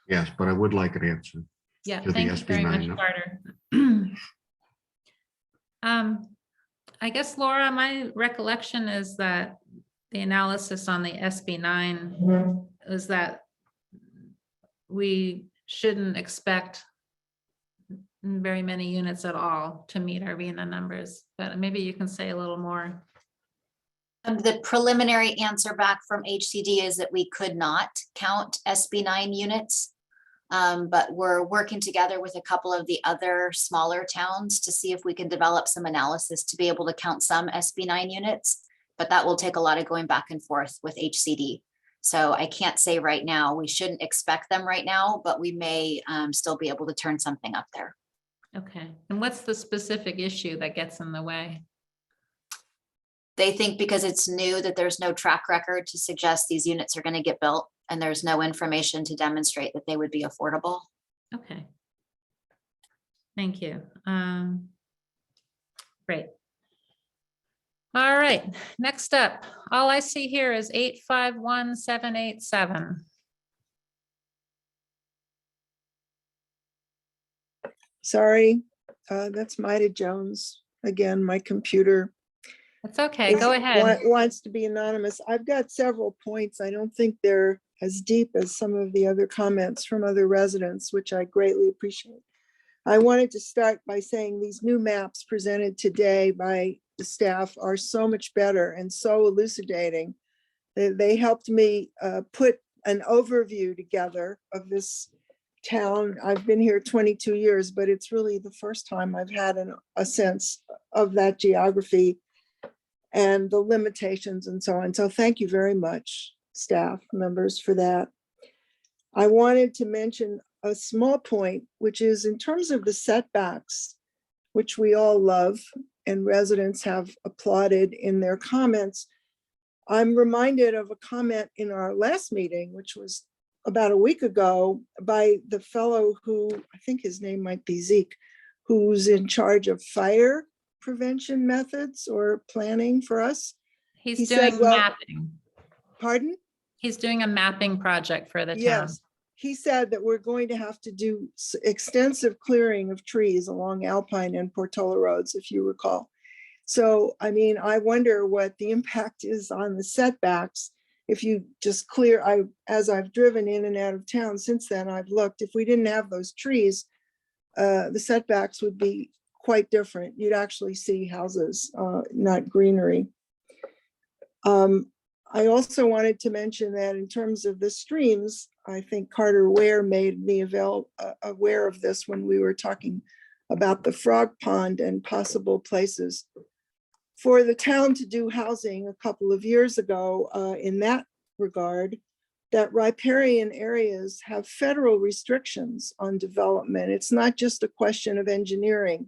Yes, but I would like an answer. Yeah, to the thank you very much, SB9 Carter. I guess, Laura, my recollection is that the analysis on the SB9 is that we shouldn't expect very many units at all to meet our RHNA numbers, but maybe you can say a little more. The preliminary answer back from HCD is that we could not count SB9 units. But we're working together with a couple of the other smaller towns to see if we can develop some analysis to be able to count some SB9 units. But that will take a lot of going back and forth with HCD. So I can't say right now, we shouldn't expect them right now, but we may still be able to turn something up there. Okay. And what's the specific issue that gets in the way? They think because it's new that there's no track record to suggest these units are going to get built, and there's no information to demonstrate that they would be affordable. Okay. Thank you. Great. All right, next up, all I see here is 851787. Sorry, that's Maida Jones. Again, my computer. That's okay, go ahead. Wants to be anonymous. I've got several points. I don't think they're as deep as some of the other comments from other residents, which I greatly appreciate. I wanted to start by saying these new maps presented today by the staff are so much better and so elucidating. They helped me put an overview together of this town. I've been here 22 years, but it's really the first time I've had a sense of that geography and the limitations and so on. So thank you very much, staff members, for that. I wanted to mention a small point, which is in terms of the setbacks, which we all love and residents have applauded in their comments. I'm reminded of a comment in our last meeting, which was about a week ago, by the fellow who, I think his name might be Zeke, who's in charge of fire prevention methods or planning for us. He's He doing said, well, mapping. Pardon? He's doing a mapping project for the town. Yes, he said that we're going to have to do extensive clearing of trees along Alpine and Portola roads, if you recall. So, I mean, I wonder what the impact is on the setbacks. If you just clear, as I've driven in and out of town since then, I've looked, if we didn't have those trees, the setbacks would be quite different. You'd actually see houses, not greenery. I also wanted to mention that in terms of the streams, I think Carter Ware made me aware of this when we were talking about the Frog Pond and possible places for the town to do housing a couple of years ago in that regard, that riparian areas have federal restrictions on development. It's not just a question of engineering.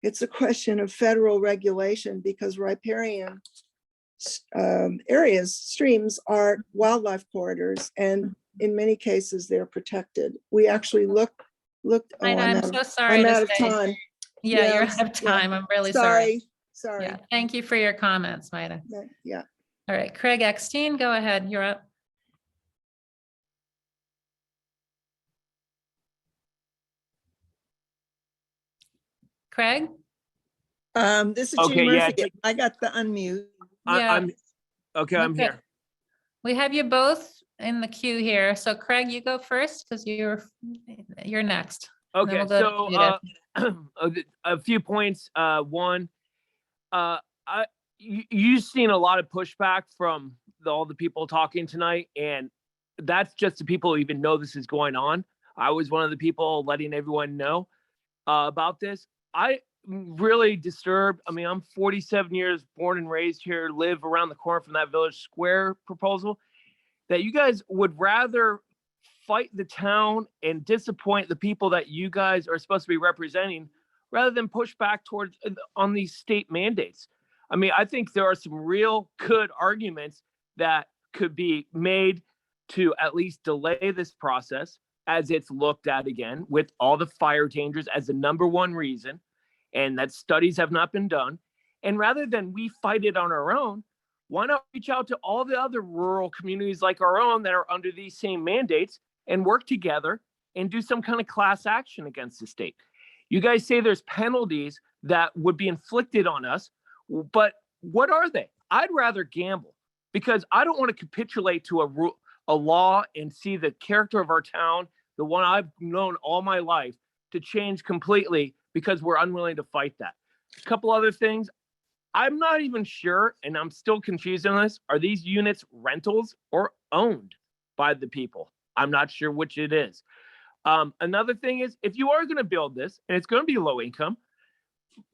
It's a question of federal regulation because riparian areas, streams are wildlife corridors, and in many cases they're protected. We actually looked. I'm so sorry. I'm to out of say. time. Yeah, you're Yes, out of time. yeah. I'm really sorry. Sorry. Yeah, thank you for your comments, Maida. Yeah. All right, Craig Eckstein, go ahead. You're up. Craig? This is Jean Okay, yeah, Murphy. I got the unmute. I'm okay. I'm Okay. here. We have you both in the queue here. So Craig, you go first because you're next. And then Okay, we'll go to Judith. a few points. One, you've seen a lot of pushback from all the people talking tonight, and that's just the people who even know this is going on. I was one of the people letting everyone know about this. I'm really disturbed. I mean, I'm 47 years born and raised here, live around the corner from that Village Square proposal, that you guys would rather fight the town and disappoint the people that you guys are supposed to be representing rather than push back towards on these state mandates. I mean, I think there are some real good arguments that could be made to at least delay this process as it's looked at again with all the fire dangers as the number one reason, and that studies have not been done. And rather than we fight it on our own, why not reach out to all the other rural communities like our own that are under these same mandates and work together and do some kind of class action against the state? You guys say there's penalties that would be inflicted on us, but what are they? I'd rather gamble because I don't want to capitulate to a law and see the character of our town, the one I've known all my life, to change completely because we're unwilling to fight that. A couple other things. I'm not even sure, and I'm still confused on this. Are these units rentals or owned by the people? I'm not sure which it is. Another thing is, if you are going to build this and it's going to be low income,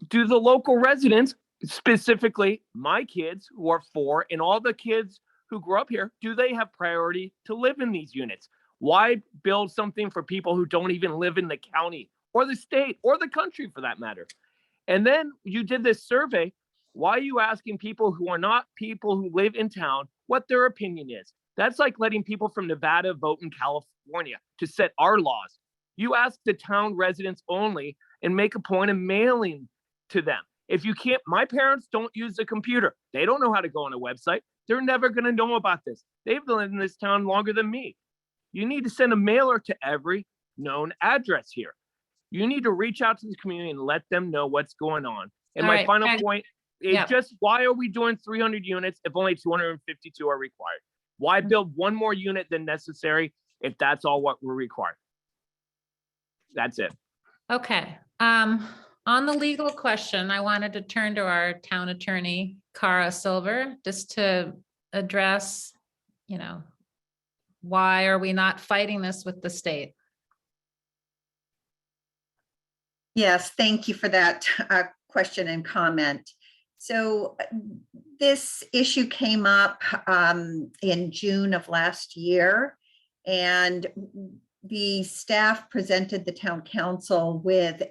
do the local residents, specifically my kids who are 4 and all the kids who grew up here, do they have priority to live in these units? Why build something for people who don't even live in the county or the state or the country for that matter? And then you did this survey. Why are you asking people who are not people who live in town what their opinion is? That's like letting people from Nevada vote in California to set our laws. You ask the town residents only and make a point of mailing to them. If you can't, my parents don't use the computer. They don't know how to go on a website. They're never going to know about this. They've lived in this town longer than me. You need to send a mailer to every known address here. You need to reach out to the community and let them know what's going on. And my final point is just, why are we doing 300 units if only 252 are required? Why build one more unit than necessary if that's all what we're required? That's it. Okay, on the legal question, I wanted to turn to our town attorney, Cara Silver, just to address, why are we not fighting this with the state? Yes, thank you for that question and comment. So this issue came up in June of last year, and the staff presented the town council with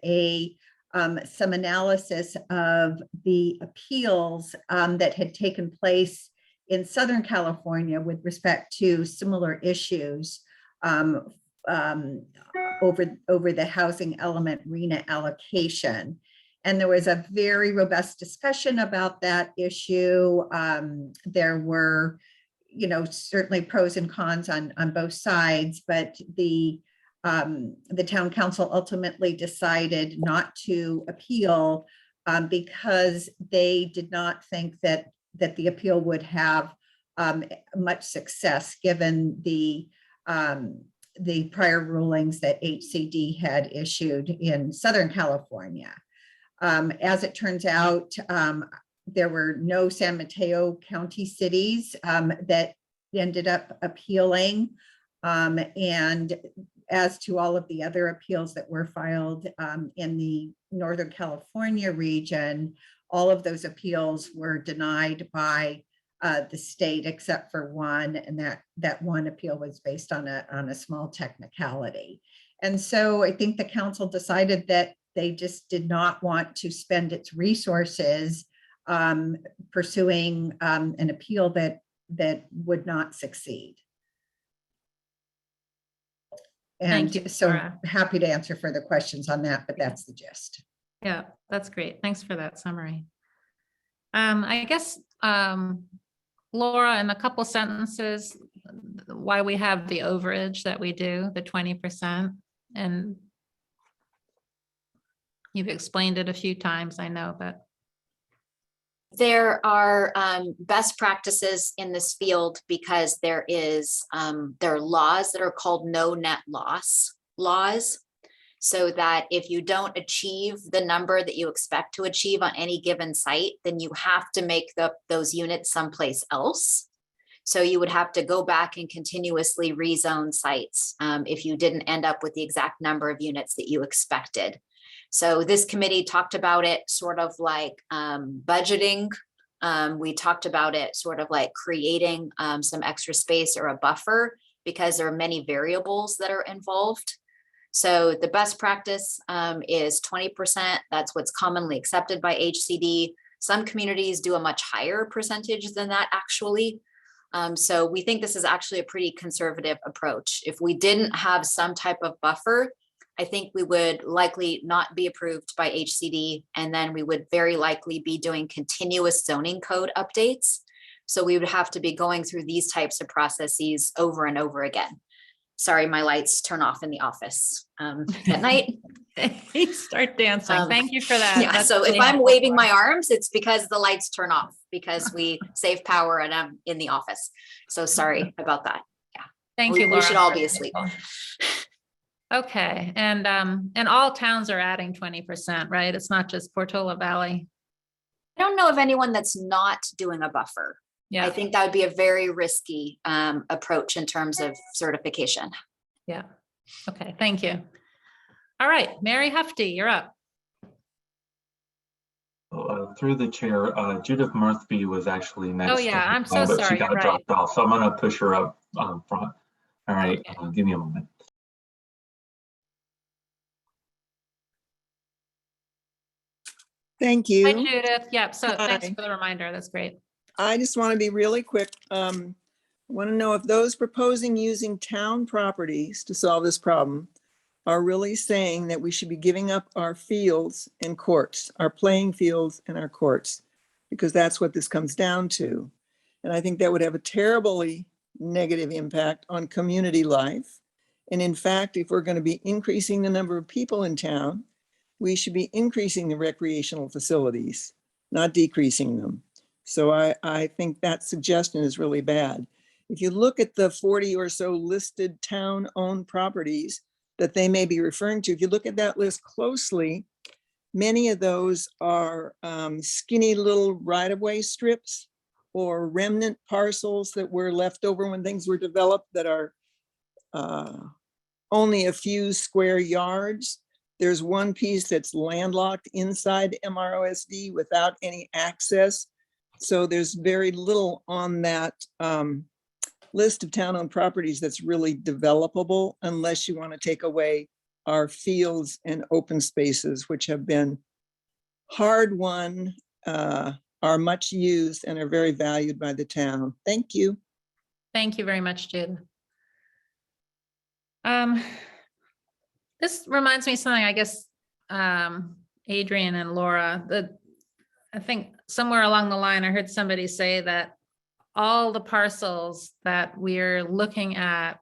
some analysis of the appeals that had taken place in Southern California with respect to similar issues over the housing element RHNA allocation. And there was a very robust discussion about that issue. There were, certainly pros and cons on both sides, but the town council ultimately decided not to appeal because they did not think that the appeal would have much success given the prior rulings that HCD had issued in Southern California. As it turns out, there were no San Mateo County cities that ended up appealing. And as to all of the other appeals that were filed in the Northern California region, all of those appeals were denied by the state except for one, and that one appeal was based on a small technicality. And so I think the council decided that they just did not want to spend its resources pursuing an appeal that would not succeed. Thank you, And so Cara. happy to answer further questions on that, but that's the gist. Yeah, that's great. Thanks for that summary. I guess, Laura, in a couple sentences, why we have the overage that we do, the 20%, and you've explained it a few times, I know, but. There are best practices in this field because there are laws that are called no net loss laws. So that if you don't achieve the number that you expect to achieve on any given site, then you have to make those units someplace else. So you would have to go back and continuously rezone sites if you didn't end up with the exact number of units that you expected. So this committee talked about it sort of like budgeting. We talked about it sort of like creating some extra space or a buffer because there are many variables that are involved. So the best practice is 20%. That's what's commonly accepted by HCD. Some communities do a much higher percentage than that actually. So we think this is actually a pretty conservative approach. If we didn't have some type of buffer, I think we would likely not be approved by HCD, and then we would very likely be doing continuous zoning code updates. So we would have to be going through these types of processes over and over again. Sorry, my lights turn off in the office at night. Start dancing. Thank you for that. Yeah, That's so if really I'm helpful. waving my arms, it's because the lights turn off because we save power and I'm in the office. So sorry about that. Yeah. Thank you, We Laura. should all be asleep. Okay, and all towns are adding 20%, right? It's not just Portola Valley. I don't know of anyone that's not doing a buffer. Yeah. I think that would be a very risky approach in terms of certification. Yeah. Okay, thank you. All right, Mary Hefty, you're up. Through the chair, Judith Murphy was actually next. Oh yeah, I'm so but sorry. she got You're right. dropped off, so I'm going to push her up front. All right, give me a moment. Thank you. Hi, Judith. Yep. So thanks Hi. for the reminder. That's great. I just want to be really quick. I want to know if those proposing using town properties to solve this problem are really saying that we should be giving up our fields and courts, our playing fields and our courts, because that's what this comes down to. And I think that would have a terribly negative impact on community life. And in fact, if we're going to be increasing the number of people in town, we should be increasing the recreational facilities, not decreasing them. So I think that suggestion is really bad. If you look at the 40 or so listed town-owned properties, that they may be referring to, if you look at that list closely, many of those are skinny little right-of-way strips or remnant parcels that were left over when things were developed that are only a few square yards. There's one piece that's landlocked inside MROSD without any access. So there's very little on that list of town-owned properties that's really developable unless you want to take away our fields and open spaces, which have been hard won, are much used, and are very valued by the town. Thank you. Thank you very much, Jude. This reminds me of something, I guess, Adrian and Laura, I think somewhere along the line, I heard somebody say that all the parcels that we're looking at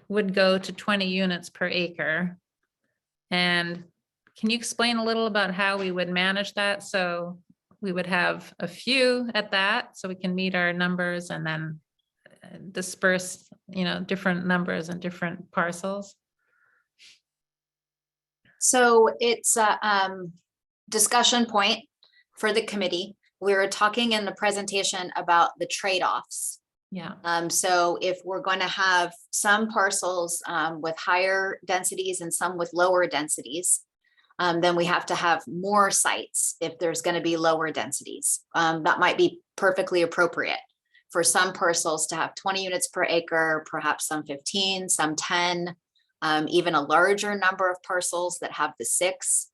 would go to 20 units per acre. And can you explain a little about how we would manage that? So we would have a few at that, so we can meet our numbers and then disperse, different numbers and different parcels. So it's a discussion point for the committee. We were talking in the presentation about the trade-offs. Yeah. So if we're going to have some parcels with higher densities and some with lower densities, then we have to have more sites if there's going to be lower densities. That might be perfectly appropriate for some parcels to have 20 units per acre, perhaps some 15, some 10, even a larger number of parcels that have the 6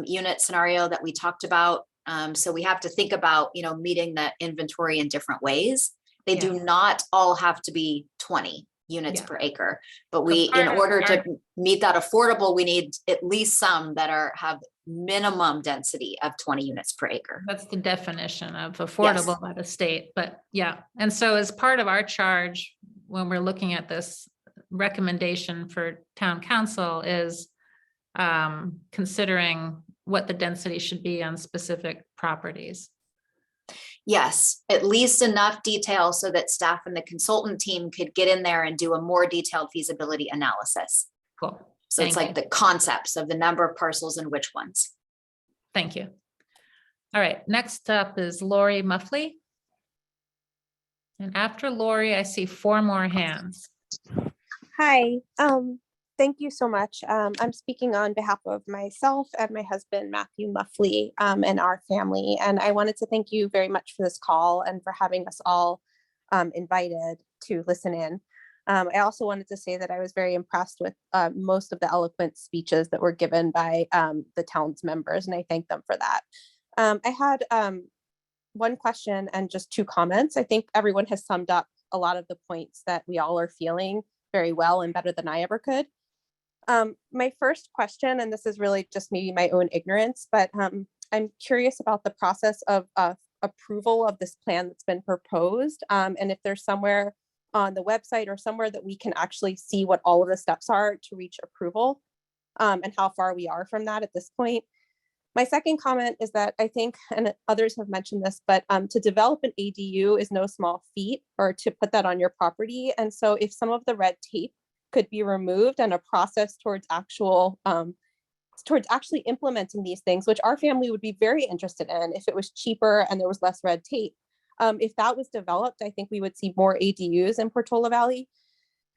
unit scenario that we talked about. So we have to think about, meeting the inventory in different ways. They do not all have to be 20 units per acre, but in order to meet that affordable, we need at least some that have minimum density of 20 units per acre. That's the definition of affordable by the state, but yeah. And so as part of our charge, when we're looking at this recommendation for town council is considering what the density should be on specific properties. Yes, at least enough detail so that staff and the consultant team could get in there and do a more detailed feasibility analysis. Cool. So it's like the concepts of the number of parcels and which ones. Thank you. All right, next up is Lori Muffley. And after Lori, I see 4 more hands. Hi, thank you so much. I'm speaking on behalf of myself and my husband, Matthew Muffley, and our family. And I wanted to thank you very much for this call and for having us all invited to listen in. I also wanted to say that I was very impressed with most of the eloquent speeches that were given by the town's members, and I thank them for that. I had one question and just 2 comments. I think everyone has summed up a lot of the points that we all are feeling very well and better than I ever could. My first question, and this is really just maybe my own ignorance, but I'm curious about the process of approval of this plan that's been proposed, and if there's somewhere on the website or somewhere that we can actually see what all of the steps are to reach approval, and how far we are from that at this point. My second comment is that I think, and others have mentioned this, but to develop an ADU is no small feat, or to put that on your property. And so if some of the red tape could be removed and a process towards actually implementing these things, which our family would be very interested in if it was cheaper and there was less red tape. If that was developed, I think we would see more ADUs in Portola Valley.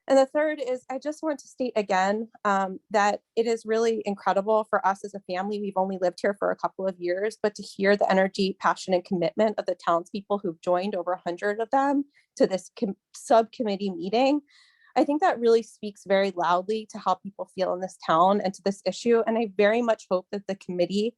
And the third is, I just want to state again that it is really incredible for us as a family. We've only lived here for a couple of years, but to hear the energy, passion, and commitment of the townspeople who've joined, over 100 of them, to this subcommittee meeting, I think that really speaks very loudly to how people feel in this town and to this issue. And I very much hope that the committee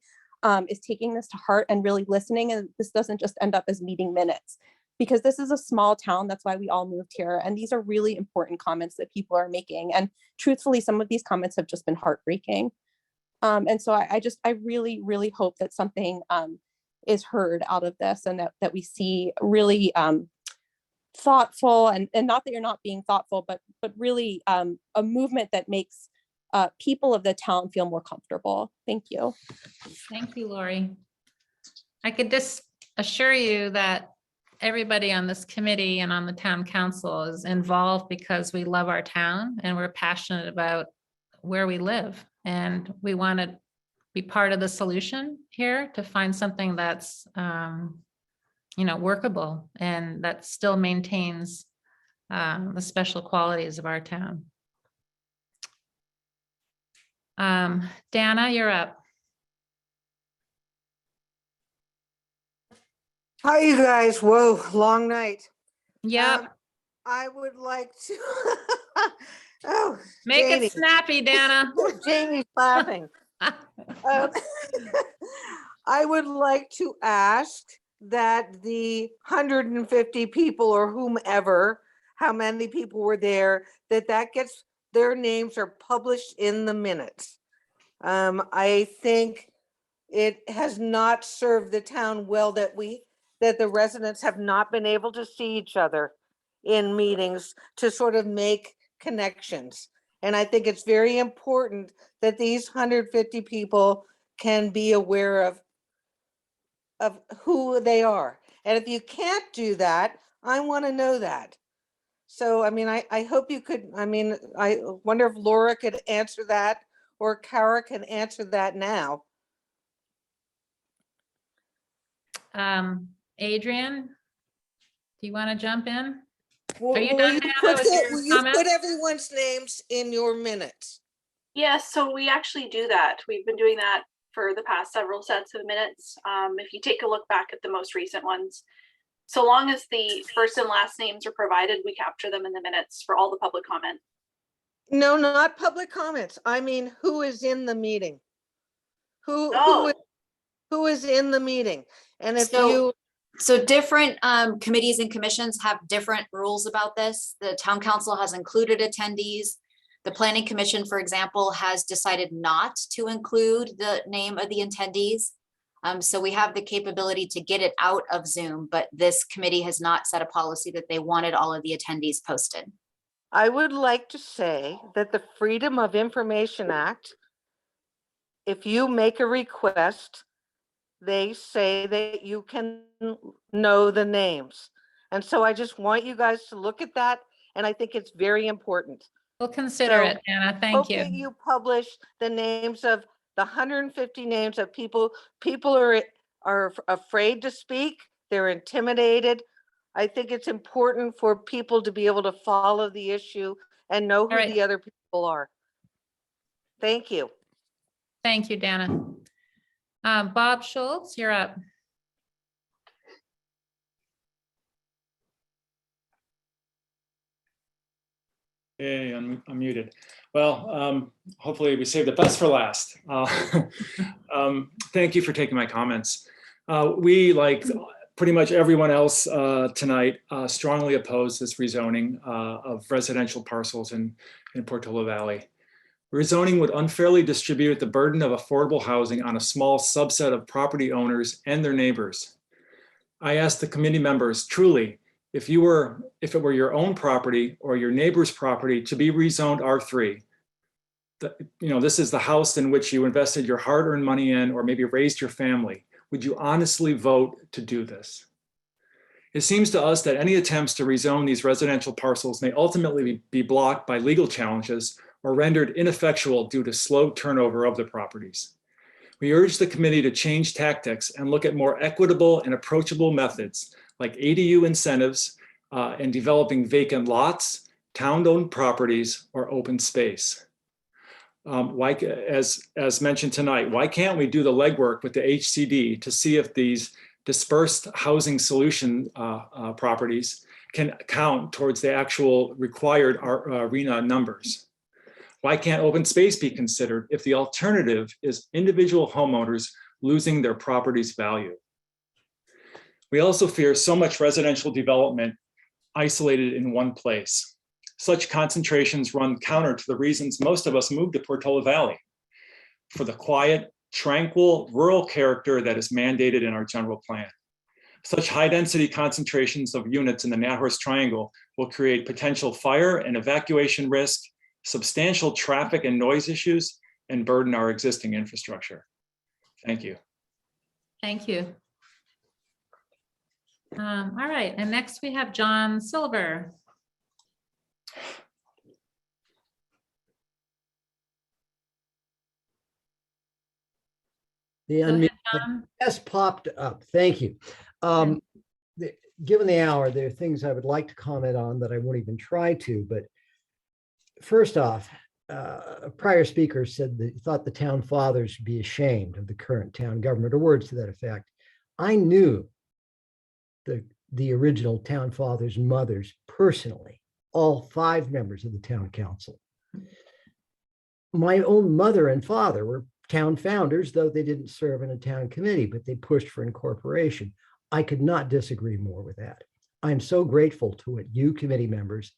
is taking this to heart and really listening, and this doesn't just end up as meeting minutes, because this is a small town. That's why we all moved here. And these are really important comments that people are making. And truthfully, some of these comments have just been heartbreaking. And so I really, really hope that something is heard out of this, and that we see really thoughtful, and not that you're not being thoughtful, but really a movement that makes people of the town feel more comfortable. Thank you. Thank you, Lori. I could just assure you that everybody on this committee and on the town council is involved because we love our town and we're passionate about where we live. And we want to be part of the solution here to find something that's, workable and that still maintains the special qualities of our town. Dana, you're up. Hi, you guys. Whoa, long night. Yep. I would like to. Oh, Make Janie. it snappy, Dana. Jamie's laughing. I would like to ask that the 150 people or whomever, how many people were there, that gets, their names are published in the minutes. I think it has not served the town well that the residents have not been able to see each other in meetings to sort of make connections. And I think it's very important that these 150 people can be aware of who they are. And if you can't do that, I want to know that. So, I mean, I hope you could, I wonder if Laura could answer that or Kara can answer that now. Adrian, do you want to jump in? Will Are you you done, Hannah, with your will you comments? put everyone's names in your minutes? Yes, so we actually do that. We've been doing that for the past several sets of minutes. If you take a look back at the most recent ones, so long as the first and last names are provided, we capture them in the minutes for all the public comment. No, not public comments. I mean, who is in the meeting? Who is in the meeting? And if So different committees and commissions have different rules about this. The town council has included attendees. The planning commission, for example, has decided not to include the name of the attendees. So we have the capability to get it out of Zoom, but this committee has not set a policy that they wanted all of the attendees posted. I would like to say that the Freedom of Information Act, if you make a request, they say that you can know the names. And so I just want you guys to look at that. And I think it's very important. We'll consider it, Anna. Thank you. Hope that you publish the names of the 150 names of people. People are afraid to speak. They're intimidated. I think it's important for people to be able to follow the issue and know who the other people are. Thank you. Thank you, Dana. Bob Schultz, you're up. Hey, I'm muted. Well, hopefully we save the best for last. Thank you for taking my comments. We, like pretty much everyone else tonight, strongly oppose this rezoning of residential parcels in Portola Valley. Rezoning would unfairly distribute the burden of affordable housing on a small subset of property owners and their neighbors. I asked the committee members, truly, if it were your own property or your neighbor's property to be rezoned R3, this is the house in which you invested your hard-earned money in or maybe raised your family. Would you honestly vote to do this? It seems to us that any attempts to rezone these residential parcels may ultimately be blocked by legal challenges or rendered ineffectual due to slow turnover of the properties. We urge the committee to change tactics and look at more equitable and approachable methods like ADU incentives and developing vacant lots, town-owned properties, or open space. As mentioned tonight, why can't we do the legwork with the HCD to see if these dispersed housing solution properties can count towards the actual required RENA numbers? Why can't open space be considered if the alternative is individual homeowners losing their property's value? We also fear so much residential development isolated in one place. Such concentrations run counter to the reasons most of us moved to Portola Valley, for the quiet, tranquil, rural character that is mandated in our general plan. Such high-density concentrations of units in the Nathorst Triangle will create potential fire and evacuation risk, substantial traffic and noise issues, and burden our existing infrastructure. Thank you. Thank you. All right, and next we have John Silver. The Go ahead, unmute John. just popped up. Thank you. Given the hour, there are things I would like to comment on that I won't even try to, but first off, a prior speaker said that he thought the town fathers should be ashamed of the current town government, or words to that effect. I knew the original town fathers and mothers personally, all 5 members of the town council. My own mother and father were town founders, though they didn't serve in a town committee, but they pushed for incorporation. I could not disagree more with that. I'm so grateful to what you committee members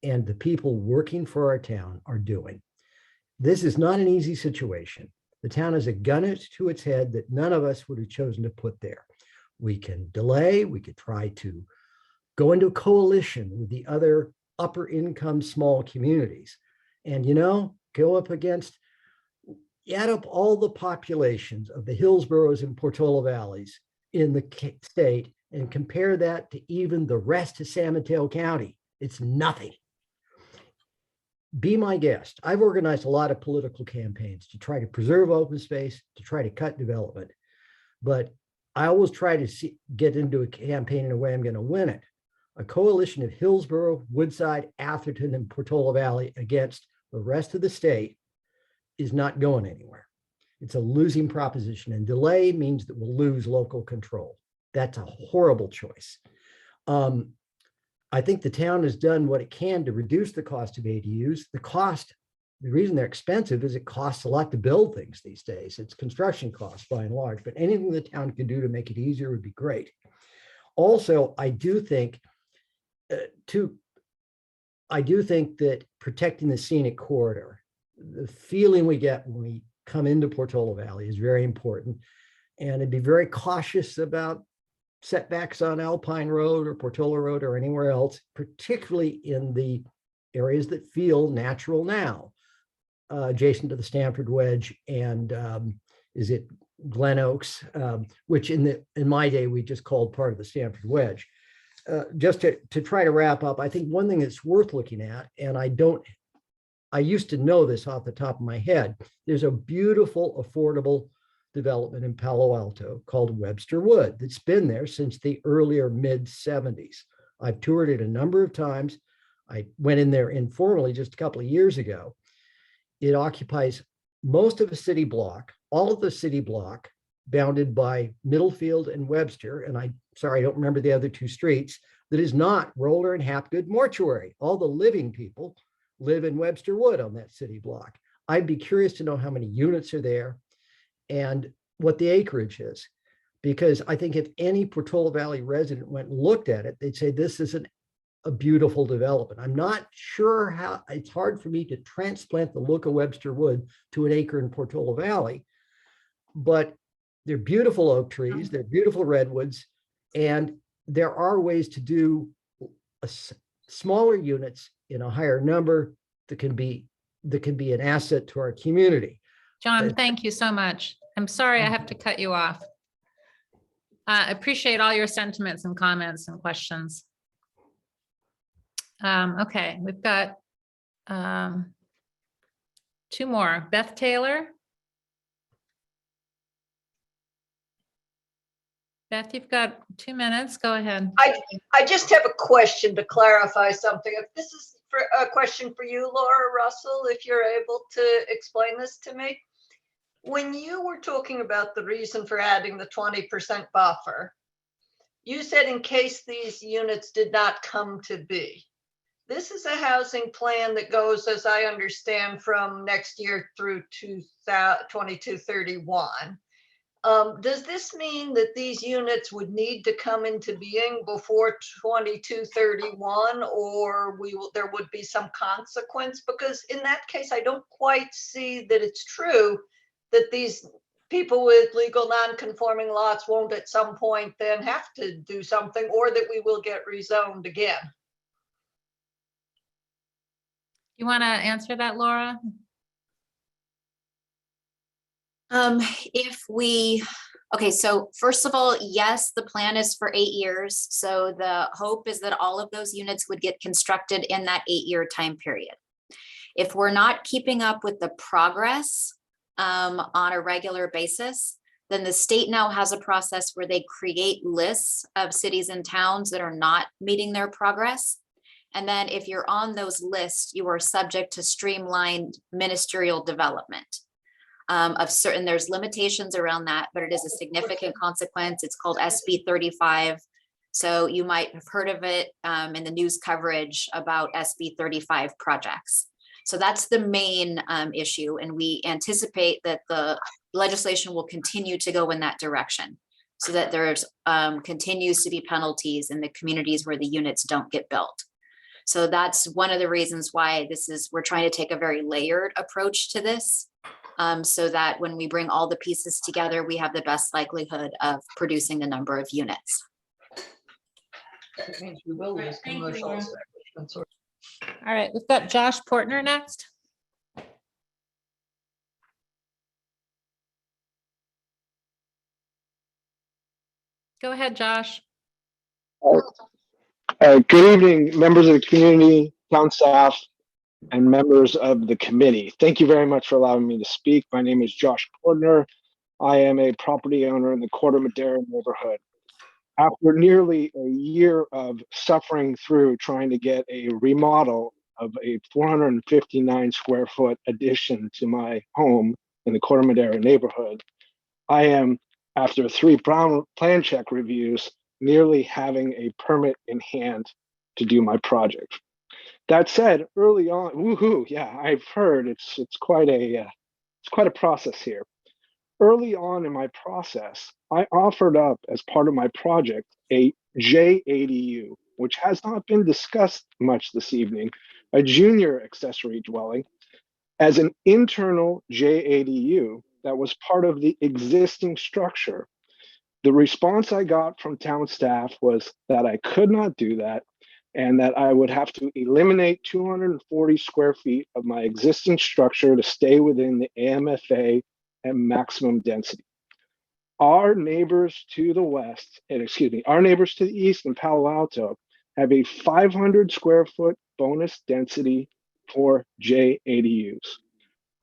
and the people working for our town are doing. This is not an easy situation. The town has a gun to its head that none of us would have chosen to put there. We can delay, we could try to go into a coalition with the other upper income small communities. And, go up against, add up all the populations of the Hillsboroughs and Portola Valleys in the state and compare that to even the rest of San Mateo County. It's nothing. Be my guest. I've organized a lot of political campaigns to try to preserve open space, to try to cut development. But I always try to get into a campaign in a way I'm going to win it. A coalition of Hillsborough, Woodside, Atherton, and Portola Valley against the rest of the state is not going anywhere. It's a losing proposition, and delay means that we'll lose local control. That's a horrible choice. I think the town has done what it can to reduce the cost of ADUs. The reason they're expensive is it costs a lot to build things these days. It's construction costs by and large, but anything the town can do to make it easier would be great. Also, I do think that protecting the scenic corridor, the feeling we get when we come into Portola Valley is very important. And I'd be very cautious about setbacks on Alpine Road or Portola Road or anywhere else, particularly in the areas that feel natural now, adjacent to the Stanford Wedge and is it Glen Oaks, which in my day we just called part of the Stanford Wedge. Just to try to wrap up, I think one thing that's worth looking at, and I used to know this off the top of my head, there's a beautiful, affordable development in Palo Alto called Webster Wood that's been there since the earlier mid-70s. I've toured it a number of times. I went in there informally just a couple of years ago. It occupies most of a city block, all of the city block, bounded by Middlefield and Webster, and I don't remember the other 2 streets, that is not Roller and Hapgood Mortuary. All the living people live in Webster Wood on that city block. I'd be curious to know how many units are there and what the acreage is, because I think if any Portola Valley resident went and looked at it, they'd say this is a beautiful development. I'm not sure how, it's hard for me to transplant the look of Webster Wood to an acre in Portola Valley, but they're beautiful oak trees, they're beautiful redwoods, and there are ways to do smaller units in a higher number that can be an asset to our community. John, thank you so much. I'm sorry I have to cut you off. I appreciate all your sentiments and comments and questions. Okay, we've got 2 more. Beth Taylor. Beth, you've got 2 minutes. Go ahead. I just have a question to clarify something. If this is a question for you, Laura Russell, if you're able to explain this to me. When you were talking about the reason for adding the 20% buffer, you said in case these units did not come to be. This is a housing plan that goes, as I understand, from next year through 2231. Does this mean that these units would need to come into being before 2231, or there would be some consequence? Because in that case, I don't quite see that it's true that these people with legal non-conforming lots won't at some point then have to do something, or that we will get rezoned again. You want to answer that, Laura? If we Okay, so first of all, yes, the plan is for 8 years. So the hope is that all of those units would get constructed in that 8-year time period. If we're not keeping up with the progress on a regular basis, then the state now has a process where they create lists of cities and towns that are not meeting their progress. And then if you're on those lists, you are subject to streamlined ministerial development of certain, there's limitations around that, but it is a significant consequence. It's called SB 35. So you might have heard of it in the news coverage about SB 35 projects. So that's the main issue. And we anticipate that the legislation will continue to go in that direction so that there's continues to be penalties in the communities where the units don't get built. So that's one of the reasons why we're trying to take a very layered approach to this. So that when we bring all the pieces together, we have the best likelihood of producing the number of units. It means we will lose commercial. All right, we've got Josh Portner next. Go ahead, Josh. Good evening, members of the community, town staff, and members of the committee. Thank you very much for allowing me to speak. My name is Josh Portner. I am a property owner in the Corte Madera neighborhood. After nearly a year of suffering through trying to get a remodel of a 459 square foot addition to my home in the Corte Madera neighborhood, I am, after 3 plan check reviews, nearly having a permit in hand to do my project. That said, early on, woohoo, yeah, I've heard it's quite a process here. Early on in my process, I offered up as part of my project a JADU, which has not been discussed much this evening, a junior accessory dwelling, as an internal JADU that was part of the existing structure. The response I got from town staff was that I could not do that and that I would have to eliminate 240 square feet of my existing structure to stay within the AMFA and maximum density. Our neighbors to the west, our neighbors to the east in Palo Alto have a 500 square foot bonus density for JADUs.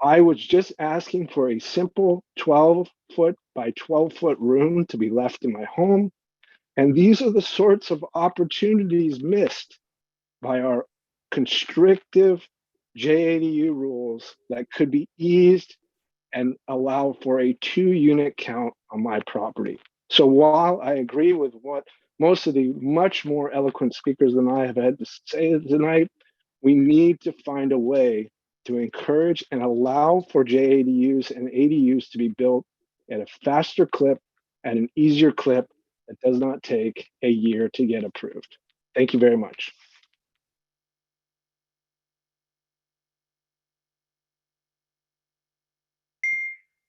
I was just asking for a simple 12-foot by 12-foot room to be left in my home. And these are the sorts of opportunities missed by our constrictive JADU rules that could be eased and allow for a 2-unit count on my property. So while I agree with what most of the much more eloquent speakers than I have had to say tonight, we need to find a way to encourage and allow for JADUs and ADUs to be built at a faster clip, at an easier clip, that does not take a year to get approved. Thank you very much.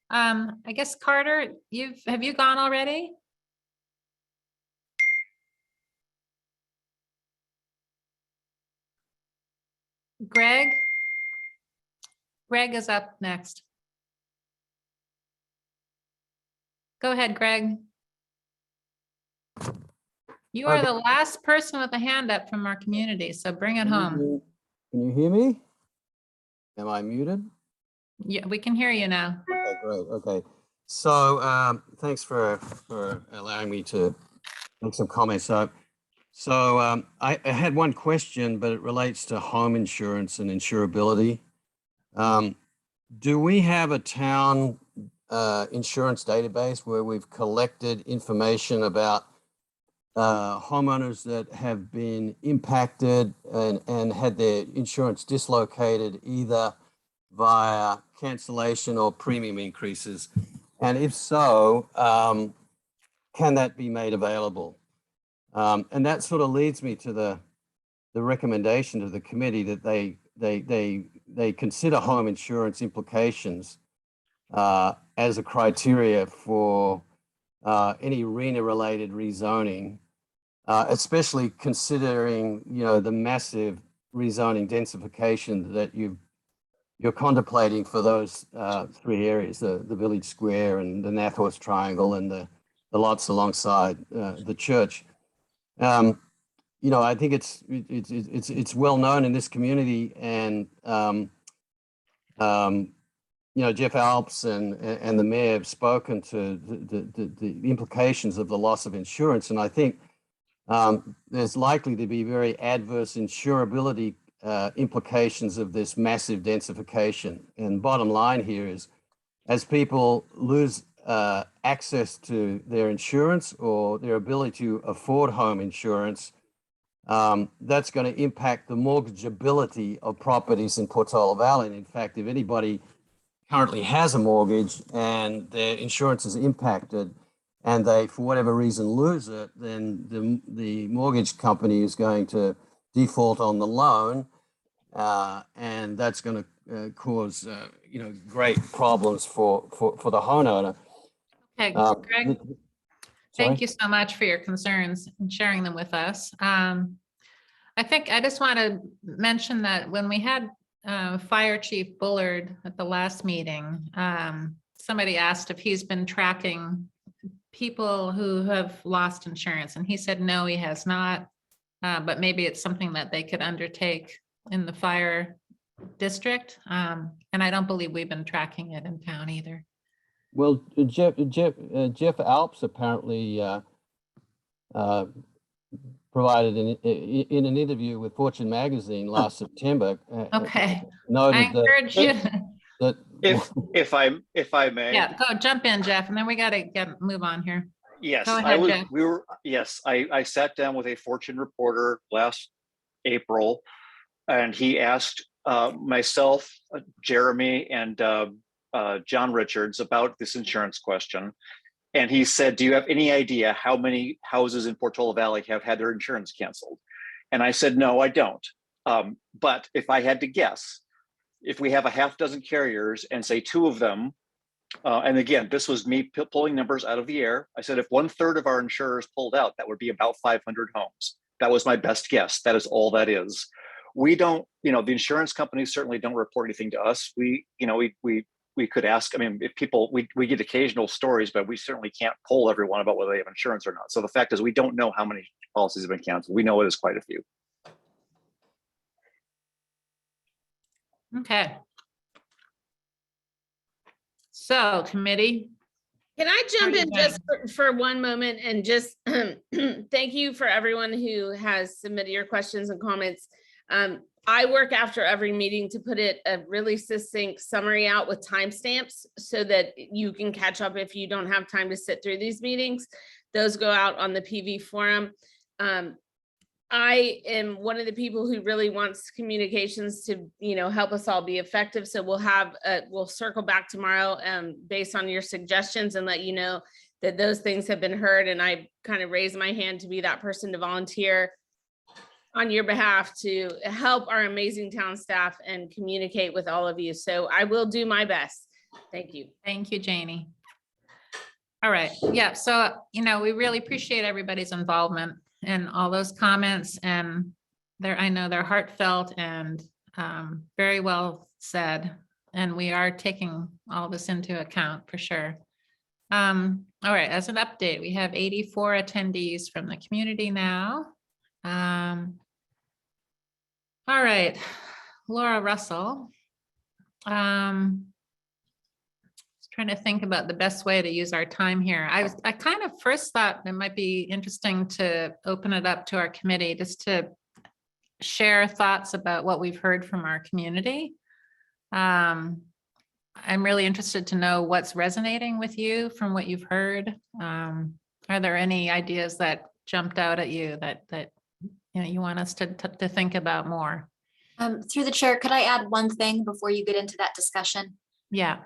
I guess Carter, have you gone already? Greg? Greg is up next. Go ahead, Greg. You are the last person with a hand up from our community, so bring it home. Can you hear me? Am I muted? Yeah, we can hear you now. Okay, great. Okay. So thanks for allowing me to make some comments. I had one question, but it relates to home insurance and insurability. Do we have a town insurance database where we've collected information about homeowners that have been impacted and had their insurance dislocated either via cancellation or premium increases? And if so, can that be made available? And that sort of leads me to the recommendation to the committee that they consider home insurance implications as a criteria for any RENA-related rezoning, especially considering the massive rezoning densification that you've you're contemplating for those three areas, the village square and the Nathorst Triangle and the lots alongside the church. You know, I think it's well known in this community, and you know, Jeff Alps and the mayor have spoken to the implications of the loss of insurance, and I think there's likely to be very adverse insurability implications of this massive densification. And bottom line here is, as people lose access to their insurance or their ability to afford home insurance, that's going to impact the mortgageability of properties in Portola Valley. And in fact, if anybody currently has a mortgage and their insurance is impacted and they, for whatever reason, lose it, then the mortgage company is going to default on the loan. And that's going to cause, you know, great problems for the homeowner. Okay, Greg, thank you so much for your concerns and sharing them with us. I think I just want to mention that when we had Fire Chief Bullard at the last meeting, somebody asked if he's been tracking people who have lost insurance, and he said no, he has not, but maybe it's something that they could undertake in the fire district. And I don't believe we've been tracking it in town either. Well, Jeff Alps apparently provided in an interview with Fortune magazine last September. Okay, noted I encourage you. that If I may. Yeah, go jump in, Jeff, and then we got to move on here. Yes, Go ahead, Jeff. I sat down with a Fortune reporter last April, and he asked myself, Jeremy, and John Richards about this insurance question. And he said, do you have any idea how many houses in Portola Valley have had their insurance canceled? And I said, no, I don't. But if I had to guess, if we have a half dozen carriers and say two of them, and again, this was me pulling numbers out of the air. I said, if 1/3 of our insurers pulled out, that would be about 500 homes. That was my best guess. That is all that is. We don't, you know, the insurance companies certainly don't report anything to us. We could ask, I mean, if people, we get occasional stories, but we certainly can't poll everyone about whether they have insurance or not. So the fact is, we don't know how many policies have been canceled. We know it is quite a few. Okay. So committee. Can I jump in just for one moment and just thank you for everyone who has submitted your questions and comments. I work after every meeting to put a really succinct summary out with timestamps so that you can catch up if you don't have time to sit through these meetings. Those go out on the PV forum. I am one of the people who really wants communications to, help us all be effective. So we'll circle back tomorrow based on your suggestions and let you know that those things have been heard. And I kind of raise my hand to be that person to volunteer on your behalf to help our amazing town staff and communicate with all of you. So I will do my best. Thank you. Thank you, Janie. All right. Yeah. So, we really appreciate everybody's involvement and all those comments, and I know they're heartfelt and very well said. And we are taking all this into account for sure. All right. As an update, we have 84 attendees from the community now. All right, Laura Russell. Trying to think about the best way to use our time here. I kind of first thought it might be interesting to open it up to our committee just to share thoughts about what we've heard from our community. I'm really interested to know what's resonating with you from what you've heard. Are there any ideas that jumped out at you that you want us to think about more? Through the chair, could I add one thing before you get into that discussion? Yeah.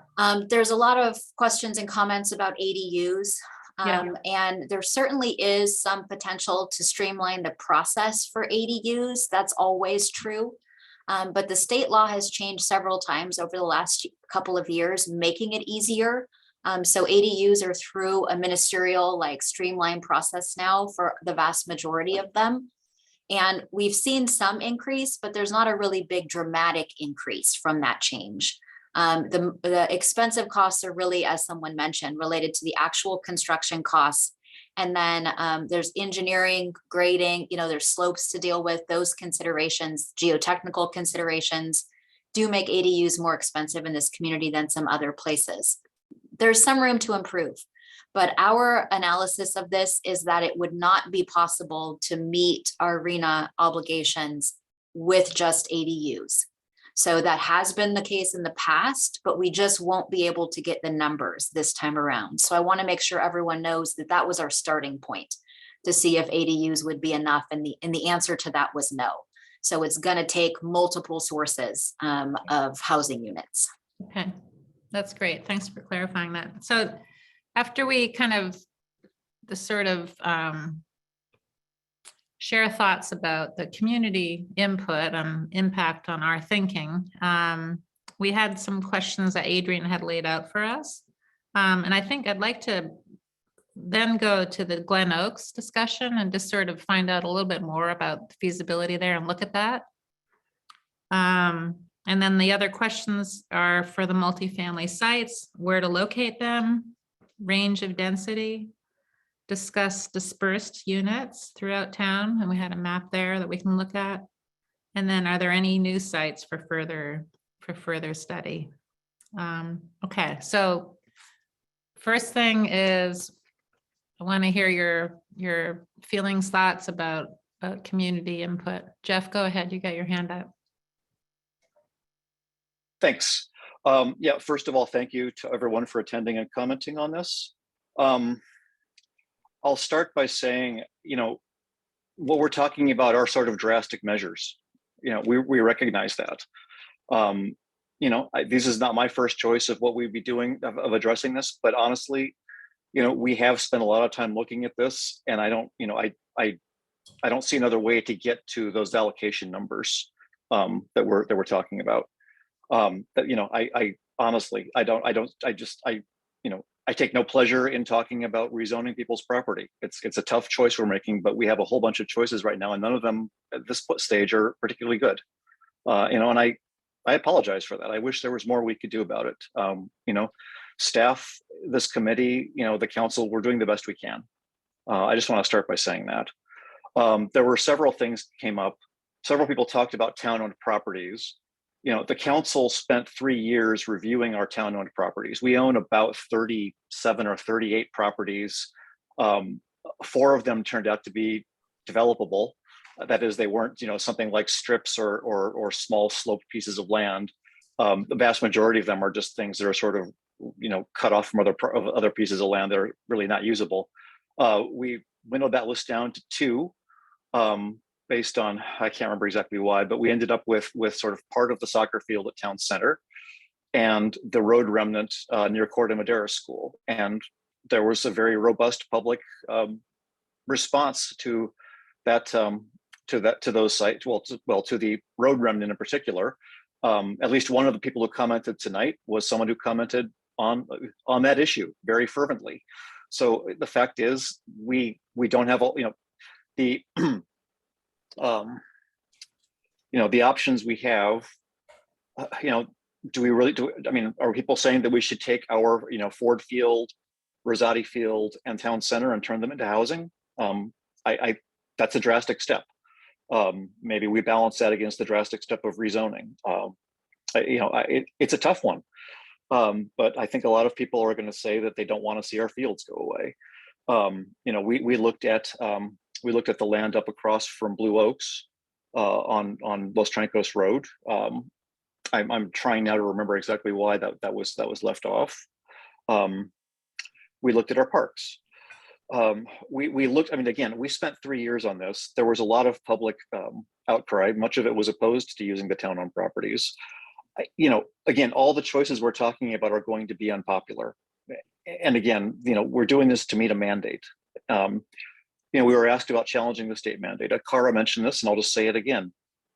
There's a lot of questions and comments about ADUs. And there certainly is some potential to streamline the process for ADUs. That's always true. But the state law has changed several times over the last couple of years, making it easier. So ADUs are through a ministerial, streamlined process now for the vast majority of them. And we've seen some increase, but there's not a really big dramatic increase from that change. The expensive costs are really, as someone mentioned, related to the actual construction costs. And then there's engineering, grading, there's slopes to deal with. Those considerations, geotechnical considerations, do make ADUs more expensive in this community than some other places. There's some room to improve, but our analysis of this is that it would not be possible to meet our RHNA obligations with just ADUs. So that has been the case in the past, but we just won't be able to get the numbers this time around. So I want to make sure everyone knows that that was our starting point to see if ADUs would be enough. And the answer to that was no. So it's going to take multiple sources of housing units. Okay, that's great. Thanks for clarifying that. So after we kind of share thoughts about the community input and impact on our thinking, we had some questions that Adrian had laid out for us. And I think I'd like to then go to the Glen Oaks discussion and just sort of find out a little bit more about the feasibility there and look at that. And then the other questions are for the multifamily sites, where to locate them, range of density, discuss dispersed units throughout town. And we had a map there that we can look at. And then are there any new sites for further study? Okay, so first thing is, I want to hear your feelings, thoughts about community input. Jeff, go ahead. You got your hand up. Thanks. Yeah, first of all, thank you to everyone for attending and commenting on this. I'll start by saying, what we're talking about are sort of drastic measures. We recognize that. This is not my first choice of what we'd be doing of addressing this, but honestly, we have spent a lot of time looking at this, and I don't see another way to get to those allocation numbers that we're talking about. I honestly, I take no pleasure in talking about rezoning people's property. It's a tough choice we're making, but we have a whole bunch of choices right now, and none of them at this stage are particularly good. And I apologize for that. I wish there was more we could do about it. Staff, this committee, the council, we're doing the best we can. I just want to start by saying that. There were several things that came up. Several people talked about town-owned properties. The council spent 3 years reviewing our town-owned properties. We own about 37 or 38 properties. 4 of them turned out to be developable. That is, they weren't, something like strips or small sloped pieces of land. The vast majority of them are just things that are sort of, cut off from other pieces of land that are really not usable. We winnowed that list down to 2. Based on, I can't remember exactly why, but we ended up with sort of part of the soccer field at Town Center and the road remnant near Corte Madera School. And there was a very robust public response to that, to those sites, to the road remnant in particular. At least one of the people who commented tonight was someone who commented on that issue very fervently. So the fact is, we don't have all, the the options we have, do we really do? I mean, are people saying that we should take our, Ford Field, Rosati Field, and Town Center and turn them into housing? That's a drastic step. Maybe we balance that against the drastic step of rezoning. It's a tough one. But I think a lot of people are going to say that they don't want to see our fields go away. We looked at the land up across from Blue Oaks on Los Trancos Road. I'm trying now to remember exactly why that was left off. We looked at our parks. We looked, again, we spent 3 years on this. There was a lot of public outcry. Much of it was opposed to using the town-owned properties. Again, all the choices we're talking about are going to be unpopular. And again, we're doing this to meet a mandate. We were asked about challenging the state mandate. Cara mentioned this, and I'll just say it again.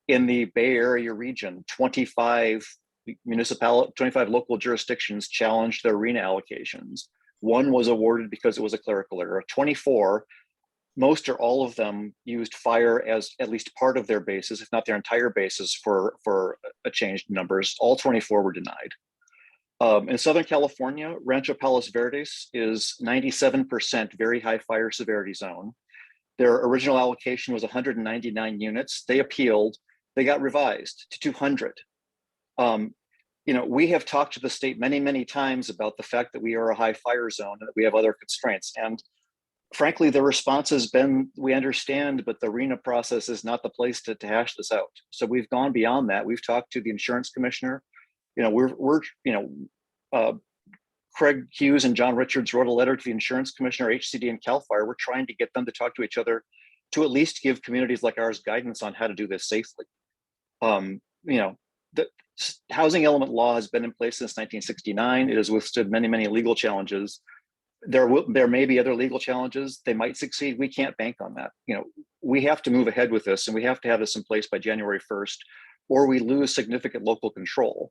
In the Bay Area region, 25 local jurisdictions challenged their RHNA allocations. 1 was awarded because it was a clerical error. 24 most or all of them used fire as at least part of their basis, if not their entire basis for a changed numbers. All 24 were denied. In Southern California, Rancho Palos Verdes is 97% very high fire severity zone. Their original allocation was 199 units. They appealed, they got revised to 200. We have talked to the state many, many times about the fact that we are a high fire zone and that we have other constraints. And frankly, the response has been, we understand, but the RENA process is not the place to hash this out. So we've gone beyond that. We've talked to the insurance commissioner. Craig Hughes and John Richards wrote a letter to the insurance commissioner, HCD and CAL FIRE. We're trying to get them to talk to each other to at least give communities like ours guidance on how to do this safely. The housing element law has been in place since 1969. It has withstood many, many legal challenges. There may be other legal challenges. They might succeed. We can't bank on that. We have to move ahead with this, and we have to have this in place by January 1st, or we lose significant local control.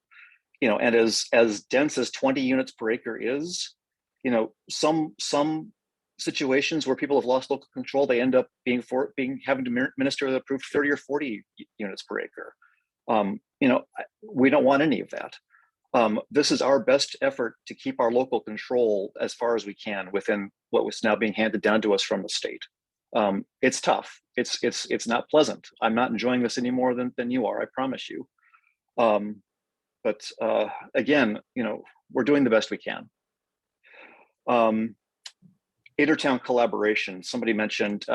And as dense as 20 units per acre is, some situations where people have lost local control, they end up having to minister the approved 30 or 40 units per acre. We don't want any of that. This is our best effort to keep our local control as far as we can within what was now being handed down to us from the state. It's tough. It's not pleasant. I'm not enjoying this any more than you are, I promise you. But again, we're doing the best we can. Intertown collaboration. Somebody mentioned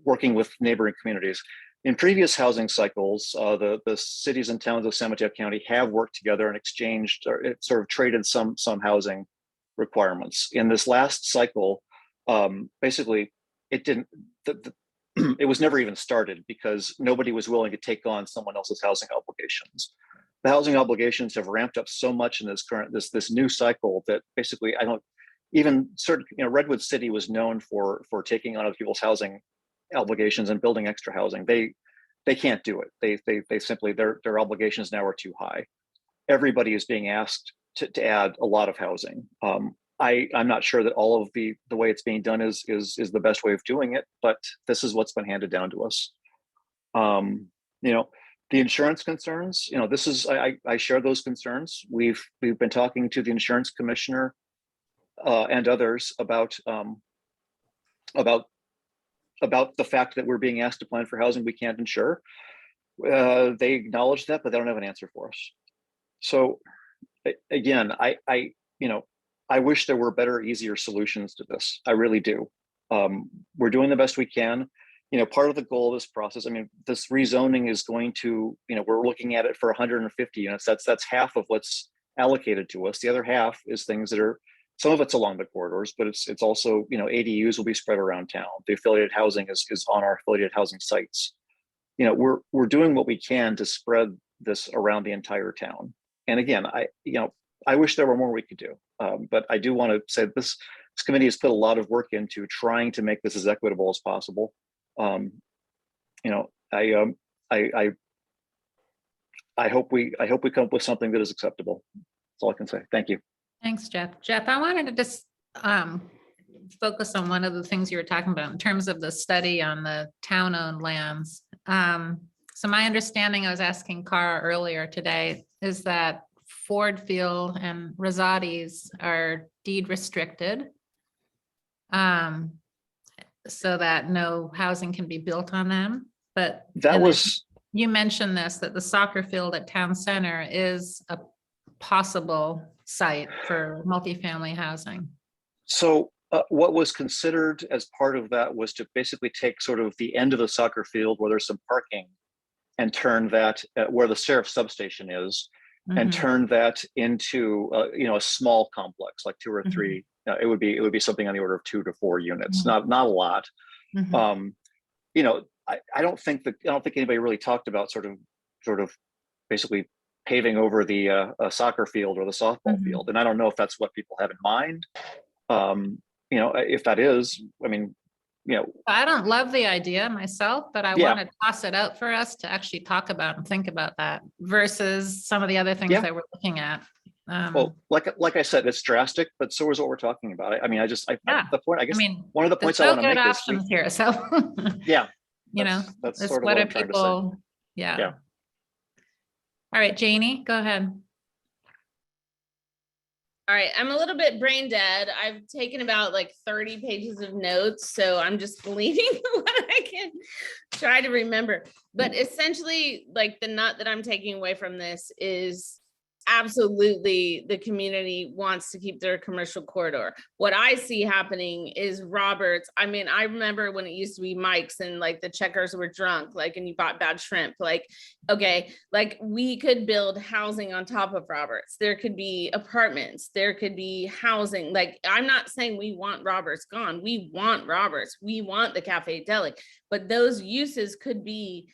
working with neighboring communities. In previous housing cycles, the cities and towns of San Mateo County have worked together and exchanged or sort of traded some housing requirements. In this last cycle, basically, it didn't. It was never even started because nobody was willing to take on someone else's housing obligations. The housing obligations have ramped up so much in this new cycle that basically Redwood City was known for taking on other people's housing obligations and building extra housing. They can't do it. They simply, their obligations now are too high. Everybody is being asked to add a lot of housing. I'm not sure that all of the way it's being done is the best way of doing it, but this is what's been handed down to us. The insurance concerns, I share those concerns. We've been talking to the insurance commissioner and others about the fact that we're being asked to plan for housing we can't insure. They acknowledge that, but they don't have an answer for us. So again, I wish there were better, easier solutions to this. I really do. We're doing the best we can. Part of the goal of this process, this rezoning is going to, we're looking at it for 150 units. That's half of what's allocated to us. The other half is things that are, some of it's along the corridors, but it's also, ADUs will be spread around town. The affiliated housing is on our affiliated housing sites. We're doing what we can to spread this around the entire town. And again, I wish there were more we could do. But I do want to say this committee has put a lot of work into trying to make this as equitable as possible. I hope we come up with something that is acceptable. That's all I can say. Thank you. Thanks, Jeff. Jeff, I wanted to just focus on one of the things you were talking about in terms of the study on the town-owned lands. So my understanding, I was asking Cara earlier today, is that Ford Field and Rosati's are deed restricted, so that no housing can be built on them. But you mentioned that the soccer field at Town Center is a possible site for multifamily housing. So what was considered as part of that was to basically take sort of the end of the soccer field where there's some parking and turn that where the sheriff's substation is, and turn that into a small complex, like 2 or 3. It would be something on the order of 2 to 4 units, not a lot. I don't think anybody really talked about sort of basically paving over the soccer field or the softball field, and I don't know if that's what people have in mind. If that is, I don't love the idea myself, but I want to toss it out for us to actually talk about and think about that versus some of the other things that we're looking at. Well, like I said, it's drastic, but so is what we're talking about. I mean, Yeah. the point, I guess, mean, one of the there's points I no want to good make is, options here, so. yeah, You know, that's it's sort of what what are I'm trying to say. people, yeah. Yeah. All right, Janie, go ahead. All right, I'm a little bit brain dead. I've taken about like 30 pages of notes, so I'm just gleaning what I can try to remember. But essentially, like the nut that I'm taking away from this is absolutely the community wants to keep their commercial corridor. What I see happening is Roberts. I mean, I remember when it used to be Mike's and like the checkers were drunk, like, and you bought bad shrimp. Like, okay, like we could build housing on top of Roberts. There could be apartments, there could be housing. Like, I'm not saying we want Roberts gone. We want Roberts. We want the Cafe Deli, but those uses could be,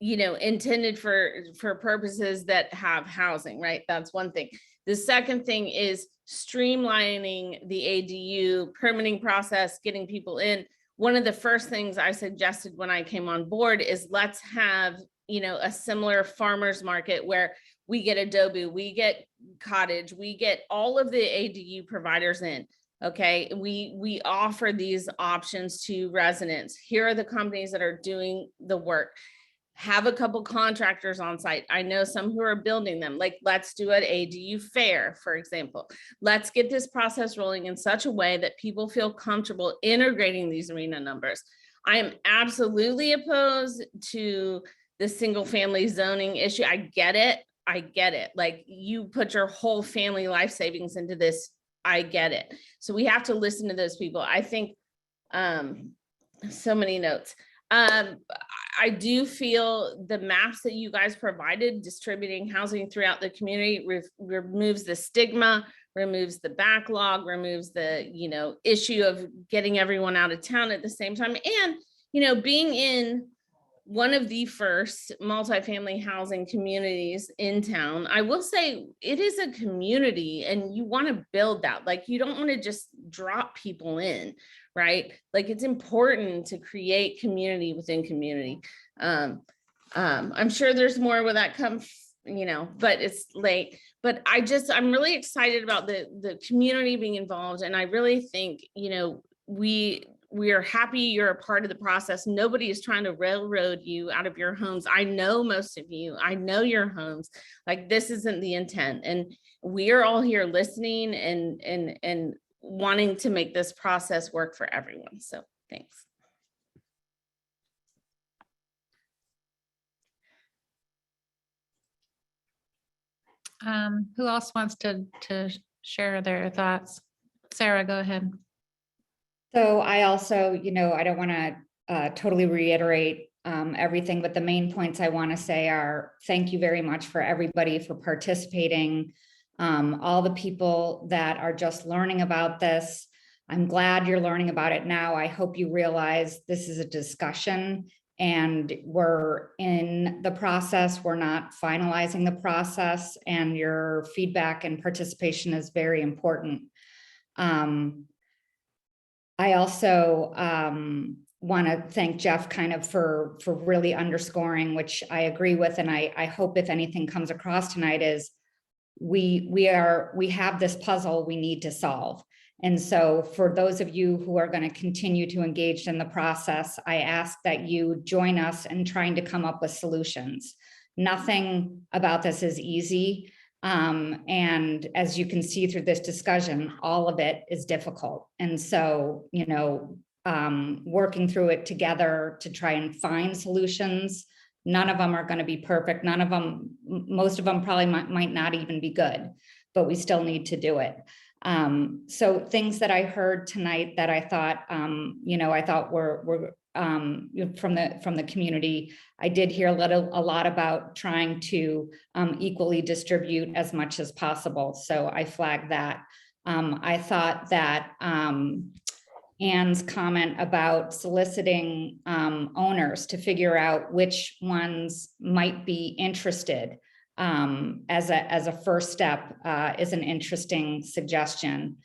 you know, intended for purposes that have housing, right? That's one thing. The second thing is streamlining the ADU permitting process, getting people in. One of the first things I suggested when I came on board is let's have, you know, a similar farmers market where we get Adobe, we get Cottage, we get all of the ADU providers in. Okay, we offer these options to residents. Here are the companies that are doing the work. Have a couple contractors on site. I know some who are building them. Like, let's do an ADU fair, for example. Let's get this process rolling in such a way that people feel comfortable integrating these arena numbers. I am absolutely opposed to the single family zoning issue. I get it. I get it. Like, you put your whole family life savings into this. I get it. So we have to listen to those people. I think so many notes. I do feel the maps that you guys provided, distributing housing throughout the community, removes the stigma, removes the backlog, removes the, you know, issue of getting everyone out of town at the same time. And, you know, being in one of the first multifamily housing communities in town, I will say it is a community and you want to build that. Like, you don't want to just drop people in, right? Like, it's important to create community within community. I'm sure there's more where that comes, you know, but it's late. But I'm really excited about the community being involved. And I really think, you know, we are happy you're a part of the process. Nobody is trying to railroad you out of your homes. I know most of you, I know your homes. Like, this isn't the intent. And we are all here listening and wanting to make this process work for everyone. So thanks. Who else wants to share their thoughts? Sarah, go ahead. So I also, you know, I don't want to totally reiterate everything, but the main points I want to say are thank you very much for everybody for participating. All the people that are just learning about this. I'm glad you're learning about it now. I hope you realize this is a discussion and we're in the process. We're not finalizing the process, and your feedback and participation is very important. I also want to thank Jeff kind of for really underscoring, which I agree with, and I hope if anything comes across tonight is we have this puzzle we need to solve. And so for those of you who are going to continue to engage in the process, I ask that you join us in trying to come up with solutions. Nothing about this is easy. And as you can see through this discussion, all of it is difficult. And so, you know, working through it together to try and find solutions, none of them are going to be perfect. None of them, most of them probably might not even be good, but we still need to do it. So things that I heard tonight that I thought, you know, I thought were from the community. I did hear a lot about trying to equally distribute as much as possible. So I flagged that. I thought that Anne's comment about soliciting owners to figure out which ones might be interested as a first step is an interesting suggestion.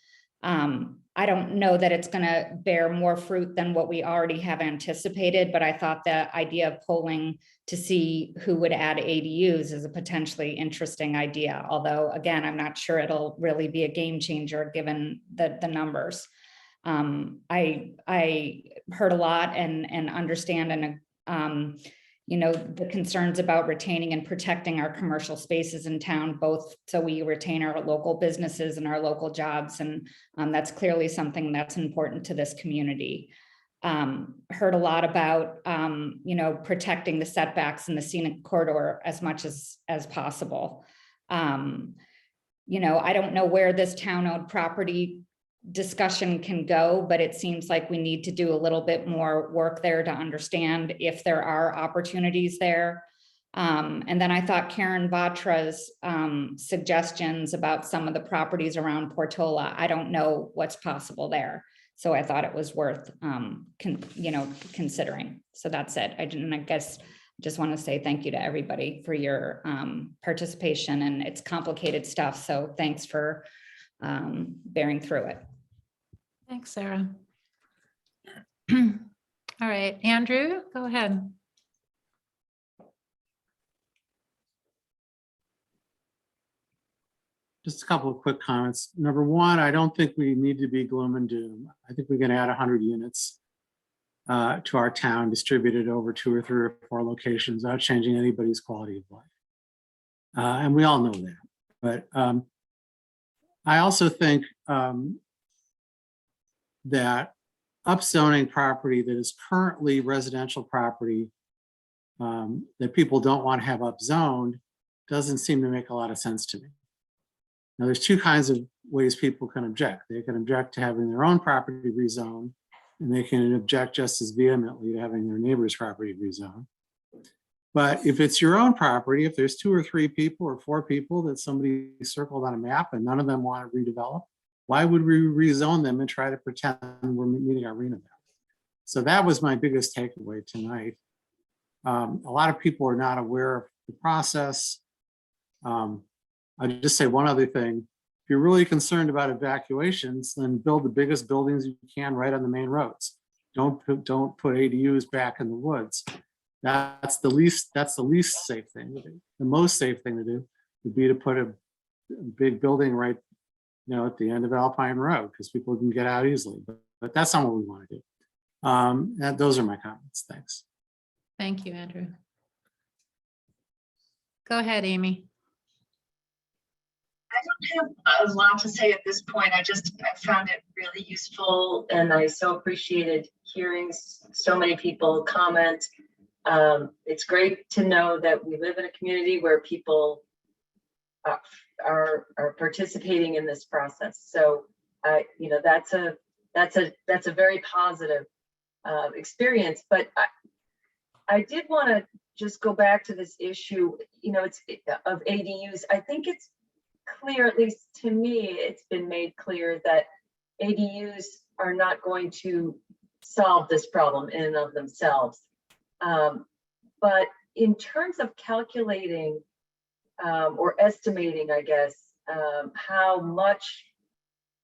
I don't know that it's going to bear more fruit than what we already have anticipated, but I thought the idea of polling to see who would add ADUs is a potentially interesting idea. Although, again, I'm not sure it'll really be a game changer given the numbers. I heard a lot and understand and the concerns about retaining and protecting our commercial spaces in town, both so we retain our local businesses and our local jobs. And that's clearly something that's important to this community. Heard a lot about, protecting the setbacks in the scenic corridor as much as possible. I don't know where this town-owned property discussion can go, but it seems like we need to do a little bit more work there to understand if there are opportunities there. And then I thought Karen Batra's suggestions about some of the properties around Portola, I don't know what's possible there. So I thought it was worth, considering. So that's it. I guess just want to say thank you to everybody for your participation, and it's complicated stuff. So thanks for bearing through it. Thanks, Sarah. All right, Andrew, go ahead. Just a couple of quick comments. Number one, I don't think we need to be gloom and doom. I think we can add 100 units to our town, distributed over 2 or 3 or 4 locations without changing anybody's quality of life. And we all know that. But I also think that upzoning property that is currently residential property that people don't want to have upzoned doesn't seem to make a lot of sense to me. Now, there's 2 kinds of ways people can object. They can object to having their own property rezoned, and they can object just as vehemently to having their neighbor's property rezoned. But if it's your own property, if there's 2 or 3 people or 4 people that somebody circled on a map and none of them want to redevelop, why would we rezone them and try to pretend we're meeting our RHNA value? So that was my biggest takeaway tonight. A lot of people are not aware of the process. I'll just say one other thing. If you're really concerned about evacuations, then build the biggest buildings you can right on the main roads. Don't put ADUs back in the woods. That's the least safe thing to do. The most safe thing to do would be to put a big building right, at the end of Alpine Road, because people can get out easily. But that's not what we want to do. Those are my comments. Thanks. Thank you, Andrew. Go ahead, Amy. I don't have a lot to say at this point. I found it really useful, and I so appreciated hearing so many people comment. It's great to know that we live in a community where people are participating in this process. So, that's a very positive experience. But I did want to just go back to this issue, of ADUs. I think it's clear, at least to me, it's been made clear that ADUs are not going to solve this problem in and of themselves. But in terms of calculating or estimating, I guess, how much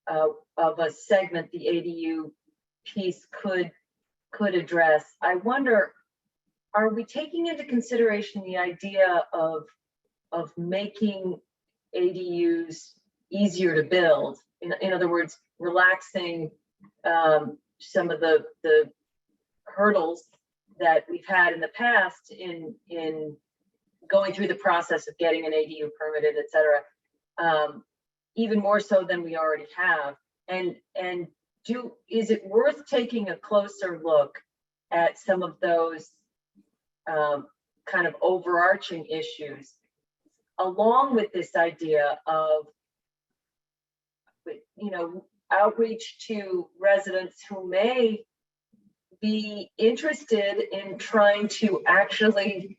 of a segment the ADU piece could address, I wonder, are we taking into consideration the idea of making ADUs easier to build? In other words, relaxing some of the hurdles that we've had in the past in going through the process of getting an ADU permitted, et cetera, even more so than we already have. And is it worth taking a closer look at some of those kind of overarching issues, along with this idea of, outreach to residents who may be interested in trying to actually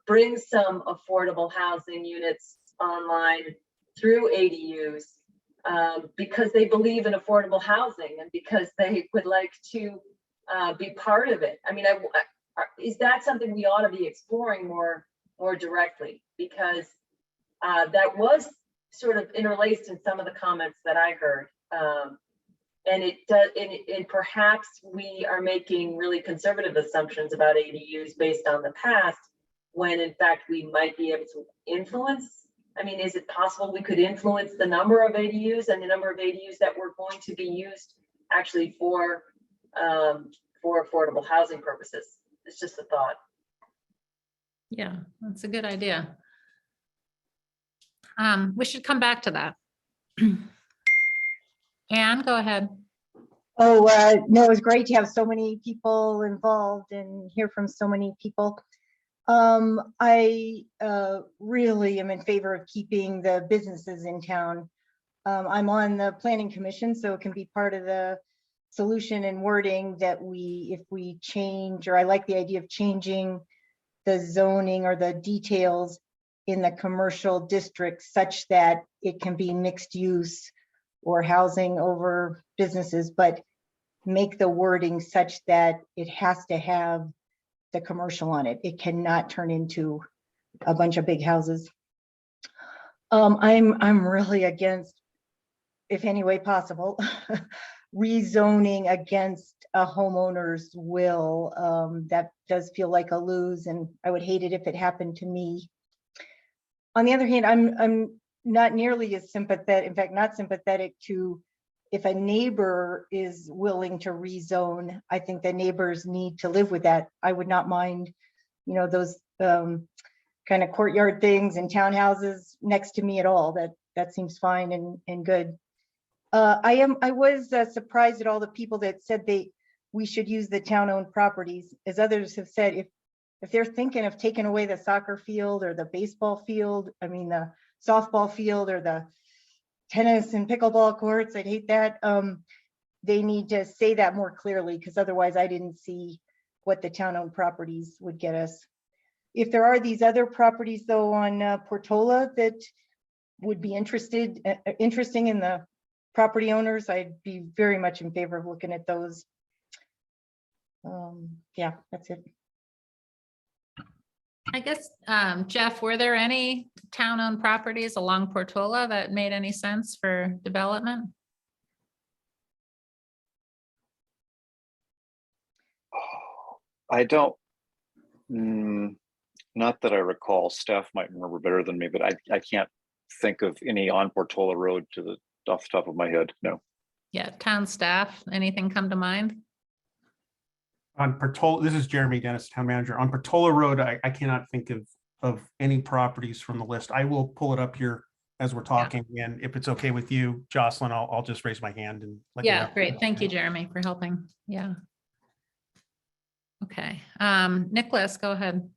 bring some affordable housing units online through ADUs because they believe in affordable housing and because they would like to be part of it. I mean, is that something we ought to be exploring more directly? Because that was sort of interlaced in some of the comments that I heard. And it does, and perhaps we are making really conservative assumptions about ADUs based on the past, when in fact we might be able to influence. I mean, is it possible we could influence the number of ADUs and the number of ADUs that were going to be used actually for affordable housing purposes? It's just a thought. Yeah, that's a good idea. We should come back to that. Anne, go ahead. Oh, no, it was great to have so many people involved and hear from so many people. I really am in favor of keeping the businesses in town. I'm on the planning commission, so it can be part of the solution and wording that if we change, or I like the idea of changing the zoning or the details in the commercial district such that it can be mixed use or housing over businesses, but make the wording such that it has to have the commercial on it. It cannot turn into a bunch of big houses. I'm really against, if any way possible, rezoning against a homeowner's will. That does feel like a lose, and I would hate it if it happened to me. On the other hand, I'm not nearly as sympathetic, in fact, not sympathetic to if a neighbor is willing to rezone. I think the neighbors need to live with that. I would not mind, those kind of courtyard things and townhouses next to me at all. That seems fine and good. I was surprised at all the people that said we should use the town-owned properties. As others have said, if they're thinking of taking away the soccer field or the baseball field, the softball field or the tennis and pickleball courts, I'd hate that. They need to say that more clearly, because otherwise I didn't see what the town-owned properties would get us. If there are these other properties though on Portola that would be interesting in the property owners, I'd be very much in favor of looking at those. Yeah, that's it. I guess, Jeff, were there any town-owned properties along Portola that made any sense for development? I don't, not that I recall. Staff might remember better than me, but I can't think of any on Portola Road off the top of my head. No. Yeah, town staff, anything come to mind? On Portola, this is Jeremy Dennis, town manager. On Portola Road, I cannot think of any properties from the list. I will pull it up here as we're talking, and if it's okay with you, Jocelyn, I'll just raise my hand and let you know. Great. Thank you, Jeremy, for helping. Yeah. Okay. Nicholas, go ahead.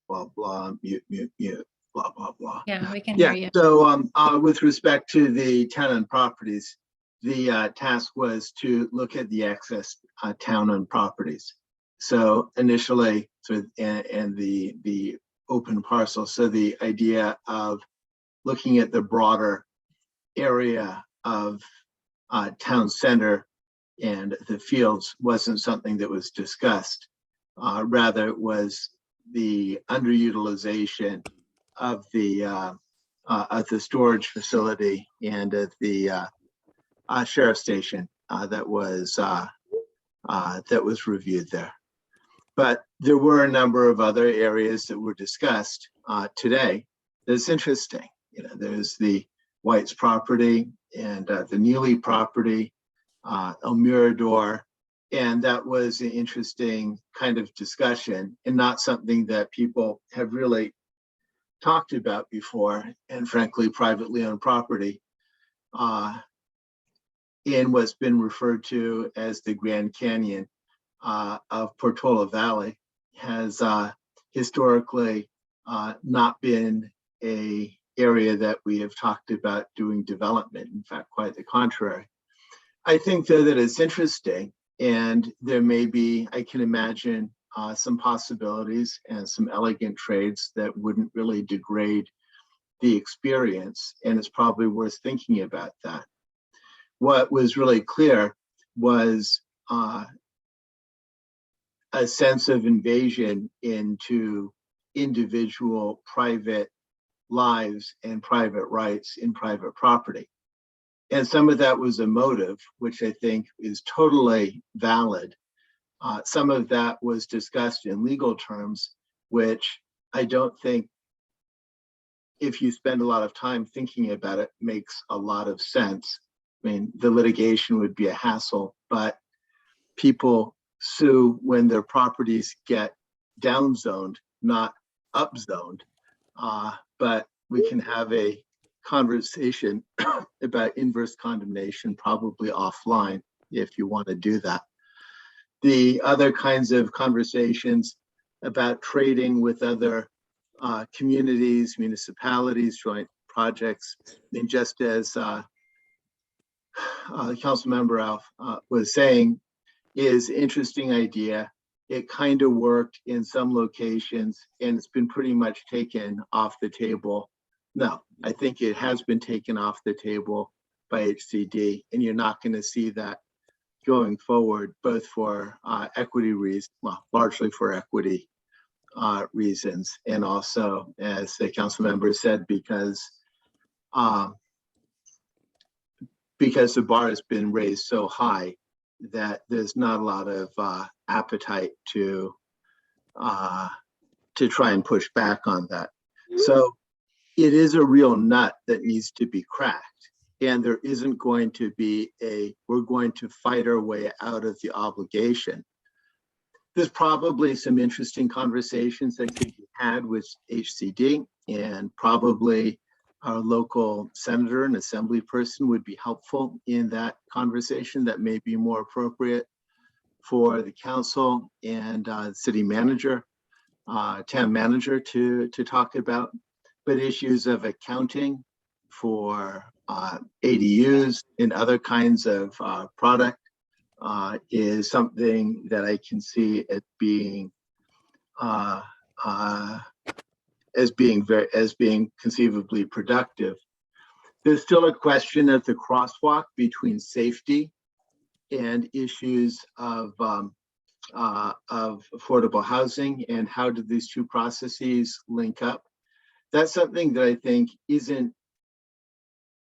Blah, blah, mute, blah, blah, blah. Yeah, we can hear you. So with respect to the tenant properties, the task was to look at the excess town-owned properties. So initially, and the open parcel. So the idea of looking at the broader area of town center and the fields wasn't something that was discussed. Rather, it was the underutilization of the storage facility and of the sheriff station that was reviewed there. But there were a number of other areas that were discussed today. That's interesting. There's the White's property and the Neely property, El Mirador, and that was an interesting kind of discussion and not something that people have really talked about before, and frankly, privately owned property in what's been referred to as the Grand Canyon of Portola Valley has historically not been an area that we have talked about doing development. In fact, quite the contrary. I think though that it's interesting, and there may be, I can imagine some possibilities and some elegant trades that wouldn't really degrade the experience, and it's probably worth thinking about that. What was really clear was a sense of invasion into individual private lives and private rights in private property. And some of that was emotive, which I think is totally valid. Some of that was discussed in legal terms, which I don't think, if you spend a lot of time thinking about it, makes a lot of sense. I mean, the litigation would be a hassle, but people sue when their properties get downzoned, not upzoned. But we can have a conversation about inverse condemnation probably offline if you want to do that. The other kinds of conversations about trading with other communities, municipalities, joint projects, and just as Councilmember Alf was saying, is interesting idea. It kind of worked in some locations and it's been pretty much taken off the table. No, I think it has been taken off the table by HCD, and you're not going to see that going forward, both for equity reasons, well, largely for equity reasons, and also, as the council member said, because the bar has been raised so high that there's not a lot of appetite to try and push back on that. So it is a real nut that needs to be cracked, and there isn't going to be we're going to fight our way out of the obligation. There's probably some interesting conversations that could be had with HCD, and probably our local senator and assembly person would be helpful in that conversation. That may be more appropriate for the council and city manager, town manager to talk about. But issues of accounting for ADUs and other kinds of product is something that I can see it being as being conceivably productive. There's still a question of the crosswalk between safety and issues of affordable housing, and how do these two processes link up? That's something that I think isn't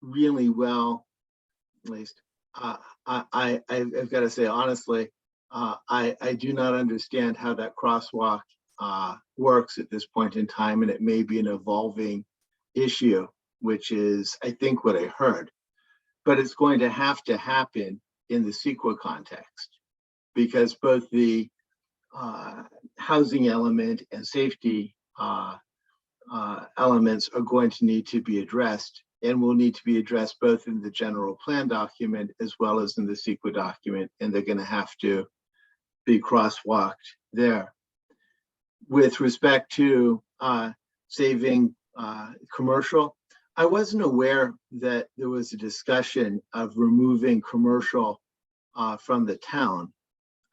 really well, at least I've got to say honestly, I do not understand how that crosswalk works at this point in time, and it may be an evolving issue, which is, I think, what I heard. But it's going to have to happen in the CEQA context, because both the housing element and safety elements are going to need to be addressed, and will need to be addressed both in the general plan document as well as in the CEQA document, and they're going to have to be crosswalked there. With respect to saving commercial, I wasn't aware that there was a discussion of removing commercial from the town.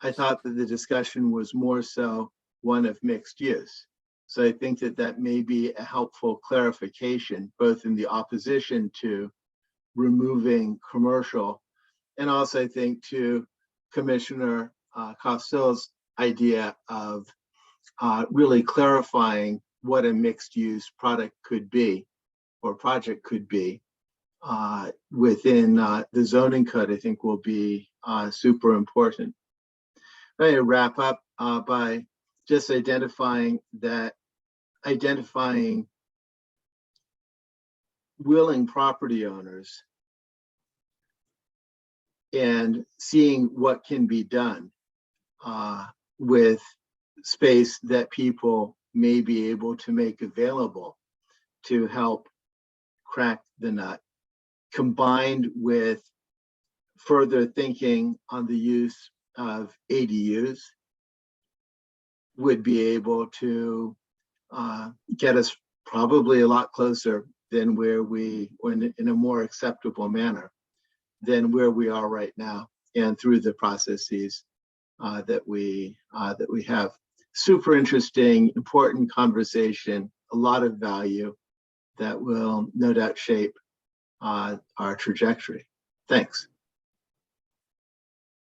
I thought that the discussion was more so one of mixed use. So I think that that may be a helpful clarification, both in the opposition to removing commercial, and also I think to Commissioner Costello's idea of really clarifying what a mixed use product could be, or project could be, within the zoning code, I think will be super important. I'm going to wrap up by just identifying willing property owners and seeing what can be done with space that people may be able to make available to help crack the nut, combined with further thinking on the use of ADUs, would be able to get us probably a lot closer than where in a more acceptable manner than where we are right now, and through the processes that we have. Super interesting, important conversation, a lot of value that will no doubt shape our trajectory. Thanks.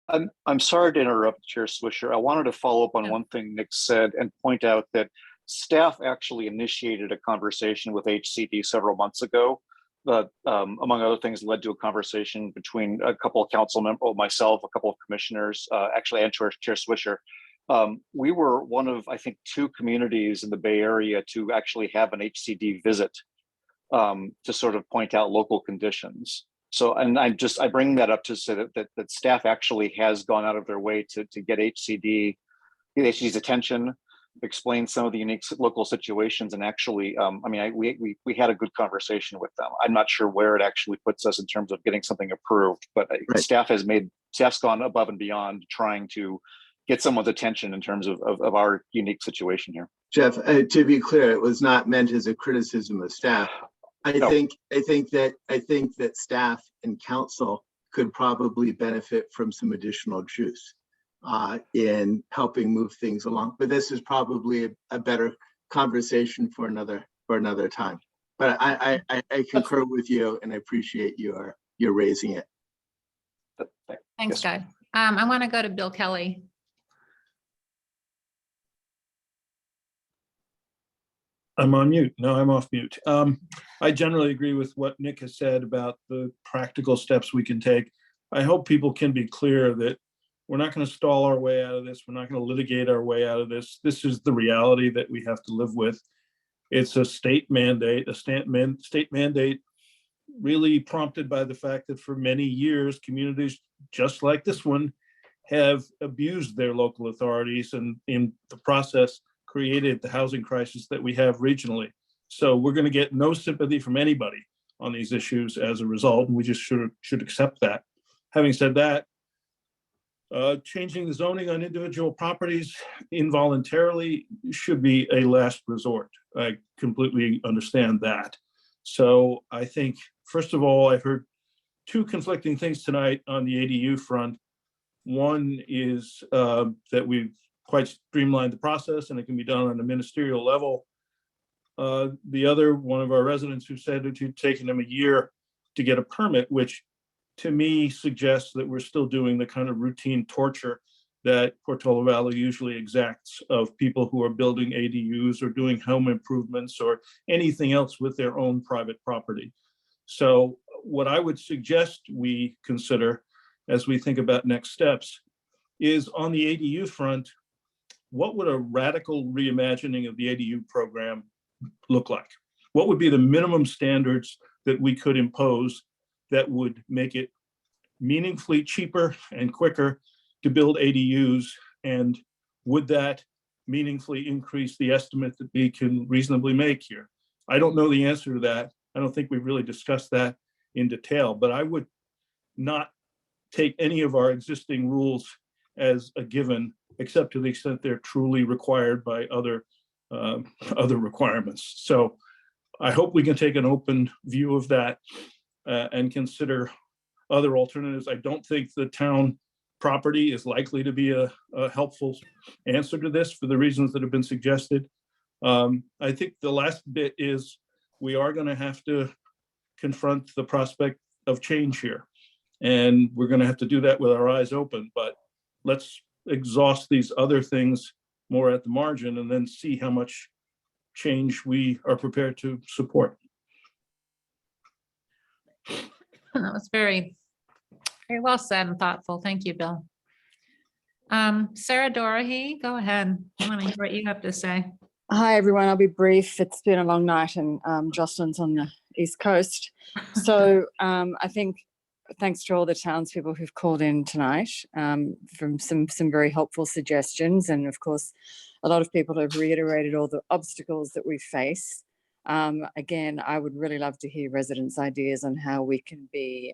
I'm sorry to interrupt, Chair Swisher. I wanted to follow up on one thing Nick said and point out that staff actually initiated a conversation with HCD several months ago. But among other things, led to a conversation between a couple of council members, myself, a couple of commissioners, actually, and Chair Swisher. We were one of, I think, 2 communities in the Bay Area to actually have an HCD visit to sort of point out local conditions. So, and I bring that up to say that staff actually has gone out of their way to get HCD's attention, explain some of the unique local situations, and actually, we had a good conversation with them. I'm not sure where it actually puts us in terms of getting something approved, but staff's gone above and beyond trying to get someone's attention in terms of our unique situation here. Jeff, to be clear, it was not meant as a criticism of staff. I think that staff and council could probably benefit from some additional juice in helping move things along. But this is probably a better conversation for another time. But I concur with you, and I appreciate your raising it. Thanks, Guy. I want to go to Bill Kelly. I'm on mute. No, I'm off mute. I generally agree with what Nick has said about the practical steps we can take. I hope people can be clear that we're not going to stall our way out of this. We're not going to litigate our way out of this. This is the reality that we have to live with. It's a state mandate, state mandate really prompted by the fact that for many years, communities just like this one have abused their local authorities and in the process created the housing crisis that we have regionally. So we're going to get no sympathy from anybody on these issues as a result, and we just should accept that. Having said that, changing the zoning on individual properties involuntarily should be a last resort. I completely understand that. So I think, first of all, I've heard 2 conflicting things tonight on the ADU front. One is that we've quite streamlined the process and it can be done on a ministerial level. The other, one of our residents who said it had taken them a year to get a permit, which to me suggests that we're still doing the kind of routine torture that Portola Valley usually exacts of people who are building ADUs or doing home improvements or anything else with their own private property. So what I would suggest we consider as we think about next steps is on the ADU front, what would a radical reimagining of the ADU program look like? What would be the minimum standards that we could impose that would make it meaningfully cheaper and quicker to build ADUs? And would that meaningfully increase the estimate that we can reasonably make here? I don't know the answer to that. I don't think we've really discussed that in detail, but I would not take any of our existing rules as a given, except to the extent they're truly required by other requirements. So I hope we can take an open view of that and consider other alternatives. I don't think the town property is likely to be a helpful answer to this for the reasons that have been suggested. I think the last bit is we are going to have to confront the prospect of change here. And we're going to have to do that with our eyes open, but let's exhaust these other things more at the margin and then see how much change we are prepared to support. That was very, very well said and thoughtful. Thank you, Bill. Sarah Dorahy, go ahead. I want to hear what you have to say. Hi, everyone. I'll be brief. It's been a long night and Jocelyn's on the East Coast. So I think thanks to all the townspeople who've called in tonight from some very helpful suggestions. And of course, a lot of people have reiterated all the obstacles that we face. Again, I would really love to hear residents' ideas on how we can be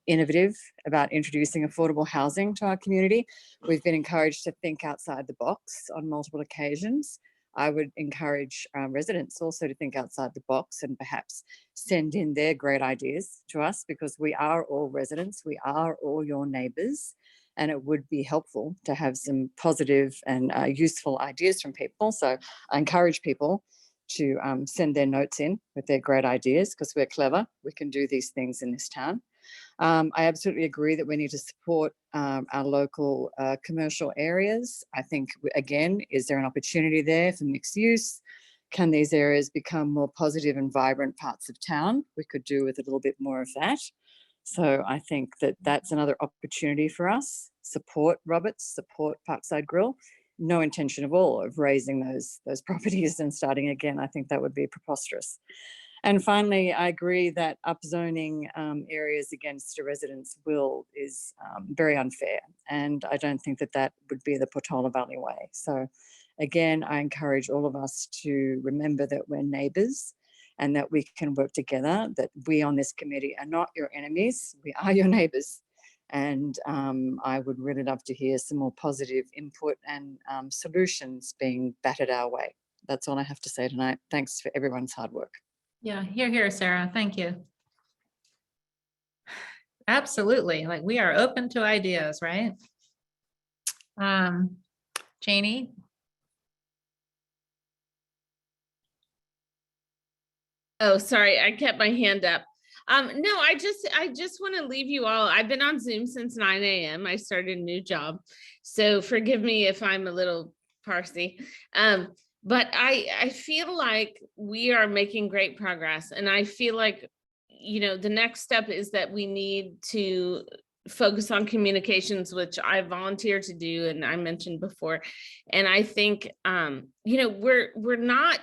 innovative about introducing affordable housing to our community. We've been encouraged to think outside the box on multiple occasions. I would encourage residents also to think outside the box and perhaps send in their great ideas to us, because we are all residents, we are all your neighbours, and it would be helpful to have some positive and useful ideas from people. So I encourage people to send their notes in with their great ideas, because we're clever, we can do these things in this town. I absolutely agree that we need to support our local commercial areas. I think, again, is there an opportunity there for mixed use? Can these areas become more positive and vibrant parts of town? We could do with a little bit more of that. So I think that that's another opportunity for us. Support Roberts, support Parkside Grill. No intention at all of raising those properties and starting again. I think that would be preposterous. And finally, I agree that upzoning areas against a resident's will is very unfair. And I don't think that that would be the Portola Valley way. So again, I encourage all of us to remember that we're neighbours and that we can work together, that we on this committee are not your enemies, we are your neighbours. And I would really love to hear some more positive input and solutions being batted our way. That's all I have to say tonight. Thanks for everyone's hard work. Yeah, here, Sarah. Thank you. Absolutely. Like, we are open to ideas, right? Janie? Oh, sorry, I kept my hand up. No, I just want to leave you all. I've been on Zoom since 9 a.m. I started a new job, so forgive me if I'm a little parsy. But I feel like we are making great progress, and I feel like, you know, the next step is that we need to focus on communications, which I volunteered to do, and I mentioned before. And I think, you know, we're not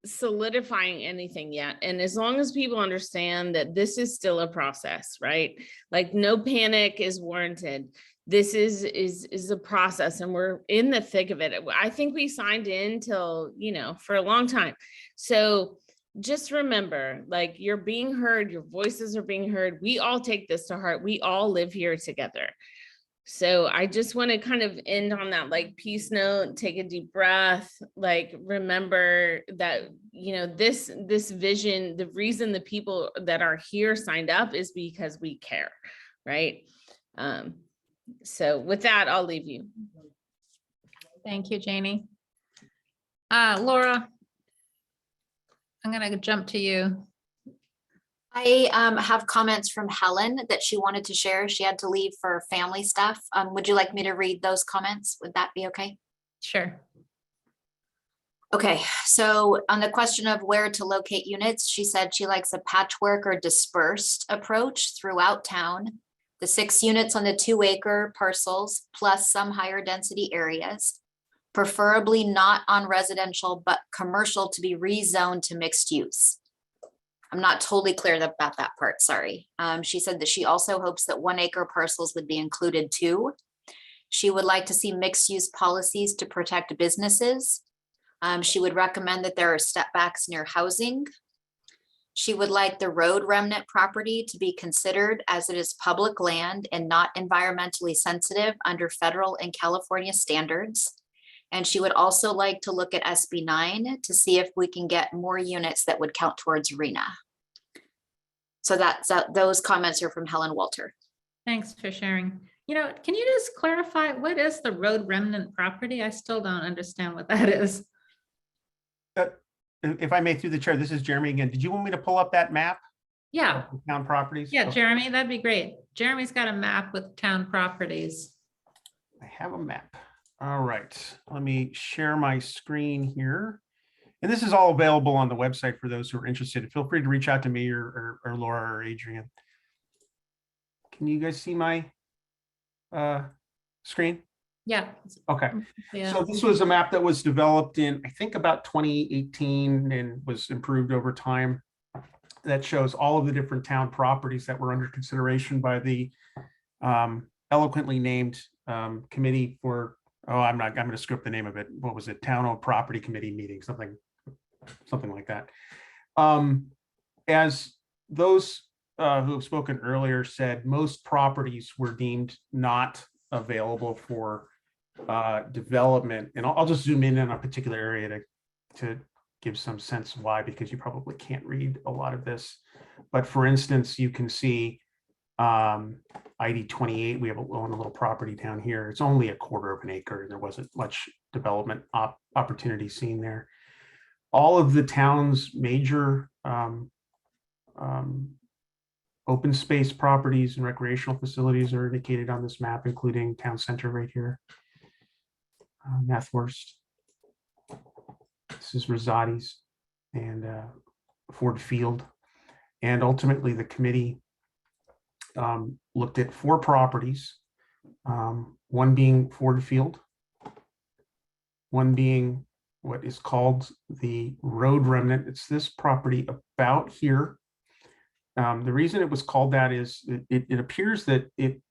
solidifying anything yet. And as long as people understand that this is still a process, right? Like, no panic is warranted. This is a process, and we're in the thick of it. I think we signed in till, you know, for a long time. So just remember, like, you're being heard, your voices are being heard. We all take this to heart. We all live here together. So I just want to kind of end on that, like, peace note, take a deep breath, like, remember that, you know, this vision, the reason the people that are here signed up is because we care, right? So with that, I'll leave you. Thank you, Janie. Laura, I'm gonna jump to you. I have comments from Helen that she wanted to share. She had to leave for family stuff. Would you like me to read those comments? Would that be okay? Sure. Okay, so on the question of where to locate units, she said she likes a patchwork or dispersed approach throughout town. The 6 units on the 2-acre parcels, plus some higher density areas, preferably not on residential, but commercial, to be rezoned to mixed use. I'm not totally clear about that part, sorry. She said that she also hopes that 1-acre parcels would be included too. She would like to see mixed use policies to protect businesses. She would recommend that there are step backs near housing. She would like the road remnant property to be considered, as it is public land and not environmentally sensitive under federal and California standards. And she would also like to look at SB 9 to see if we can get more units that would count towards RENA. So those comments are from Helen Walter. Thanks for sharing. You know, can you just clarify, what is the road remnant property? I still don't understand what that is. If I may, through the chair, this is Jeremy again. Did you want me to pull up that map? Yeah. Of town properties? Yeah, Okay. Jeremy, that'd be great. Jeremy's got a map with town properties. I have a map. All right, let me share my screen here. And this is all available on the website for those who are interested. Feel free to reach out to me or Laura or Adrian. Can you guys see my screen? Yeah. Okay. Yeah. So this was a map that was developed in, I think, about 2018 and was improved over time. That shows all of the different town properties that were under consideration by the eloquently named committee for, I'm going to script the name of it. What was it? Town-owned property committee meeting, something like that. As those who have spoken earlier said, most properties were deemed not available for development. And I'll just zoom in on a particular area to give some sense why, because you probably can't read a lot of this. But for instance, you can see ID 28, we have a little property down here. It's only 1/4 of an acre, and there wasn't much development opportunity seen there. All of the town's major Open space properties and recreational facilities are indicated on this map, including town center right here. Mathworst. This is Rosati's and Ford Field. And ultimately, the committee looked at 4 properties, one being Ford Field, one being what is called the road remnant. It's this property about here. The reason it was called that is it appears that it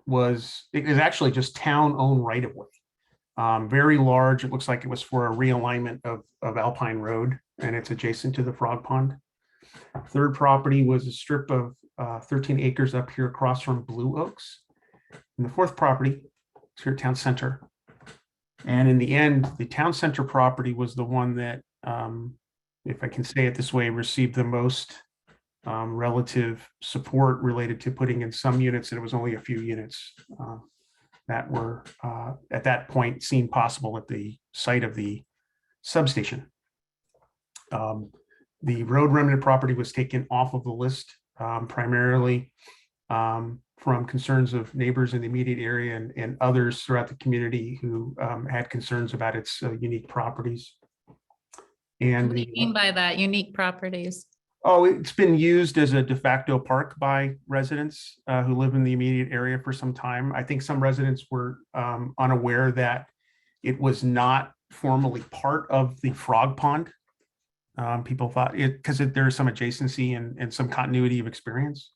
is actually just town-owned right-of-way. Very large. It looks like it was for a realignment of Alpine Road, and it's adjacent to the Frog Pond. Third property was a strip of 13 acres up here across from Blue Oaks. And the fourth property is here at Town Center. And in the end, the Town Center property was the one that, if I can say it this way, received the most relative support related to putting in some units, and it was only a few units that were at that point seen possible at the site of the substation. The road remnant property was taken off of the list primarily from concerns of neighbors in the immediate area and others throughout the community who had concerns about its unique properties. And What do you mean by that, unique properties? Oh, it's been used as a de facto park by residents who live in the immediate area for some time. I think some residents were unaware that it was not formally part of the Frog Pond. People thought it because there's some adjacency and some continuity of experience.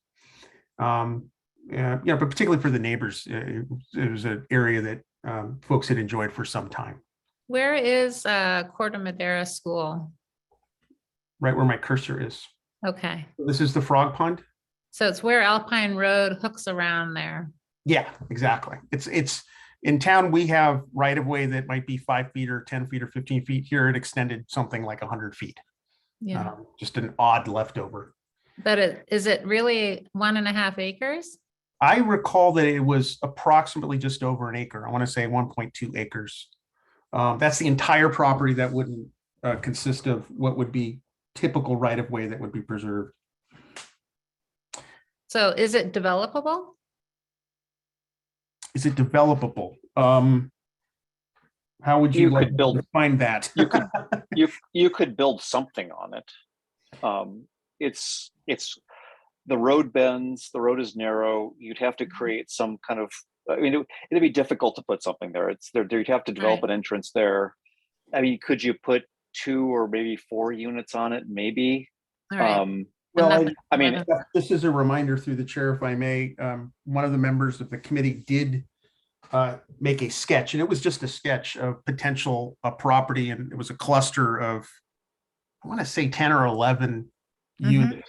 Yeah, but particularly for the neighbors, it was an area that folks had enjoyed for some time. Where is Corte Madera School? Right where my cursor is. Okay, This is the Frog Pond. so it's where Alpine Road hooks around there. Yeah, exactly. It's in town. We have right of way that might be 5 feet or 10 feet or 15 feet. Here it extended something like 100 feet. Yeah, Just an odd leftover. but is it really 1.5 acres? I recall that it was approximately just over an acre. I want to say 1.2 acres. That's the entire property that wouldn't consist of what would be typical right of way that would be preserved. So is it developable? Is it developable? How would you like to find that? You could build something on it. It's the road bends, the road is narrow. You'd have to create some kind of, I mean, it'd be difficult to put something there. You'd have to develop an entrance there. I mean, could you put 2 or maybe 4 units on it? Maybe. All right. Well, I mean, this is a reminder through the chair, if I may. One of the members of the committee did make a sketch, and it was just a sketch of potential property, and it was a cluster of, I want to say 10 or 11 units.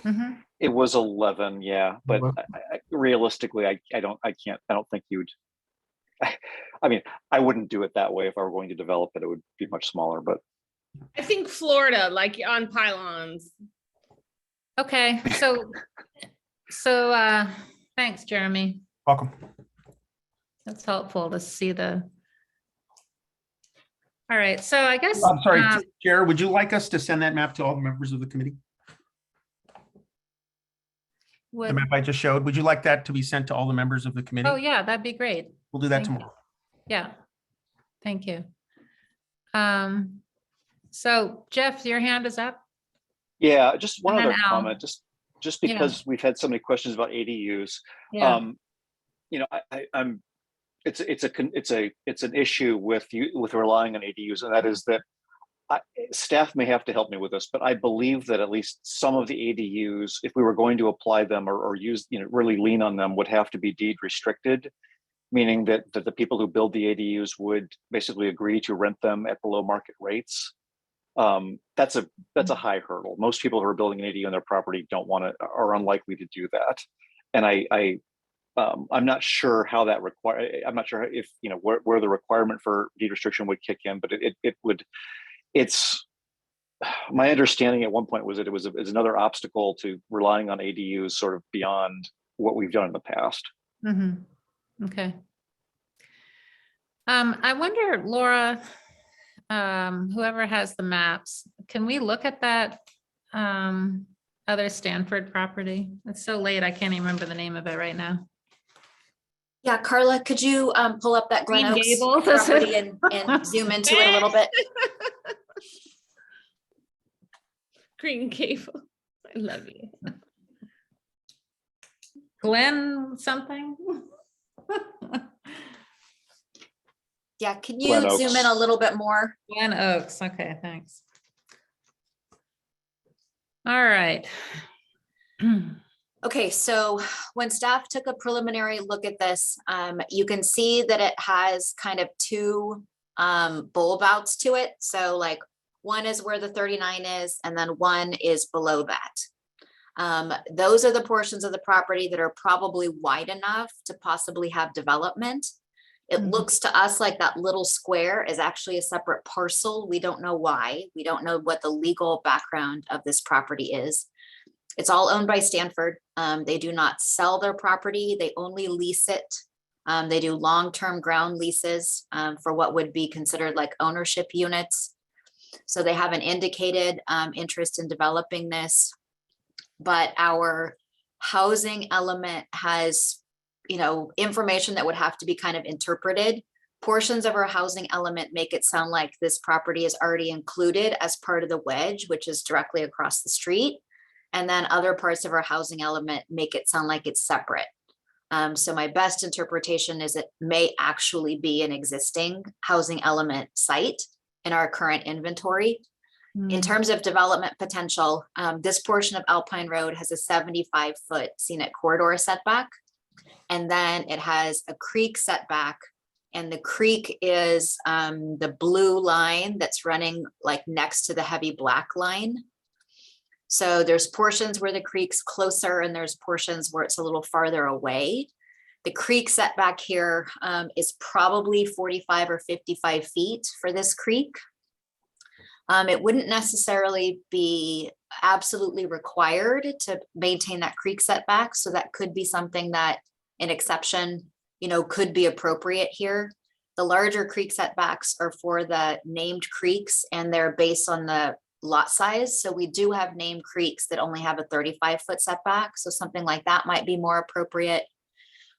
Mm-hmm. It was 11, yeah, but realistically, I don't think you'd. I mean, I wouldn't do it that way if I were going to develop it. It would be much smaller, but I think Florida, like on pylons. Okay, so thanks, Jeremy. Welcome. That's helpful to see the. All right, so I guess. I'm sorry, Chair, would you like us to send that map to all the members of the committee? The map I just showed, would you like that to be sent to all the members of the committee? Oh, yeah, that'd be great. We'll do that Thank you. tomorrow. Yeah, thank you. So Jeff, your hand is up. yeah, just one And other then Al. comment, just because we've had so many questions about ADUs. Yeah. You know, it's an issue with relying on ADUs, and that is that staff may have to help me with this, but I believe that at least some of the ADUs, if we were going to apply them or use, really lean on them, would have to be deed restricted, meaning that the people who build the ADUs would basically agree to rent them at below market rates. That's a high hurdle. Most people who are building an ADU on their property are unlikely to do that. And I'm not sure how that I'm not sure if, where the requirement for deed restriction would kick in, but it would. It's my understanding at one point was that it was another obstacle to relying on ADUs sort of beyond what we've done in the past. Mm-hmm. Okay. I wonder, Laura, whoever has the maps, can we look at that other Stanford property? It's so late, I can't even remember the name of it right now. Yeah, Carla, could you pull up that Glen Green Oaks Gables? property and zoom into it a little bit? Green Gable. I love you. Glen something? Yeah, can Glen you Oaks. zoom in a little bit more? Glen Oaks, okay, thanks. All right. Okay, so when staff took a preliminary look at this, you can see that it has kind of two bulb outs to it. So like one is where the 39 is, and then one is below that. Those are the portions of the property that are probably wide enough to possibly have development. It looks to us like that little square is actually a separate parcel. We don't know why. We don't know what the legal background of this property is. It's all owned by Stanford. They do not sell their property. They only lease it. They do long-term ground leases for what would be considered like ownership units. So they have an indicated interest in developing this. But our housing element has, you know, information that would have to be kind of interpreted. Portions of our housing element make it sound like this property is already included as part of the wedge, which is directly across the street. And then other parts of our housing element make it sound like it's separate. So my best interpretation is it may actually be an existing housing element site in our current inventory. In terms of development potential, this portion of Alpine Road has a 75-foot scenic corridor setback. And then it has a creek setback. And the creek is the blue line that's running like next to the heavy black line. So there's portions where the creek's closer and there's portions where it's a little farther away. The creek setback here is probably 45 or 55 feet for this creek. It wouldn't necessarily be absolutely required to maintain that creek setback. So that could be something that an exception, you know, could be appropriate here. The larger creek setbacks are for the named creeks and they're based on the lot size. So we do have named creeks that only have a 35-foot setback. So something like that might be more appropriate.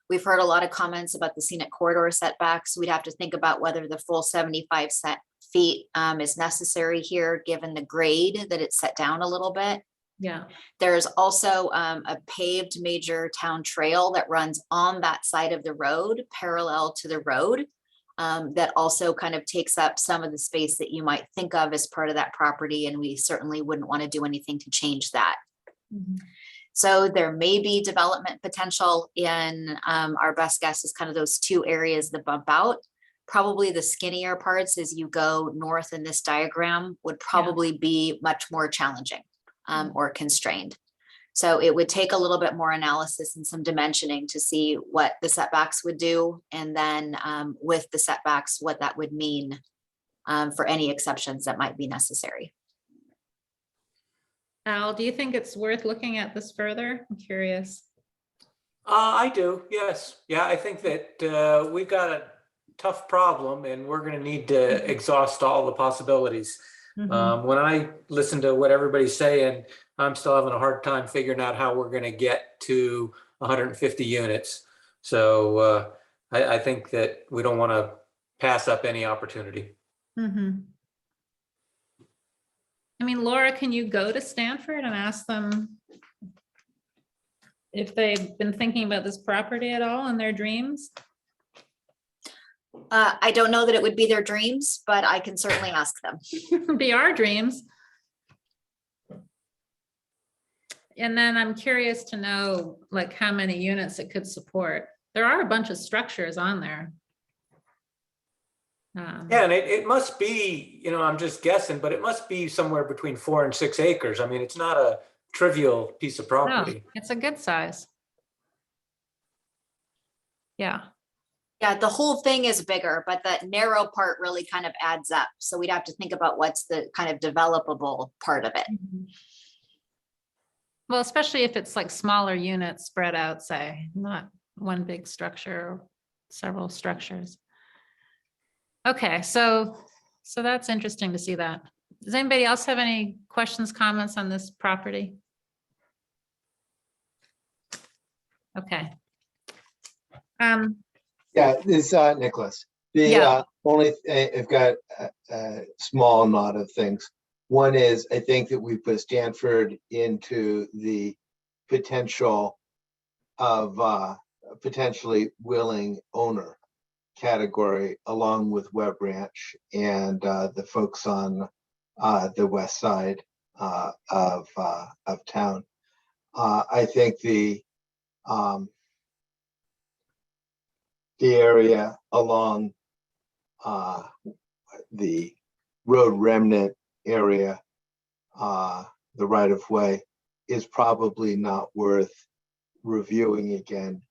We've heard a lot of comments about the scenic corridor setbacks. We'd have to think about whether the full 75 feet is necessary here, given the grade that it's set down a little bit. Yeah. There's also a paved major town trail that runs on that side of the road, parallel to the road. That also kind of takes up some of the space that you might think of as part of that property. And we certainly wouldn't want to do anything to change that. So there may be development potential in our best guess is kind of those two areas that bump out. Probably the skinnier parts as you go north in this diagram would probably be much more challenging or constrained. So it would take a little bit more analysis and some dimensioning to see what the setbacks would do. And then with the setbacks, what that would mean for any exceptions that might be necessary. Al, do you think it's worth looking at this further? I'm curious. I do, yes. Yeah, I think that we've got a tough problem and we're going to need to exhaust all the possibilities. When I listen to what everybody's saying, I'm still having a hard time figuring out how we're going to get to 150 units. So I think that we don't want to pass up any opportunity. I mean, Laura, can you go to Stanford and ask them if they've been thinking about this property at all in their dreams? I don't know that it would be their dreams, but I can certainly ask them. Be our dreams. And then I'm curious to know like how many units it could support. There are a bunch of structures on there. Yeah, and it must be, you know, I'm just guessing, but it must be somewhere between 4 and 6 acres. I mean, it's not a trivial piece of property. No, it's a good size. Yeah. Yeah, the whole thing is bigger, but that narrow part really kind of adds up. So we'd have to think about what's the kind of developable part of it. Well, especially if it's like smaller units spread out, say, not one big structure or several structures. Okay, so that's interesting to see that. Does anybody else have any questions, comments on this property? Okay. Yeah, this is Nicholas. The Yeah. only, I've got a small amount of things. One is, I think that we put Stanford into the potential of potentially willing owner category, along with Web Ranch and the folks on the west side of town. I think the area along the road remnant area, the right of way, is probably not worth reviewing again.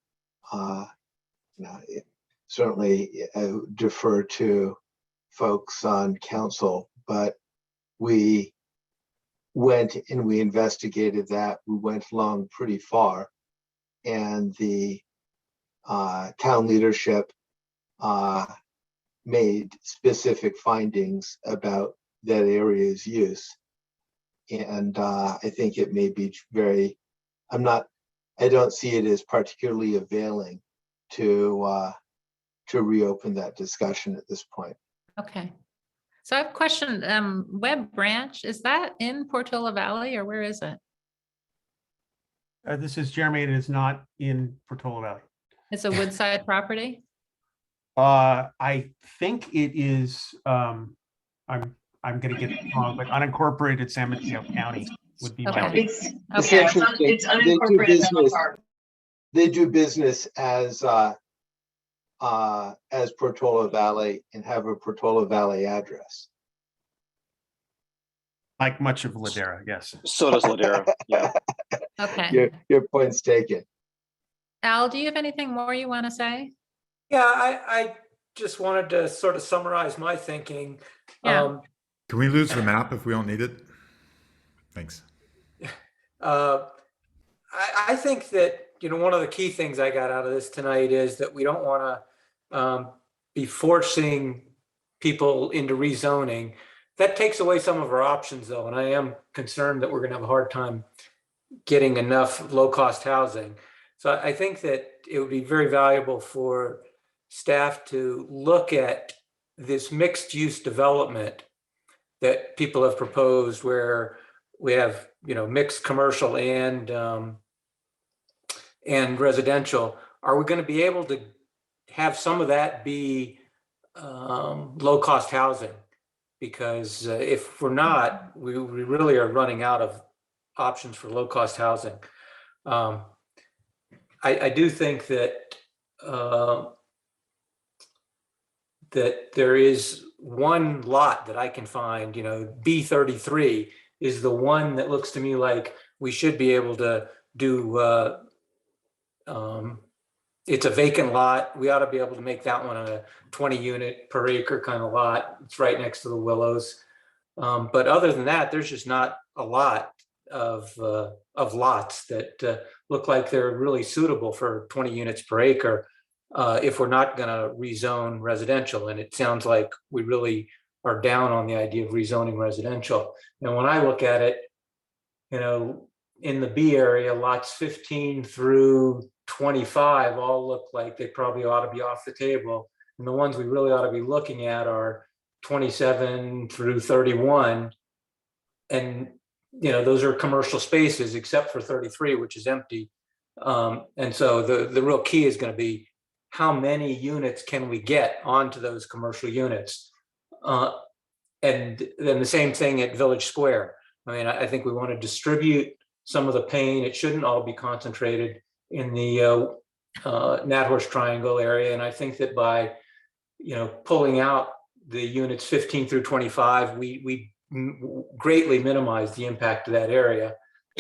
Certainly defer to folks on council, but we went and we investigated that. We went along pretty far, and the town leadership made specific findings about that area's use. And I think it may be very, I don't see it as particularly availing to reopen that discussion at this point. Okay. So I have a question, Web Branch, is that in Portola Valley or where is it? This is Jeremy. It is not in Portola Valley. It's a Woodside property? I think it is, I'm gonna get it wrong, but unincorporated San Mateo County would be my. Okay. It's Okay. interesting. It's They do unincorporated Menlo business- Park. They do business as Portola Valley and have a Portola Valley address. Like much of Ladera, yes. So does Ladera, yeah. Okay. Your point's taken. Al, do you have anything more you want to say? Yeah, I just wanted to sort of summarize my thinking. Yeah. Can we lose the map if we don't need it? Thanks. I think that, one of the key things I got out of this tonight is that we don't want to be forcing people into rezoning. That takes away some of our options though, and I am concerned that we're going to have a hard time getting enough low-cost housing. So I think that it would be very valuable for staff to look at this mixed-use development that people have proposed, where we have, mixed commercial and residential. Are we going to be able to have some of that be low-cost housing? Because if we're not, we really are running out of options for low-cost housing. I do think that that there is one lot that I can find, B33 is the one that looks to me like we should be able to do. It's a vacant lot. We ought to be able to make that one a 20 unit per acre kind of lot. It's right next to the Willows. But other than that, there's just not a lot of lots that look like they're really suitable for 20 units per acre if we're not going to rezone residential. And it sounds like we really are down on the idea of rezoning residential. And when I look at it, in the B area, lots 15 through 25 all look like they probably ought to be off the table. And the ones we really ought to be looking at are 27 through 31. And, those are commercial spaces except for 33, which is empty. And so the real key is going to be how many units can we get onto those commercial units? And then the same thing at Village Square. I mean, I think we want to distribute some of the pain. It shouldn't all be concentrated in the Nat Horse Triangle area. And I think that by, pulling out the units 15 through 25, we greatly minimize the impact of that area.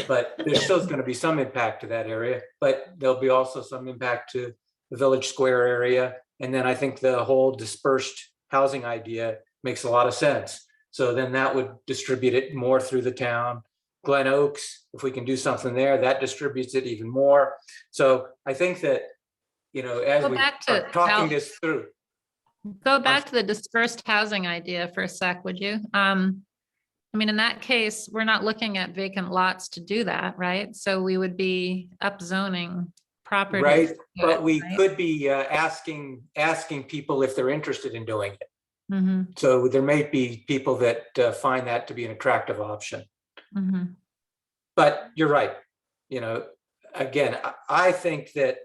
But there's still going to be some impact to that area, but there'll be also some impact to the Village Square area. And then I think the whole dispersed housing idea makes a lot of sense. So then that would distribute it more through the town. Glen Oaks, if we can do something there, that distributes it even more. So I think that, as we are talking this through. Go back to the dispersed housing idea for a sec, would you? In that case, we're not looking at vacant lots to do that, right? So we would be upzoning property. right? to do But it, we right? could be asking people if they're interested in doing it. Mhm, So there may be people that find that to be an attractive option. mhm. But you're right. Again, I think that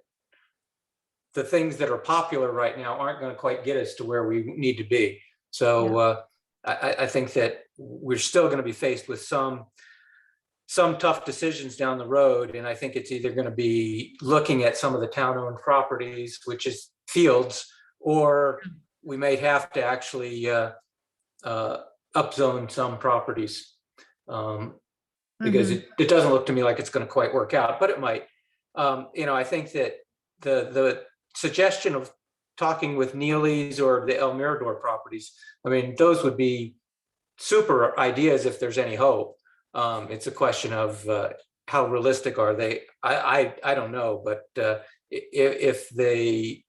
the things that are popular right now aren't going to quite get us to where we need to be. So I think that we're still going to be faced with some tough decisions down the road. And I think it's either going to be looking at some of the town-owned properties, which is fields, or we may have to actually upzone some properties. Because it doesn't look to me like it's going to quite work out, but it might. I think that the suggestion of talking with Neely's or the El Mirador properties, I mean, those would be super ideas if there's any hope. It's a question of how realistic are they? I don't know, but if they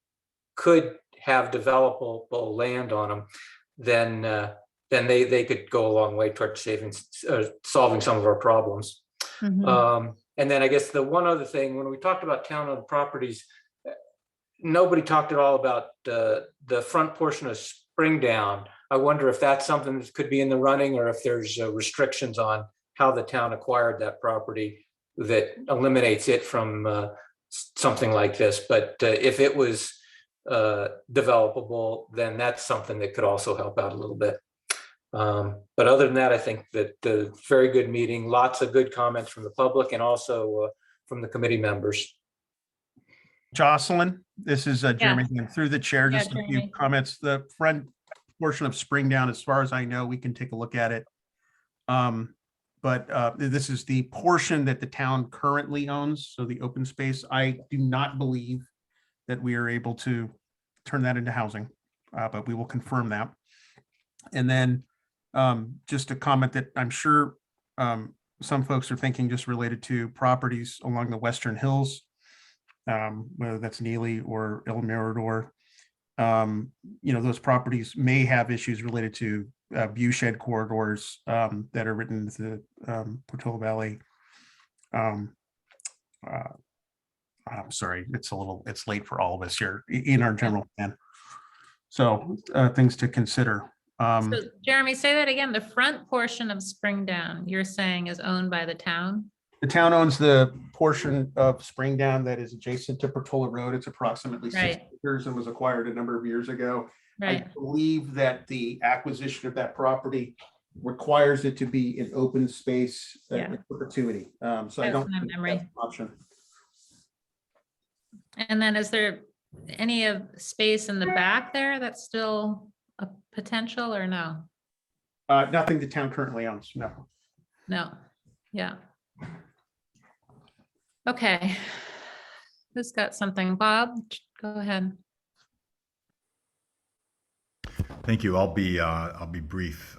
could have developable land on them, then they could go a long way toward solving some of our problems. And then I guess the one other thing, when we talked about town-owned properties, nobody talked at all about the front portion of Springdown. I wonder if that's something that could be in the running, or if there's restrictions on how the town acquired that property that eliminates it from something like this. But if it was developable, then that's something that could also help out a little bit. But other than that, I think that the very good meeting, lots of good comments from the public and also from the committee members. Jocelyn, this is Jeremy again, through the chair, Yeah, just a few Jeremy. comments. The front portion of Springdown, as far as I know, we can take a look at it. But this is the portion that the town currently owns, so the open space. I do not believe that we are able to turn that into housing, but we will confirm that. And then just a comment that I'm sure some folks are thinking just related to properties along the Western Hills, whether that's Neely or El Mirador. Those properties may have issues related to viewshed corridors that are written into the Portola Valley. I'm sorry, it's late for all of us here in our general plan. So things to consider. So Jeremy, say that again. The front portion of Springdown, you're saying is owned by the town? The town owns the portion of Springdown that is adjacent to Portola Road. It's approximately 6 acres and was acquired a number of years ago. Right. I believe that the acquisition of that property requires it to be in open space in perpetuity. So I don't think that's an option. And then is there any of space in the back there that's still a potential or no? Nothing the town currently owns, no. No, yeah. Okay. Who's got something? Bob, go ahead. Thank you. I'll be brief.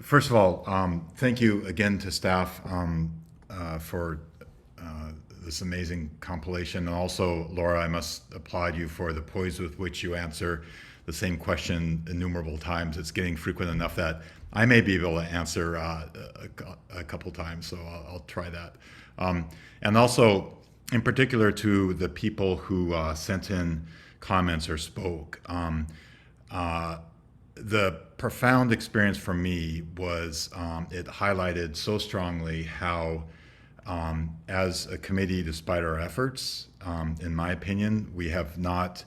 First of all, thank you again to staff for this amazing compilation. And also, Laura, I must applaud you for the poise with which you answer the same question innumerable times. It's getting frequent enough that I may be able to answer a couple times, so I'll try that. And also, in particular, to the people who sent in comments or spoke, the profound experience for me was it highlighted so strongly how, as a committee, despite our efforts, in my opinion, we have not,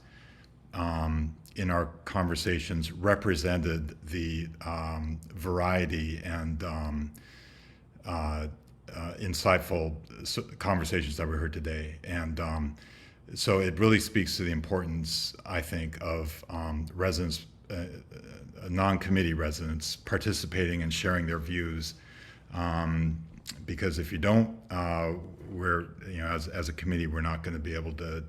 in our conversations, represented the variety and insightful conversations that we heard today. And so it really speaks to the importance, I think, of residents, non-committee residents participating and sharing their views. Because if you don't, we're, as a committee, we're not going to be able to,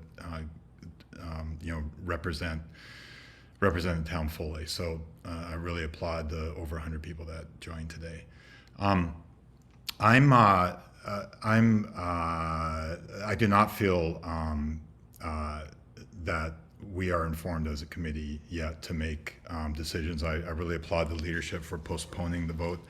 represent the town fully. So I really applaud the over 100 people that joined today. I do not feel that we are informed as a committee yet to make decisions. I really applaud the leadership for postponing the vote.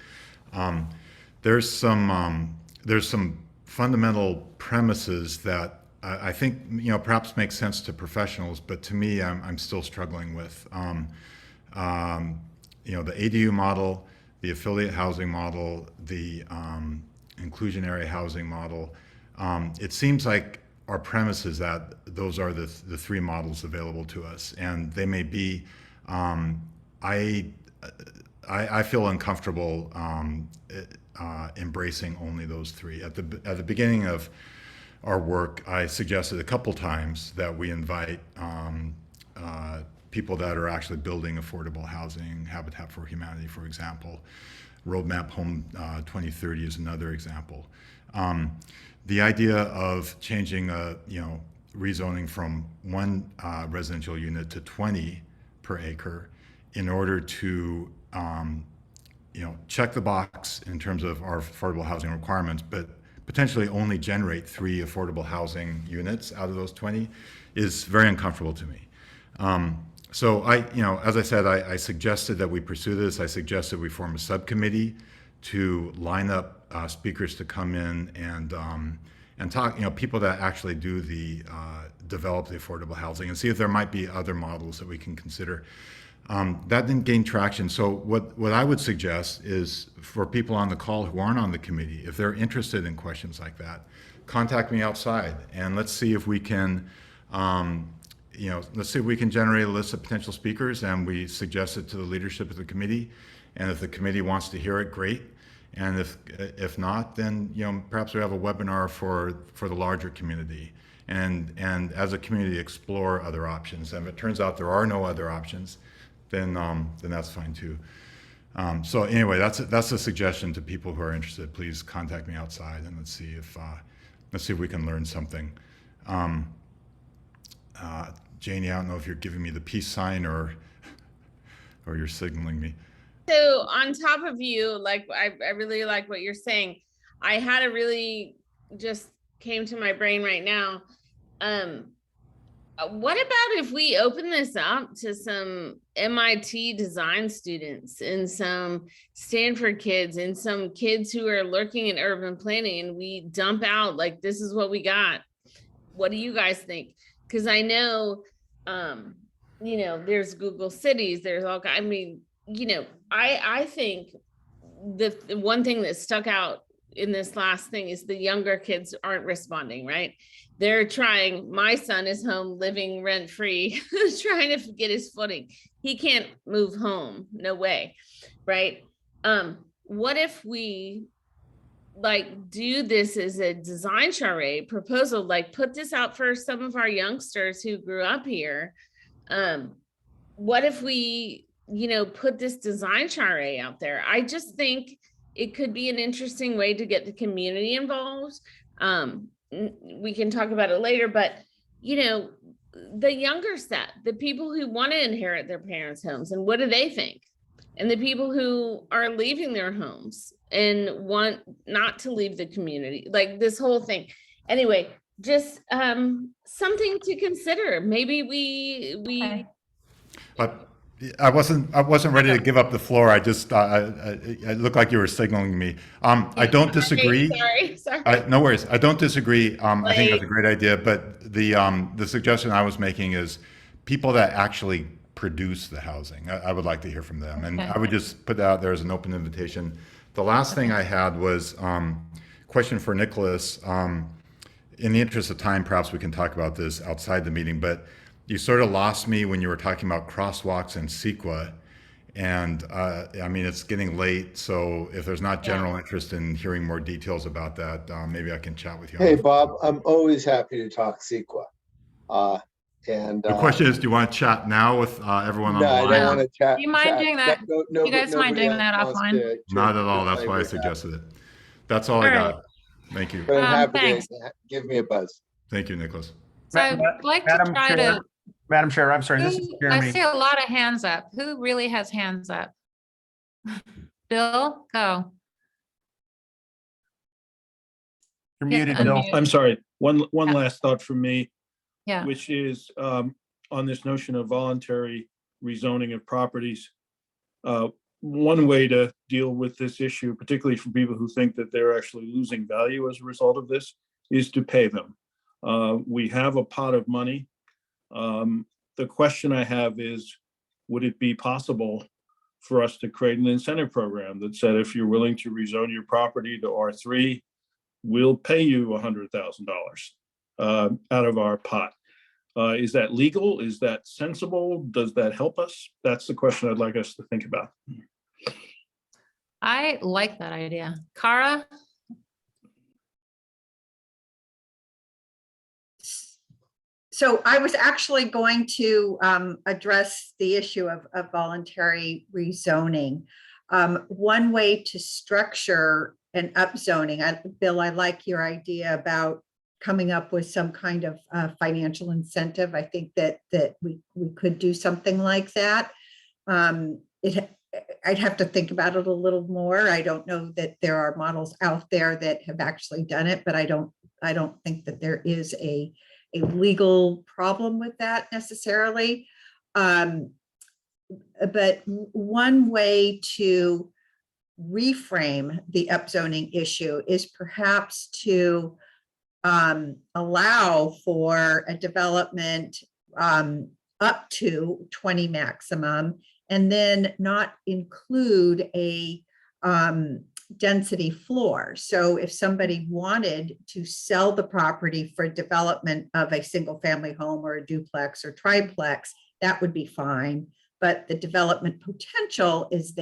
there's some fundamental premises that I think, you know, perhaps make sense to professionals, but to me, I'm still struggling with. You know, the ADU model, the affiliate housing model, the inclusionary housing model. It seems like our premise is that those are the three models available to us, and they may be. I feel uncomfortable embracing only those three. At the beginning of our work, I suggested a couple times that we invite people that are actually building affordable housing, Habitat for Humanity, for example. Roadmap Home 2030 is another example. The idea of changing, you know, rezoning from one residential unit to 20 per acre in order to, you know, check the box in terms of our affordable housing requirements, but potentially only generate 3 affordable housing units out of those 20 is very uncomfortable to me. So you know, as I said, I suggested that we pursue this. I suggested we form a subcommittee to line up speakers to come in and talk, you know, people that actually do develop the affordable housing, and see if there might be other models that we can consider. That didn't gain traction. So what I would suggest is for people on the call who aren't on the committee, if they're interested in questions like that, contact me outside, and let's see if we can, you know, let's see if we can generate a list of potential speakers, and we suggest it to the leadership of the committee. And if the committee wants to hear it, great. And if not, then, you know, perhaps we have a webinar for the larger community, and as a community explore other options. And if it turns out there are no other options, then that's fine too. So anyway, that's a suggestion to people who are interested. Please contact me outside, and let's see if we can learn something. Janie, I don't know if you're giving me the peace sign or you're signaling me. So on top of you, like, I really like what you're saying. I had a really just came to my brain right now. What about if we open this up to some MIT design students and some Stanford kids and some kids who are lurking in urban planning, and we dump out, like, this is what we got. What do you guys think? Because I know, you know, there's Google Cities, there's all, I mean, you know, I think the one thing that stuck out in this last thing is the younger kids aren't responding, right? They're trying, my son is home living rent-free, trying to get his footing. He can't move home, no way, right? What if we like do this as a design charade proposal, like put this out for some of our youngsters who grew up here? What if we, you know, put this design charade out there? I just think it could be an interesting way to get the community involved. We can talk about it later, but, you know, the younger set, the people who want to inherit their parents' homes, and what do they think? And the people who are leaving their homes and want not to leave the community, like this whole thing. Anyway, just something to consider. Maybe we. I wasn't ready to give up the floor. I just, it looked like you were signaling me. I don't disagree. Sorry. No worries. I don't disagree. I think that's a great idea. But the suggestion I was making is people that actually produce the housing. I would like to hear from them. And I would just put that out there as an open invitation. The last thing I had was question for Nicholas. In the interest of time, perhaps we can talk about this outside the meeting, but you sort of lost me when you were talking about crosswalks and CEQA. And I mean, it's getting late, so if there's not general interest in hearing more details about that, maybe I can chat with you. Hey, Bob, I'm always happy to talk CEQA. The question is, do you want to chat now with everyone on the line? No, I don't want to chat. Do you mind doing that? You guys mind doing that offline? Not at all. That's why I suggested it. That's all I got. Thank you. But I'm happy thanks. to give me a buzz. Thank you, Nicholas. So I'd like to try to. Madam Chair, I'm sorry, this is I Jeremy. see a lot of hands up. Who really has hands up? Bill, go. You're Yeah, muted, Bill. unmute. I'm sorry. One last thought from me, Yeah. which is on this notion of voluntary rezoning of properties. one way to deal with this issue, particularly for people who think that they're actually losing value as a result of this, is to pay them. We have a pot of money. The question I have is, would it be possible for us to create an incentive program that said, if you're willing to rezone your property to R3, we'll pay you $100,000 out of our pot? Is that legal? Is that sensible? Does that help us? That's the question I'd like us to think about. I like that idea. Cara? So I was actually going to address the issue of voluntary rezoning. One way to structure an upzoning, Bill, I like your idea about coming up with some kind of financial incentive. I think that we could do something like that. I'd have to think about it a little more. I don't know that there are models out there that have actually done it, but I don't think that there is a legal problem with that necessarily. But one way to reframe the upzoning issue is perhaps to allow for a development up to 20 maximum, and then not include a density floor. So if somebody wanted to sell the property for development of a single family home or a duplex or triplex, that would be fine. But the development potential is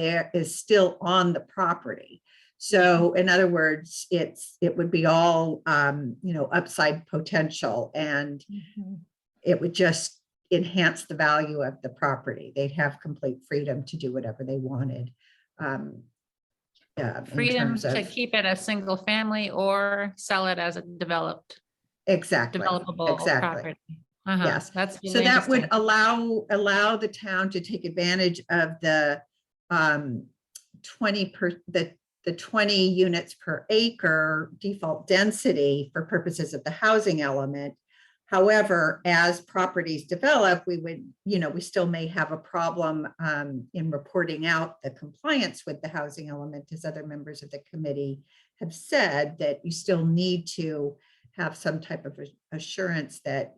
still on the property. So in other words, it would be all upside potential, and it would just enhance the value of the property. They'd have complete freedom to do whatever they wanted. Freedom to keep it a single family or sell it as a developed, developable property. Yes, that's so really that would interesting. allow the town to take advantage of the 20 units per acre default density for purposes of the housing element. However, as properties develop, we still may have a problem in reporting out the compliance with the housing element, as other members of the committee have said, that you still need to have some type of assurance that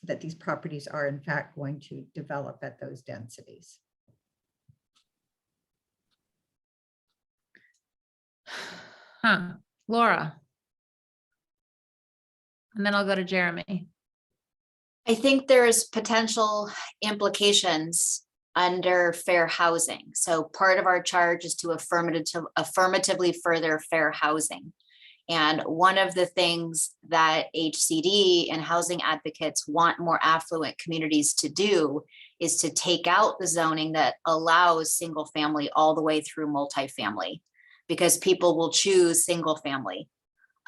that these properties are in fact going to develop at those densities. Laura. And then I'll go to Jeremy. I think there's potential implications under fair housing. So part of our charge is to affirmatively further fair housing. And one of the things that HCD and housing advocates want more affluent communities to do is to take out the zoning that allows single family all the way through multifamily, because people will choose single family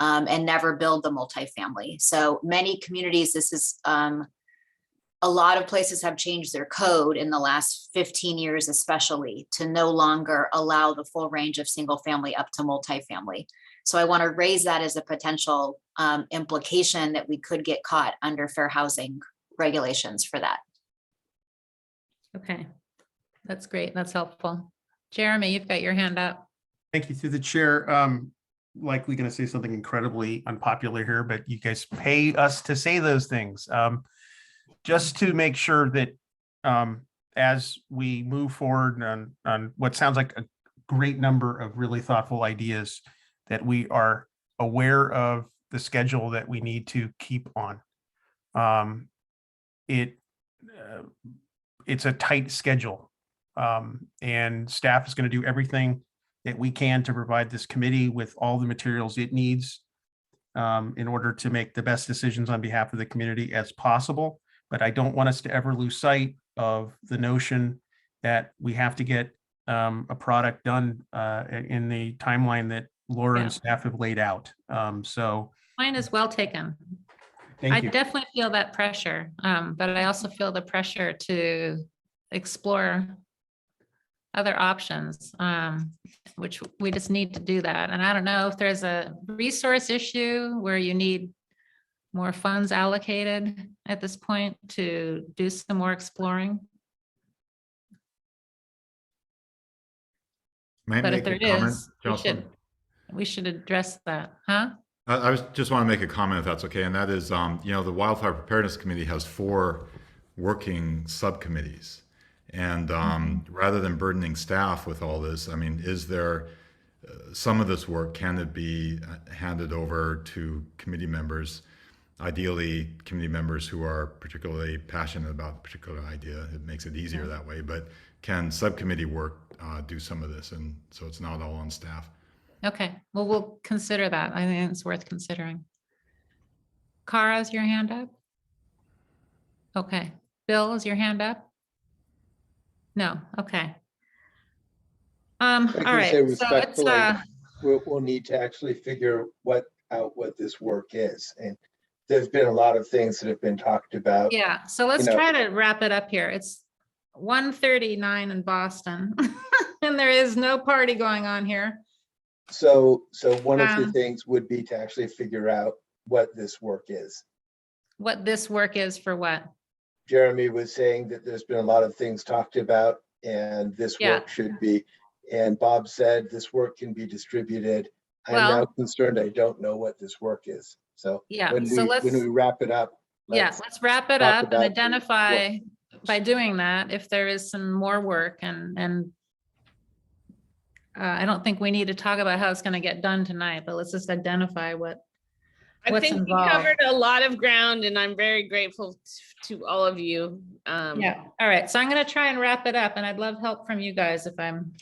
and never build the multifamily. So many communities, this is a lot of places have changed their code in the last 15 years, especially to no longer allow the full range of single family up to multifamily. So I want to raise that as a potential implication that we could get caught under fair housing regulations for that. Okay, that's great. That's helpful. Jeremy, you've got your hand up. Thank you, through the chair. Likely going to say something incredibly unpopular here, but you guys pay us to say those things. Just to make sure that as we move forward on what sounds like a great number of really thoughtful ideas, that we are aware of the schedule that we need to keep on. It's a tight schedule, and staff is going to do everything that we can to provide this committee with all the materials it needs in order to make the best decisions on behalf of the community as possible. But I don't want us to ever lose sight of the notion that we have to get a product done in the timeline that Laura and staff have laid out. So Mine is well taken. Thank I you. definitely feel that pressure, but I also feel the pressure to explore other options, which we just need to do that. And I don't know if there's a resource issue where you need more funds allocated at this point to do some more exploring. May I But if make there a comment, is, Jocelyn? we should address that, huh? I just want to make a comment if that's okay, and that is, you know, the Wildfire Preparedness Committee has 4 working subcommittees. And rather than burdening staff with all this, I mean, is there some of this work, can it be handed over to committee members? Ideally, committee members who are particularly passionate about a particular idea. It makes it easier that way, but can subcommittee work do some of this? And so it's not all on staff. Okay, well, we'll consider that. I think it's worth considering. Cara, is your hand up? Okay. Bill, is your hand up? No, okay. All Like I right, say so it's, respectfully, we'll need to actually figure out what this work is. And there's been a lot of things that have been talked about. yeah, so let's you know. try to wrap it up here. It's 1:39 in Boston and there is no party going on here. So one of the Um, things would be to actually figure out what this work is. What this work is for what? Jeremy was saying that there's been a lot of things talked about and this Yeah. work should be, and Bob said this work can be distributed. I'm now Well- concerned I don't know what this work is. So Yeah, when so when we wrap it up. Yeah, let's wrap it talk up and about the identify by doing that if there is some more work and I don't think we need to talk about how it's going to get done tonight, but let's just identify I what's think we involved. covered a lot of ground and I'm very grateful to all of you. Yeah, all right, so I'm going to try and wrap it up and I'd love help from you guys if I'm.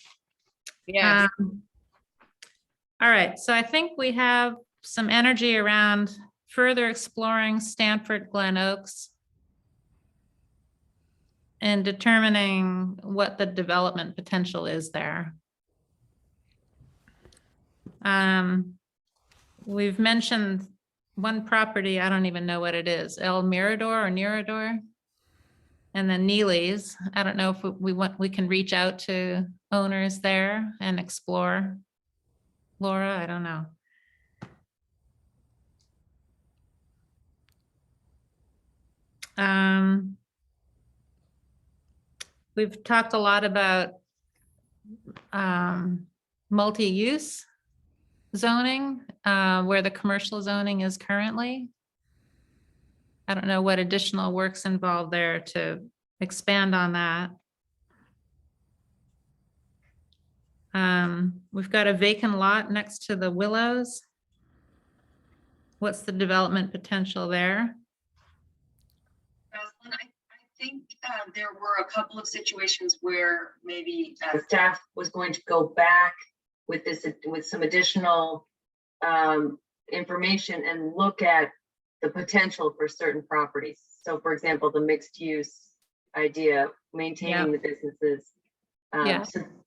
Yeah. All right, so I think we have some energy around further exploring Stanford Glen Oaks and determining what the development potential is there. We've mentioned one property, I don't even know what it is, El Mirador or Mirador. And then Neely's. I don't know if we can reach out to owners there and explore. Laura, I don't know. We've talked a lot about multi-use zoning, where the commercial zoning is currently. I don't know what additional work's involved there to expand on that. We've got a vacant lot next to the Willows. What's the development potential there? Jocelyn, I think there were a couple of situations where maybe staff was going to go back with some additional information and look at the potential for certain properties. So for example, the mixed use idea, maintaining the businesses.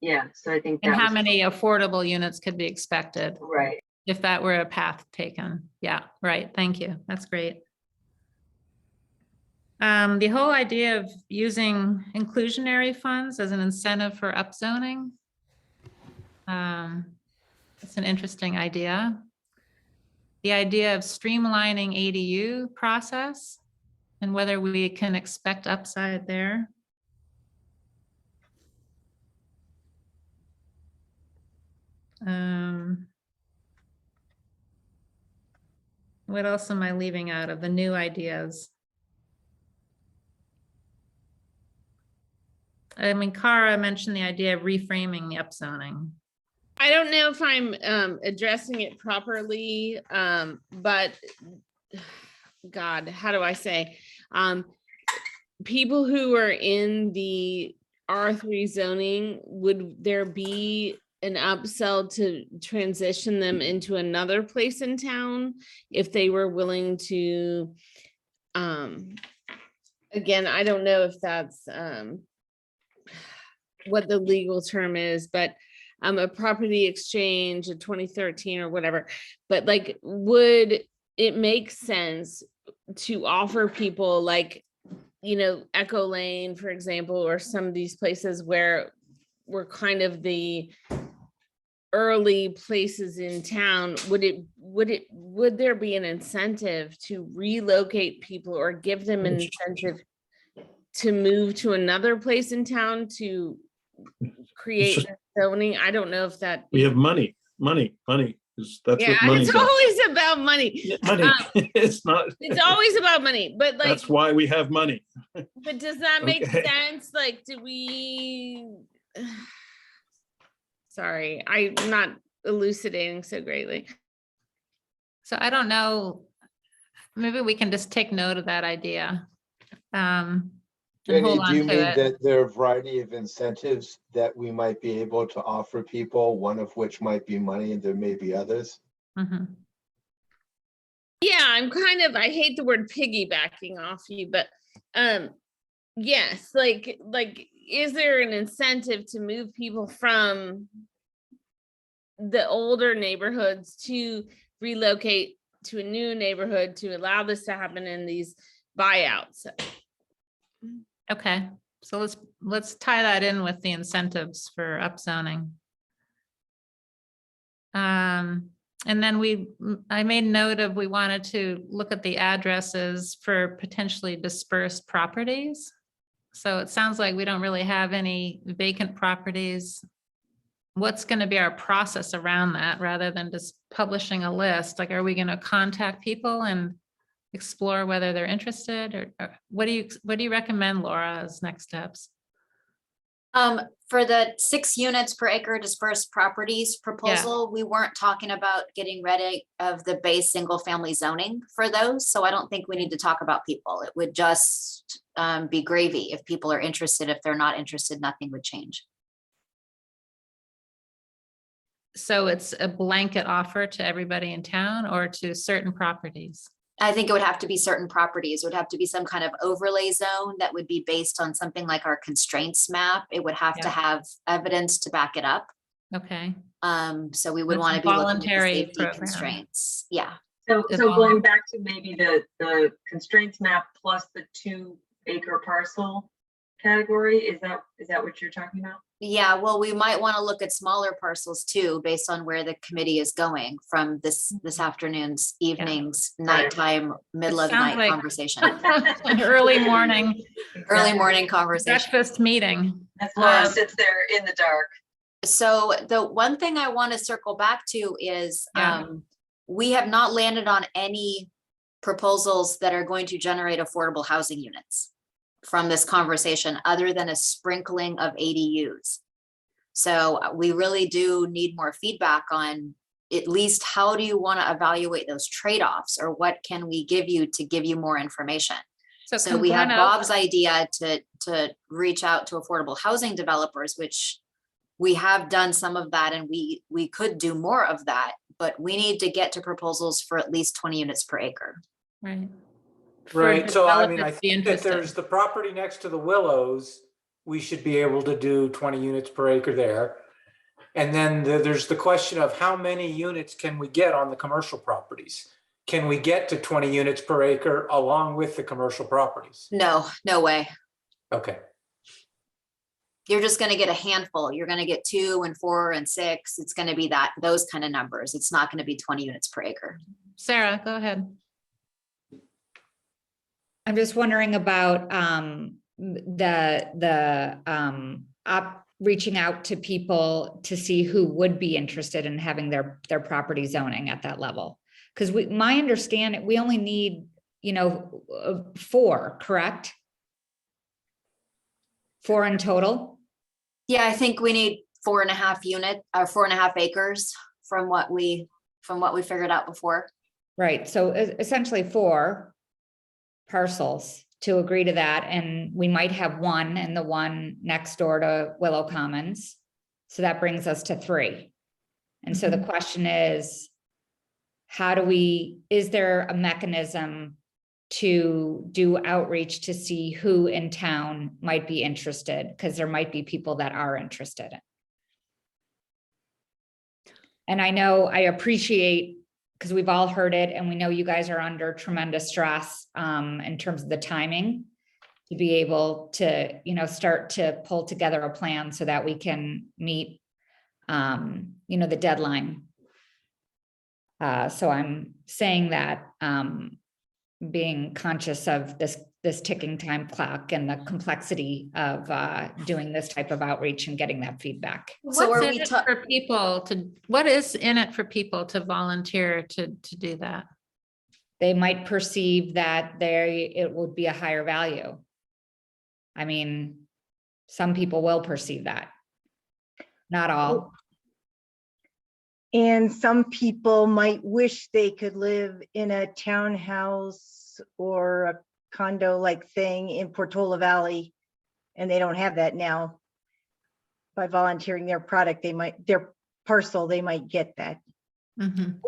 Yeah. So I think And that how was- many affordable units could be expected? Right. If that were a path taken. Yeah, right. Thank you. That's great. The whole idea of using inclusionary funds as an incentive for upzoning. It's an interesting idea. The idea of streamlining ADU process and whether we can expect upside there. What else am I leaving out of the new ideas? I mean, Cara mentioned the idea of reframing the upzoning. I don't know if I'm addressing it properly, but God, how do I say? People who are in the R3 zoning, would there be an upsell to transition them into another place in town if they were willing to? Again, I don't know if that's what the legal term is, but a property exchange in 2013 or whatever, but like, would it make sense to offer people like, you know, Echo Lane, for example, or some of these places where we're kind of the early places in town, would there be an incentive to relocate people or give them an incentive to move to another place in town to create just- zoning. I don't know if that. We have money. That's Yeah, what money it's does. always about money. Yeah, money. It's not. It's always about money, but like, That's why we have money. but does that make Okay. sense? Like, do we? Sorry, I'm not elucidating so greatly. So I don't know, maybe we can just take note of that idea. And Jenny, hold do you on to mean it. that there are a variety of incentives that we might be able to offer people, one of which might be money and there may be others? Mhm. Yeah, I'm kind of, I hate the word piggybacking off you, but yes, like is there an incentive to move people from the older neighborhoods to relocate to a new neighborhood to allow this to happen in these buyouts? Okay, so let's tie that in with the incentives for upzoning. And then I made note of, we wanted to look at the addresses for potentially dispersed properties. So it sounds like we don't really have any vacant properties. What's going to be our process around that, rather than just publishing a list? Like, are we going to contact people and explore whether they're interested, or what do you recommend, Laura, as next steps? For the 6 units per acre dispersed properties proposal, we weren't talking about getting rid of the base single family zoning for those. So I don't think we need to talk about people. It would just be gravy if people are interested. If they're not interested, nothing would change. So it's a blanket offer to everybody in town or to certain properties? I think it would have to be certain properties. It would have to be some kind of overlay zone that would be based on something like our constraints map. It would have to Yeah. have evidence to back it up. Okay. So we would That's want a to be looking at the voluntary safety program. constraints. Yeah. So It's going back to maybe the constraints map plus the 2 acre parcel category, is that what you're talking about? Yeah, well, we might want to look at smaller parcels too, based on where the committee is going from this afternoon's, evening's, nighttime, middle of the sounds night like- conversation. An early morning conversation. breakfast meeting. As Laura sits there in the dark. So the one thing I want to circle back to is we have not landed on any proposals that are going to generate affordable housing units from this conversation, other than a sprinkling of ADUs. So we really do need more feedback on at least how do you want to evaluate those trade-offs, or what can we give you to give you more information? So we have Bob's idea to reach out to affordable housing developers, which we have done some of that, and we could do more of that, but we need to get to proposals for at least 20 units per acre. Right. Right, so I mean, I think that there's the property next to the Willows, we should be able to do 20 units per acre there. And then there's the question of how many units can we get on the commercial properties? Can we get to 20 units per acre along with the commercial properties? No way. Okay. You're just going to get a handful. You're going to get 2 and 4 and 6. It's going to be those kind of numbers. It's not going to be 20 units per acre. Sarah, go ahead. I'm just wondering about reaching out to people to see who would be interested in having their property zoning at that level. Because my understanding, we only need, 4, correct? 4 in total? Yeah, I think we need 4.5 unit or 4.5 acres from what we figured out before. Right. So essentially 4 parcels to agree to that. And we might have 1 and the one next door to Willow Commons. So that brings us to 3. And so the question is, is there a mechanism to do outreach to see who in town might be interested? Because there might be people that are interested. And I know I appreciate, because we've all heard it and we know you guys are under tremendous stress in terms of the timing to be able to, start to pull together a plan so that we can meet, the deadline. So I'm saying that being conscious of this this ticking time clock and the complexity of doing this type of outreach and getting that feedback. So What's are in we it ta- for people to, what is in it for people to volunteer to do that? They might perceive that it would be a higher value. I mean, some people will perceive that. Not all. And some people might wish they could live in a townhouse or a condo-like thing in Portola Valley, and they don't have that now. By volunteering their product, their parcel, they might get that.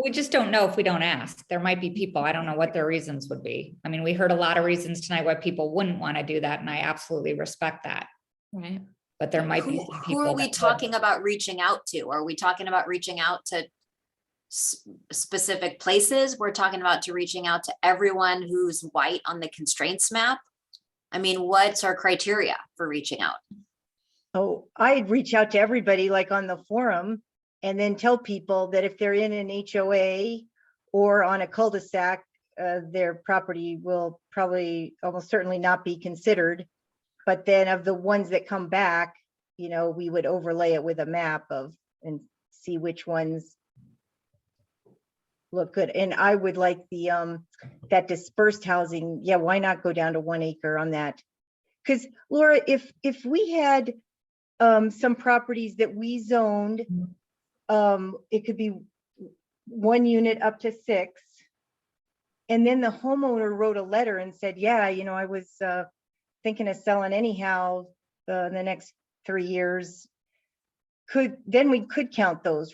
We just don't know if we don't ask. There might be people, I don't know what their reasons would be. I mean, we heard a lot of reasons tonight why people wouldn't want to do that, and I absolutely respect that. Right. But there might be Who, some who people. are we that would. talking about reaching out to? Are we talking about reaching out to specific places? We're talking about reaching out to everyone who's white on the constraints map? I mean, what's our criteria for reaching out? Oh, I'd reach out to everybody like on the forum and then tell people that if they're in an HOA or on a cul-de-sac, their property will probably almost certainly not be considered. But then of the ones that come back, you know, we would overlay it with a map and see which ones look good. And I would like that dispersed housing. Yeah, why not go down to 1 acre on that? Because Laura, if we had some properties that we zoned, it could be 1 unit up to 6. And then the homeowner wrote a letter and said, yeah, you know, I was thinking of selling anyhow in the next 3 years. Then we could count those,